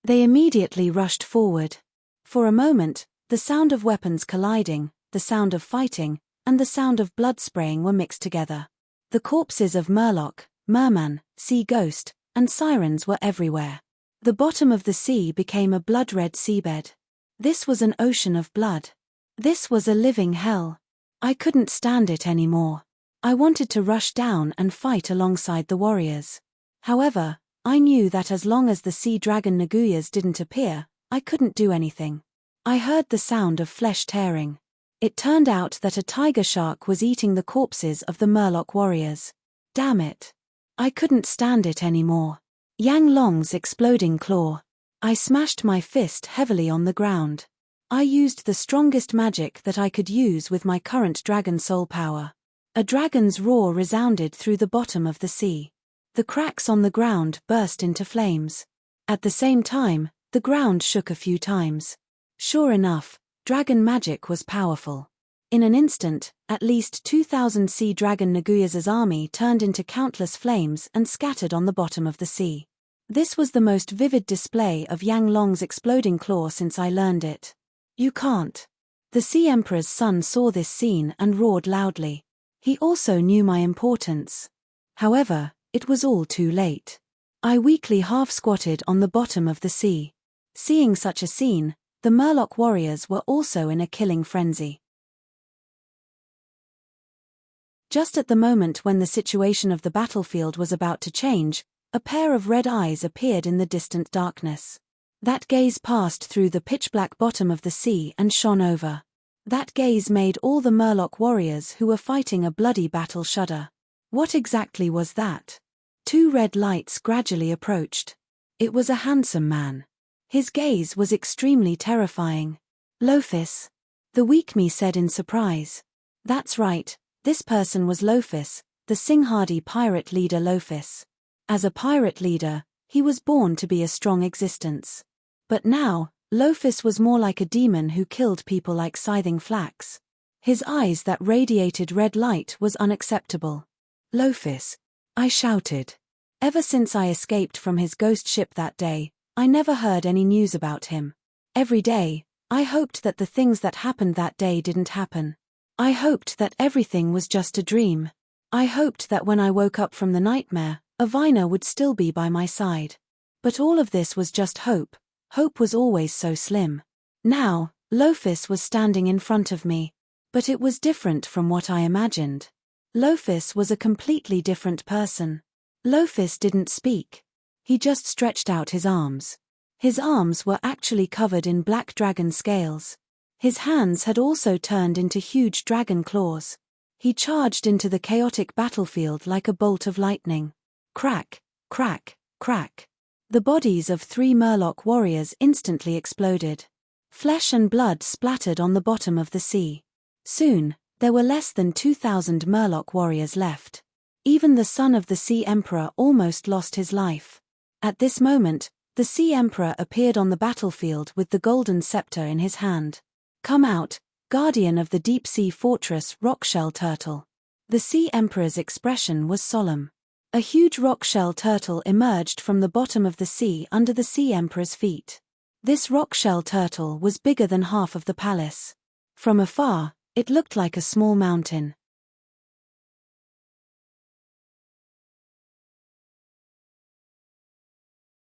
They immediately rushed forward. For a moment, the sound of weapons colliding, the sound of fighting, and the sound of blood spraying were mixed together. The corpses of Murloc, merman, sea ghost, and sirens were everywhere. The bottom of the sea became a blood-red seabed. This was an ocean of blood. This was a living hell. I couldn't stand it anymore. I wanted to rush down and fight alongside the warriors. However, I knew that as long as the sea dragon Naguyas didn't appear, I couldn't do anything. I heard the sound of flesh tearing. It turned out that a tiger shark was eating the corpses of the Murloc warriors. Damn it. I couldn't stand it anymore. Yang Long's exploding claw. I smashed my fist heavily on the ground. I used the strongest magic that I could use with my current dragon soul power. A dragon's roar resounded through the bottom of the sea. The cracks on the ground burst into flames. At the same time, the ground shook a few times. Sure enough, dragon magic was powerful. In an instant, at least 2,000 sea dragon Naguyas' army turned into countless flames and scattered on the bottom of the sea. This was the most vivid display of Yang Long's exploding claw since I learned it. You can't. The Sea Emperor's son saw this scene and roared loudly. He also knew my importance. However, it was all too late. I weakly half-squatted on the bottom of the sea. Seeing such a scene, the Murloc warriors were also in a killing frenzy. Just at the moment when the situation of the battlefield was about to change, a pair of red eyes appeared in the distant darkness. That gaze passed through the pitch-black bottom of the sea and shone over. That gaze made all the Murloc warriors who were fighting a bloody battle shudder. What exactly was that? Two red lights gradually approached. It was a handsome man. His gaze was extremely terrifying. Lophis. The Weakme said in surprise. That's right, this person was Lophis, the Singhardi pirate leader Lophis. As a pirate leader, he was born to be a strong existence. But now, Lophis was more like a demon who killed people like scything flax. His eyes that radiated red light was unacceptable. Lophis, I shouted. Ever since I escaped from his ghost ship that day, I never heard any news about him. Every day, I hoped that the things that happened that day didn't happen. I hoped that everything was just a dream. I hoped that when I woke up from the nightmare, Avina would still be by my side. But all of this was just hope. Hope was always so slim. Now, Lophis was standing in front of me. But it was different from what I imagined. Lophis was a completely different person. Lophis didn't speak. He just stretched out his arms. His arms were actually covered in black dragon scales. His hands had also turned into huge dragon claws. He charged into the chaotic battlefield like a bolt of lightning. Crack, crack, crack. The bodies of 3 Murloc warriors instantly exploded. Flesh and blood splattered on the bottom of the sea. Soon, there were less than 2,000 Murloc warriors left. Even the son of the Sea Emperor almost lost his life. At this moment, the Sea Emperor appeared on the battlefield with the golden scepter in his hand. "Come out, guardian of the deep-sea fortress Rockshell Turtle." The Sea Emperor's expression was solemn. A huge rockshell turtle emerged from the bottom of the sea under the Sea Emperor's feet. This rockshell turtle was bigger than half of the palace. From afar, it looked like a small mountain.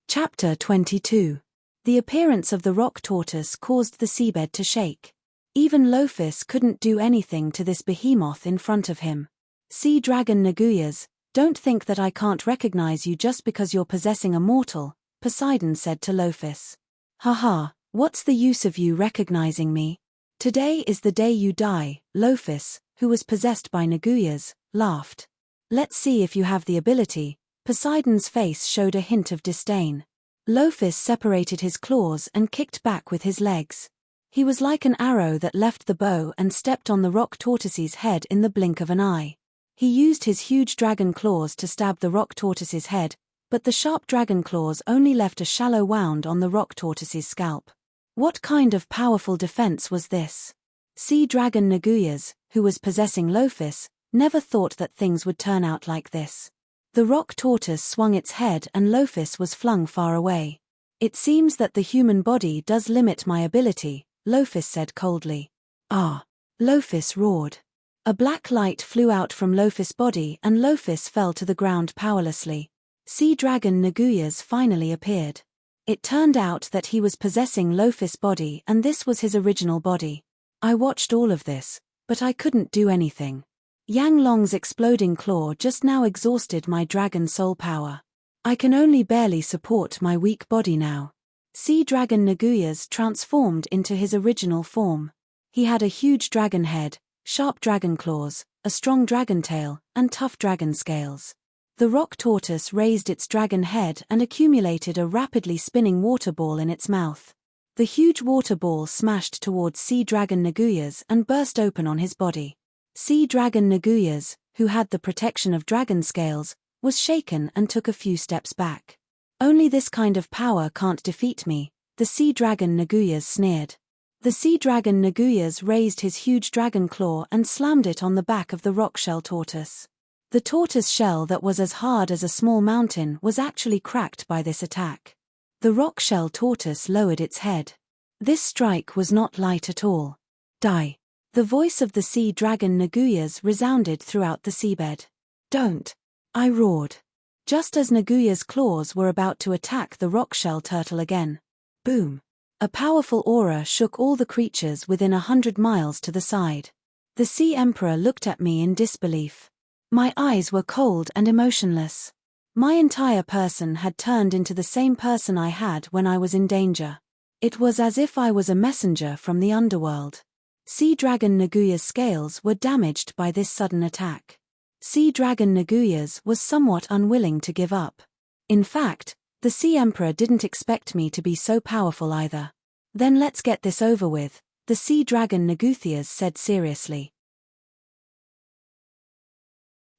Chapter 22. The appearance of the rock tortoise caused the seabed to shake. Even Lophis couldn't do anything to this behemoth in front of him. "Sea dragon Naguyas, don't think that I can't recognize you just because you're possessing a mortal," Poseidon said to Lophis. "Haha, what's the use of you recognizing me? Today is the day you die," Lophis, who was possessed by Naguyas, laughed. "Let's see if you have the ability." Poseidon's face showed a hint of disdain. Lophis separated his claws and kicked back with his legs. He was like an arrow that left the bow and stepped on the rock tortoise's head in the blink of an eye. He used his huge dragon claws to stab the rock tortoise's head, but the sharp dragon claws only left a shallow wound on the rock tortoise's scalp. What kind of powerful defense was this? Sea dragon Naguyas, who was possessing Lophis, never thought that things would turn out like this. The rock tortoise swung its head and Lophis was flung far away. "It seems that the human body does limit my ability," Lophis said coldly. "Ah!" Lophis roared. A black light flew out from Lophis' body and Lophis fell to the ground powerlessly. Sea dragon Naguyas finally appeared. It turned out that he was possessing Lophis' body and this was his original body. "I watched all of this, but I couldn't do anything. Yang Long's exploding claw just now exhausted my dragon soul power. I can only barely support my weak body now." Sea dragon Naguyas transformed into his original form. He had a huge dragon head, sharp dragon claws, a strong dragon tail, and tough dragon scales. The rock tortoise raised its dragon head and accumulated a rapidly spinning water ball in its mouth. The huge water ball smashed towards Sea dragon Naguyas and burst open on his body. Sea dragon Naguyas, who had the protection of dragon scales, was shaken and took a few steps back. "Only this kind of power can't defeat me," the sea dragon Naguyas sneered. The sea dragon Naguyas raised his huge dragon claw and slammed it on the back of the rockshell tortoise. The tortoise shell that was as hard as a small mountain was actually cracked by this attack. The rockshell tortoise lowered its head. This strike was not light at all. "Die." The voice of the sea dragon Naguyas resounded throughout the seabed. "Don't!" I roared. Just as Naguyas' claws were about to attack the rockshell turtle again. Boom! A powerful aura shook all the creatures within 100 miles to the side. The Sea Emperor looked at me in disbelief. My eyes were cold and emotionless. My entire person had turned into the same person I had when I was in danger. It was as if I was a messenger from the underworld. Sea dragon Naguyas' scales were damaged by this sudden attack. Sea dragon Naguyas was somewhat unwilling to give up. In fact, the Sea Emperor didn't expect me to be so powerful either. "Then let's get this over with," the sea dragon Naguthias said seriously.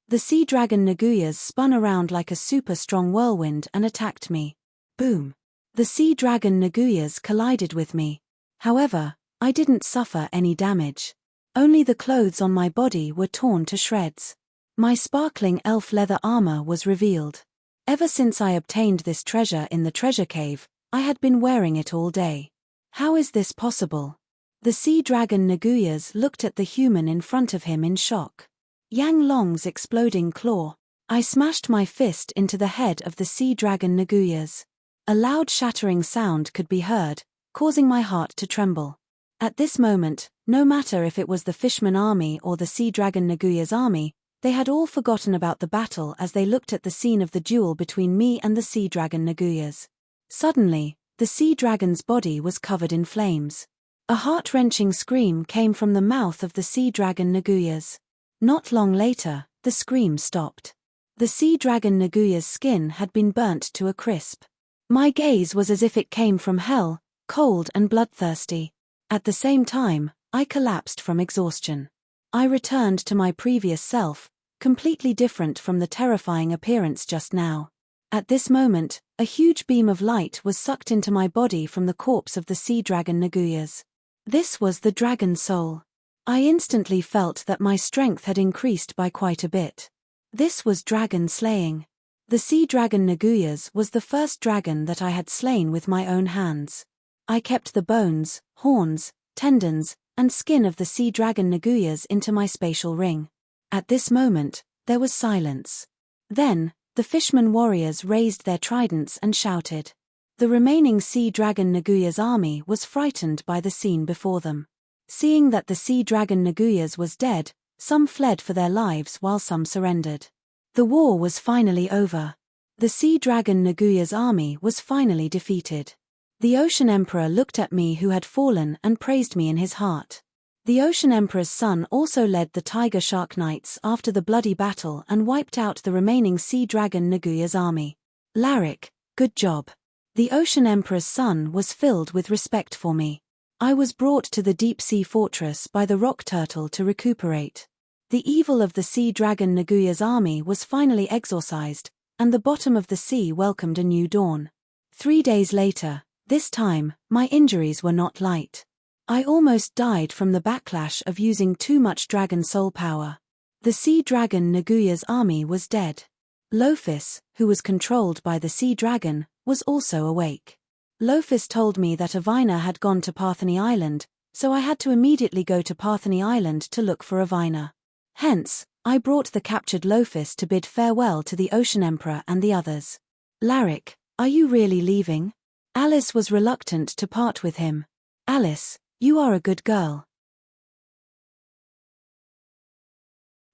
The sea dragon Naguyas spun around like a super strong whirlwind and attacked me. Boom! The sea dragon Naguyas collided with me. However, I didn't suffer any damage. Only the clothes on my body were torn to shreds. My sparkling elf leather armor was revealed. Ever since I obtained this treasure in the treasure cave, I had been wearing it all day. How is this possible? The sea dragon Naguyas looked at the human in front of him in shock. Yang Long's exploding claw. I smashed my fist into the head of the sea dragon Naguyas. A loud shattering sound could be heard, causing my heart to tremble. At this moment, no matter if it was the Fishman army or the Sea Dragon Naguya's army, they had all forgotten about the battle as they looked at the scene of the duel between me and the Sea Dragon Naguyas. Suddenly, the Sea Dragon's body was covered in flames. A heart-wrenching scream came from the mouth of the Sea Dragon Naguyas. Not long later, the scream stopped. The Sea Dragon Naguya's skin had been burnt to a crisp. My gaze was as if it came from hell, cold and bloodthirsty. At the same time, I collapsed from exhaustion. I returned to my previous self, completely different from the terrifying appearance just now. At this moment, a huge beam of light was sucked into my body from the corpse of the Sea Dragon Naguyas. This was the dragon soul. I instantly felt that my strength had increased by quite a bit. This was dragon slaying. The Sea Dragon Naguyas was the first dragon that I had slain with my own hands. I kept the bones, horns, tendons, and skin of the Sea Dragon Naguyas into my spatial ring. At this moment, there was silence. Then, the Fishman warriors raised their tridents and shouted. The remaining Sea Dragon Naguyas army was frightened by the scene before them. Seeing that the Sea Dragon Naguyas was dead, some fled for their lives while some surrendered. The war was finally over. The Sea Dragon Naguyas army was finally defeated. The Ocean Emperor looked at me who had fallen and praised me in his heart. The Ocean Emperor's son also led the Tiger Shark Knights after the bloody battle and wiped out the remaining Sea Dragon Naguyas army. Larik, good job. The Ocean Emperor's son was filled with respect for me. I was brought to the deep sea fortress by the rock turtle to recuperate. The evil of the Sea Dragon Naguyas army was finally exorcised, and the bottom of the sea welcomed a new dawn. 3 days later, this time, my injuries were not light. I almost died from the backlash of using too much dragon soul power. The Sea Dragon Naguya's army was dead. Lophis, who was controlled by the Sea Dragon, was also awake. Lophis told me that Avina had gone to Partheny Island, so I had to immediately go to Partheny Island to look for Avina. Hence, I brought the captured Lophis to bid farewell to the Ocean Emperor and the others. Larik, are you really leaving? Alice was reluctant to part with him. Alice, you are a good girl.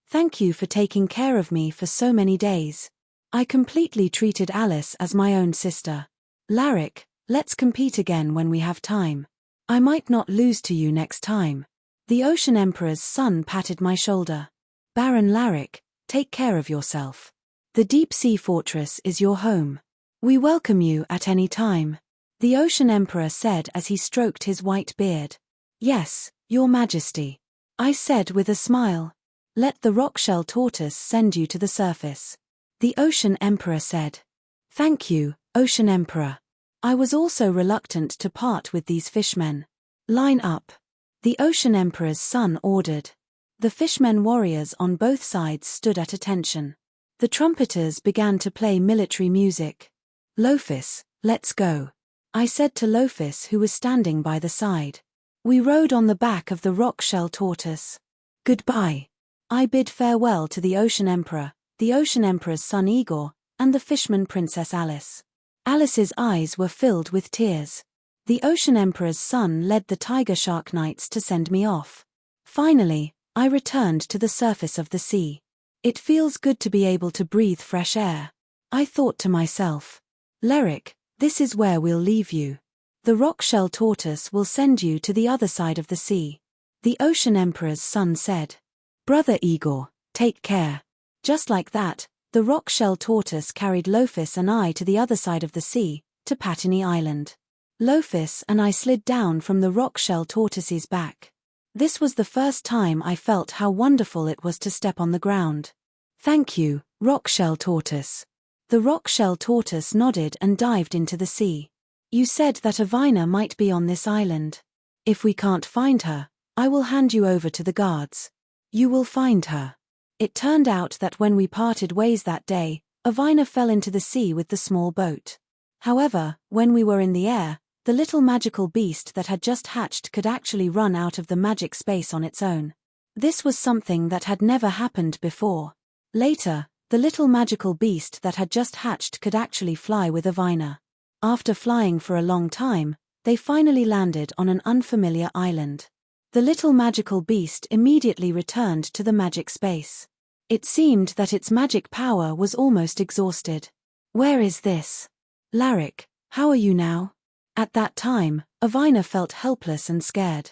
Thank you for taking care of me for so many days. I completely treated Alice as my own sister. Larik, let's compete again when we have time. I might not lose to you next time. The Ocean Emperor's son patted my shoulder. Baron Larik, take care of yourself. The deep sea fortress is your home. We welcome you at any time. The Ocean Emperor said as he stroked his white beard. Yes, Your Majesty. I said with a smile. Let the rock-shell tortoise send you to the surface. The Ocean Emperor said. Thank you, Ocean Emperor. I was also reluctant to part with these fishmen. Line up. The Ocean Emperor's son ordered. The fishmen warriors on both sides stood at attention. The trumpeters began to play military music. Lophis, let's go. I said to Lophis who was standing by the side. We rode on the back of the rock-shell tortoise. Goodbye. I bid farewell to the Ocean Emperor, the Ocean Emperor's son Igor, and the fishman Princess Alice. Alice's eyes were filled with tears. The Ocean Emperor's son led the Tiger Shark Knights to send me off. Finally, I returned to the surface of the sea. It feels good to be able to breathe fresh air. I thought to myself. Larik, this is where we'll leave you. The rock-shell tortoise will send you to the other side of the sea. The Ocean Emperor's son said. Brother Igor, take care. Just like that, the rock-shell tortoise carried Lophis and I to the other side of the sea, to Patiny Island. Lophis and I slid down from the rock-shell tortoise's back. This was the first time I felt how wonderful it was to step on the ground. Thank you, rock-shell tortoise. The rock-shell tortoise nodded and dived into the sea. You said that Avina might be on this island. If we can't find her, I will hand you over to the guards. You will find her. It turned out that when we parted ways that day, Avina fell into the sea with the small boat. However, when we were in the air, the little magical beast that had just hatched could actually run out of the magic space on its own. This was something that had never happened before. Later, the little magical beast that had just hatched could actually fly with Avina. After flying for a long time, they finally landed on an unfamiliar island. The little magical beast immediately returned to the magic space. It seemed that its magic power was almost exhausted. Where is this? Larik, how are you now? At that time, Avina felt helpless and scared.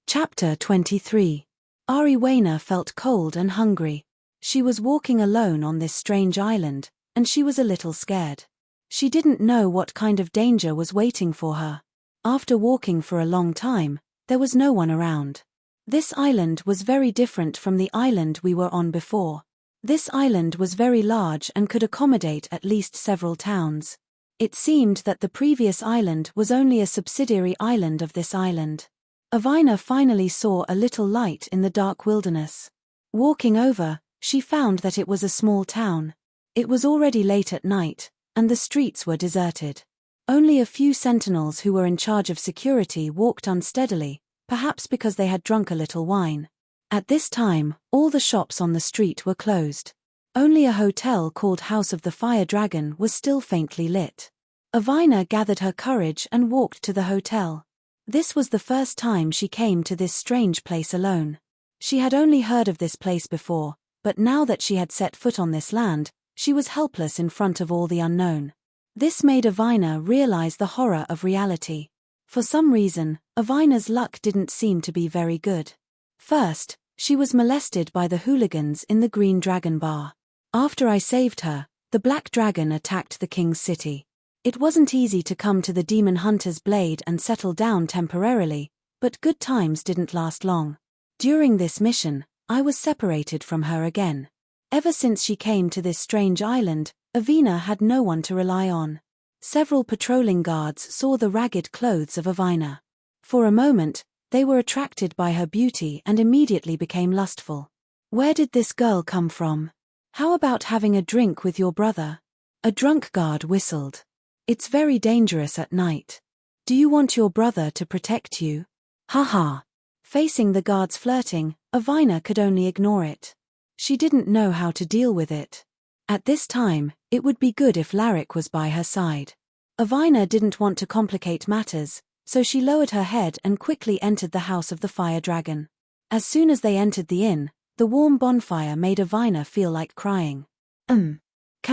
Chapter 23. Ariwana felt cold and hungry. She was walking alone on this strange island, and she was a little scared. She didn't know what kind of danger was waiting for her. After walking for a long time, there was no one around. This island was very different from the island we were on before. This island was very large and could accommodate at least several towns. It seemed that the previous island was only a subsidiary island of this island. Avina finally saw a little light in the dark wilderness. Walking over, she found that it was a small town. It was already late at night, and the streets were deserted. Only a few sentinels who were in charge of security walked unsteadily, perhaps because they had drunk a little wine. At this time, all the shops on the street were closed. Only a hotel called House of the Fire Dragon was still faintly lit. Avina gathered her courage and walked to the hotel. This was the first time she came to this strange place alone. She had only heard of this place before, but now that she had set foot on this land, she was helpless in front of all the unknown. This made Avina realize the horror of reality. For some reason, Avina's luck didn't seem to be very good. First, she was molested by the hooligans in the Green Dragon Bar. After I saved her, the Black Dragon attacked the king's city. It wasn't easy to come to the Demon Hunter's blade and settle down temporarily, but good times didn't last long. During this mission, I was separated from her again. Ever since she came to this strange island, Avina had no one to rely on. Several patrolling guards saw the ragged clothes of Avina. For a moment, they were attracted by her beauty and immediately became lustful. Where did this girl come from? How about having a drink with your brother? A drunk guard whistled. It's very dangerous at night. Do you want your brother to protect you? Haha. Facing the guard's flirting, Avina could only ignore it. She didn't know how to deal with it. At this time, it would be good if Larik was by her side. Avina didn't want to complicate matters, so she lowered her head and quickly entered the House of the Fire Dragon. As soon as they entered the inn, the warm bonfire made Avina feel like crying. Can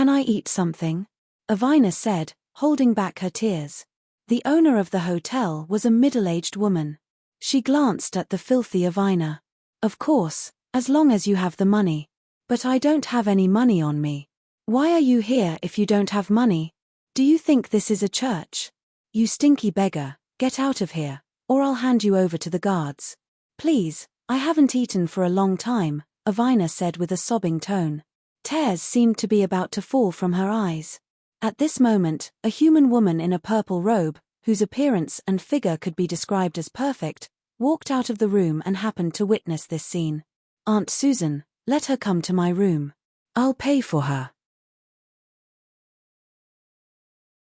I eat something? Avina said, holding back her tears. The owner of the hotel was a middle-aged woman. She glanced at the filthy Avina. Of course, as long as you have the money. But I don't have any money on me. Why are you here if you don't have money? Do you think this is a church? You stinky beggar, get out of here, or I'll hand you over to the guards. Please, I haven't eaten for a long time, Avina said with a sobbing tone. Tears seemed to be about to fall from her eyes. At this moment, a human woman in a purple robe, whose appearance and figure could be described as perfect, walked out of the room and happened to witness this scene. Aunt Susan, let her come to my room. I'll pay for her.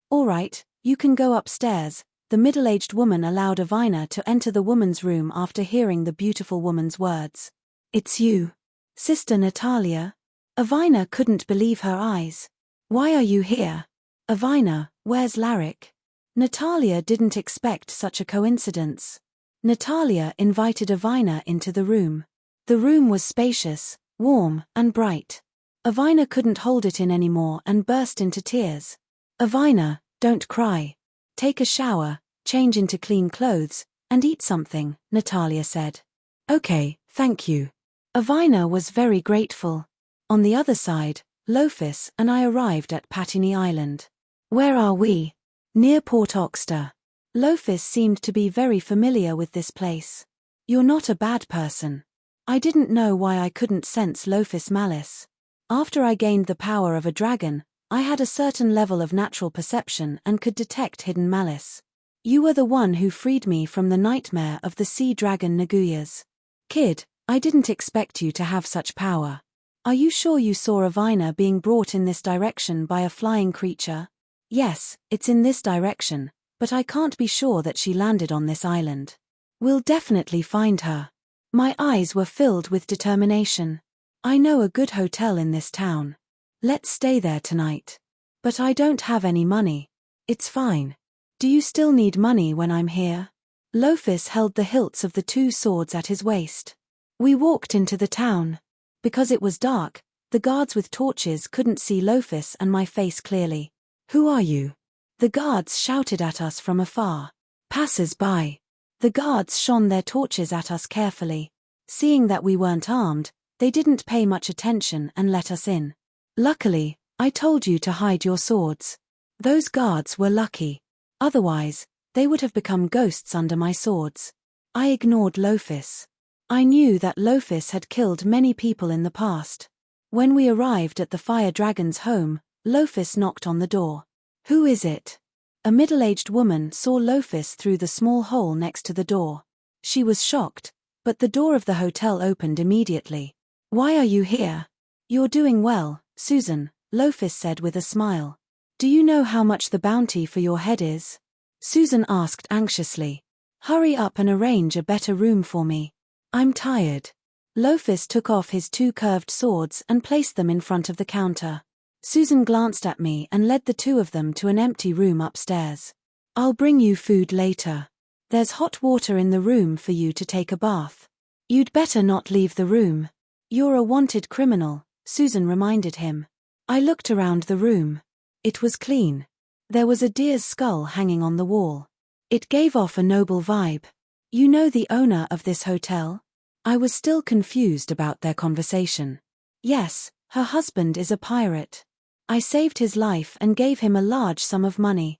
All right, you can go upstairs. The middle-aged woman allowed Avina to enter the woman's room after hearing the beautiful woman's words. It's you, Sister Natalia? Avina couldn't believe her eyes. Why are you here? Avina, where's Larik? Natalia didn't expect such a coincidence. Natalia invited Avina into the room. The room was spacious, warm, and bright. Avina couldn't hold it in anymore and burst into tears. Avina, don't cry. Take a shower, change into clean clothes, and eat something, Natalia said. Okay, thank you. Avina was very grateful. On the other side, Lofis and I arrived at Patini Island. Where are we? Near Port Oxter. Lofis seemed to be very familiar with this place. You're not a bad person. I didn't know why I couldn't sense Lofis' malice. After I gained the power of a dragon, I had a certain level of natural perception and could detect hidden malice. You were the one who freed me from the nightmare of the sea dragon Naguyas. Kid, I didn't expect you to have such power. Are you sure you saw Avina being brought in this direction by a flying creature? Yes, it's in this direction, but I can't be sure that she landed on this island. We'll definitely find her. My eyes were filled with determination. I know a good hotel in this town. Let's stay there tonight. But I don't have any money. It's fine. Do you still need money when I'm here? Lofus held the hilts of the two swords at his waist. We walked into the town. Because it was dark, the guards with torches couldn't see Lofus and my face clearly. Who are you? The guards shouted at us from afar. Passers-by. The guards shone their torches at us carefully. Seeing that we weren't armed, they didn't pay much attention and let us in. Luckily, I told you to hide your swords. Those guards were lucky. Otherwise, they would have become ghosts under my swords. I ignored Lofus. I knew that Lofus had killed many people in the past. When we arrived at the fire dragon's home, Lofus knocked on the door. Who is it? A middle-aged woman saw Lofus through the small hole next to the door. She was shocked, but the door of the hotel opened immediately. Why are you here? You're doing well, Susan, Lofus said with a smile. Do you know how much the bounty for your head is? Susan asked anxiously. Hurry up and arrange a better room for me. I'm tired. Lofus took off his two curved swords and placed them in front of the counter. Susan glanced at me and led the two of them to an empty room upstairs. I'll bring you food later. There's hot water in the room for you to take a bath. You'd better not leave the room. You're a wanted criminal, Susan reminded him. I looked around the room. It was clean. There was a deer's skull hanging on the wall. It gave off a noble vibe. You know the owner of this hotel? I was still confused about their conversation. Yes, her husband is a pirate. I saved his life and gave him a large sum of money.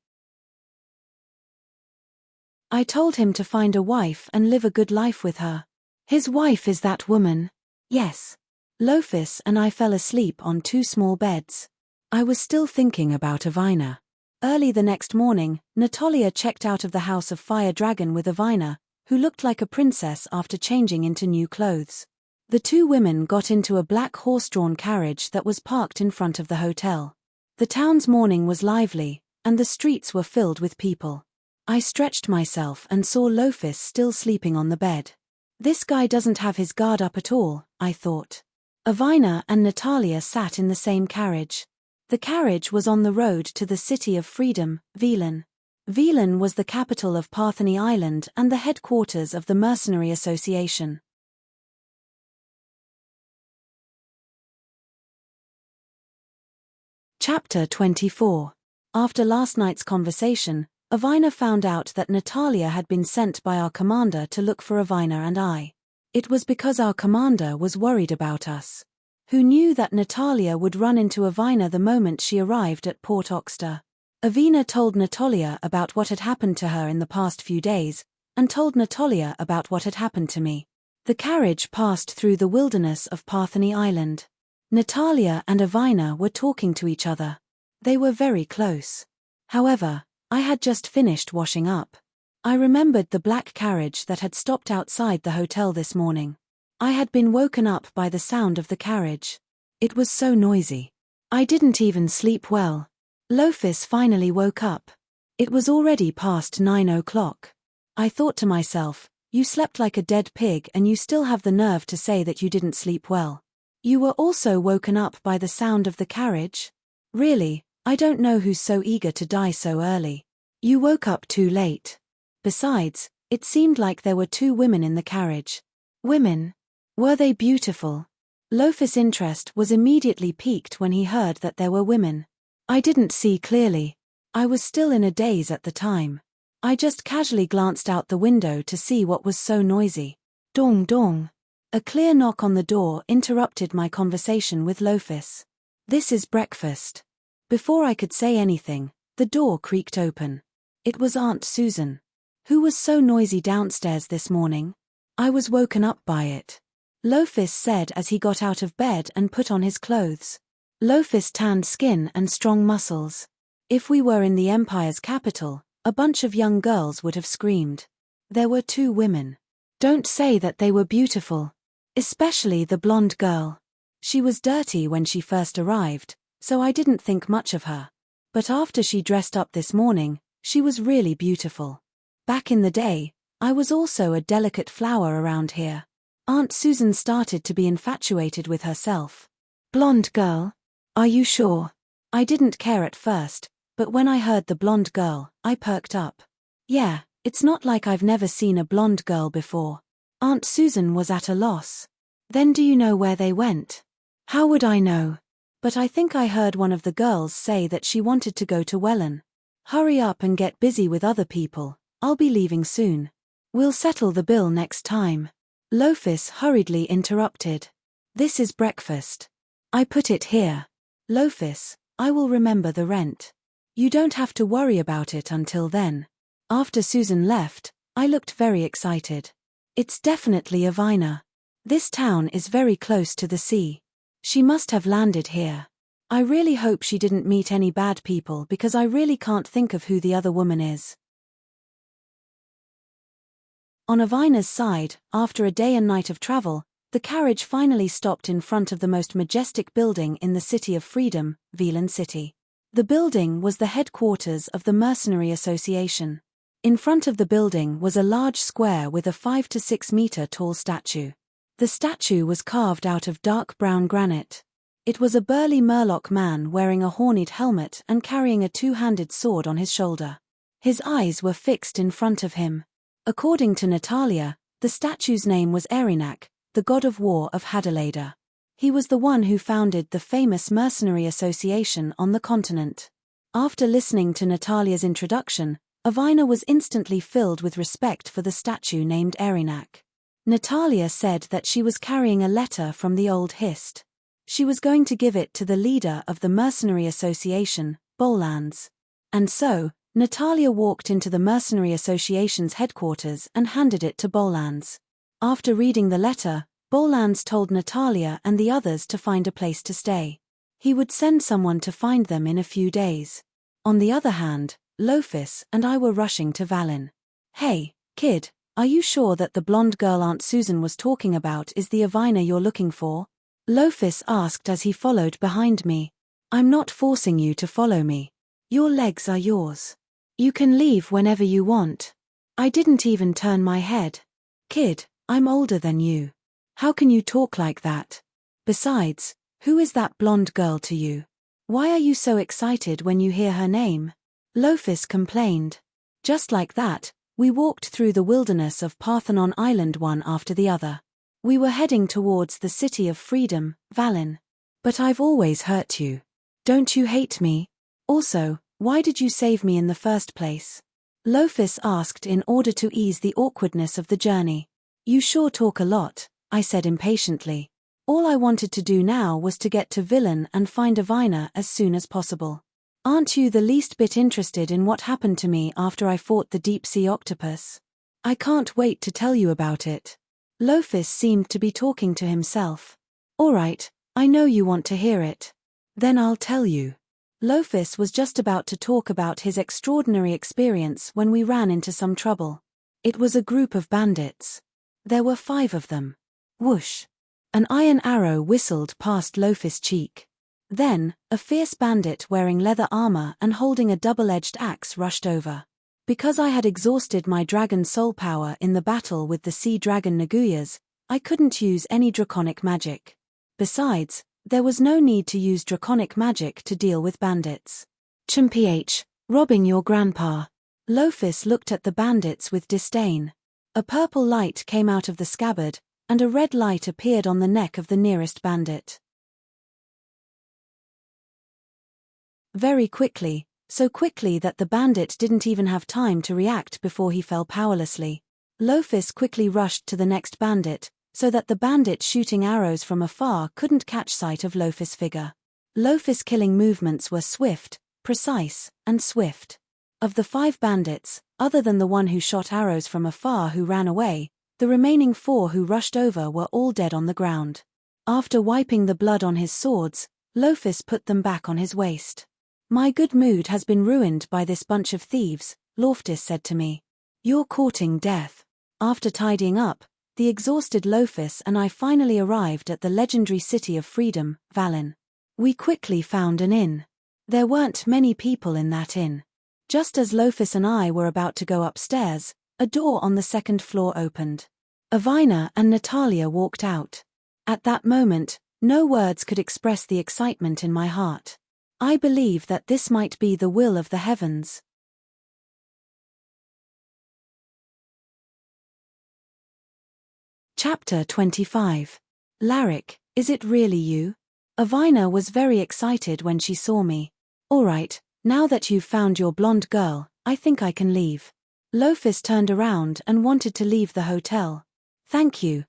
I told him to find a wife and live a good life with her. His wife is that woman. Yes. Lofus and I fell asleep on two small beds. I was still thinking about Avina. Early the next morning, Natalia checked out of the house of Fire Dragon with Avina, who looked like a princess after changing into new clothes. The two women got into a black horse-drawn carriage that was parked in front of the hotel. The town's morning was lively, and the streets were filled with people. I stretched myself and saw Lofus still sleeping on the bed. This guy doesn't have his guard up at all, I thought. Avina and Natalia sat in the same carriage. The carriage was on the road to the city of freedom, Velan. Velan was the capital of Partheny Island and the headquarters of the Mercenary Association. Chapter 24. After last night's conversation, Avina found out that Natalia had been sent by our commander to look for Avina and I. It was because our commander was worried about us. Who knew that Natalia would run into Avina the moment she arrived at Port Oxter. Avina told Natalia about what had happened to her in the past few days, and told Natalia about what had happened to me. The carriage passed through the wilderness of Partheny Island. Natalia and Avina were talking to each other. They were very close. However, I had just finished washing up. I remembered the black carriage that had stopped outside the hotel this morning. I had been woken up by the sound of the carriage. It was so noisy. I didn't even sleep well. Lofus finally woke up. It was already past 9 o'clock. I thought to myself, you slept like a dead pig and you still have the nerve to say that you didn't sleep well. You were also woken up by the sound of the carriage? Really, I don't know who's so eager to die so early. You woke up too late. Besides, it seemed like there were two women in the carriage. Women? Were they beautiful? Lofus' interest was immediately piqued when he heard that there were women. I didn't see clearly. I was still in a daze at the time. I just casually glanced out the window to see what was so noisy. Dong dong. A clear knock on the door interrupted my conversation with Lofus. This is breakfast. Before I could say anything, the door creaked open. It was Aunt Susan. Who was so noisy downstairs this morning? I was woken up by it. Lofus said as he got out of bed and put on his clothes. Lofus' tanned skin and strong muscles. If we were in the Empire's capital, a bunch of young girls would have screamed. There were two women. Don't say that they were beautiful. Especially the blonde girl. She was dirty when she first arrived, so I didn't think much of her. But after she dressed up this morning, she was really beautiful. Back in the day, I was also a delicate flower around here. Aunt Susan started to be infatuated with herself. Blonde girl? Are you sure? I didn't care at first, but when I heard the blonde girl, I perked up. Yeah, it's not like I've never seen a blonde girl before. Aunt Susan was at a loss. Then do you know where they went? How would I know? But I think I heard one of the girls say that she wanted to go to Welland. Hurry up and get busy with other people, I'll be leaving soon. We'll settle the bill next time. Lofis hurriedly interrupted. This is breakfast. I put it here. Lofis, I will remember the rent. You don't have to worry about it until then. After Susan left, I looked very excited. It's definitely Avina. This town is very close to the sea. She must have landed here. I really hope she didn't meet any bad people because I really can't think of who the other woman is. On Avina's side, after a day and night of travel, the carriage finally stopped in front of the most majestic building in the City of Freedom, Welland City. The building was the headquarters of the Mercenary Association. In front of the building was a large square with a 5 to 6 meter tall statue. The statue was carved out of dark brown granite. It was a burly Murloc man wearing a horned helmet and carrying a two-handed sword on his shoulder. His eyes were fixed in front of him. According to Natalia, the statue's name was Erinak, the god of war of Hadaleda. He was the one who founded the famous Mercenary Association on the continent. After listening to Natalia's introduction, Avina was instantly filled with respect for the statue named Erinak. Natalia said that she was carrying a letter from the old Hist. She was going to give it to the leader of the Mercenary Association, Bolans. And so, Natalia walked into the Mercenary Association's headquarters and handed it to Bolans. After reading the letter, Bolans told Natalia and the others to find a place to stay. He would send someone to find them in a few days. On the other hand, Lofis and I were rushing to Valin. Hey, kid, are you sure that the blonde girl Aunt Susan was talking about is the Avina you're looking for? Lofis asked as he followed behind me. I'm not forcing you to follow me. Your legs are yours. You can leave whenever you want. I didn't even turn my head. Kid, I'm older than you. How can you talk like that? Besides, who is that blonde girl to you? Why are you so excited when you hear her name? Lofis complained. Just like that, we walked through the wilderness of Parthenon Island one after the other. We were heading towards the City of Freedom, Valin. But I've always hurt you. Don't you hate me? Also, why did you save me in the first place? Lofis asked in order to ease the awkwardness of the journey. You sure talk a lot, I said impatiently. All I wanted to do now was to get to Villan and find Avina as soon as possible. Aren't you the least bit interested in what happened to me after I fought the deep-sea octopus? I can't wait to tell you about it. Lofis seemed to be talking to himself. All right, I know you want to hear it. Then I'll tell you. Lofis was just about to talk about his extraordinary experience when we ran into some trouble. It was a group of bandits. There were 5 of them. Whoosh! An iron arrow whistled past Lofis' cheek. Then, a fierce bandit wearing leather armor and holding a double-edged axe rushed over. Because I had exhausted my dragon soul power in the battle with the sea dragon Naguyas, I couldn't use any draconic magic. Besides, there was no need to use draconic magic to deal with bandits. Chimph, robbing your grandpa. Lofis looked at the bandits with disdain. A purple light came out of the scabbard, and a red light appeared on the neck of the nearest bandit. Very quickly, so quickly that the bandit didn't even have time to react before he fell powerlessly. Lofis quickly rushed to the next bandit, so that the bandit shooting arrows from afar couldn't catch sight of Lofis' figure. Lofis' killing movements were swift, precise, and swift. Of the 5 bandits, other than the one who shot arrows from afar who ran away, the remaining 4 who rushed over were all dead on the ground. After wiping the blood on his swords, Lofis put them back on his waist. My good mood has been ruined by this bunch of thieves, Loftis said to me. You're courting death. After tidying up, the exhausted Lofis and I finally arrived at the legendary City of Freedom, Valin. We quickly found an inn. There weren't many people in that inn. Just as Lofis and I were about to go upstairs, a door on the 2nd floor opened. Avina and Natalia walked out. At that moment, No words could express the excitement in my heart. I believe that this might be the will of the heavens. Chapter 25. Larrick, is it really you? Avina was very excited when she saw me. All right, now that you've found your blonde girl, I think I can leave. Lofus turned around and wanted to leave the hotel. Thank you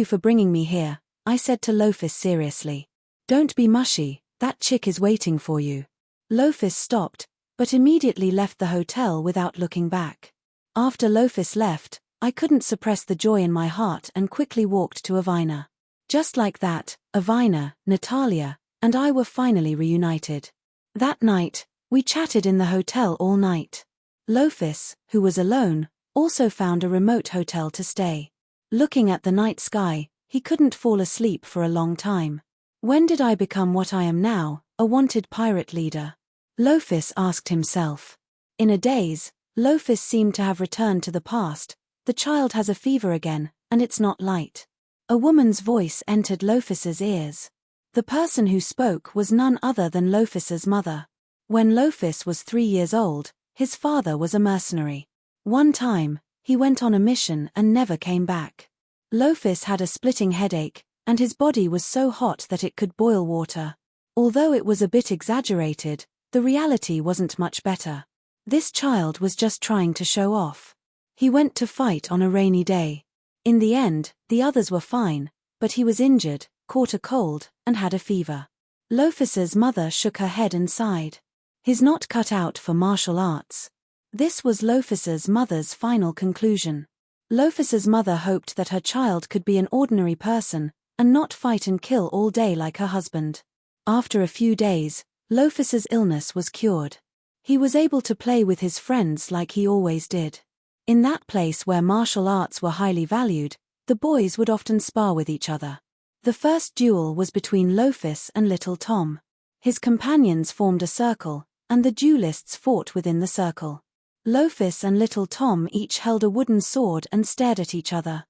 for bringing me here, I said to Lofus seriously. Don't be mushy, that chick is waiting for you. Lofus stopped, but immediately left the hotel without looking back. After Lofus left, I couldn't suppress the joy in my heart and quickly walked to Avina. Just like that, Avina, Natalia, and I were finally reunited. That night, we chatted in the hotel all night. Lofus, who was alone, also found a remote hotel to stay. Looking at the night sky, he couldn't fall asleep for a long time. When did I become what I am now, a wanted pirate leader? Lofus asked himself. In a daze, Lofus seemed to have returned to the past. The child has a fever again, and it's not light. A woman's voice entered Lofus's ears. The person who spoke was none other than Lofus's mother. When Lofus was 3 years old, his father was a mercenary. One time, he went on a mission and never came back. Lofus had a splitting headache, and his body was so hot that it could boil water. Although it was a bit exaggerated, the reality wasn't much better. This child was just trying to show off. He went to fight on a rainy day. In the end, the others were fine, but he was injured, caught a cold, and had a fever. Lofus's mother shook her head and sighed. He's not cut out for martial arts. This was Lofus's mother's final conclusion. Lofus's mother hoped that her child could be an ordinary person, and not fight and kill all day like her husband. After a few days, Lofus's illness was cured. He was able to play with his friends like he always did. In that place where martial arts were highly valued, the boys would often spar with each other. The first duel was between Lofus and Little Tom. His companions formed a circle, and the duelists fought within the circle. Lofus and Little Tom each held a wooden sword and stared at each other.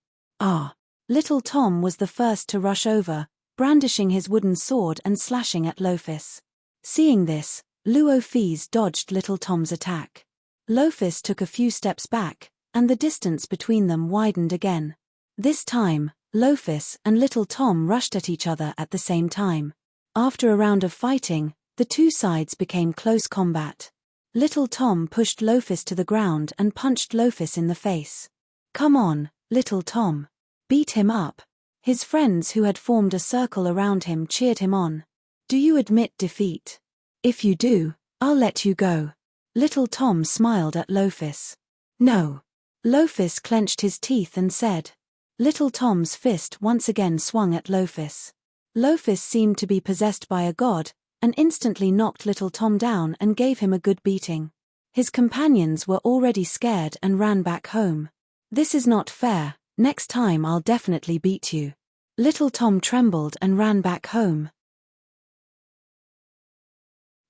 Little Tom was the first to rush over, brandishing his wooden sword and slashing at Lofus. Seeing this, Luofus dodged Little Tom's attack. Lofus took a few steps back, and the distance between them widened again. This time, Lofus and Little Tom rushed at each other at the same time. After a round of fighting, the two sides became close combat. Little Tom pushed Lofus to the ground and punched Lofus in the face. Come on, Little Tom. Beat him up. His friends who had formed a circle around him cheered him on. Do you admit defeat? If you do, I'll let you go. Little Tom smiled at Lofus. No. Lofus clenched his teeth and said. Little Tom's fist once again swung at Lofus. Lofus seemed to be possessed by a god, and instantly knocked Little Tom down and gave him a good beating. His companions were already scared and ran back home. This is not fair, next time I'll definitely beat you. Little Tom trembled and ran back home.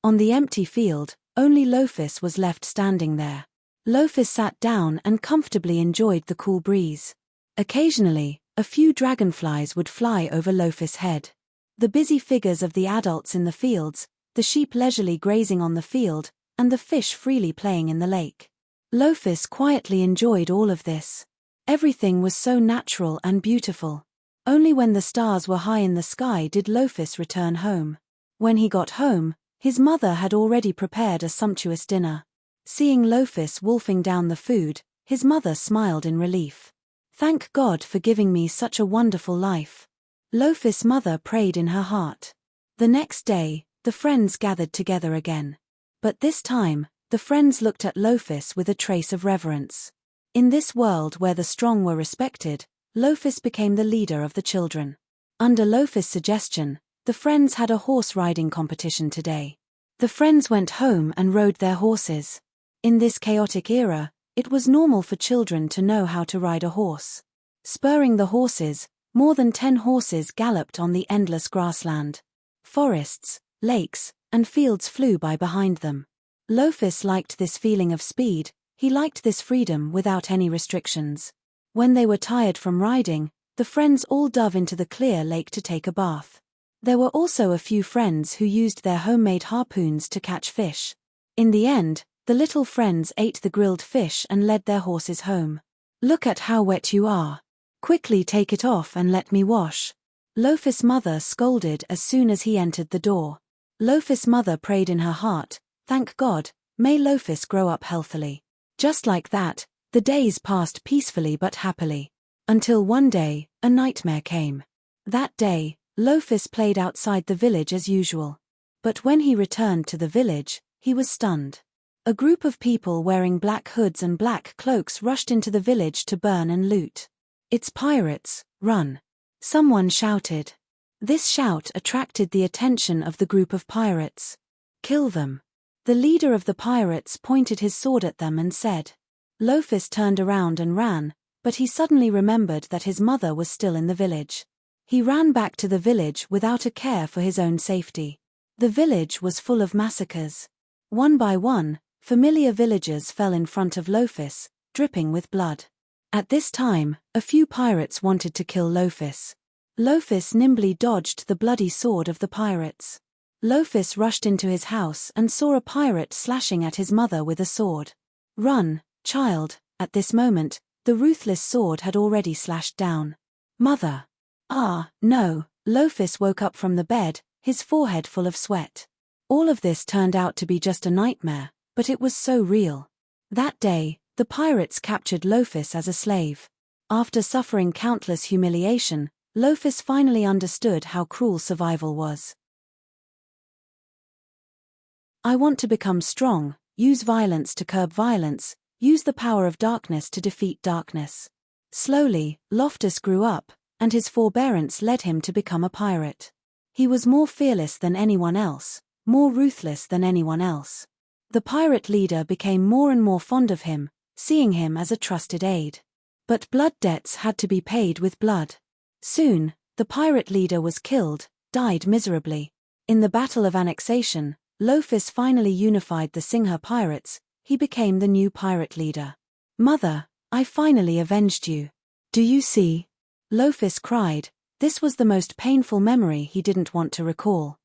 On the empty field, only Lofus was left standing there. Lofus sat down and comfortably enjoyed the cool breeze. Occasionally, a few dragonflies would fly over Lofus' head. The busy figures of the adults in the fields, the sheep leisurely grazing on the field, and the fish freely playing in the lake. Lofus quietly enjoyed all of this. Everything was so natural and beautiful. Only when the stars were high in the sky did Lofus return home. When he got home, his mother had already prepared a sumptuous dinner. Seeing Lofus wolfing down the food, his mother smiled in relief. Thank God for giving me such a wonderful life. Lofus' mother prayed in her heart. The next day, the friends gathered together again. But this time, the friends looked at Lofus with a trace of reverence. In this world where the strong were respected, Lofus became the leader of the children. Under Lofus' suggestion, the friends had a horse riding competition today. The friends went home and rode their horses. In this chaotic era, it was normal for children to know how to ride a horse. Spurring the horses, more than 10 horses galloped on the endless grassland. Forests, lakes, and fields flew by behind them. Lofus liked this feeling of speed, he liked this freedom without any restrictions. When they were tired from riding, the friends all dove into the clear lake to take a bath. There were also a few friends who used their homemade harpoons to catch fish. In the end, the little friends ate the grilled fish and led their horses home. "Look at how wet you are. Quickly take it off and let me wash," Lophis' mother scolded as soon as he entered the door. Lophis' mother prayed in her heart, "Thank God, may Lophis grow up healthily." Just like that, the days passed peacefully but happily. Until one day, a nightmare came. That day, Lophis played outside the village as usual. But when he returned to the village, he was stunned. A group of people wearing black hoods and black cloaks rushed into the village to burn and loot. "It's pirates, run!" someone shouted. This shout attracted the attention of the group of pirates. "Kill them!" The leader of the pirates pointed his sword at them and said. Lophis turned around and ran, but he suddenly remembered that his mother was still in the village. He ran back to the village without a care for his own safety. The village was full of massacres. One by one, familiar villagers fell in front of Lophis, dripping with blood. At this time, a few pirates wanted to kill Lophis. Lophis nimbly dodged the bloody sword of the pirates. Lophis rushed into his house and saw a pirate slashing at his mother with a sword. "Run, child," at this moment, the ruthless sword had already slashed down. "Mother!" "Ah, no," Lophis woke up from the bed, his forehead full of sweat. All of this turned out to be just a nightmare, but it was so real. That day, the pirates captured Lophis as a slave. After suffering countless humiliation, Lophis finally understood how cruel survival was. "I want to become strong, use violence to curb violence, use the power of darkness to defeat darkness." Slowly, Loftus grew up, and his forbearance led him to become a pirate. He was more fearless than anyone else, more ruthless than anyone else. The pirate leader became more and more fond of him, seeing him as a trusted aide. But blood debts had to be paid with blood. Soon, the pirate leader was killed, died miserably. In the Battle of Annexation, Lophis finally unified the Singha pirates. He became the new pirate leader. "Mother, I finally avenged you. Do you see?" Lophis cried. This was the most painful memory he didn't want to recall.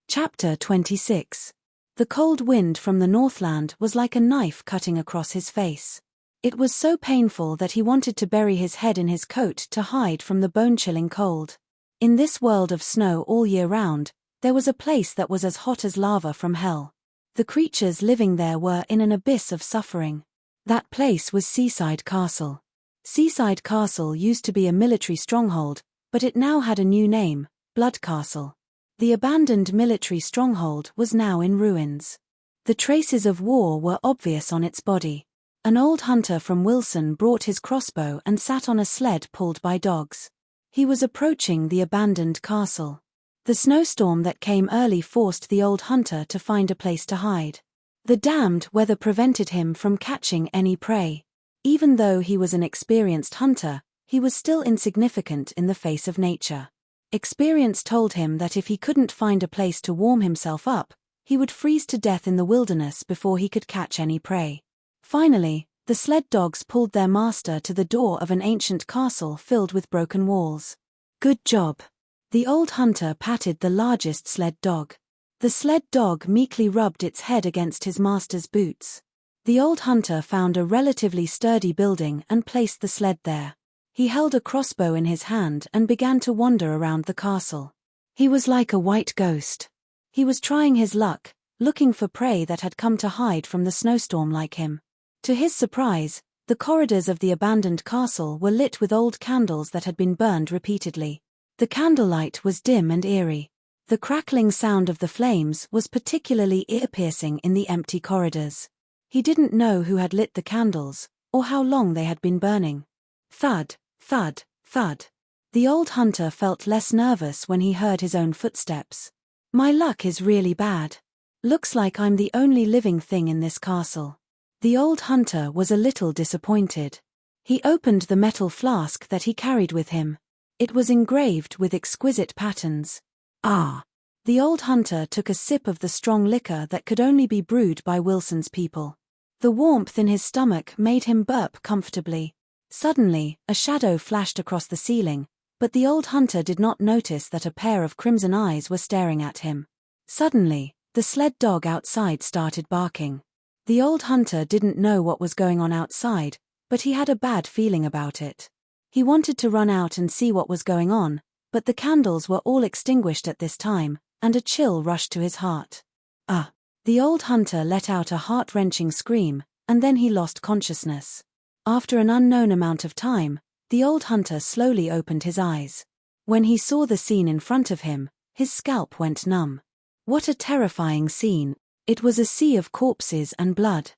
Chapter 26. The cold wind from the Northland was like a knife cutting across his face. It was so painful that he wanted to bury his head in his coat to hide from the bone-chilling cold. In this world of snow all year round, there was a place that was as hot as lava from hell. The creatures living there were in an abyss of suffering. That place was Seaside Castle. Seaside Castle used to be a military stronghold, but it now had a new name, Blood Castle. The abandoned military stronghold was now in ruins. The traces of war were obvious on its body. An old hunter from Wilson brought his crossbow and sat on a sled pulled by dogs. He was approaching the abandoned castle. The snowstorm that came early forced the old hunter to find a place to hide. The damned weather prevented him from catching any prey. Even though he was an experienced hunter, he was still insignificant in the face of nature. Experience told him that if he couldn't find a place to warm himself up, he would freeze to death in the wilderness before he could catch any prey. Finally, the sled dogs pulled their master to the door of an ancient castle filled with broken walls. "Good job." The old hunter patted the largest sled dog. The sled dog meekly rubbed its head against his master's boots. The old hunter found a relatively sturdy building and placed the sled there. He held a crossbow in his hand and began to wander around the castle. He was like a white ghost. He was trying his luck, looking for prey that had come to hide from the snowstorm like him. To his surprise, the corridors of the abandoned castle were lit with old candles that had been burned repeatedly. The candlelight was dim and eerie. The crackling sound of the flames was particularly ear-piercing in the empty corridors. He didn't know who had lit the candles, or how long they had been burning. Thud, thud, thud. The old hunter felt less nervous when he heard his own footsteps. "My luck is really bad. Looks like I'm the only living thing in this castle." The old hunter was a little disappointed. He opened the metal flask that he carried with him. It was engraved with exquisite patterns. Ah! The old hunter took a sip of the strong liquor that could only be brewed by Wilson's people. The warmth in his stomach made him burp comfortably. Suddenly, a shadow flashed across the ceiling, but the old hunter did not notice that a pair of crimson eyes were staring at him. Suddenly, the sled dog outside started barking. The old hunter didn't know what was going on outside, but he had a bad feeling about it. He wanted to run out and see what was going on, but the candles were all extinguished at this time, and a chill rushed to his heart. The old hunter let out a heart-wrenching scream, and then he lost consciousness. After an unknown amount of time, the old hunter slowly opened his eyes. When he saw the scene in front of him, his scalp went numb. What a terrifying scene! It was a sea of corpses and blood.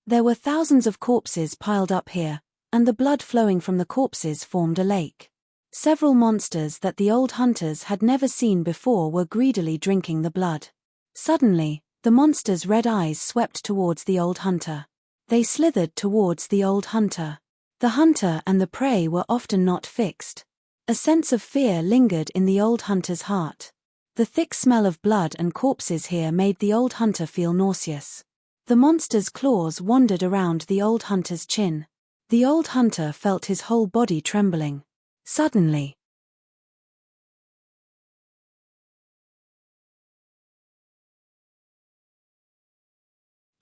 There were thousands of corpses piled up here, and the blood flowing from the corpses formed a lake. Several monsters that the old hunters had never seen before were greedily drinking the blood. Suddenly, the monsters' red eyes swept towards the old hunter. They slithered towards the old hunter. The hunter and the prey were often not fixed. A sense of fear lingered in the old hunter's heart. The thick smell of blood and corpses here made the old hunter feel nauseous. The monster's claws wandered around the old hunter's chin. The old hunter felt his whole body trembling. Suddenly,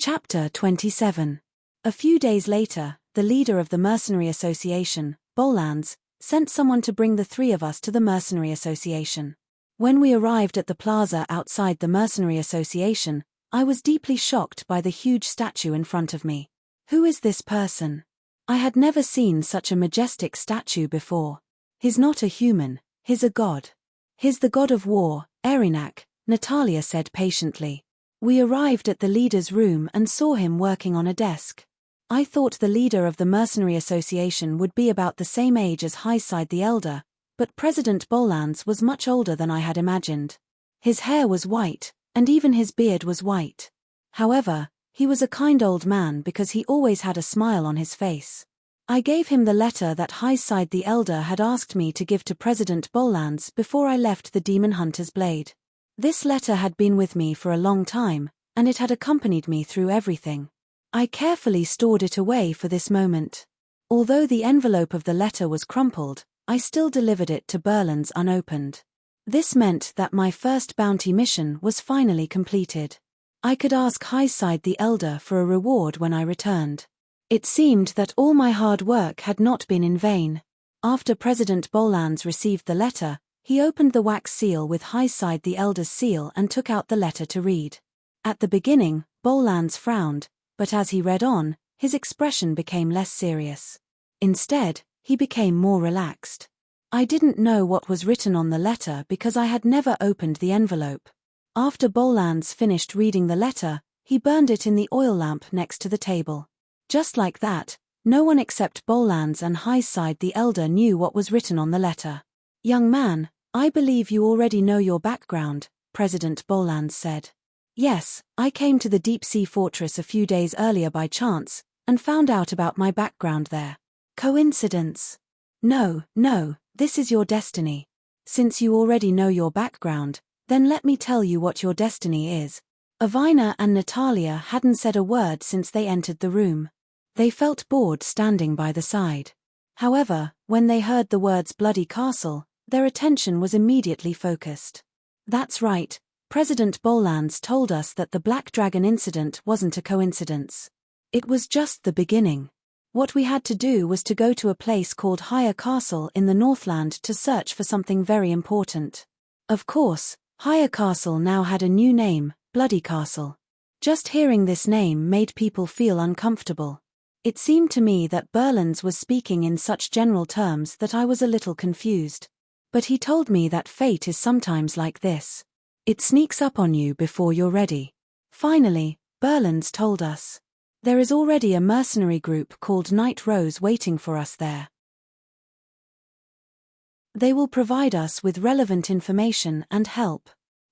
Chapter 27. A few days later, the leader of the Mercenary Association, Bolans, sent someone to bring the three of us to the Mercenary Association. When we arrived at the plaza outside the Mercenary Association, I was deeply shocked by the huge statue in front of me. Who is this person? I had never seen such a majestic statue before. He's not a human, he's a god. He's the god of war, Erinak, Natalia said patiently. We arrived at the leader's room and saw him working on a desk. I thought the leader of the Mercenary Association would be about the same age as Highside the Elder, but President Bolans was much older than I had imagined. His hair was white, and even his beard was white. However, he was a kind old man because he always had a smile on his face. I gave him the letter that Highside the Elder had asked me to give to President Bolans before I left the Demon Hunter's Blade. This letter had been with me for a long time, and it had accompanied me through everything. I carefully stored it away for this moment. Although the envelope of the letter was crumpled, I still delivered it to Berlins unopened. This meant that my first bounty mission was finally completed. I could ask Highside the Elder for a reward when I returned. It seemed that all my hard work had not been in vain. After President Bolans received the letter, he opened the wax seal with Highside the Elder's seal and took out the letter to read. At the beginning, Bolans frowned, but as he read on, his expression became less serious. Instead, he became more relaxed. I didn't know what was written on the letter because I had never opened the envelope. After Bolans finished reading the letter, he burned it in the oil lamp next to the table. Just like that, no one except Bolans and Highside the Elder knew what was written on the letter. Young man, I believe you already know your background, President Bolans said. Yes, I came to the deep-sea fortress a few days earlier by chance, and found out about my background there. Coincidence? No, this is your destiny. Since you already know your background, then let me tell you what your destiny is. Avina and Natalia hadn't said a word since they entered the room. They felt bored standing by the side. However, when they heard the words bloody castle, their attention was immediately focused. That's right, President Bolans told us that the Black Dragon incident wasn't a coincidence. It was just the beginning. What we had to do was to go to a place called Higher Castle in the Northland to search for something very important. Of course, Higher Castle now had a new name, Bloody Castle. Just hearing this name made people feel uncomfortable. It seemed to me that Berlins was speaking in such general terms that I was a little confused. But he told me that fate is sometimes like this. It sneaks up on you before you're ready. Finally, Berlins told us. There is already a mercenary group called Night Rose waiting for us there. They will provide us with relevant information and help.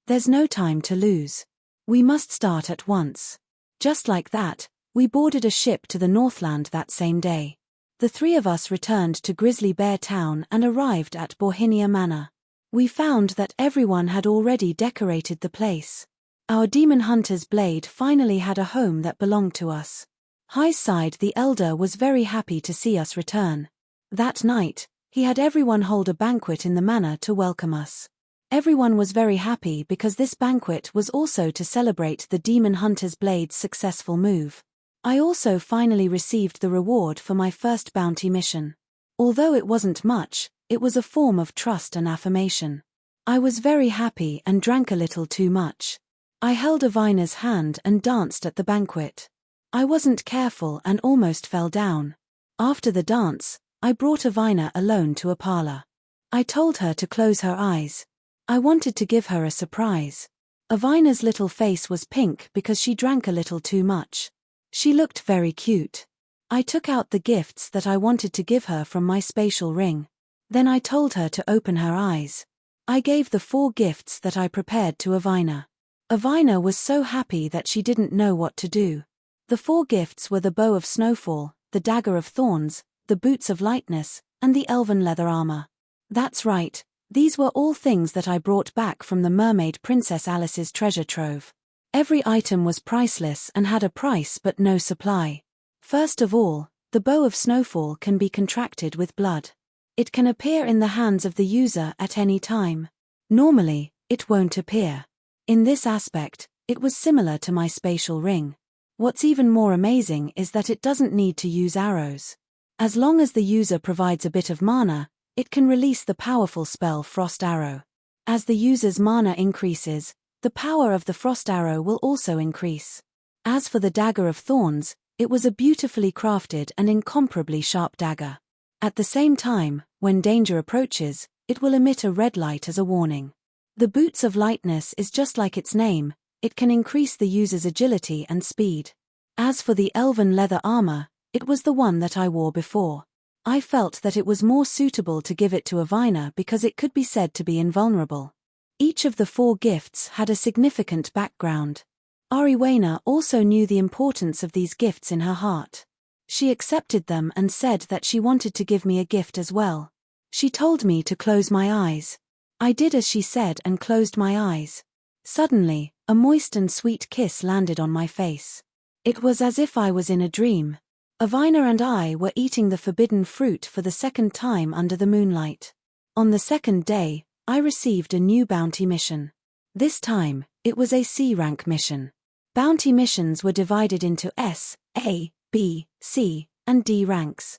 There's no time to lose. We must start at once. Just like that, we boarded a ship to the Northland that same day. The three of us returned to Grizzly Bear Town and arrived at Borhinia Manor. We found that everyone had already decorated the place. Our Demon Hunter's Blade finally had a home that belonged to us. High's side, the elder, was very happy to see us return. That night, he had everyone hold a banquet in the manor to welcome us. Everyone was very happy because this banquet was also to celebrate the demon hunter's blade's successful move. I also finally received the reward for my first bounty mission. Although it wasn't much, it was a form of trust and affirmation. I was very happy and drank a little too much. I held Avina's hand and danced at the banquet. I wasn't careful and almost fell down. After the dance, I brought Avina alone to a parlor. I told her to close her eyes. I wanted to give her a surprise. Avina's little face was pink because she drank a little too much. She looked very cute. I took out the gifts that I wanted to give her from my spatial ring. Then I told her to open her eyes. I gave the 4 gifts that I prepared to Avina. Avina was so happy that she didn't know what to do. The 4 gifts were the bow of snowfall, the dagger of thorns, the boots of lightness, and the elven leather armor. That's right, these were all things that I brought back from the mermaid Princess Alice's treasure trove. Every item was priceless and had a price but no supply. First of all, the bow of snowfall can be contracted with blood. It can appear in the hands of the user at any time. Normally, it won't appear. In this aspect, it was similar to my spatial ring. What's even more amazing is that it doesn't need to use arrows. As long as the user provides a bit of mana, it can release the powerful spell Frost Arrow. As the user's mana increases, the power of the Frost Arrow will also increase. As for the Dagger of Thorns, it was a beautifully crafted and incomparably sharp dagger. At the same time, when danger approaches, it will emit a red light as a warning. The Boots of Lightness is just like its name, it can increase the user's agility and speed. As for the elven leather armor, it was the one that I wore before. I felt that it was more suitable to give it to Avina because it could be said to be invulnerable. Each of the 4 gifts had a significant background. Ariwena also knew the importance of these gifts in her heart. She accepted them and said that she wanted to give me a gift as well. She told me to close my eyes. I did as she said and closed my eyes. Suddenly, a moist and sweet kiss landed on my face. It was as if I was in a dream. Avina and I were eating the forbidden fruit for the 2nd time under the moonlight. On the 2nd day, I received a new bounty mission. This time, it was a C-rank mission. Bounty missions were divided into S, A, B, C, and D ranks.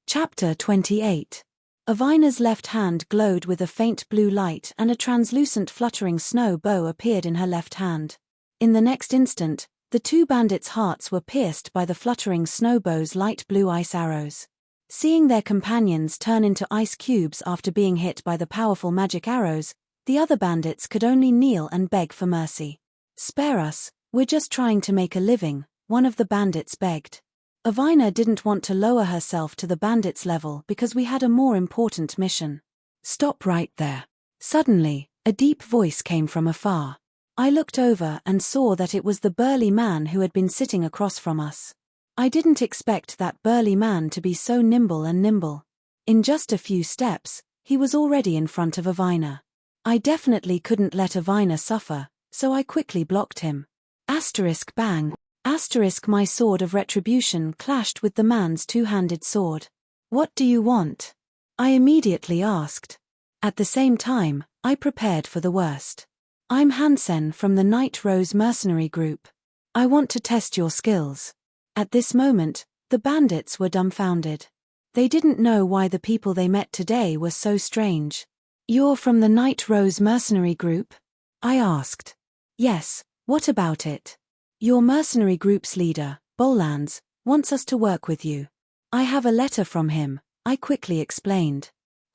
Chapter 28. Avina's left hand glowed with a faint blue light and a translucent fluttering snow bow appeared in her left hand. In the next instant, the 2 bandits' hearts were pierced by the fluttering snow bow's light blue ice arrows. Seeing their companions turn into ice cubes after being hit by the powerful magic arrows, the other bandits could only kneel and beg for mercy. "Spare us, we're just trying to make a living," one of the bandits begged. Avina didn't want to lower herself to the bandits' level because we had a more important mission. "Stop right there." Suddenly, a deep voice came from afar. I looked over and saw that it was the burly man who had been sitting across from us. I didn't expect that burly man to be so nimble. In just a few steps, he was already in front of Avina. I definitely couldn't let Avina suffer, so I quickly blocked him. Asterisk bang. Asterisk my sword of retribution clashed with the man's 2-handed sword. "What do you want?" I immediately asked. At the same time, I prepared for the worst. "I'm Hansen from the Night Rose mercenary group. I want to test your skills." At this moment, the bandits were dumbfounded. They didn't know why the people they met today were so strange. "You're from the Night Rose mercenary group?" I asked. "Yes, what about it?" "Your mercenary group's leader, Bollands, wants us to work with you. I have a letter from him," I quickly explained.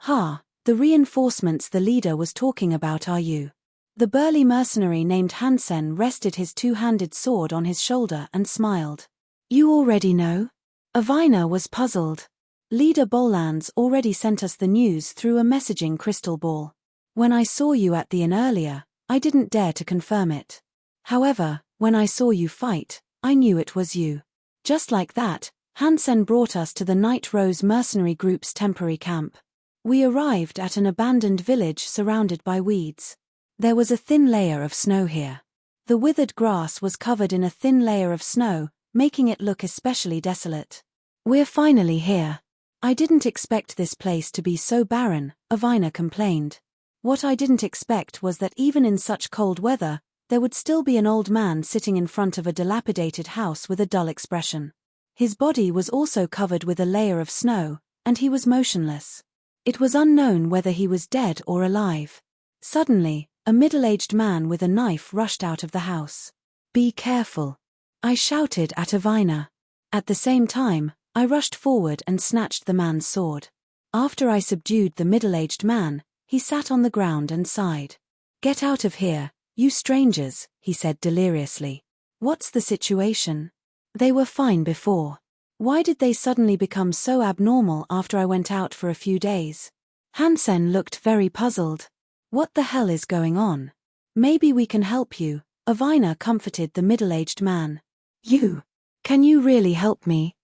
The reinforcements the leader was talking about are you?" The burly mercenary named Hansen rested his 2-handed sword on his shoulder and smiled. "You already know?" Avina was puzzled. "Leader Bollands already sent us the news through a messaging crystal ball. When I saw you at the inn earlier, I didn't dare to confirm it. However, when I saw you fight, I knew it was you." Just like that, Hansen brought us to the Night Rose mercenary group's temporary camp. We arrived at an abandoned village surrounded by weeds. There was a thin layer of snow here. The withered grass was covered in a thin layer of snow, making it look especially desolate. We're finally here. I didn't expect this place to be so barren, Avina complained. What I didn't expect was that even in such cold weather, there would still be an old man sitting in front of a dilapidated house with a dull expression. His body was also covered with a layer of snow, and he was motionless. It was unknown whether he was dead or alive. Suddenly, a middle-aged man with a knife rushed out of the house. "Be careful," I shouted at Avina. At the same time, I rushed forward and snatched the man's sword. After I subdued the middle-aged man, he sat on the ground and sighed. "Get out of here, you strangers," he said deliriously. "What's the situation? They were fine before. Why did they suddenly become so abnormal after I went out for a few days?" Hansen looked very puzzled. "What the hell is going on? Maybe we can help you," Avina comforted the middle-aged man. Can you really help me?"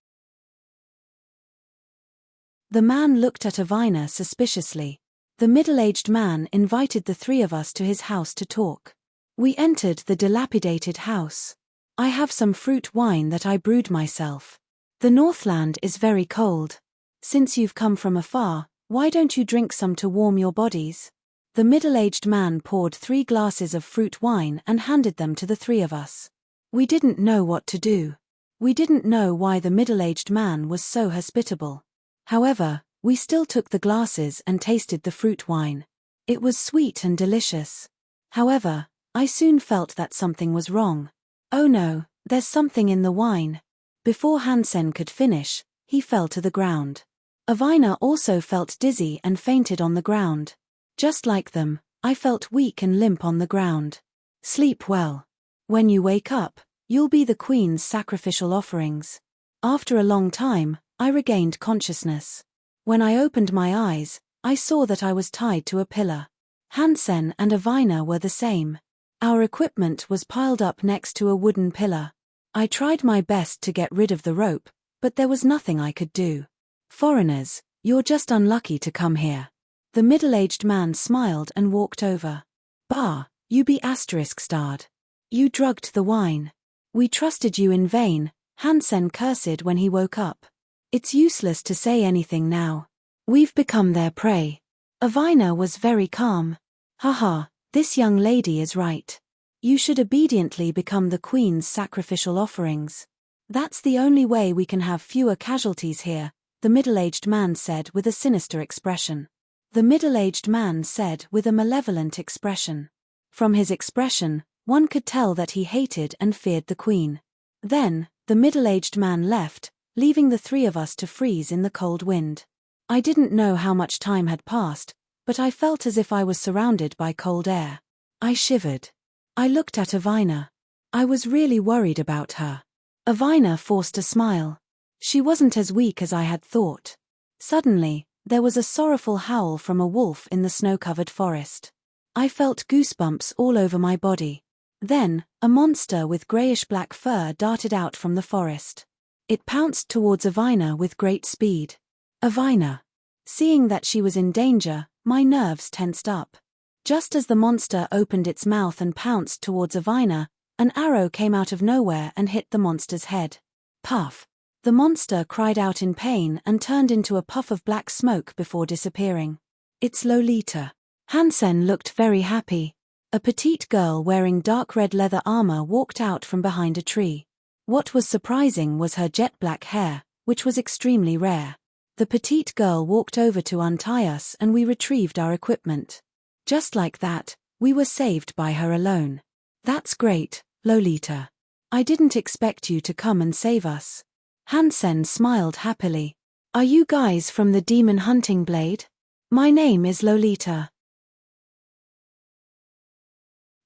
The man looked at Avina suspiciously. The middle-aged man invited the three of us to his house to talk. We entered the dilapidated house. "I have some fruit wine that I brewed myself. The Northland is very cold. Since you've come from afar, why don't you drink some to warm your bodies?" The middle-aged man poured 3 glasses of fruit wine and handed them to the three of us. We didn't know what to do. We didn't know why the middle-aged man was so hospitable. However, we still took the glasses and tasted the fruit wine. It was sweet and delicious. However, I soon felt that something was wrong. "Oh no, there's something in the wine." Before Hansen could finish, he fell to the ground. Avina also felt dizzy and fainted on the ground. Just like them, I felt weak and limp on the ground. "Sleep well. When you wake up, you'll be the queen's sacrificial offerings." After a long time, I regained consciousness. When I opened my eyes, I saw that I was tied to a pillar. Hansen and Avina were the same. Our equipment was piled up next to a wooden pillar. I tried my best to get rid of the rope, but there was nothing I could do. "Foreigners, you're just unlucky to come here." The middle-aged man smiled and walked over. "Bah, you be ****. You drugged the wine. We trusted you in vain," Hansen cursed when he woke up. "It's useless to say anything now. We've become their prey." Avina was very calm. "Haha, this young lady is right. You should obediently become the queen's sacrificial offerings. That's the only way we can have fewer casualties here," the middle-aged man said with a sinister expression. The middle-aged man said with a malevolent expression. From his expression, one could tell that he hated and feared the queen. Then, the middle-aged man left, leaving the three of us to freeze in the cold wind. I didn't know how much time had passed, but I felt as if I was surrounded by cold air. I shivered. I looked at Avina. I was really worried about her. Avina forced a smile. She wasn't as weak as I had thought. Suddenly, there was a sorrowful howl from a wolf in the snow-covered forest. I felt goosebumps all over my body. Then, a monster with grayish-black fur darted out from the forest. It pounced towards Avina with great speed. Avina. Seeing that she was in danger, my nerves tensed up. Just as the monster opened its mouth and pounced towards Avina, an arrow came out of nowhere and hit the monster's head. Puff. The monster cried out in pain and turned into a puff of black smoke before disappearing. "It's Lolita." Hansen looked very happy. A petite girl wearing dark red leather armor walked out from behind a tree. What was surprising was her jet black hair, which was extremely rare. The petite girl walked over to untie us and we retrieved our equipment. Just like that, we were saved by her alone. "That's great, Lolita. I didn't expect you to come and save us." Hansen smiled happily. "Are you guys from the Demon Hunting Blade? My name is Lolita.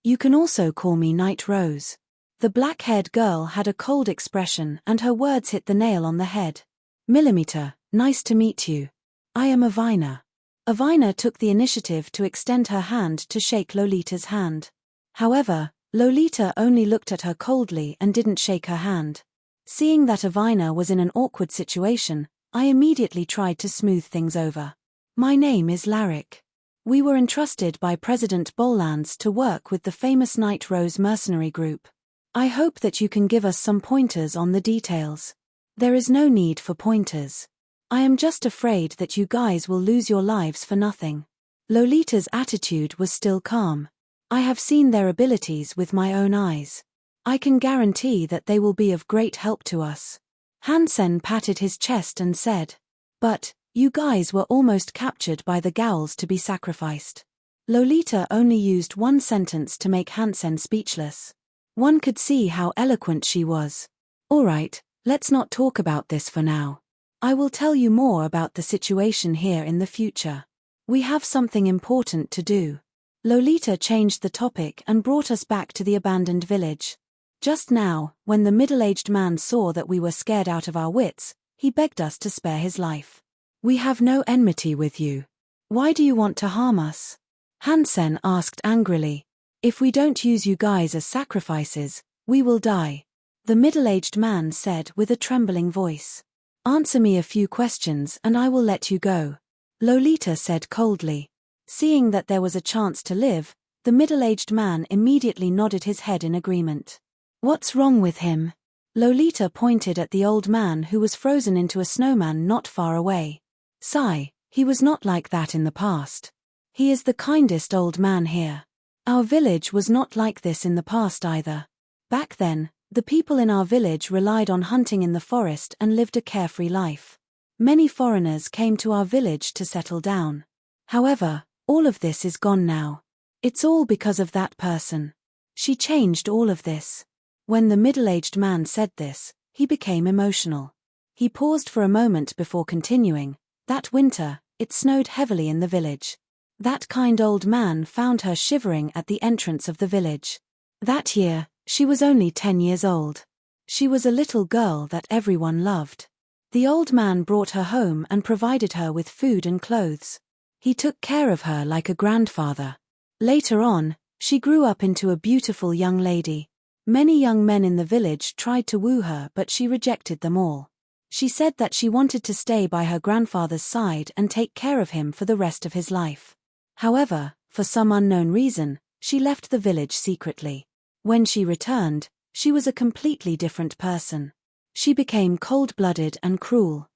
You can also call me Night Rose." The black-haired girl had a cold expression and her words hit the nail on the head. "Millimeter, nice to meet you. I am Avina." Avina took the initiative to extend her hand to shake Lolita's hand. However, Lolita only looked at her coldly and didn't shake her hand. Seeing that Avina was in an awkward situation, I immediately tried to smooth things over. My name is Larrick. We were entrusted by President Bollands to work with the famous Night Rose mercenary group. I hope that you can give us some pointers on the details. There is no need for pointers. I am just afraid that you guys will lose your lives for nothing. Lolita's attitude was still calm. I have seen their abilities with my own eyes. I can guarantee that they will be of great help to us. Hansen patted his chest and said, "But, you guys were almost captured by the Gowls to be sacrificed." Lolita only used one sentence to make Hansen speechless. One could see how eloquent she was. "All right, let's not talk about this for now. I will tell you more about the situation here in the future. We have something important to do." Lolita changed the topic and brought us back to the abandoned village. Just now, when the middle-aged man saw that we were scared out of our wits, he begged us to spare his life. "We have no enmity with you. Why do you want to harm us?" Hansen asked angrily. "If we don't use you guys as sacrifices, we will die," the middle-aged man said with a trembling voice. "Answer me a few questions and I will let you go," Lolita said coldly. Seeing that there was a chance to live, the middle-aged man immediately nodded his head in agreement. "What's wrong with him?" Lolita pointed at the old man who was frozen into a snowman not far away. "Sigh, he was not like that in the past. He is the kindest old man here. Our village was not like this in the past either. Back then, the people in our village relied on hunting in the forest and lived a carefree life. Many foreigners came to our village to settle down. However, all of this is gone now. It's all because of that person. She changed all of this." When the middle-aged man said this, he became emotional. He paused for a moment before continuing. "That winter, it snowed heavily in the village. That kind old man found her shivering at the entrance of the village. That year, she was only 10 years old. She was a little girl that everyone loved. The old man brought her home and provided her with food and clothes. He took care of her like a grandfather. Later on, she grew up into a beautiful young lady. Many young men in the village tried to woo her, but she rejected them all. She said that she wanted to stay by her grandfather's side and take care of him for the rest of his life. However, for some unknown reason, she left the village secretly. When she returned, she was a completely different person. She became cold-blooded and cruel.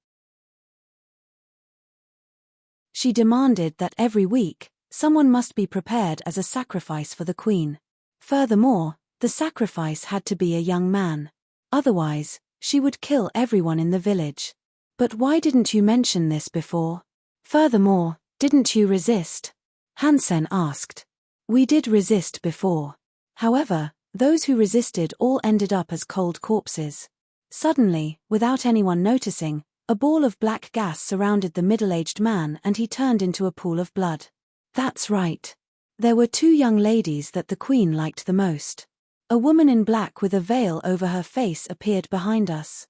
She demanded that every week, someone must be prepared as a sacrifice for the queen. Furthermore, the sacrifice had to be a young man. Otherwise, she would kill everyone in the village. "But why didn't you mention this before? Furthermore, didn't you resist?" Hansen asked. "We did resist before. However, those who resisted all ended up as cold corpses." Suddenly, without anyone noticing, a ball of black gas surrounded the middle-aged man and he turned into a pool of blood. That's right. There were two young ladies that the queen liked the most. A woman in black with a veil over her face appeared behind us.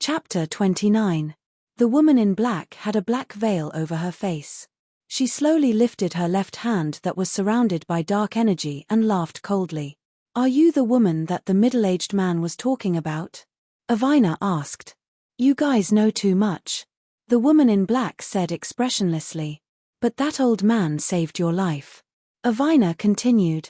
Chapter 29. The woman in black had a black veil over her face. She slowly lifted her left hand that was surrounded by dark energy and laughed coldly. "Are you the woman that the middle-aged man was talking about?" Avina asked. "You guys know too much," the woman in black said expressionlessly. "But that old man saved your life." Avina continued.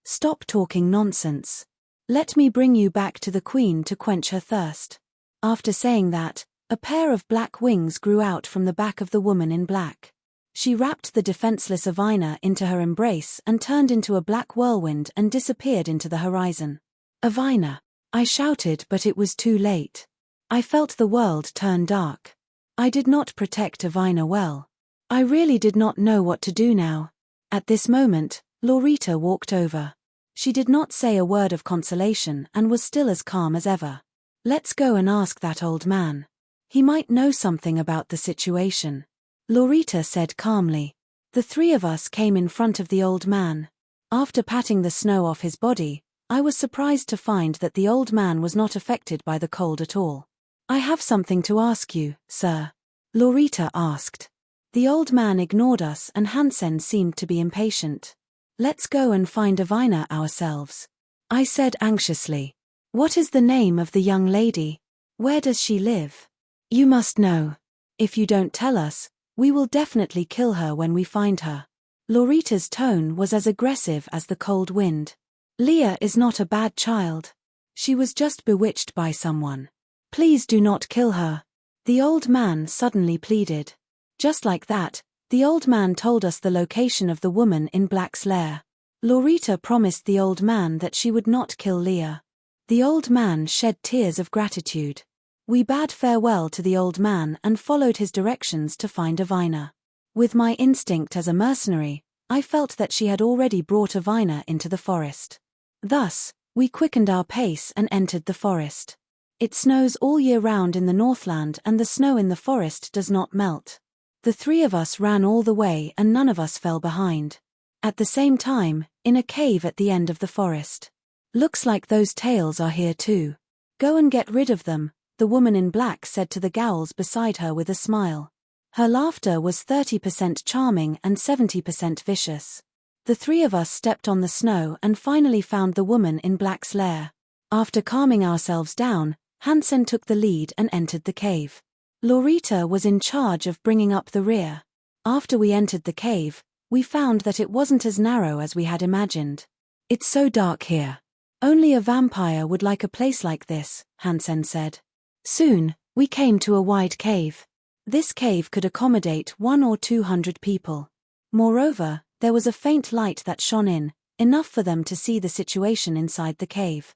"Stop talking nonsense. Let me bring you back to the queen to quench her thirst." After saying that, a pair of black wings grew out from the back of the woman in black. She wrapped the defenseless Avina into her embrace and turned into a black whirlwind and disappeared into the horizon. "Avina!" I shouted, but it was too late. I felt the world turn dark. I did not protect Avina well. I really did not know what to do now. At this moment, Lorita walked over. She did not say a word of consolation and was still as calm as ever. "Let's go and ask that old man. He might know something about the situation," Lorita said calmly. The three of us came in front of the old man. After patting the snow off his body, I was surprised to find that the old man was not affected by the cold at all. "I have something to ask you, sir," Lorita asked. The old man ignored us and Hansen seemed to be impatient. "Let's go and find Avina ourselves." I said anxiously. What is the name of the young lady? Where does she live? You must know. If you don't tell us, we will definitely kill her when we find her. Laurita's tone was as aggressive as the cold wind. Leah is not a bad child. She was just bewitched by someone. Please do not kill her. The old man suddenly pleaded. Just like that, the old man told us the location of the woman in Black's lair. Laurita promised the old man that she would not kill Leah. The old man shed tears of gratitude. We bade farewell to the old man and followed his directions to find Avina. With my instinct as a mercenary, I felt that she had already brought Avina into the forest. Thus, we quickened our pace and entered the forest. It snows all year round in the Northland and the snow in the forest does not melt. The three of us ran all the way and none of us fell behind. At the same time, in a cave at the end of the forest. Looks like those tails are here too. Go and get rid of them, the woman in black said to the gowls beside her with a smile. Her laughter was 30% charming and 70% vicious. The three of us stepped on the snow and finally found the woman in black's lair. After calming ourselves down, Hansen took the lead and entered the cave. Laurita was in charge of bringing up the rear. After we entered the cave, we found that it wasn't as narrow as we had imagined. It's so dark here. Only a vampire would like a place like this, Hansen said. Soon, we came to a wide cave. This cave could accommodate 100 or 200 people. Moreover, there was a faint light that shone in, enough for them to see the situation inside the cave.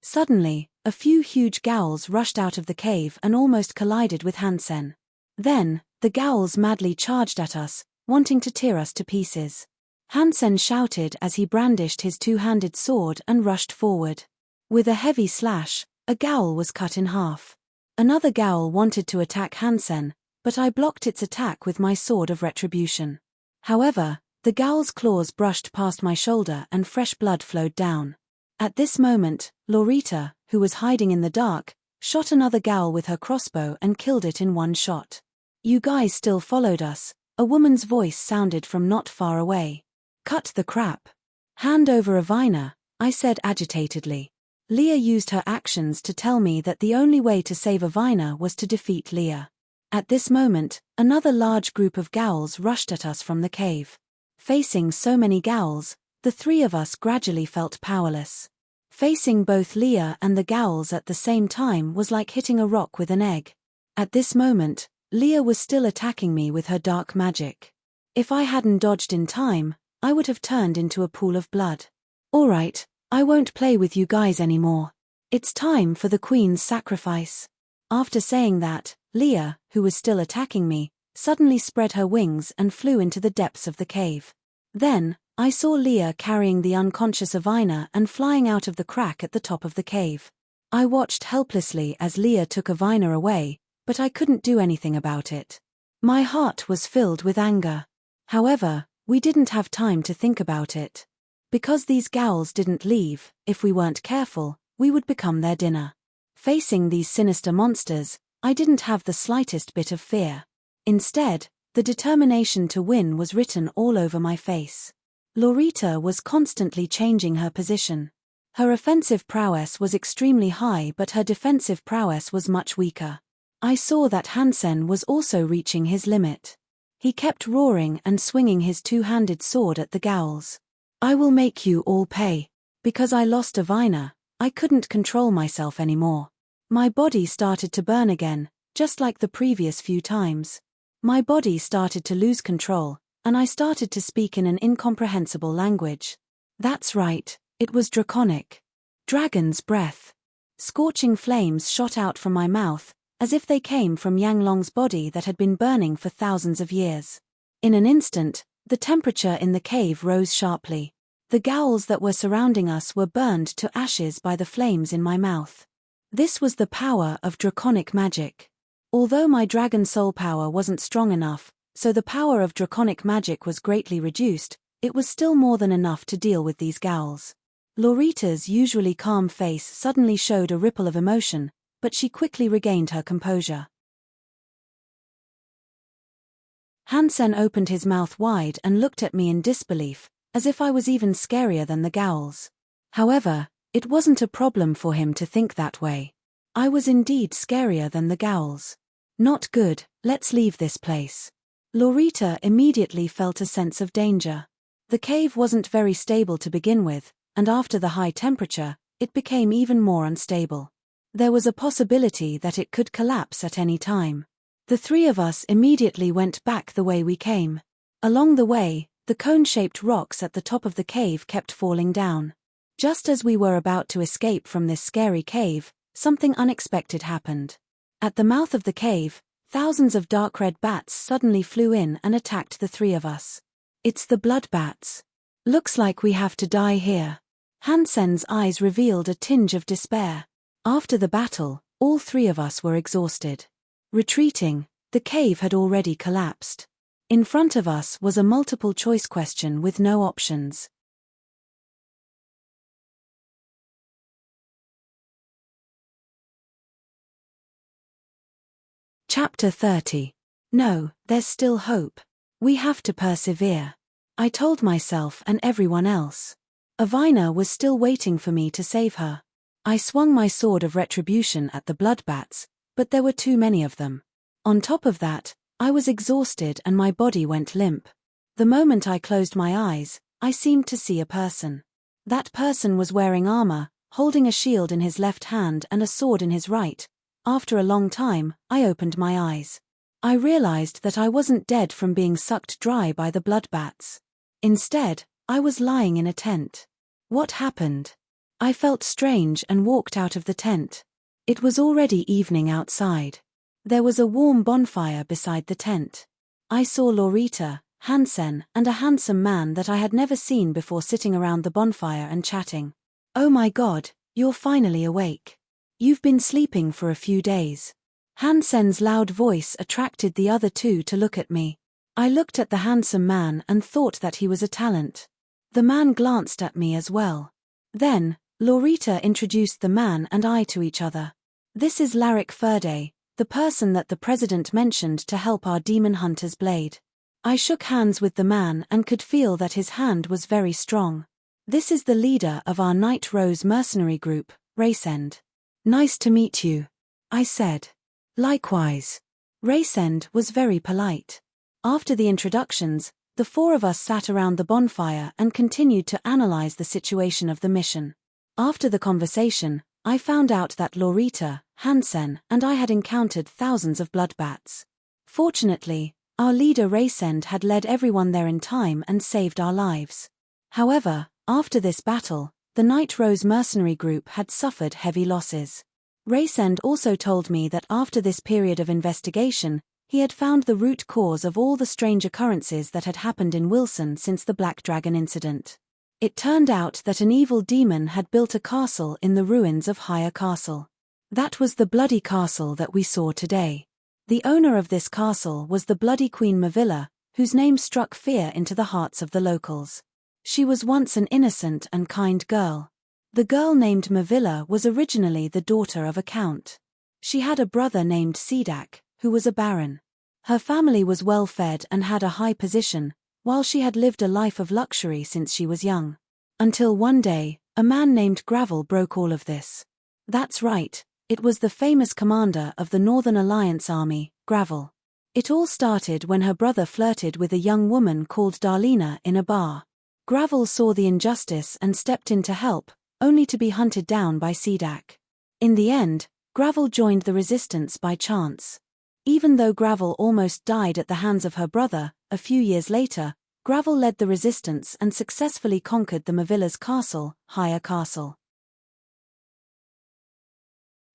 Suddenly, a few huge gowls rushed out of the cave and almost collided with Hansen. Then, the gowls madly charged at us, wanting to tear us to pieces. Hansen shouted as he brandished his two-handed sword and rushed forward. With a heavy slash, a gowl was cut in half. Another gowl wanted to attack Hansen, but I blocked its attack with my sword of retribution. However, the gowl's claws brushed past my shoulder and fresh blood flowed down. At this moment, Laurita, who was hiding in the dark, shot another gowl with her crossbow and killed it in one shot. You guys still followed us, a woman's voice sounded from not far away. Cut the crap. Hand over Avina, I said agitatedly. Leah used her actions to tell me that the only way to save Avina was to defeat Leah. At this moment, another large group of gowls rushed at us from the cave. Facing so many gowls, the three of us gradually felt powerless. Facing both Leah and the gowls at the same time was like hitting a rock with an egg. At this moment, Leah was still attacking me with her dark magic. If I hadn't dodged in time, I would have turned into a pool of blood. Alright, I won't play with you guys anymore. It's time for the Queen's sacrifice. After saying that, Leah, who was still attacking me, suddenly spread her wings and flew into the depths of the cave. Then, I saw Leah carrying the unconscious Avina and flying out of the crack at the top of the cave. I watched helplessly as Leah took Avina away, but I couldn't do anything about it. My heart was filled with anger. However, we didn't have time to think about it. Because these gowls didn't leave, if we weren't careful, we would become their dinner. Facing these sinister monsters, I didn't have the slightest bit of fear. Instead, the determination to win was written all over my face. Laurita was constantly changing her position. Her offensive prowess was extremely high but her defensive prowess was much weaker. I saw that Hansen was also reaching his limit. He kept roaring and swinging his two-handed sword at the gowls. I will make you all pay. Because I lost Avina, I couldn't control myself anymore. My body started to burn again, just like the previous few times. My body started to lose control, and I started to speak in an incomprehensible language. That's right, it was draconic. Dragon's breath. Scorching flames shot out from my mouth, as if they came from Yang Long's body that had been burning for thousands of years. In an instant, the temperature in the cave rose sharply. The gowls that were surrounding us were burned to ashes by the flames in my mouth. This was the power of draconic magic. Although my dragon soul power wasn't strong enough, so the power of draconic magic was greatly reduced, it was still more than enough to deal with these gowls. Laurita's usually calm face suddenly showed a ripple of emotion, but she quickly regained her composure. Hansen opened his mouth wide and looked at me in disbelief, as if I was even scarier than the Gowls. However, it wasn't a problem for him to think that way. I was indeed scarier than the Gowls. Not good, let's leave this place. Laurita immediately felt a sense of danger. The cave wasn't very stable to begin with, and after the high temperature, it became even more unstable. There was a possibility that it could collapse at any time. The three of us immediately went back the way we came. Along the way, the cone-shaped rocks at the top of the cave kept falling down. Just as we were about to escape from this scary cave, something unexpected happened. At the mouth of the cave, thousands of dark red bats suddenly flew in and attacked the three of us. It's the blood bats. Looks like we have to die here. Hansen's eyes revealed a tinge of despair. After the battle, all three of us were exhausted. Retreating, the cave had already collapsed. In front of us was a multiple-choice question with no options. Chapter 30. No, there's still hope. We have to persevere. I told myself and everyone else. Avina was still waiting for me to save her. I swung my sword of retribution at the bloodbats, but there were too many of them. On top of that, I was exhausted and my body went limp. The moment I closed my eyes, I seemed to see a person. That person was wearing armor, holding a shield in his left hand and a sword in his right. After a long time, I opened my eyes. I realized that I wasn't dead from being sucked dry by the bloodbats. Instead, I was lying in a tent. What happened? I felt strange and walked out of the tent. It was already evening outside. There was a warm bonfire beside the tent. I saw Laurita, Hansen, and a handsome man that I had never seen before sitting around the bonfire and chatting. Oh my God, you're finally awake. You've been sleeping for a few days. Hansen's loud voice attracted the other two to look at me. I looked at the handsome man and thought that he was a talent. The man glanced at me as well. Then, Laurita introduced the man and I to each other. This is Larik Ferde, the person that the president mentioned to help our demon hunter's blade. I shook hands with the man and could feel that his hand was very strong. This is the leader of our Night Rose mercenary group, Raysend. Nice to meet you, I said. Likewise. Raysend was very polite. After the introductions, the four of us sat around the bonfire and continued to analyze the situation of the mission. After the conversation, I found out that Laurita, Hansen, and I had encountered thousands of bloodbats. Fortunately, our leader Raysend had led everyone there in time and saved our lives. However, after this battle, the Night Rose mercenary group had suffered heavy losses. Raysend also told me that after this period of investigation, he had found the root cause of all the strange occurrences that had happened in Wilson since the Black Dragon incident. It turned out that an evil demon had built a castle in the ruins of Higher Castle. That was the bloody castle that we saw today. The owner of this castle was the bloody Queen Mavilla, whose name struck fear into the hearts of the locals. She was once an innocent and kind girl. The girl named Mavilla was originally the daughter of a count. She had a brother named Sidak, who was a baron. Her family was well fed and had a high position, while she had lived a life of luxury since she was young. Until one day, a man named Gravel broke all of this. That's right, it was the famous commander of the Northern Alliance Army, Gravel. It all started when her brother flirted with a young woman called Darlena in a bar. Gravel saw the injustice and stepped in to help, only to be hunted down by Sidak. In the end, Gravel joined the resistance by chance. Even though Gravel almost died at the hands of her brother, a few years later, Gravel led the resistance and successfully conquered the Mavilla's castle, Higher Castle.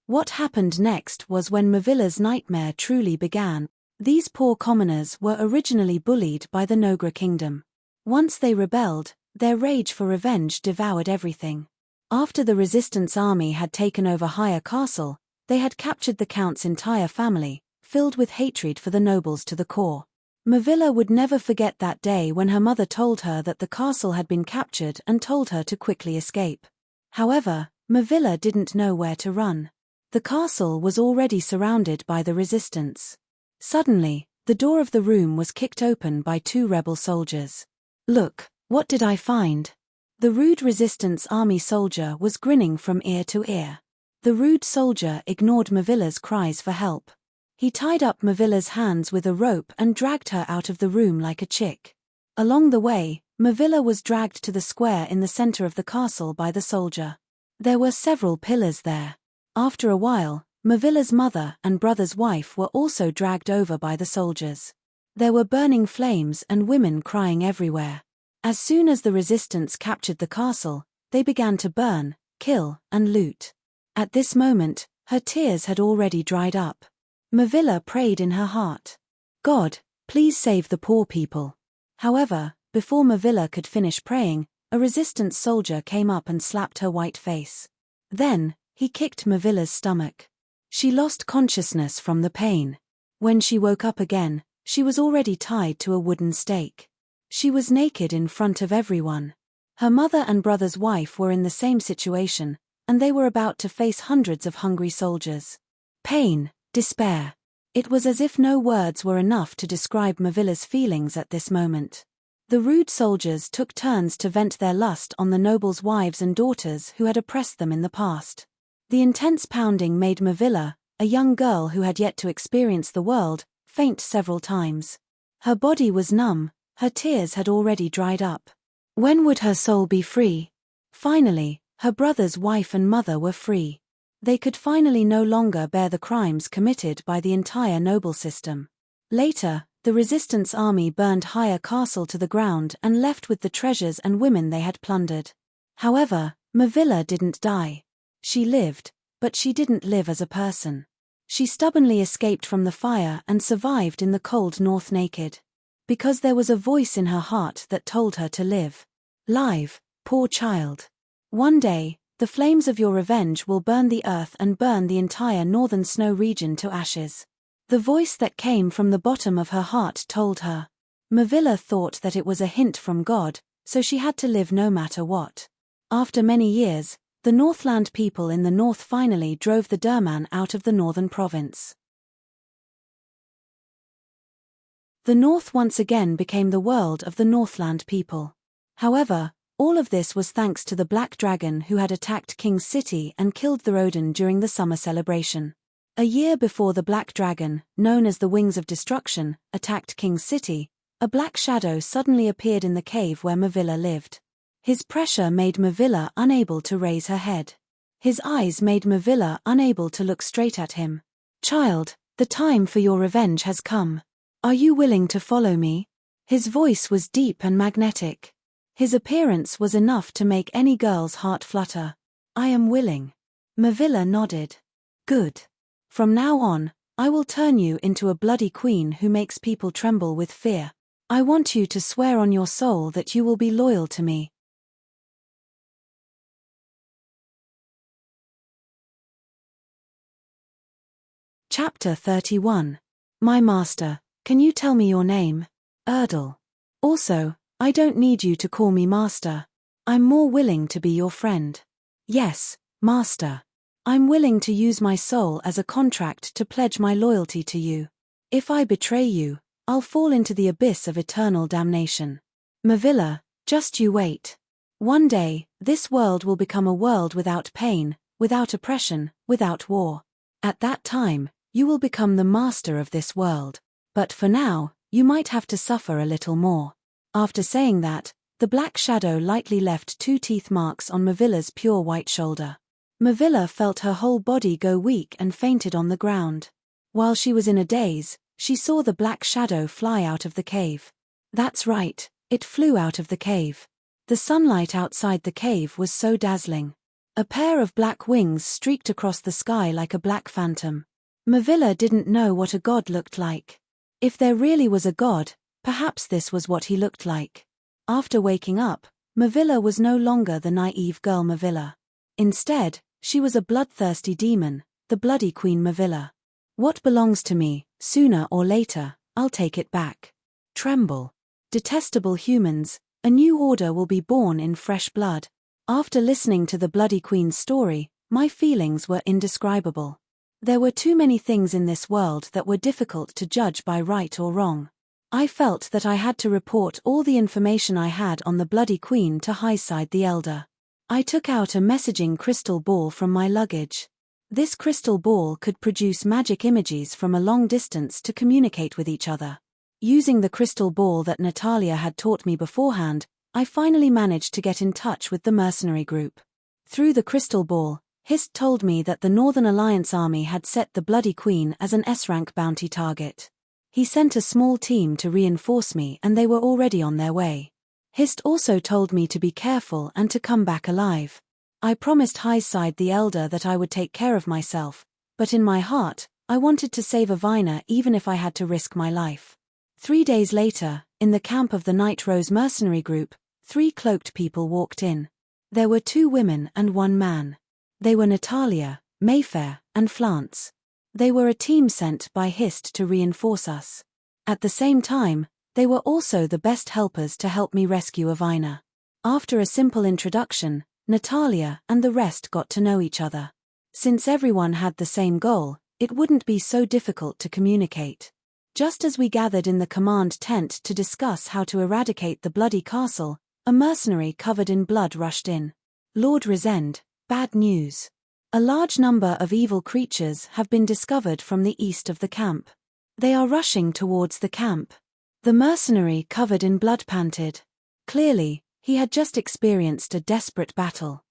What happened next was when Mavilla's nightmare truly began. These poor commoners were originally bullied by the Nogra kingdom. Once they rebelled, their rage for revenge devoured everything. After the resistance army had taken over Higher Castle, they had captured the count's entire family, filled with hatred for the nobles to the core. Mavilla would never forget that day when her mother told her that the castle had been captured and told her to quickly escape. However, Mavilla didn't know where to run. The castle was already surrounded by the resistance. Suddenly, the door of the room was kicked open by two rebel soldiers. Look, What did I find? The rude resistance army soldier was grinning from ear to ear. The rude soldier ignored Mavilla's cries for help. He tied up Mavilla's hands with a rope and dragged her out of the room like a chick. Along the way, Mavilla was dragged to the square in the center of the castle by the soldier. There were several pillars there. After a while, Mavilla's mother and brother's wife were also dragged over by the soldiers. There were burning flames and women crying everywhere. As soon as the resistance captured the castle, they began to burn, kill, and loot. At this moment, her tears had already dried up. Mavilla prayed in her heart. God, please save the poor people. However, before Mavilla could finish praying, a resistance soldier came up and slapped her white face. Then, he kicked Mavilla's stomach. She lost consciousness from the pain. When she woke up again, she was already tied to a wooden stake. She was naked in front of everyone. Her mother and brother's wife were in the same situation, and they were about to face hundreds of hungry soldiers. Pain, despair. It was as if no words were enough to describe Mavilla's feelings at this moment. The rude soldiers took turns to vent their lust on the nobles' wives and daughters who had oppressed them in the past. The intense pounding made Mavilla, a young girl who had yet to experience the world, faint several times. Her body was numb, her tears had already dried up. When would her soul be free? Finally, her brother's wife and mother were free. They could finally no longer bear the crimes committed by the entire noble system. Later, the resistance army burned Higher Castle to the ground and left with the treasures and women they had plundered. However, Mavilla didn't die. She lived, but she didn't live as a person. She stubbornly escaped from the fire and survived in the cold north naked. Because there was a voice in her heart that told her to live. Live, poor child. One day, the flames of your revenge will burn the earth and burn the entire northern snow region to ashes. The voice that came from the bottom of her heart told her. Mavilla thought that it was a hint from God, so she had to live no matter what. After many years, the Northland people in the north finally drove the Durman out of the northern province. The north once again became the world of the Northland people. However, all of this was thanks to the Black Dragon who had attacked King's City and killed the Roden during the summer celebration. A year before the Black Dragon, known as the Wings of Destruction, attacked King's City, a black shadow suddenly appeared in the cave where Mavilla lived. His pressure made Mavilla unable to raise her head. His eyes made Mavilla unable to look straight at him. Child, the time for your revenge has come. Are you willing to follow me? His voice was deep and magnetic. His appearance was enough to make any girl's heart flutter. I am willing. Mavilla nodded. Good. From now on, I will turn you into a bloody queen who makes people tremble with fear. I want you to swear on your soul that you will be loyal to me. Chapter 31. My master, can you tell me your name? Erdal. Also, I don't need you to call me master. I'm more willing to be your friend. Yes, master. I'm willing to use my soul as a contract to pledge my loyalty to you. If I betray you, I'll fall into the abyss of eternal damnation. Mavilla, just you wait. One day, this world will become a world without pain, without oppression, without war. At that time, you will become the master of this world. But for now, you might have to suffer a little more. After saying that, the black shadow lightly left 2 teeth marks on Mavilla's pure white shoulder. Mavilla felt her whole body go weak and fainted on the ground. While she was in a daze, she saw the black shadow fly out of the cave. That's right, it flew out of the cave. The sunlight outside the cave was so dazzling. A pair of black wings streaked across the sky like a black phantom. Mavilla didn't know what a god looked like. If there really was a god, perhaps this was what he looked like. After waking up, Mavilla was no longer the naive girl Mavilla. Instead, she was a bloodthirsty demon, the bloody Queen Mavilla. What belongs to me, sooner or later, I'll take it back. Tremble. Detestable humans, a new order will be born in fresh blood. After listening to the Bloody Queen's story, my feelings were indescribable. There were too many things in this world that were difficult to judge by right or wrong. I felt that I had to report all the information I had on the Bloody Queen to Highside the Elder. I took out a messaging crystal ball from my luggage. This crystal ball could produce magic images from a long distance to communicate with each other. Using the crystal ball that Natalia had taught me beforehand, I finally managed to get in touch with the mercenary group. Through the crystal ball, Hist told me that the Northern Alliance Army had set the Bloody Queen as an S-rank bounty target. He sent a small team to reinforce me and they were already on their way. Hist also told me to be careful and to come back alive. I promised Highside the Elder that I would take care of myself, but in my heart, I wanted to save Avina even if I had to risk my life. 3 days later, in the camp of the Night Rose mercenary group, 3 cloaked people walked in. There were 2 women and 1 man. They were Natalia, Mayfair, and Flance. They were a team sent by Hist to reinforce us. At the same time, they were also the best helpers to help me rescue Avina. After a simple introduction, Natalia and the rest got to know each other. Since everyone had the same goal, it wouldn't be so difficult to communicate. Just as we gathered in the command tent to discuss how to eradicate the bloody castle, a mercenary covered in blood rushed in. Lord Resend, bad news. A large number of evil creatures have been discovered from the east of the camp. They are rushing towards the camp. The mercenary covered in blood panted. Clearly, he had just experienced a desperate battle.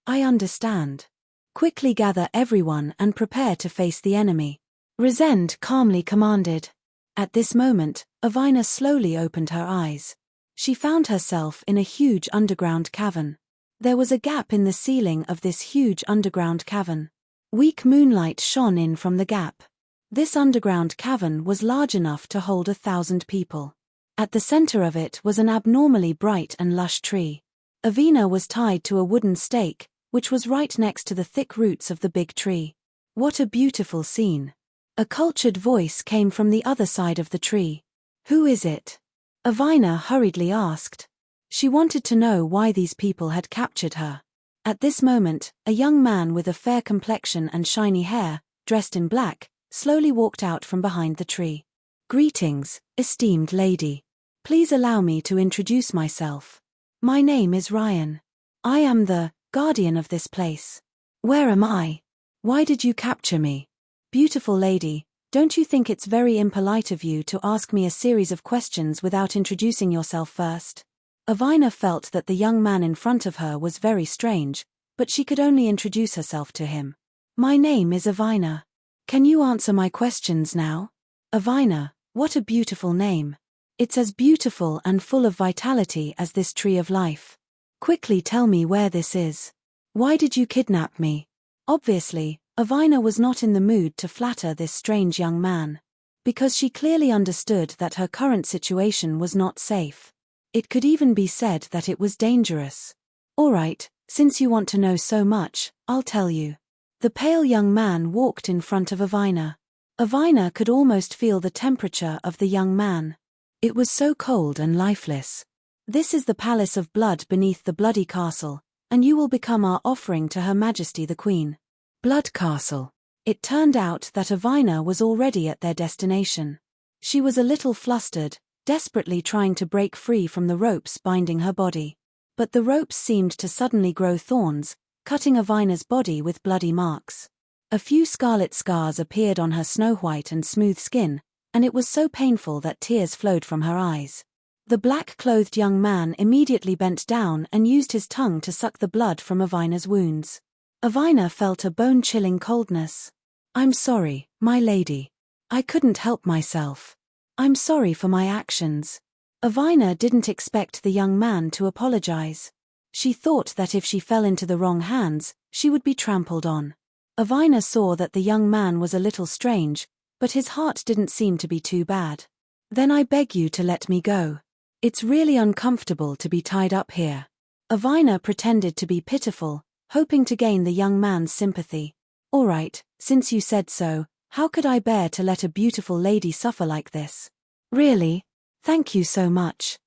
I understand. Quickly gather everyone and prepare to face the enemy. Resend calmly commanded. At this moment, Avina slowly opened her eyes. She found herself in a huge underground cavern. There was a gap in the ceiling of this huge underground cavern. Weak moonlight shone in from the gap. This underground cavern was large enough to hold 1,000 people. At the center of it was an abnormally bright and lush tree. Avina was tied to a wooden stake, which was right next to the thick roots of the big tree. What a beautiful scene. A cultured voice came from the other side of the tree. Who is it? Avina hurriedly asked. She wanted to know why these people had captured her. At this moment, a young man with a fair complexion and shiny hair, dressed in black, slowly walked out from behind the tree. Greetings, esteemed lady. Please allow me to introduce myself. My name is Ryan. I am the guardian of this place. Where am I? Why did you capture me? Beautiful lady, don't you think it's very impolite of you to ask me a series of questions without introducing yourself first? Avina felt that the young man in front of her was very strange, but she could only introduce herself to him. My name is Avina. Can you answer my questions now? Avina, what a beautiful name. It's as beautiful and full of vitality as this tree of life. Quickly tell me where this is. Why did you kidnap me? Obviously, Avina was not in the mood to flatter this strange young man. Because she clearly understood that her current situation was not safe. It could even be said that it was dangerous. Alright, since you want to know so much, I'll tell you. The pale young man walked in front of Avina. Avina could almost feel the temperature of the young man. It was so cold and lifeless. This is the Palace of Blood beneath the Bloody Castle, and you will become our offering to Her Majesty the Queen. Blood Castle. It turned out that Avina was already at their destination. She was a little flustered, desperately trying to break free from the ropes binding her body. But the ropes seemed to suddenly grow thorns, cutting Avina's body with bloody marks. A few scarlet scars appeared on her snow-white and smooth skin, and it was so painful that tears flowed from her eyes. The black-clothed young man immediately bent down and used his tongue to suck the blood from Avina's wounds. Avina felt a bone-chilling coldness. I'm sorry, my lady. I couldn't help myself. I'm sorry for my actions. Avina didn't expect the young man to apologize. She thought that if she fell into the wrong hands, she would be trampled on. Avina saw that the young man was a little strange, but his heart didn't seem to be too bad. Then I beg you to let me go. It's really uncomfortable to be tied up here. Avina pretended to be pitiful, hoping to gain the young man's sympathy. All right, since you said so, how could I bear to let a beautiful lady suffer like this? Really? Thank you so much.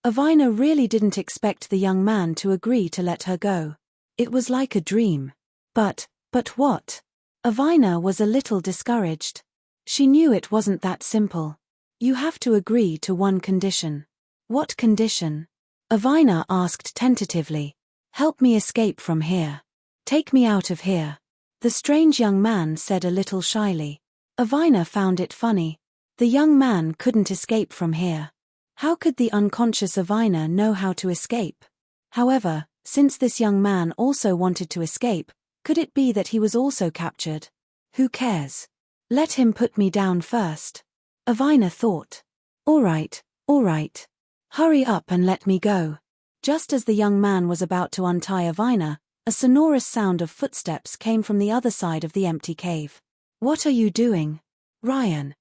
Avina really didn't expect the young man to agree to let her go. It was like a dream. But what? Avina was a little discouraged. She knew it wasn't that simple. You have to agree to one condition. What condition? Avina asked tentatively. Help me escape from here. Take me out of here. The strange young man said a little shyly. Avina found it funny. The young man couldn't escape from here. How could the unconscious Avina know how to escape? However, since this young man also wanted to escape, could it be that he was also captured? Who cares? Let him put me down first. Avina thought. All right. Hurry up and let me go. Just as the young man was about to untie Avina, a sonorous sound of footsteps came from the other side of the empty cave. What are you doing, Ryan?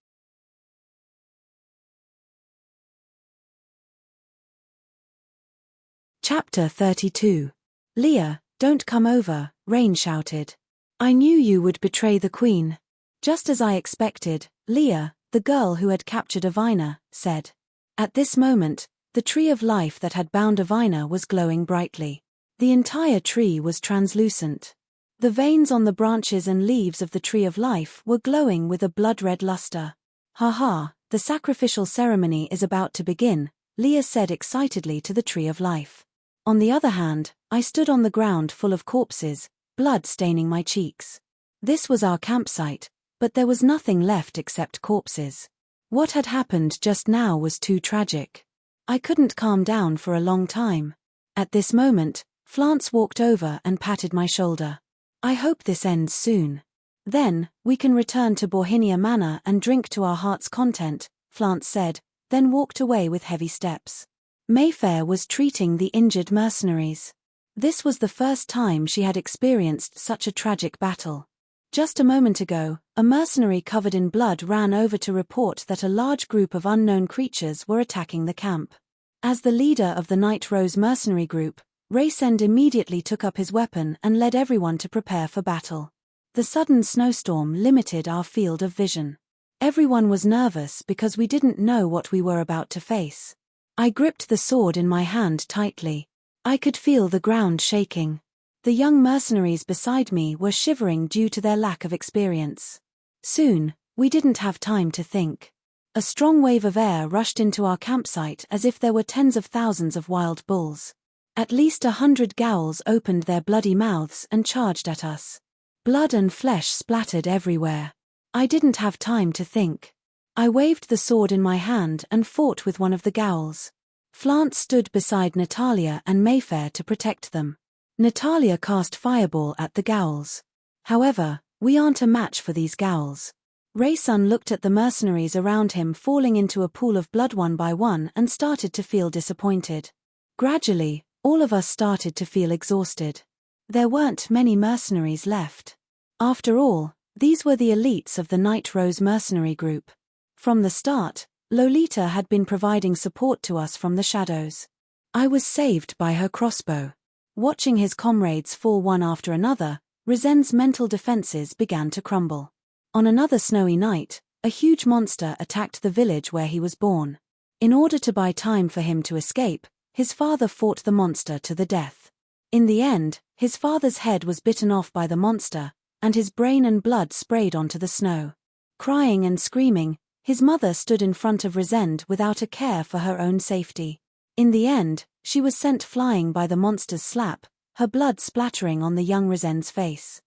Chapter 32. Leah, don't come over, Rain shouted. I knew you would betray the queen. Just as I expected, Leah, the girl who had captured Avina, said. At this moment, the tree of life that had bound Avina was glowing brightly. The entire tree was translucent. The veins on the branches and leaves of the tree of life were glowing with a blood-red luster. Ha, the sacrificial ceremony is about to begin, Leah said excitedly to the tree of life. On the other hand, I stood on the ground full of corpses, blood staining my cheeks. This was our campsite, but there was nothing left except corpses. What had happened just now was too tragic. I couldn't calm down for a long time. At this moment, Flance walked over and patted my shoulder. I hope this ends soon. Then, we can return to Borhinia Manor and drink to our heart's content, Flance said, then walked away with heavy steps. Mayfair was treating the injured mercenaries. This was the first time she had experienced such a tragic battle. Just a moment ago, a mercenary covered in blood ran over to report that a large group of unknown creatures were attacking the camp. As the leader of the Night Rose mercenary group, Raysend immediately took up his weapon and led everyone to prepare for battle. The sudden snowstorm limited our field of vision. Everyone was nervous because we didn't know what we were about to face. I gripped the sword in my hand tightly. I could feel the ground shaking. The young mercenaries beside me were shivering due to their lack of experience. Soon, we didn't have time to think. A strong wave of air rushed into our campsite as if there were tens of thousands of wild bulls. At least 100 ghouls opened their bloody mouths and charged at us. Blood and flesh splattered everywhere. I didn't have time to think. I waved the sword in my hand and fought with one of the ghouls. Flance stood beside Natalia and Mayfair to protect them. Natalia cast fireball at the ghouls. However, we aren't a match for these ghouls. Raysun looked at the mercenaries around him falling into a pool of blood one by one and started to feel disappointed. Gradually, all of us started to feel exhausted. There weren't many mercenaries left. After all, these were the elites of the Night Rose mercenary group. From the start, Lolita had been providing support to us from the shadows. I was saved by her crossbow. Watching his comrades fall one after another, Rezen's mental defenses began to crumble. On another snowy night, a huge monster attacked the village where he was born. In order to buy time for him to escape, his father fought the monster to the death. In the end, his father's head was bitten off by the monster, and his brain and blood sprayed onto the snow. Crying and screaming, his mother stood in front of Rezend without a care for her own safety. In the end, she was sent flying by the monster's slap, her blood splattering on the young Rezend's face.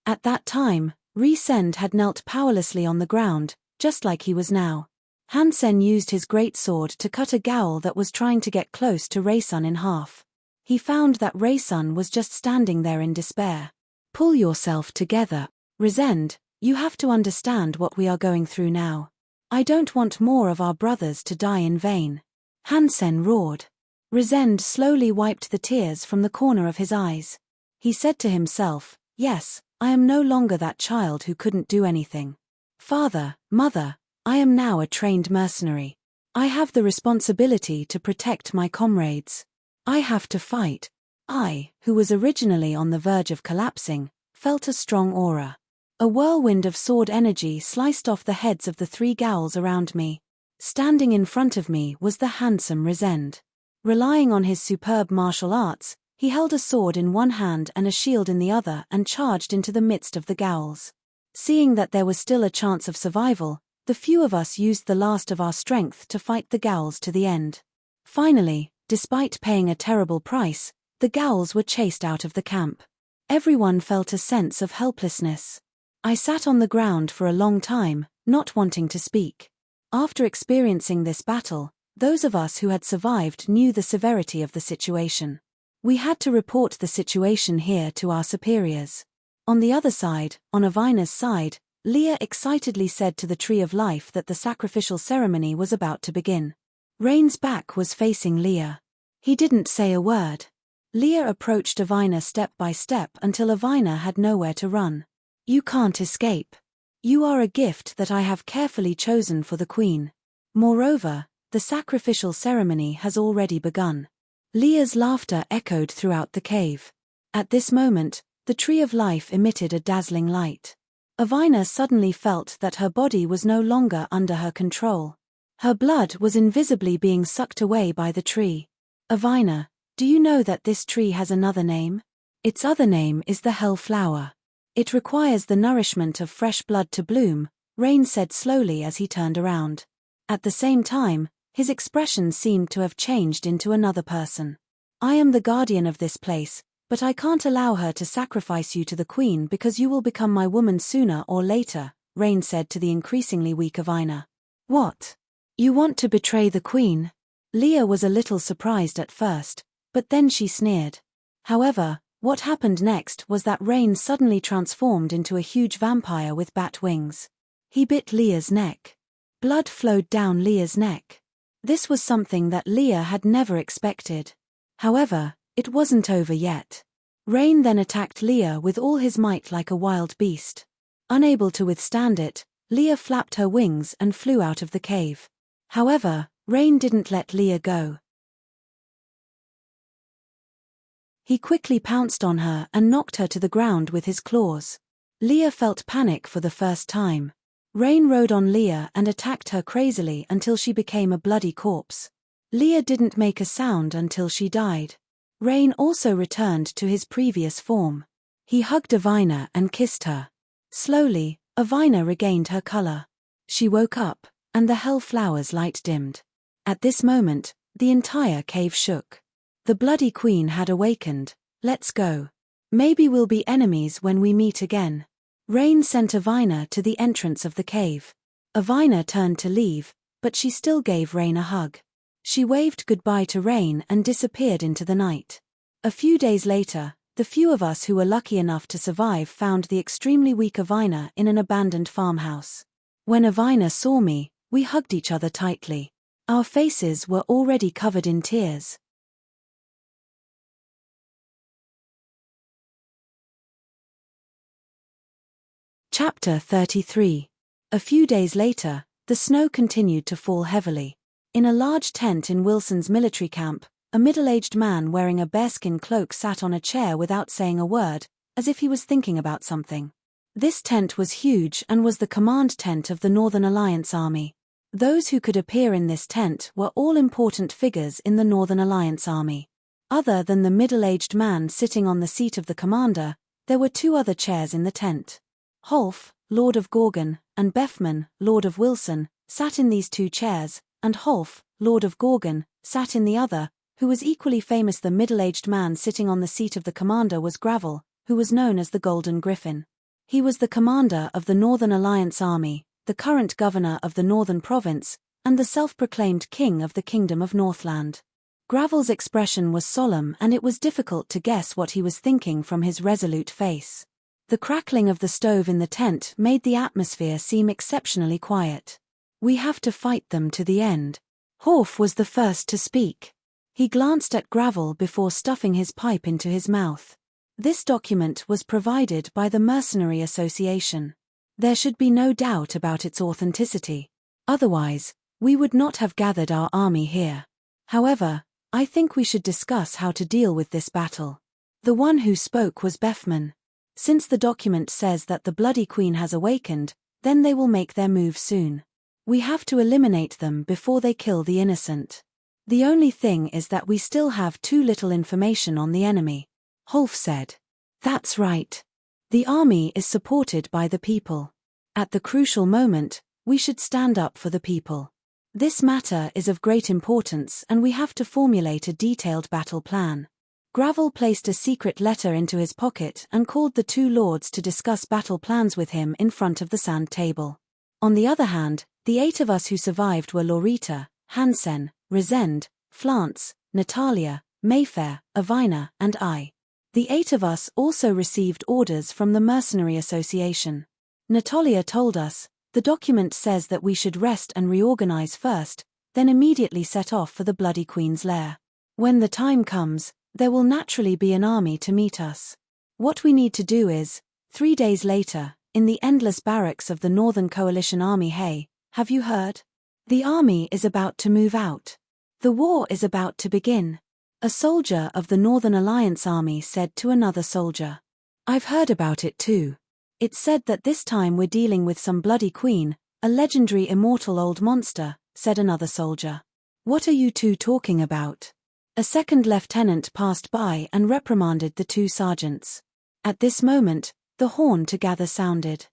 At that time, Resend had knelt powerlessly on the ground, just like he was now. Hansen used his great sword to cut a ghoul that was trying to get close to Raysun in half. He found that Raysun was just standing there in despair. Pull yourself together, Resend, you have to understand what we are going through now. I don't want more of our brothers to die in vain. Hansen roared. Resend slowly wiped the tears from the corner of his eyes. He said to himself, yes, I am no longer that child who couldn't do anything. Father, mother, I am now a trained mercenary. I have the responsibility to protect my comrades. I have to fight. I, who was originally on the verge of collapsing, felt a strong aura. A whirlwind of sword energy sliced off the heads of the 3 ghouls around me. Standing in front of me was the handsome Resend. Relying on his superb martial arts, he held a sword in one hand and a shield in the other and charged into the midst of the Gauls. Seeing that there was still a chance of survival, the few of us used the last of our strength to fight the Gauls to the end. Finally, despite paying a terrible price, the Gauls were chased out of the camp. Everyone felt a sense of helplessness. I sat on the ground for a long time, not wanting to speak. After experiencing this battle, those of us who had survived knew the severity of the situation. We had to report the situation here to our superiors. On the other side, on Avina's side, Leah excitedly said to the Tree of Life that the sacrificial ceremony was about to begin. Rain's back was facing Leah. He didn't say a word. Leah approached Avina step by step until Avina had nowhere to run. "You can't escape. You are a gift that I have carefully chosen for the queen. Moreover, the sacrificial ceremony has already begun." Leah's laughter echoed throughout the cave. At this moment, the Tree of Life emitted a dazzling light. Avina suddenly felt that her body was no longer under her control. Her blood was invisibly being sucked away by the tree. "Avina, do you know that this tree has another name? Its other name is the Hell Flower. It requires the nourishment of fresh blood to bloom," Rain said slowly as he turned around. At the same time, his expression seemed to have changed into another person. "I am the guardian of this place, but I can't allow her to sacrifice you to the queen because you will become my woman sooner or later," Rain said to the increasingly weak Avina. "What? You want to betray the queen?" Leah was a little surprised at first, but then she sneered. However, what happened next was that Rain suddenly transformed into a huge vampire with bat wings. He bit Leah's neck. Blood flowed down Leah's neck. This was something that Leah had never expected. However, it wasn't over yet. Rain then attacked Leah with all his might like a wild beast. Unable to withstand it, Leah flapped her wings and flew out of the cave. However, Rain didn't let Leah go. He quickly pounced on her and knocked her to the ground with his claws. Leah felt panic for the first time. Rain rode on Leah and attacked her crazily until she became a bloody corpse. Leah didn't make a sound until she died. Rain also returned to his previous form. He hugged Avina and kissed her. Slowly, Avina regained her color. She woke up, and the Hell Flower's light dimmed. At this moment, the entire cave shook. The bloody queen had awakened. "Let's go. Maybe we'll be enemies when we meet again." Rain sent Avina to the entrance of the cave. Avina turned to leave, but she still gave Rain a hug. She waved goodbye to Rain and disappeared into the night. A few days later, the few of us who were lucky enough to survive found the extremely weak Avina in an abandoned farmhouse. When Avina saw me, we hugged each other tightly. Our faces were already covered in tears. Chapter 33. A few days later, the snow continued to fall heavily. In a large tent in Wilson's military camp, a middle-aged man wearing a bearskin cloak sat on a chair without saying a word, as if he was thinking about something. This tent was huge and was the command tent of the Northern Alliance Army. Those who could appear in this tent were all important figures in the Northern Alliance Army. Other than the middle-aged man sitting on the seat of the commander, there were two other chairs in the tent. Holf, Lord of Gorgon, and Bethman, Lord of Wilson, sat in these two chairs, and Holf, Lord of Gorgon, sat in the other, who was equally famous. The middle-aged man sitting on the seat of the commander was Gravel, who was known as the Golden Griffin. He was the commander of the Northern Alliance Army, the current governor of the Northern Province, and the self-proclaimed king of the Kingdom of Northland. Gravel's expression was solemn and it was difficult to guess what he was thinking from his resolute face. The crackling of the stove in the tent made the atmosphere seem exceptionally quiet. "We have to fight them to the end." Horf was the first to speak. He glanced at Gravel before stuffing his pipe into his mouth. This document was provided by the Mercenary Association. There should be no doubt about its authenticity. Otherwise, we would not have gathered our army here. However, I think we should discuss how to deal with this battle. The one who spoke was Bethman. Since the document says that the Bloody Queen has awakened, then they will make their move soon. We have to eliminate them before they kill the innocent. The only thing is that we still have too little information on the enemy. Holf said. That's right. The army is supported by the people. At the crucial moment, we should stand up for the people. This matter is of great importance and we have to formulate a detailed battle plan. Gravel placed a secret letter into his pocket and called the two lords to discuss battle plans with him in front of the sand table. On the other hand, the 8 of us who survived were Laurita, Hansen, Resend, Flance, Natalia, Mayfair, Avina, and I. The 8 of us also received orders from the Mercenary Association. Natalia told us, the document says that we should rest and reorganize first, then immediately set off for the Bloody Queen's lair. When the time comes, there will naturally be an army to meet us. What we need to do is, 3 days later, in the endless barracks of the Northern Coalition Army. Hey, have you heard? The army is about to move out. The war is about to begin. A soldier of the Northern Alliance Army said to another soldier. I've heard about it too. It's said that this time we're dealing with some bloody queen, a legendary immortal old monster, said another soldier. What are you two talking about? A second lieutenant passed by and reprimanded the 2 sergeants. At this moment, the horn to gather sounded.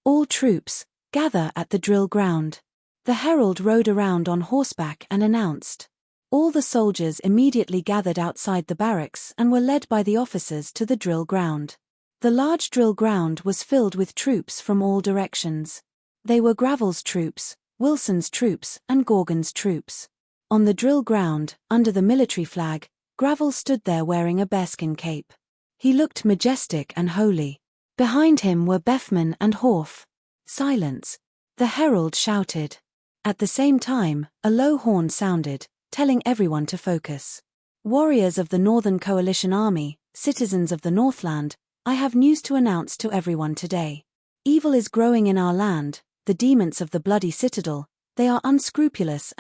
All troops, gather at the drill ground. The herald rode around on horseback and announced. All the soldiers immediately gathered outside the barracks and were led by the officers to the drill ground. The large drill ground was filled with troops from all directions. They were Gravel's troops, Wilson's troops, and Gorgon's troops. On the drill ground, under the military flag, Gravel stood there wearing a bearskin cape. He looked majestic and holy. Behind him were Bethman and Horf. Silence. The herald shouted. At the same time, a low horn sounded, telling everyone to focus. Warriors of the Northern Coalition Army, citizens of the Northland, I have news to announce to everyone today. Evil is growing in our land, the demons of the bloody citadel, they are unscrupulous,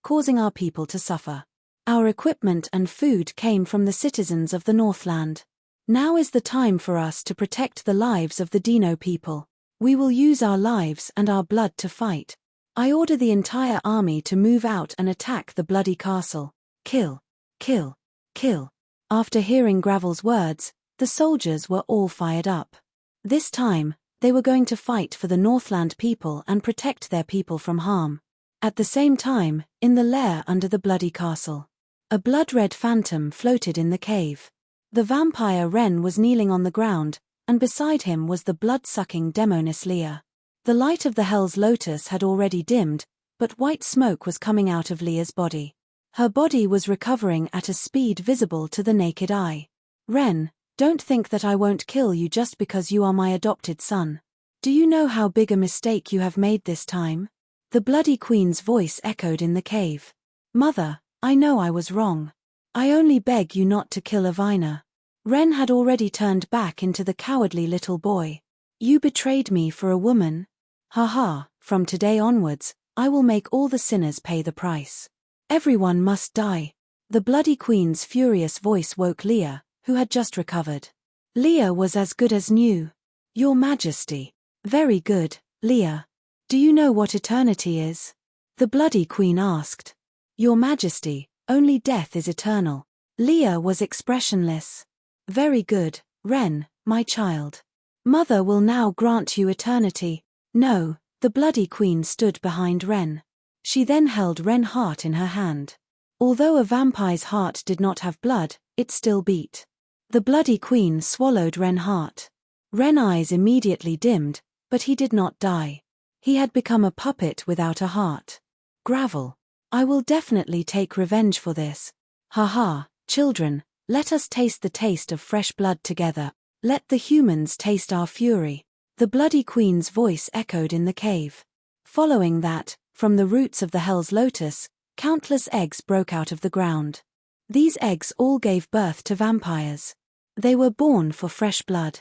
causing our people to suffer. Our equipment and food came from the citizens of the Northland. Now is the time for us to protect the lives of the Dino people. We will use our lives and our blood to fight. I order the entire army to move out and attack the bloody castle. Kill, kill, kill. After hearing Gravel's words, the soldiers were all fired up. This time, they were going to fight for the Northland people and protect their people from harm. At the same time, in the lair under the bloody castle, a blood-red phantom floated in the cave. The vampire Ren was kneeling on the ground, and beside him was the blood-sucking demoness Leah. The light of the Hell's Lotus had already dimmed, but white smoke was coming out of Leah's body. Her body was recovering at a speed visible to the naked eye. Ren, don't think that I won't kill you just because you are my adopted son. Do you know how big a mistake you have made this time? The bloody queen's voice echoed in the cave. Mother, I know I was wrong. I only beg you not to kill Avina. Ren had already turned back into the cowardly little boy. You betrayed me for a woman. Ha, from today onwards, I will make all the sinners pay the price. Everyone must die. The bloody queen's furious voice woke Leah, who had just recovered. Leah was as good as new. Your Majesty. Very good, Leah. Do you know what eternity is? The bloody queen asked. Your Majesty, only death is eternal. Leah was expressionless. Very good, Ren, my child. Mother will now grant you eternity. No, the bloody queen stood behind Ren. She then held Ren's heart in her hand. Although a vampire's heart did not have blood, it still beat. The bloody queen swallowed Ren's heart. Ren's eyes immediately dimmed, but he did not die. He had become a puppet without a heart. Gravel. I will definitely take revenge for this. Ha, children, let us taste the taste of fresh blood together. Let the humans taste our fury. The bloody queen's voice echoed in the cave. Following that, from the roots of the Hell's Lotus, countless eggs broke out of the ground. These eggs all gave birth to vampires. They were born for fresh blood.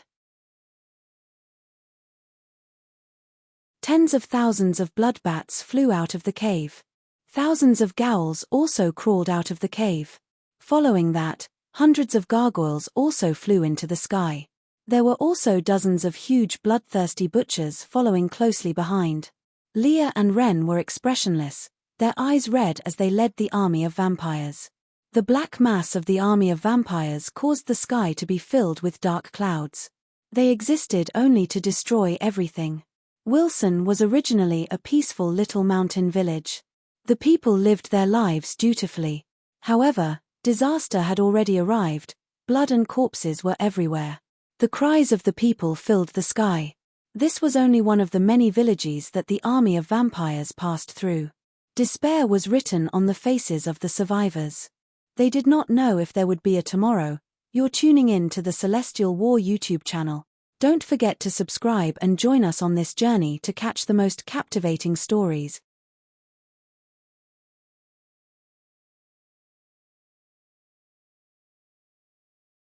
Tens of thousands of bloodbats flew out of the cave. Thousands of ghouls also crawled out of the cave. Following that, hundreds of gargoyles also flew into the sky. There were also dozens of huge bloodthirsty butchers following closely behind. Leah and Ren were expressionless, their eyes red as they led the army of vampires. The black mass of the army of vampires caused the sky to be filled with dark clouds. They existed only to destroy everything. Wilson was originally a peaceful little mountain village. The people lived their lives dutifully. However, disaster had already arrived, blood and corpses were everywhere. The cries of the people filled the sky. This was only one of the many villages that the army of vampires passed through. Despair was written on the faces of the survivors. They did not know if there would be a tomorrow. You're tuning in to the Celestial War YouTube channel. Don't forget to subscribe and join us on this journey to catch the most captivating stories.